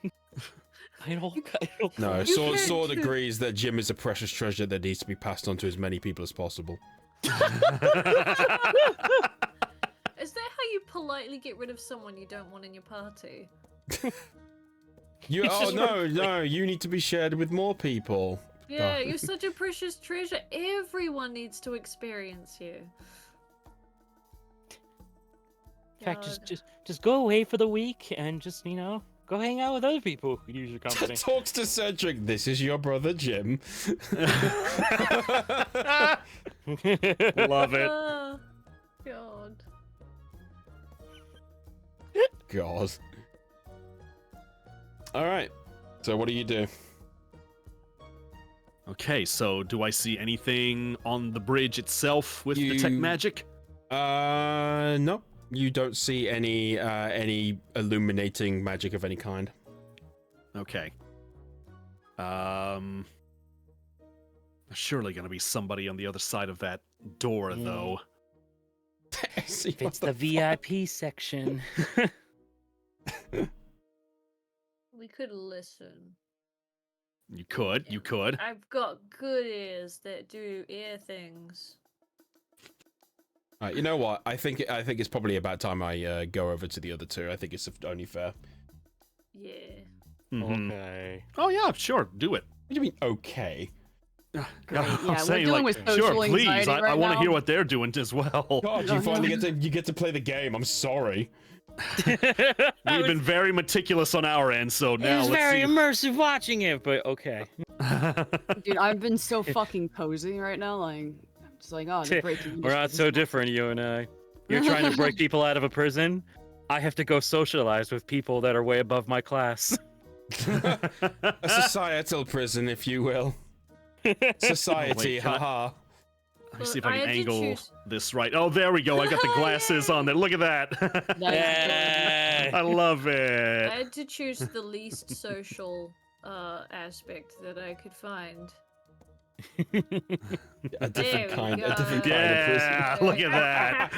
Speaker 7: I don't
Speaker 2: No,
Speaker 3: You
Speaker 2: Sword,
Speaker 3: can't
Speaker 2: Sword
Speaker 3: do-
Speaker 2: agrees that Jim is a precious treasure that needs to be passed on to as many people as possible.
Speaker 3: Is that how you politely get rid of someone you don't want in your party?
Speaker 2: No, you need to be shared with more people.
Speaker 3: Yeah, you're such a precious treasure. Everyone needs to experience you.
Speaker 7: In fact,
Speaker 3: God.
Speaker 7: just go away for the week and just, go hang out with other people who use your company.
Speaker 2: Talks to Cedric. This is your brother Jim.
Speaker 6: Love it.
Speaker 3: Ah, God.
Speaker 2: God. All right. So what do you do?
Speaker 6: Okay, so do I see anything on the bridge itself with the tech
Speaker 2: You-
Speaker 6: magic?
Speaker 2: No. You don't see any illuminating magic of any kind.
Speaker 6: Okay. There's surely gonna be somebody on the other side of that door,
Speaker 7: Yeah.
Speaker 6: though.
Speaker 2: See,
Speaker 7: It's
Speaker 2: what
Speaker 7: the VIP section.
Speaker 3: We could listen.
Speaker 6: You could.
Speaker 3: I've got good ears that do ear things.
Speaker 2: You know what? I think it's probably about time I go over to the other two. I think it's only fair.
Speaker 3: Yeah.
Speaker 6: Mhm.
Speaker 7: Okay.
Speaker 6: Oh yeah, sure, do it.
Speaker 2: What do you mean, okay?
Speaker 4: Great.
Speaker 6: I'm
Speaker 4: Yeah, we're
Speaker 6: saying,
Speaker 4: dealing
Speaker 6: like,
Speaker 4: with social
Speaker 6: sure, please.
Speaker 4: anxiety
Speaker 6: I
Speaker 4: right
Speaker 6: want to
Speaker 4: now.
Speaker 6: hear what they're doing as well.
Speaker 2: God, you finally get to play the game. I'm sorry.
Speaker 6: We've been very meticulous on our end, so
Speaker 7: It
Speaker 6: now
Speaker 7: was
Speaker 6: let's
Speaker 7: very
Speaker 6: see.
Speaker 7: immersive watching it, but okay.
Speaker 4: Dude, I've been so fucking cozy right now. Like, I'm just like, oh, the breaking
Speaker 7: We're not so different, you and I. You're trying to break people out of a prison. I have to go socialize with people that are way above my class.
Speaker 2: A societal prison, if you will. Society,
Speaker 6: Wait, can I-
Speaker 2: haha.
Speaker 6: Let me see if
Speaker 3: I
Speaker 6: I can
Speaker 3: had to
Speaker 6: angle
Speaker 3: choose-
Speaker 6: this right. Oh, there we go. I got the glasses on there. Look at that.
Speaker 7: Yay!
Speaker 6: I love
Speaker 3: I
Speaker 6: it.
Speaker 3: had to choose the least social aspect that I could find.
Speaker 2: A different
Speaker 3: There we
Speaker 2: kind
Speaker 3: go.
Speaker 2: of prison.
Speaker 6: Yeah, look at that.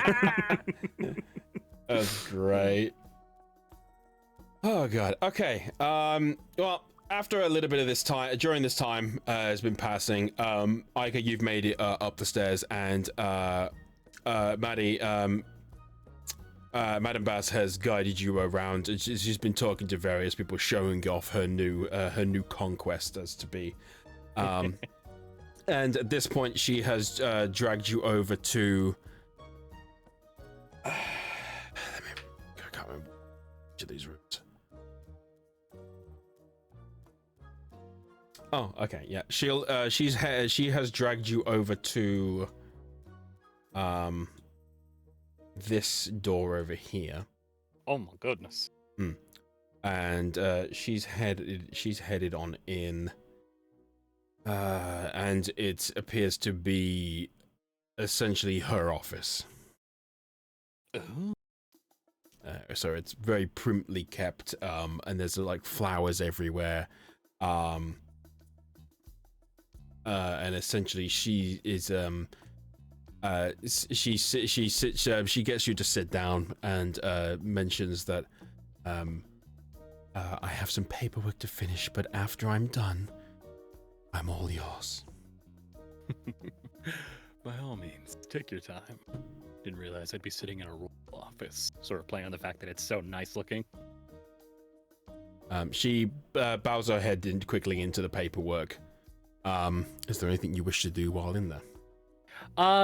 Speaker 2: That's great. Oh god. Okay. Well, after a little bit of this time, during this time has been passing, Ica, you've made it up the stairs, and Maddie, Madam Bass has guided you around. And she's been talking to various people, showing off her new conquest as to be. And at this point, she has dragged you over to. I can't remember which of these rooms. Oh, okay, yeah. She has dragged you over to this door over here,
Speaker 7: Oh my goodness.
Speaker 2: and she's headed on in, and it appears to be essentially her office.
Speaker 7: Oh.
Speaker 2: So it's very primply kept, and there's like flowers everywhere. And essentially she is she sits she gets you to sit down and mentions that I have some paperwork to finish, but after I'm done, I'm all yours.
Speaker 7: By all means, take your time. Didn't realize I'd be sitting in a royal office, sort of playing on the fact that it's so nice looking.
Speaker 2: She bows her head quickly into the paperwork. Is there anything you wish to do while in there?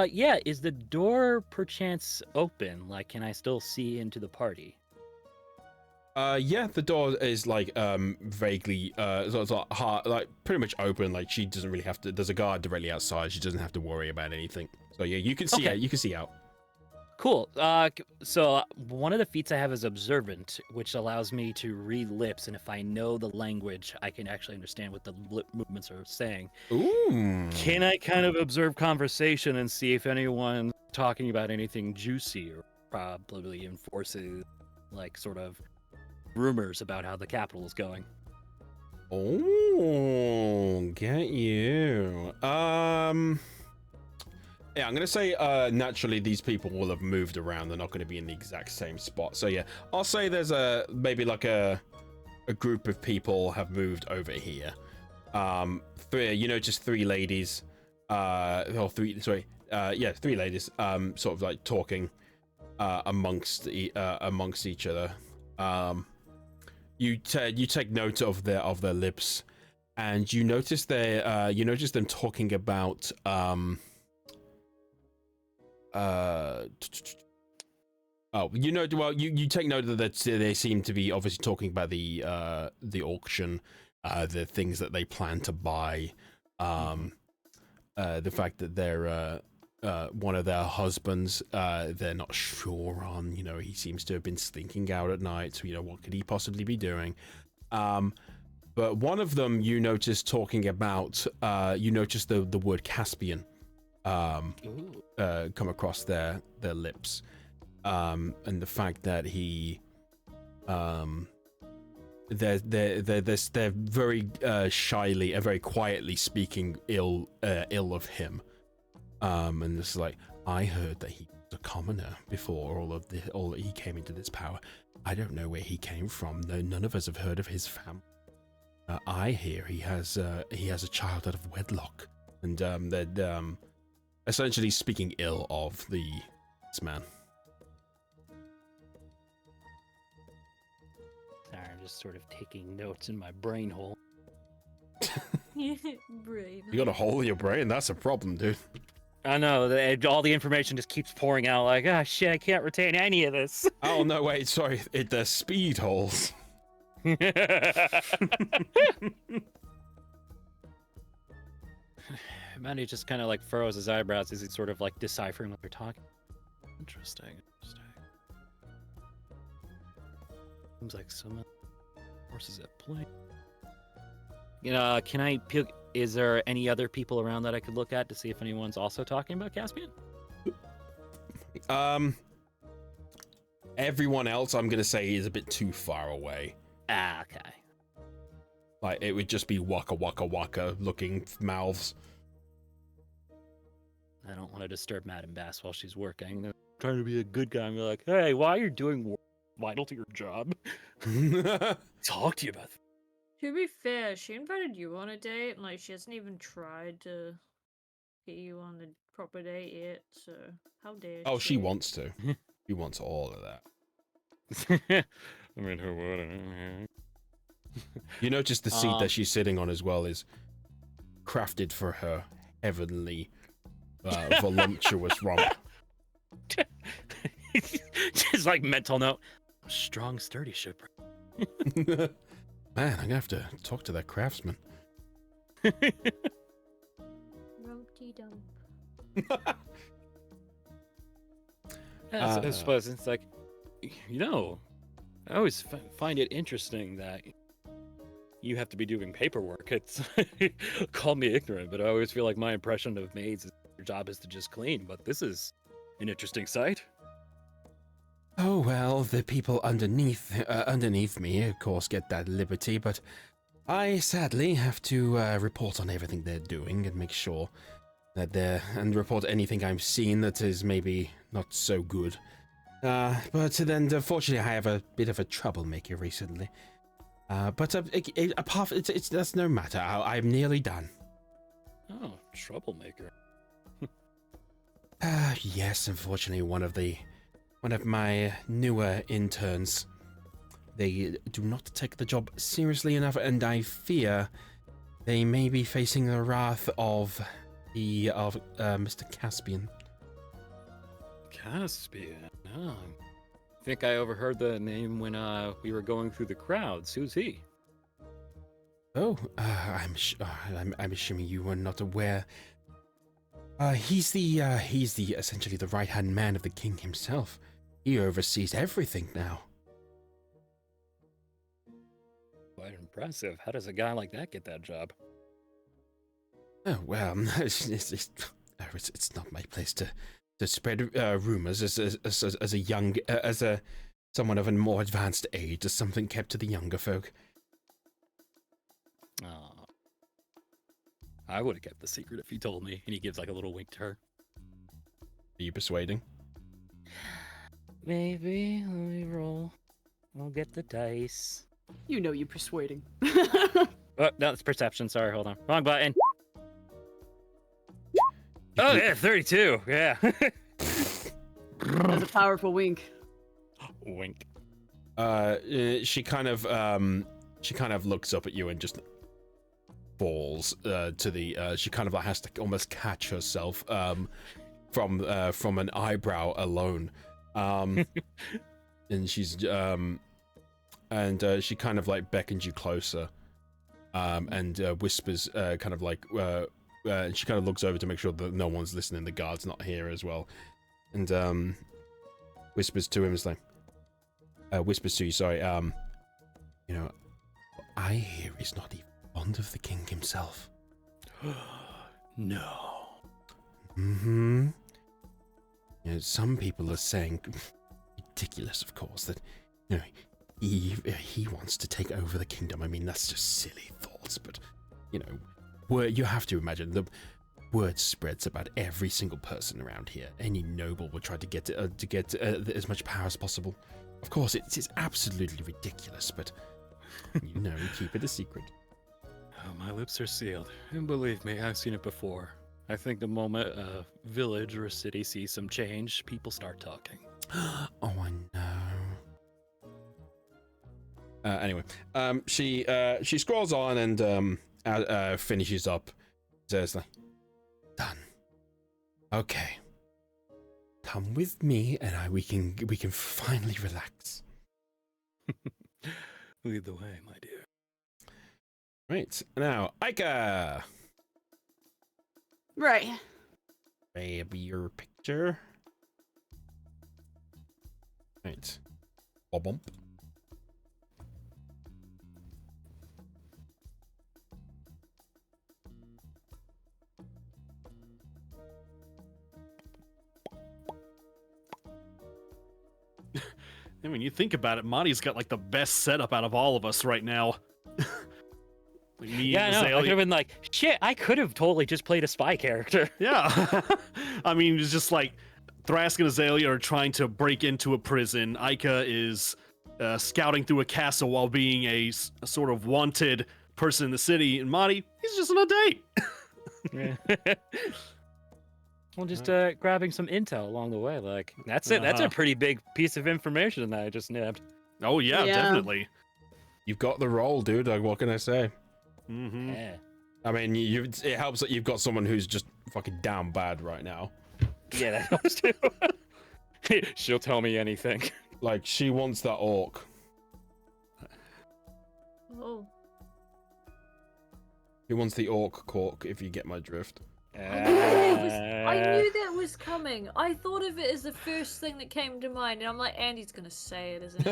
Speaker 7: Yeah, is the door perchance open? Like, can I still see into the party?
Speaker 2: Yeah, the door is like vaguely it's like pretty much open. Like she doesn't really have to. There's a guard directly outside. She doesn't have to worry about anything. So yeah, you can see out. You can see out.
Speaker 7: Cool. So one of the feats I have is observant, which allows me to read lips, and if I know the language, I can actually understand what the lip movements are saying.
Speaker 2: Ooh.
Speaker 7: Can I kind of observe conversation and see if anyone's talking about anything juicy or probably enforces, like, sort of rumors about how the capital is going?
Speaker 2: Oh, get you. Yeah, I'm gonna say naturally these people will have moved around. They're not going to be in the exact same spot. So yeah, I'll say there's maybe like a group of people have moved over here. Just three ladies. Three ladies. Sort of like talking amongst each other. You take note of their lips, and you notice them talking about you take note that they seem to be obviously talking about the auction, the things that they plan to buy, the fact that they're one of their husbands, they're not sure on, he seems to have been slinking out at night, so what could he possibly be doing? But one of them you notice talking about, you notice the word Caspian come across their lips, and the fact that he they're very shyly and very quietly speaking ill of him, and it's like, I heard that he was a commoner before all that he came into this power. I don't know where he came from. No, none of us have heard of his family. I hear he has a child out of wedlock, and they're essentially speaking ill of this man.
Speaker 7: Sorry, I'm just sort of taking notes in my brain hole.
Speaker 3: Brain.
Speaker 2: You got a hole in your brain? That's a problem, dude.
Speaker 7: I know, all the information just keeps pouring out like, shit, I can't retain any of this.
Speaker 2: Oh, no, wait, sorry. They're speed holes.
Speaker 7: Manny just kind of like furrows his eyebrows as he's sort of like deciphering what they're talking.
Speaker 6: Interesting.
Speaker 7: Seems like some horses at play. Can I pick? Is there any other people around that I could look at to see if anyone's also talking about Caspian?
Speaker 2: Everyone else, I'm gonna say, is a bit too far away.
Speaker 7: Okay.
Speaker 2: Like, it would just be waka waka waka looking mouths.
Speaker 7: I don't want to disturb Madame Bass while she's working. I'm trying to be a good guy and be like, hey, while you're doing work vital to your job, talk to you about that.
Speaker 3: To be fair, she invited you on a date, and like she hasn't even tried to get you on the proper date yet. So how dare she?
Speaker 2: Oh, she wants to. She wants all of that.
Speaker 1: I mean, who wouldn't?
Speaker 2: You notice the seat that she's sitting on as well is crafted for her heavenly, voluptuous romp.
Speaker 7: Just like mental note, strong, sturdy ship.
Speaker 2: Man, I'm gonna have to talk to that craftsman.
Speaker 3: Ropey dump.
Speaker 7: I suppose it's like, I always find it interesting that you have to be doing paperwork. It's call me ignorant, but I always feel like my impression of maids is
Speaker 1: Your job is to just clean, but this is an interesting sight.
Speaker 2: Oh well, the people underneath me, of course, get that liberty, but I sadly have to report on everything they're doing and make sure that and report anything I'm seeing that is maybe not so good. But then, unfortunately, I have a bit of a troublemaker recently. But apart, that's no matter. I'm nearly done.
Speaker 1: Oh, troublemaker.
Speaker 2: Yes, unfortunately, one of my newer interns, they do not take the job seriously enough, and I fear they may be facing the wrath of Mr. Caspian.
Speaker 1: Caspian. Oh. I think I overheard the name when we were going through the crowds. Who's he?
Speaker 2: Oh, I'm assuming you were not aware. He's essentially the right-hand man of the king himself. He oversees everything now.
Speaker 1: Quite impressive. How does a guy like that get that job?
Speaker 2: Oh well, it's not my place to spread rumors as a young someone of a more advanced age. As something kept to the younger folk.
Speaker 1: Oh, I would have kept the secret if he told me. And he gives like a little wink to her.
Speaker 2: Are you persuading?
Speaker 7: Maybe. Let me roll. I'll get the dice.
Speaker 4: You know you're persuading.
Speaker 7: Oh, no, it's perception. Sorry, hold on. Wrong button. Oh, yeah, 32. Yeah.
Speaker 4: That's a powerful wink.
Speaker 1: Wink.
Speaker 2: She kind of looks up at you and just falls to the. She kind of like has to almost catch herself from an eyebrow alone. And she's she kind of like beckons you closer, and whispers, kind of like, and she kind of looks over to make sure that no one's listening. The guard's not here as well, and whispers to him, is like, whispers to you, sorry. You know, I hear he's not even fond of the king himself.
Speaker 1: No.
Speaker 2: Mm-hmm. You know, some people are saying, ridiculous, of course, that, you know, he wants to take over the kingdom. I mean, that's just silly thoughts, but, you know, you have to imagine the word spreads about every single person around here. Any noble will try to get as much power as possible. Of course, it's absolutely ridiculous, but, you know, we keep it a secret.
Speaker 1: Oh, my lips are sealed. And believe me, I've seen it before. I think the moment a village or a city sees some change, people start talking.
Speaker 2: Oh, I know. Anyway, she scrolls on and finishes up. Says, like, done. Okay. Come with me, and we can finally relax.
Speaker 1: Lead the way, my dear.
Speaker 2: Right now, Aika.
Speaker 4: Right.
Speaker 2: Grab your picture. Right. Bump.
Speaker 6: I mean, you think about it, Monty's got like the best setup out of all of us right now. Like me,
Speaker 7: Yeah, no, I
Speaker 6: Azalea.
Speaker 7: could have been like, shit, I could have totally just played a spy character.
Speaker 6: Yeah. I mean, it's just like Thrask and Azalea are trying to break into a prison. Aika is scouting through a castle while being a sort of wanted person in the city. And Monty, he's just on a date.
Speaker 7: Yeah. Well, just grabbing some intel along the way. Like, that's it. That's a pretty big piece of information that I just nabbed.
Speaker 6: Oh, yeah,
Speaker 4: Yeah.
Speaker 6: definitely.
Speaker 2: You've got the role, dude. Like, what can I say?
Speaker 6: Mm-hmm.
Speaker 7: Yeah.
Speaker 2: I mean, it helps that you've got someone who's just fucking down bad right now.
Speaker 7: Yeah, that helps too.
Speaker 1: She'll tell me anything.
Speaker 2: Like, she wants that orc.
Speaker 3: Oh.
Speaker 2: She wants the orc cork, if you get my drift.
Speaker 3: I knew that was coming. I thought of it as the first thing that came to mind, and I'm like, Andy's gonna say it, isn't he?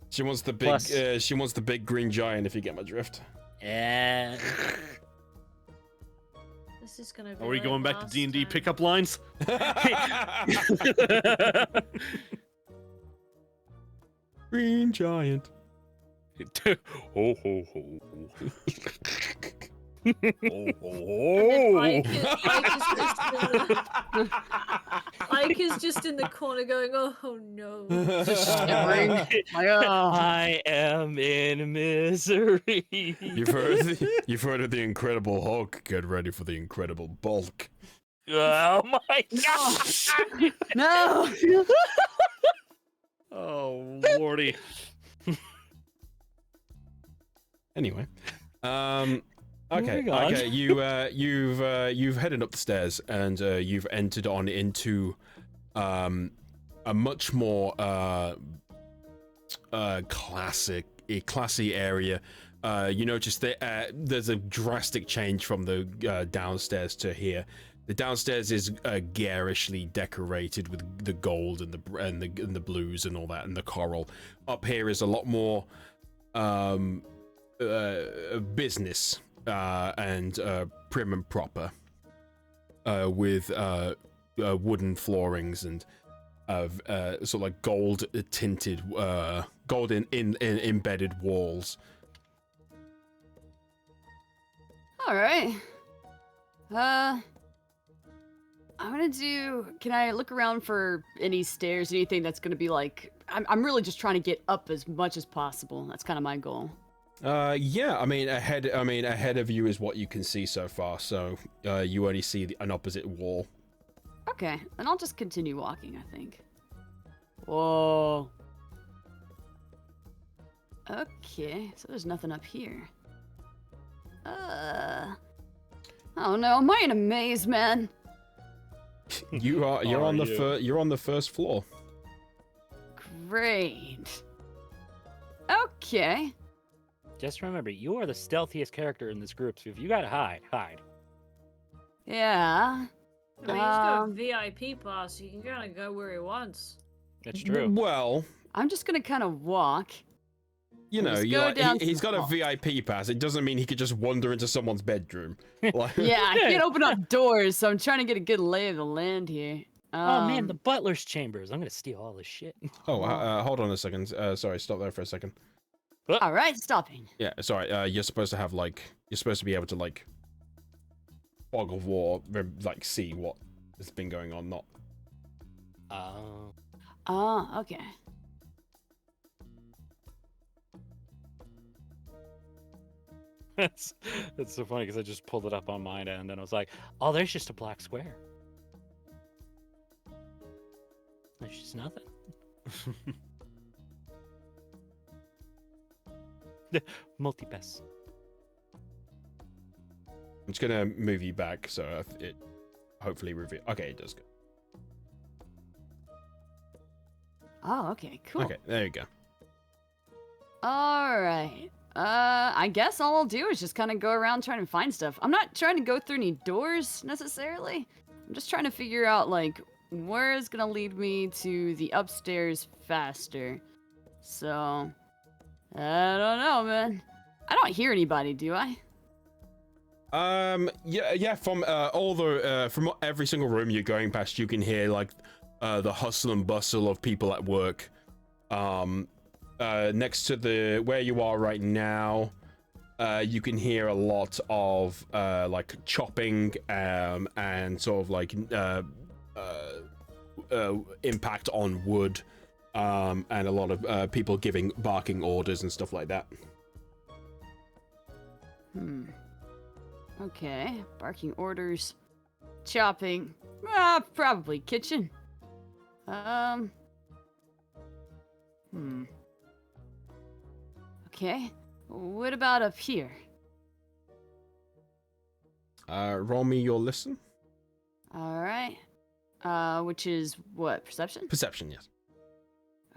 Speaker 2: She wants the big.
Speaker 7: Plus-
Speaker 2: She wants the big green giant. If you get my drift.
Speaker 7: Yeah.
Speaker 3: This is gonna be.
Speaker 6: Are we
Speaker 3: like
Speaker 6: going back to
Speaker 3: last
Speaker 6: D&D
Speaker 3: time.
Speaker 6: pickup lines?
Speaker 2: Green giant.
Speaker 1: Ho ho ho. Ho ho
Speaker 3: And then
Speaker 1: ho.
Speaker 3: Ike is just in the corner going, "Oh no."
Speaker 4: Just shivering. Like, oh.
Speaker 7: I am in misery.
Speaker 2: You've heard of the Incredible Hulk. Get ready for the Incredible Bulk.
Speaker 7: Oh my god!
Speaker 4: No.
Speaker 6: Oh, lordy.
Speaker 2: Anyway, okay,
Speaker 7: Moving on.
Speaker 2: okay. You've headed up the stairs and you've entered on into a much more classy area. You notice that there's a drastic change from the downstairs to here. The downstairs is garishly decorated with the gold and the blues and all that and the coral. Up here is a lot more business and prim and proper, with wooden floorings and sort of like gold tinted, gold in embedded walls.
Speaker 4: All right. I'm gonna do. Can I look around for any stairs, anything that's gonna be like? I'm really just trying to get up as much as possible. That's kind of my goal.
Speaker 2: Yeah. I mean, ahead of you is what you can see so far. So you only see an opposite wall.
Speaker 4: Okay, and I'll just continue walking. I think. Whoa. Okay, so there's nothing up here. Oh no, am I in a maze, man?
Speaker 2: You're on the first floor.
Speaker 4: Great. Okay.
Speaker 7: Just remember, you are the stealthiest character in this group, so if you gotta hide, hide.
Speaker 4: Yeah.
Speaker 3: I mean, he's got a VIP pass. He can kind of go where he wants.
Speaker 7: That's true.
Speaker 2: Well,
Speaker 4: I'm just gonna kind of walk.
Speaker 2: you know,
Speaker 4: Just go down
Speaker 2: he's got a
Speaker 4: the hall.
Speaker 2: VIP pass. It doesn't mean he could just wander into someone's bedroom. Like,
Speaker 4: Yeah, I can't open up doors, so I'm trying to get a good lay of the land here.
Speaker 7: Oh man, the butler's chambers. I'm gonna steal all this shit.
Speaker 2: Oh, hold on a second. Sorry, stop there for a second.
Speaker 4: All right, stopping.
Speaker 2: Yeah, sorry. You're supposed to have you're supposed to be able to fog of war, see what has been going on. Not.
Speaker 4: Oh, okay.
Speaker 7: That's so funny because I just pulled it up on mine and then I was like, oh, there's just a black square. There's just nothing. Multipass.
Speaker 2: I'm just gonna move you back so it hopefully reveal. Okay, it does go.
Speaker 4: Oh, okay, cool.
Speaker 2: Okay, there you go.
Speaker 4: All right. I guess all I'll do is just kind of go around trying to find stuff. I'm not trying to go through any doors necessarily. I'm just trying to figure out where is gonna lead me to the upstairs faster. So, I don't know, man. I don't hear anybody, do I?
Speaker 2: Yeah. From from every single room you're going past, you can hear the hustle and bustle of people at work. Next to where you are right now, you can hear a lot of chopping and sort of impact on wood, and a lot of people barking orders and stuff like that.
Speaker 4: Okay, barking orders, chopping, probably kitchen. Okay, what about up here?
Speaker 2: Roll me your listen.
Speaker 4: All right. Which is what? Perception?
Speaker 2: Perception, yes.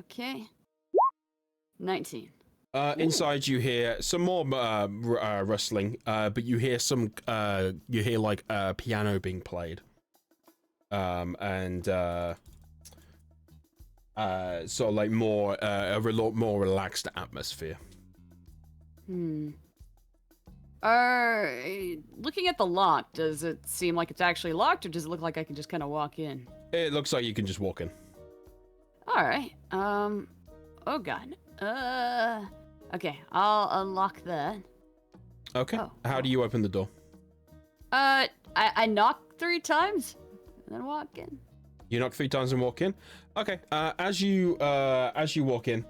Speaker 4: Okay. 19.
Speaker 2: Inside you hear some more rustling, but you hear a piano being played. And sort of more a more relaxed atmosphere.
Speaker 4: Looking at the lock, does it seem like it's actually locked, or does it look like I can just kind of walk in?
Speaker 2: It looks like you can just walk in.
Speaker 4: All right. Oh god. Okay. I'll unlock that.
Speaker 2: Okay.
Speaker 4: Oh.
Speaker 2: How do you open the door?
Speaker 4: I knock 3 times, and then walk in.
Speaker 2: You knock 3 times and walk in. Okay. As you walk in,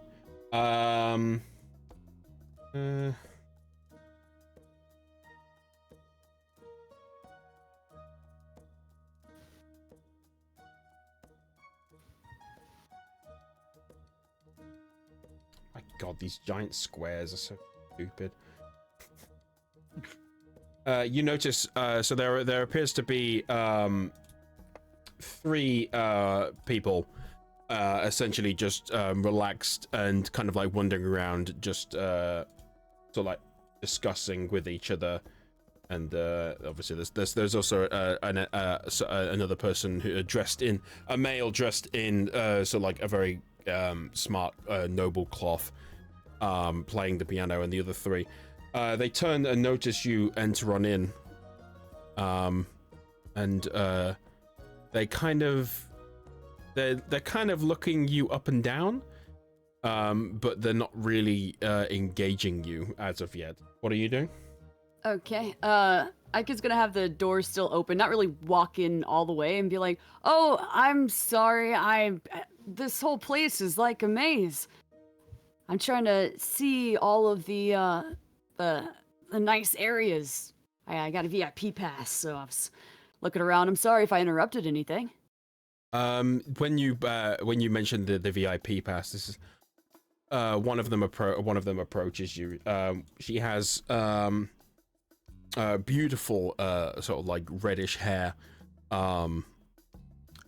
Speaker 2: my God, these giant squares are so stupid. You notice, so there appears to be 3 people, essentially just relaxed and kind of like wandering around, just sort of like discussing with each other. And obviously, there's also another person who dressed in a male dressed in sort of like a very smart noble cloth, playing the piano, and the other 3. They turn and notice you enter on in, and they kind of they're kind of looking you up and down, but they're not really engaging you as of yet. What are you doing?
Speaker 4: Okay. Ike's gonna have the door still open, not really walk in all the way and be like, "Oh, I'm sorry. This whole place is like a maze. I'm trying to see all of the nice areas. I got a VIP pass, so I was looking around. I'm sorry if I interrupted anything."
Speaker 2: When you mentioned the VIP pass, this is one of them approaches you. She has beautiful sort of like reddish hair,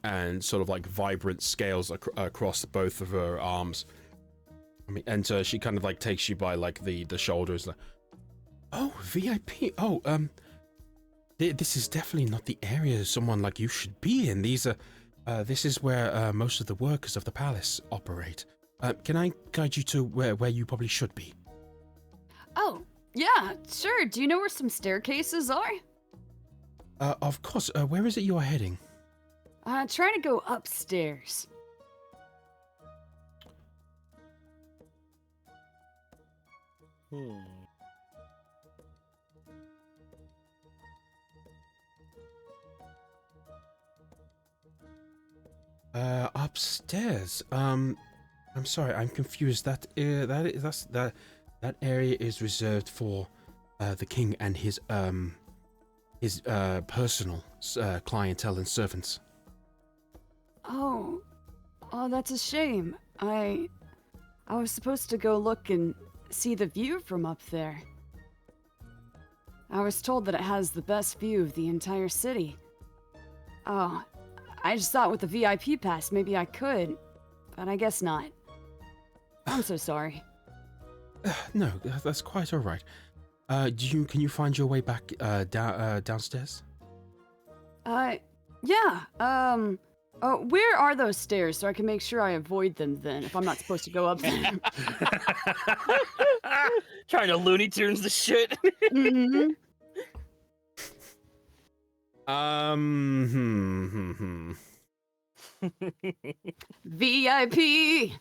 Speaker 2: and sort of like vibrant scales across both of her arms. I mean, and she kind of like takes you by like the shoulders, like, "Oh, VIP. Oh, this is definitely not the area someone like you should be in. These are, this is where most of the workers of the palace operate. Can I guide you to where you probably should be?"
Speaker 4: Oh, yeah, sure. Do you know where some staircases are?
Speaker 2: Of course. Where is it you are heading?
Speaker 4: Trying to go upstairs.
Speaker 2: Upstairs. I'm sorry, I'm confused. That area is reserved for the king and his personal clientele and servants.
Speaker 4: Oh, that's a shame. I was supposed to go look and see the view from up there. I was told that it has the best view of the entire city. Oh, I just thought with the VIP pass maybe I could, but I guess not. I'm so sorry.
Speaker 2: No, that's quite all right. Can you find your way back downstairs?
Speaker 4: Yeah. Where are those stairs so I can make sure I avoid them then if I'm not supposed to go up there?
Speaker 7: Trying to Looney Tunes the shit.
Speaker 4: Mm-hmm. VIP.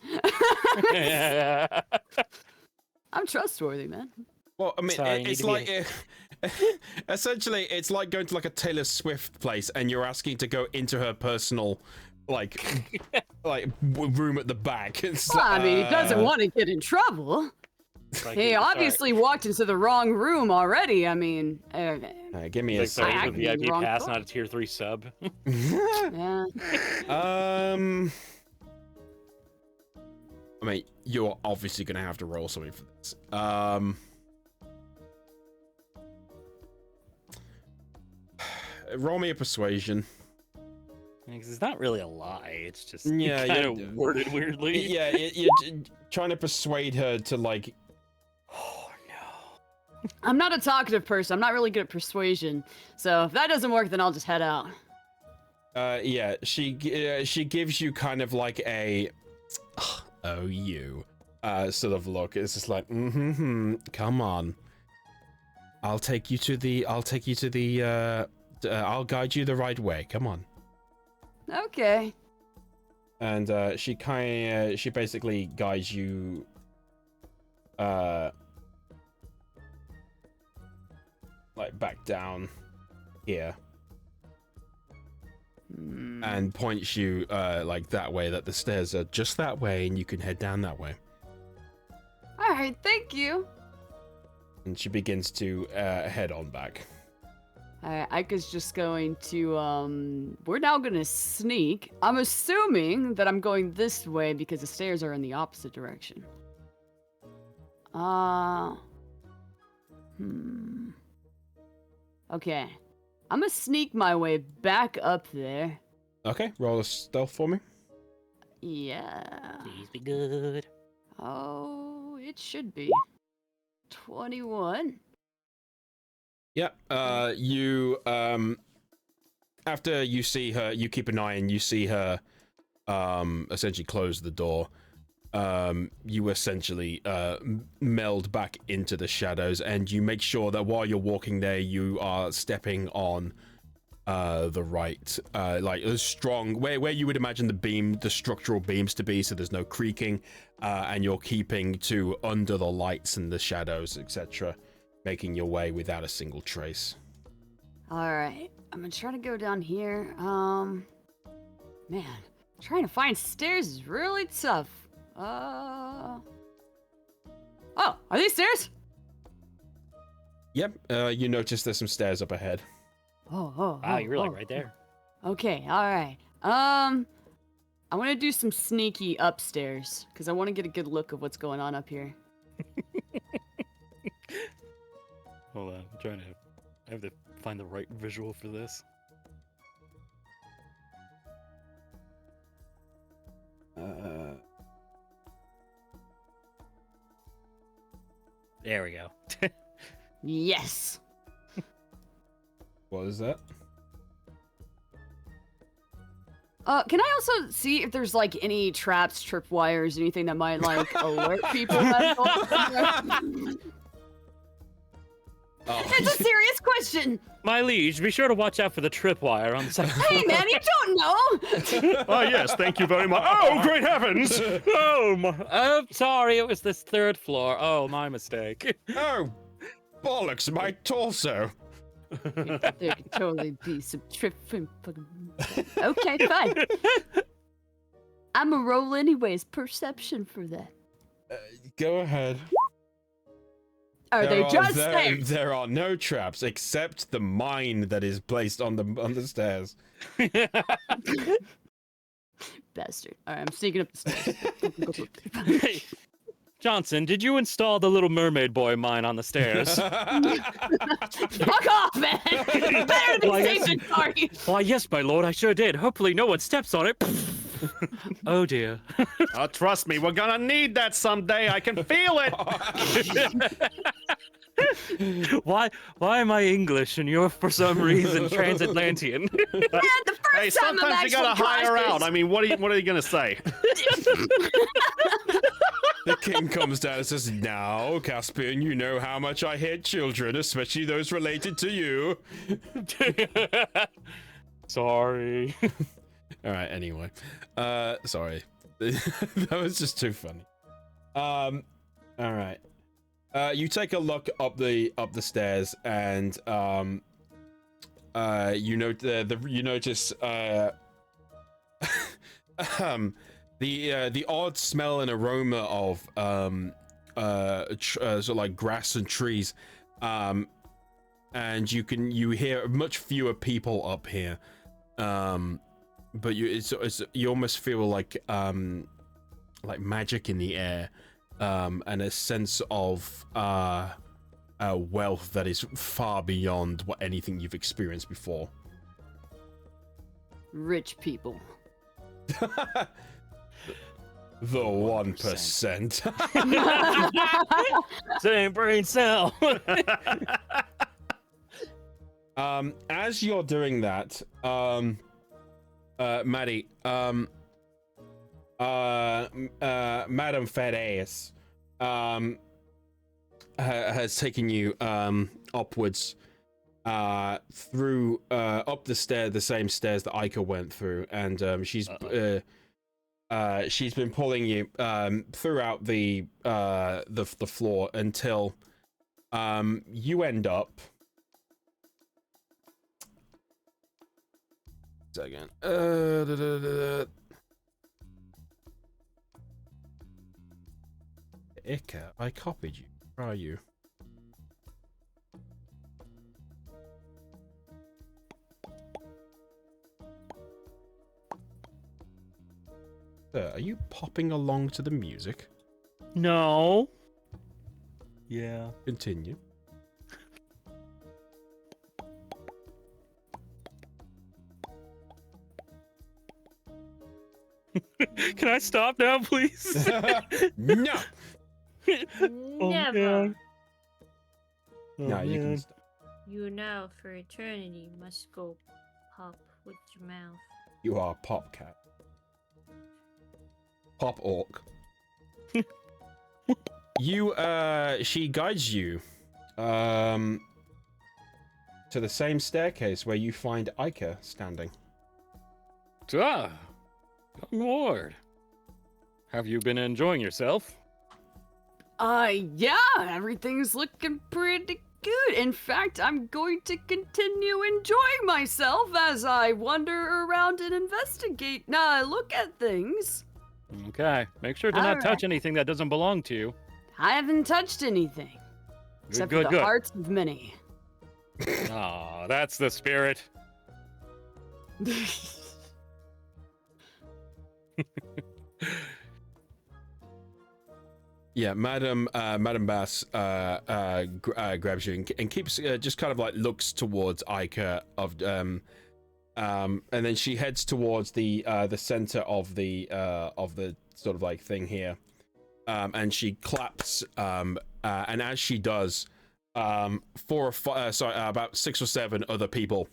Speaker 4: I'm trustworthy, man.
Speaker 2: Well, I mean,
Speaker 7: Sorry,
Speaker 2: it's like essentially it's like going to like a Taylor Swift place and you're asking to go into her personal like room at the back. It's,
Speaker 4: Well, I mean, he doesn't want to get in trouble.
Speaker 7: Like,
Speaker 4: He obviously walked into the wrong room already. I mean,
Speaker 2: give me a
Speaker 7: Sorry,
Speaker 4: I
Speaker 7: the
Speaker 4: could be in the
Speaker 7: VIP
Speaker 4: wrong
Speaker 7: pass,
Speaker 4: spot.
Speaker 7: not a tier 3 sub.
Speaker 4: yeah.
Speaker 2: I mean, you're obviously gonna have to roll something for this. Roll me a persuasion.
Speaker 7: Because it's not really a lie. It's just
Speaker 2: Yeah,
Speaker 7: kind of worded weirdly.
Speaker 2: Yeah, you're trying to persuade her to like.
Speaker 7: Oh no.
Speaker 4: I'm not a talkative person. I'm not really good at persuasion. So if that doesn't work, then I'll just head out.
Speaker 2: Yeah, she gives you kind of like a, oh you, sort of look. It's just like, come on. I'll take you to the. I'll guide you the right way. Come on.
Speaker 4: Okay.
Speaker 2: And she basically guides you. Like back down here. And points you like that way, that the stairs are just that way and you can head down that way.
Speaker 4: All right, thank you.
Speaker 2: And she begins to head on back.
Speaker 4: All right, Ika's just going to we're now going to sneak. I'm assuming that I'm going this way because the stairs are in the opposite direction. Okay. I'm gonna sneak my way back up there.
Speaker 2: Okay, roll a stealth for me.
Speaker 4: Yeah.
Speaker 7: Please be good.
Speaker 4: Oh, it should be. 21.
Speaker 2: Yep. You after you see her, you keep an eye and you see her essentially close the door. You essentially meld back into the shadows, and you make sure that while you're walking there, you are stepping on the right, like a strong where you would imagine the structural beams to be, so there's no creaking, and you're keeping to under the lights and the shadows, etc., making your way without a single trace.
Speaker 4: All right, I'm gonna try to go down here. Man, trying to find stairs is really tough. Oh, are these stairs?
Speaker 2: Yep. You notice there's some stairs up ahead.
Speaker 4: Oh,
Speaker 7: You're like right there.
Speaker 4: Okay, all right. I want to do some sneaky upstairs because I want to get a good look of what's going on up here.
Speaker 1: Hold on, I have to find the right visual for this.
Speaker 7: There we go.
Speaker 4: Yes.
Speaker 2: What is that?
Speaker 4: Can I also see if there's like any traps, tripwires, anything that might like alert people? It's a serious question.
Speaker 7: My liege, be sure to watch out for the tripwire on the second floor.
Speaker 4: Hey man, you don't know.
Speaker 6: Oh, yes, thank you very much. Oh, great heavens!
Speaker 7: Oh, sorry, it was this third floor. Oh, my mistake.
Speaker 2: Oh, bollocks! My torso.
Speaker 4: There could totally be some trip. Okay, fine. I'm a roll anyways. Perception for that.
Speaker 2: Go ahead.
Speaker 4: Are they just stairs?
Speaker 2: There are no traps except the mine that is placed on the stairs.
Speaker 4: Bastard. All right, I'm sneaking up the stairs.
Speaker 7: Hey, Johnson, did you install the Little Mermaid Boy mine on the stairs?
Speaker 4: Fuck off, man! Better to be safe than sorry.
Speaker 7: Why, yes, my lord, I sure did. Hopefully no one steps on it. Oh, dear.
Speaker 6: Oh, trust me, we're gonna need that someday. I can feel it.
Speaker 7: Why am I English and you're for some reason transatlantian?
Speaker 4: Man, the first
Speaker 6: Hey,
Speaker 4: time
Speaker 6: sometimes you gotta hire
Speaker 4: cautious.
Speaker 6: out. I mean, what are you gonna say?
Speaker 2: The king comes down and says, "Now, Caspian, you know how much I hate children, especially those related to you."
Speaker 7: Sorry.
Speaker 2: All right. Anyway, sorry. That was just too funny. All right. You take a look up the stairs, and you notice the odd smell and aroma of sort of like grass and trees, and you hear much fewer people up here, but you almost feel like magic in the air, and a sense of wealth that is far beyond what anything you've experienced before.
Speaker 4: Rich people.
Speaker 2: The 1%.
Speaker 7: Same brain cell.
Speaker 2: As you're doing that, Maddie, Madame Fat Ass, has taken you upwards through up the same stairs that Ica went through, and she's been pulling you throughout the floor until you end up. Second. Ica, I copied you. Where are you? Sir, are you popping along to the music?
Speaker 7: No. Yeah.
Speaker 2: Continue.
Speaker 7: Can I stop now, please?
Speaker 2: No!
Speaker 3: Never.
Speaker 2: No, you can stop.
Speaker 3: You now for eternity must go pop with your mouth.
Speaker 2: You are Pop Cat. Pop Orc. You, she guides you, to the same staircase where you find Ica standing.
Speaker 1: Ah, young lord. Have you been enjoying yourself?
Speaker 4: Yeah, everything's looking pretty good. In fact, I'm going to continue enjoying myself as I wander around and investigate. Look at things.
Speaker 1: Okay, make sure to
Speaker 4: All
Speaker 1: not touch
Speaker 4: right.
Speaker 1: anything that doesn't belong to you.
Speaker 4: I haven't touched anything. Except for the hearts of many.
Speaker 1: Ah, that's the spirit.
Speaker 2: Yeah, Madam Bass grabs you and keeps just kind of like looks towards Ica and then she heads towards the center of the sort of like thing here, and she claps, and as she does, about 6 or 7 other people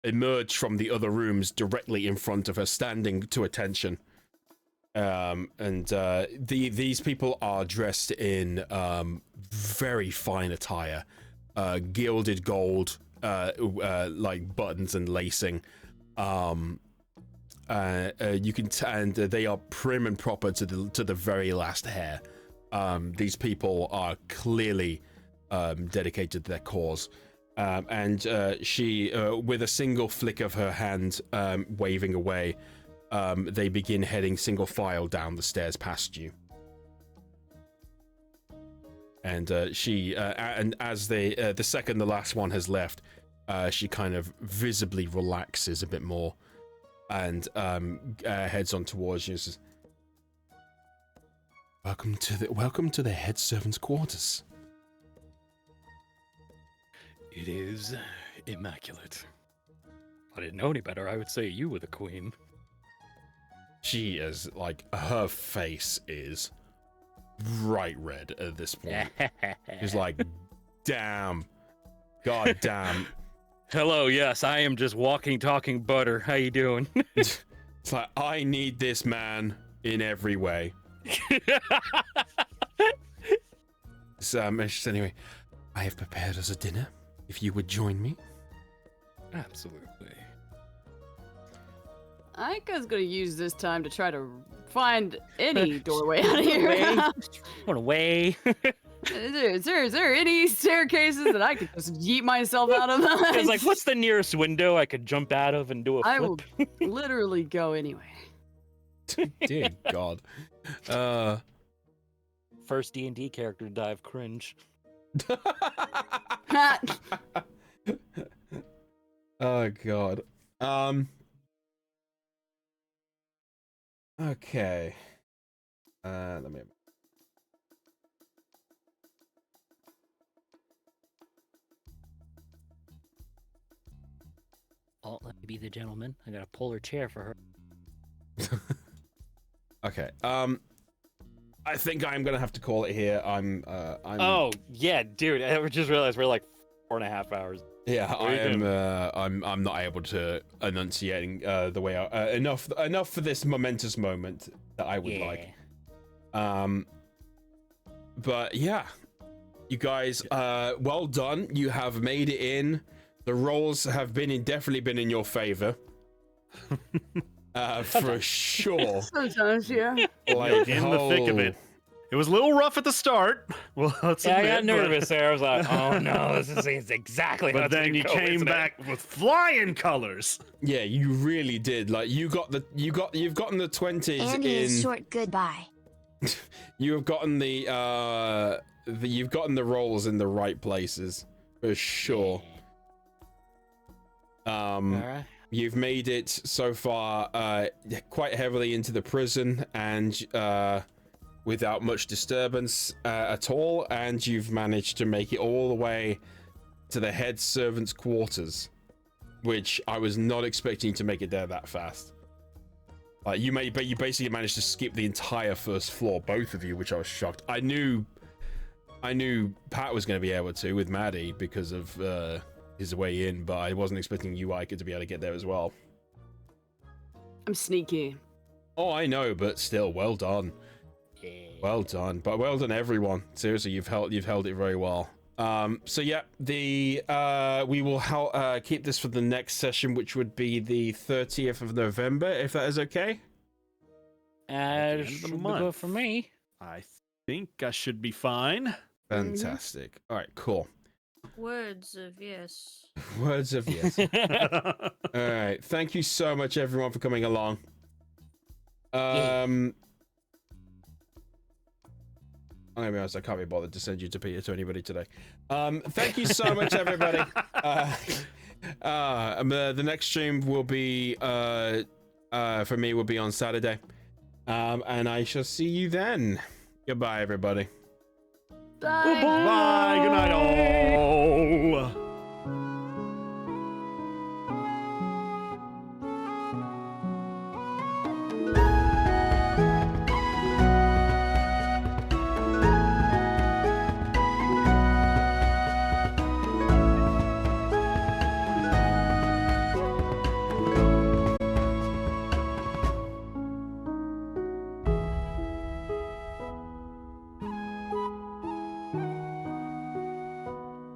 Speaker 2: emerge from the other rooms directly in front of her, standing to attention. These people are dressed in very fine attire, gilded gold, like buttons and lacing. You can and they are prim and proper to the very last hair. These people are clearly dedicated to their cause. She, with a single flick of her hand, waving away, they begin heading single file down the stairs past you. And and as the second the last one has left, she kind of visibly relaxes a bit more, and heads on towards you and says, welcome to the head servant's quarters.
Speaker 1: It is immaculate. If I didn't know any better, I would say you were the queen.
Speaker 2: She is like, her face is bright red at this point. She's like, damn, god damn.
Speaker 1: Hello, yes, I am just walking, talking butter. How you doing?
Speaker 2: It's like, I need this man in every way. So, anyway, I have prepared us a dinner. If you would join me.
Speaker 1: Absolutely.
Speaker 4: Ica's gonna use this time to try to find any doorway out of here.
Speaker 7: Run away.
Speaker 4: Is there any staircases that I could just yeet myself out of?
Speaker 7: It's like, what's the nearest window I could jump out of and do a flip?
Speaker 4: I will literally go anyway.
Speaker 2: Dear God.
Speaker 7: First D&D character to die of cringe.
Speaker 2: Oh God. Okay. Let me.
Speaker 7: Oh, let me be the gentleman. I gotta pull her chair for her.
Speaker 2: Okay. I think I'm gonna have to call it here. I'm.
Speaker 1: Oh, yeah, dude, I just realized we're like 4.5 hours.
Speaker 2: Yeah,
Speaker 1: What are you doing?
Speaker 2: I'm not able to enunciating the way I, enough for this momentous moment that I would like. But yeah, You guys, well done. You have made it in. The rolls have definitely been in your favor. For sure.
Speaker 4: Sometimes, yeah.
Speaker 2: Like,
Speaker 6: in the thick of it. It was a little rough at the start. Well, let's
Speaker 7: Yeah, I
Speaker 6: admit,
Speaker 7: got
Speaker 6: but-
Speaker 7: nervous there. I was like, oh no, this is exactly how
Speaker 6: But
Speaker 7: it's
Speaker 6: then
Speaker 7: gonna
Speaker 6: you
Speaker 7: go,
Speaker 6: came
Speaker 7: isn't it?
Speaker 6: back with flying colors.
Speaker 2: Yeah, you really did. Like, you've gotten the 20s
Speaker 5: Andy
Speaker 2: in.
Speaker 5: is short goodbye.
Speaker 2: You have gotten you've gotten the rolls in the right places for sure.
Speaker 7: All right.
Speaker 2: You've made it so far quite heavily into the prison and without much disturbance at all, and you've managed to make it all the way to the head servant's quarters, which I was not expecting you to make it there that fast. Like, you basically managed to skip the entire first floor, both of you, which I was shocked. I knew Pat was going to be able to with Maddie because of his way in, but I wasn't expecting you, Ike, to be able to get there as well.
Speaker 4: I'm sneaky.
Speaker 2: Oh, I know, but still, well done.
Speaker 7: Yeah.
Speaker 2: Well done. But well done, everyone. Seriously, you've held it very well. So yeah, we will keep this for the next session, which would be the 30th of November, if that is okay.
Speaker 6: end of the
Speaker 7: Should
Speaker 6: month.
Speaker 7: go for me.
Speaker 6: I think I should be fine.
Speaker 2: Fantastic. All right, cool.
Speaker 3: Words of yes.
Speaker 2: Words of yes. All right. Thank you so much, everyone, for coming along. I'm gonna be honest, I can't be bothered to send you to anybody today. Thank you so much, everybody. The next stream will be for me will be on Saturday, and I shall see you then. Goodbye, everybody.
Speaker 4: Bye.
Speaker 6: Bye. Good night, all.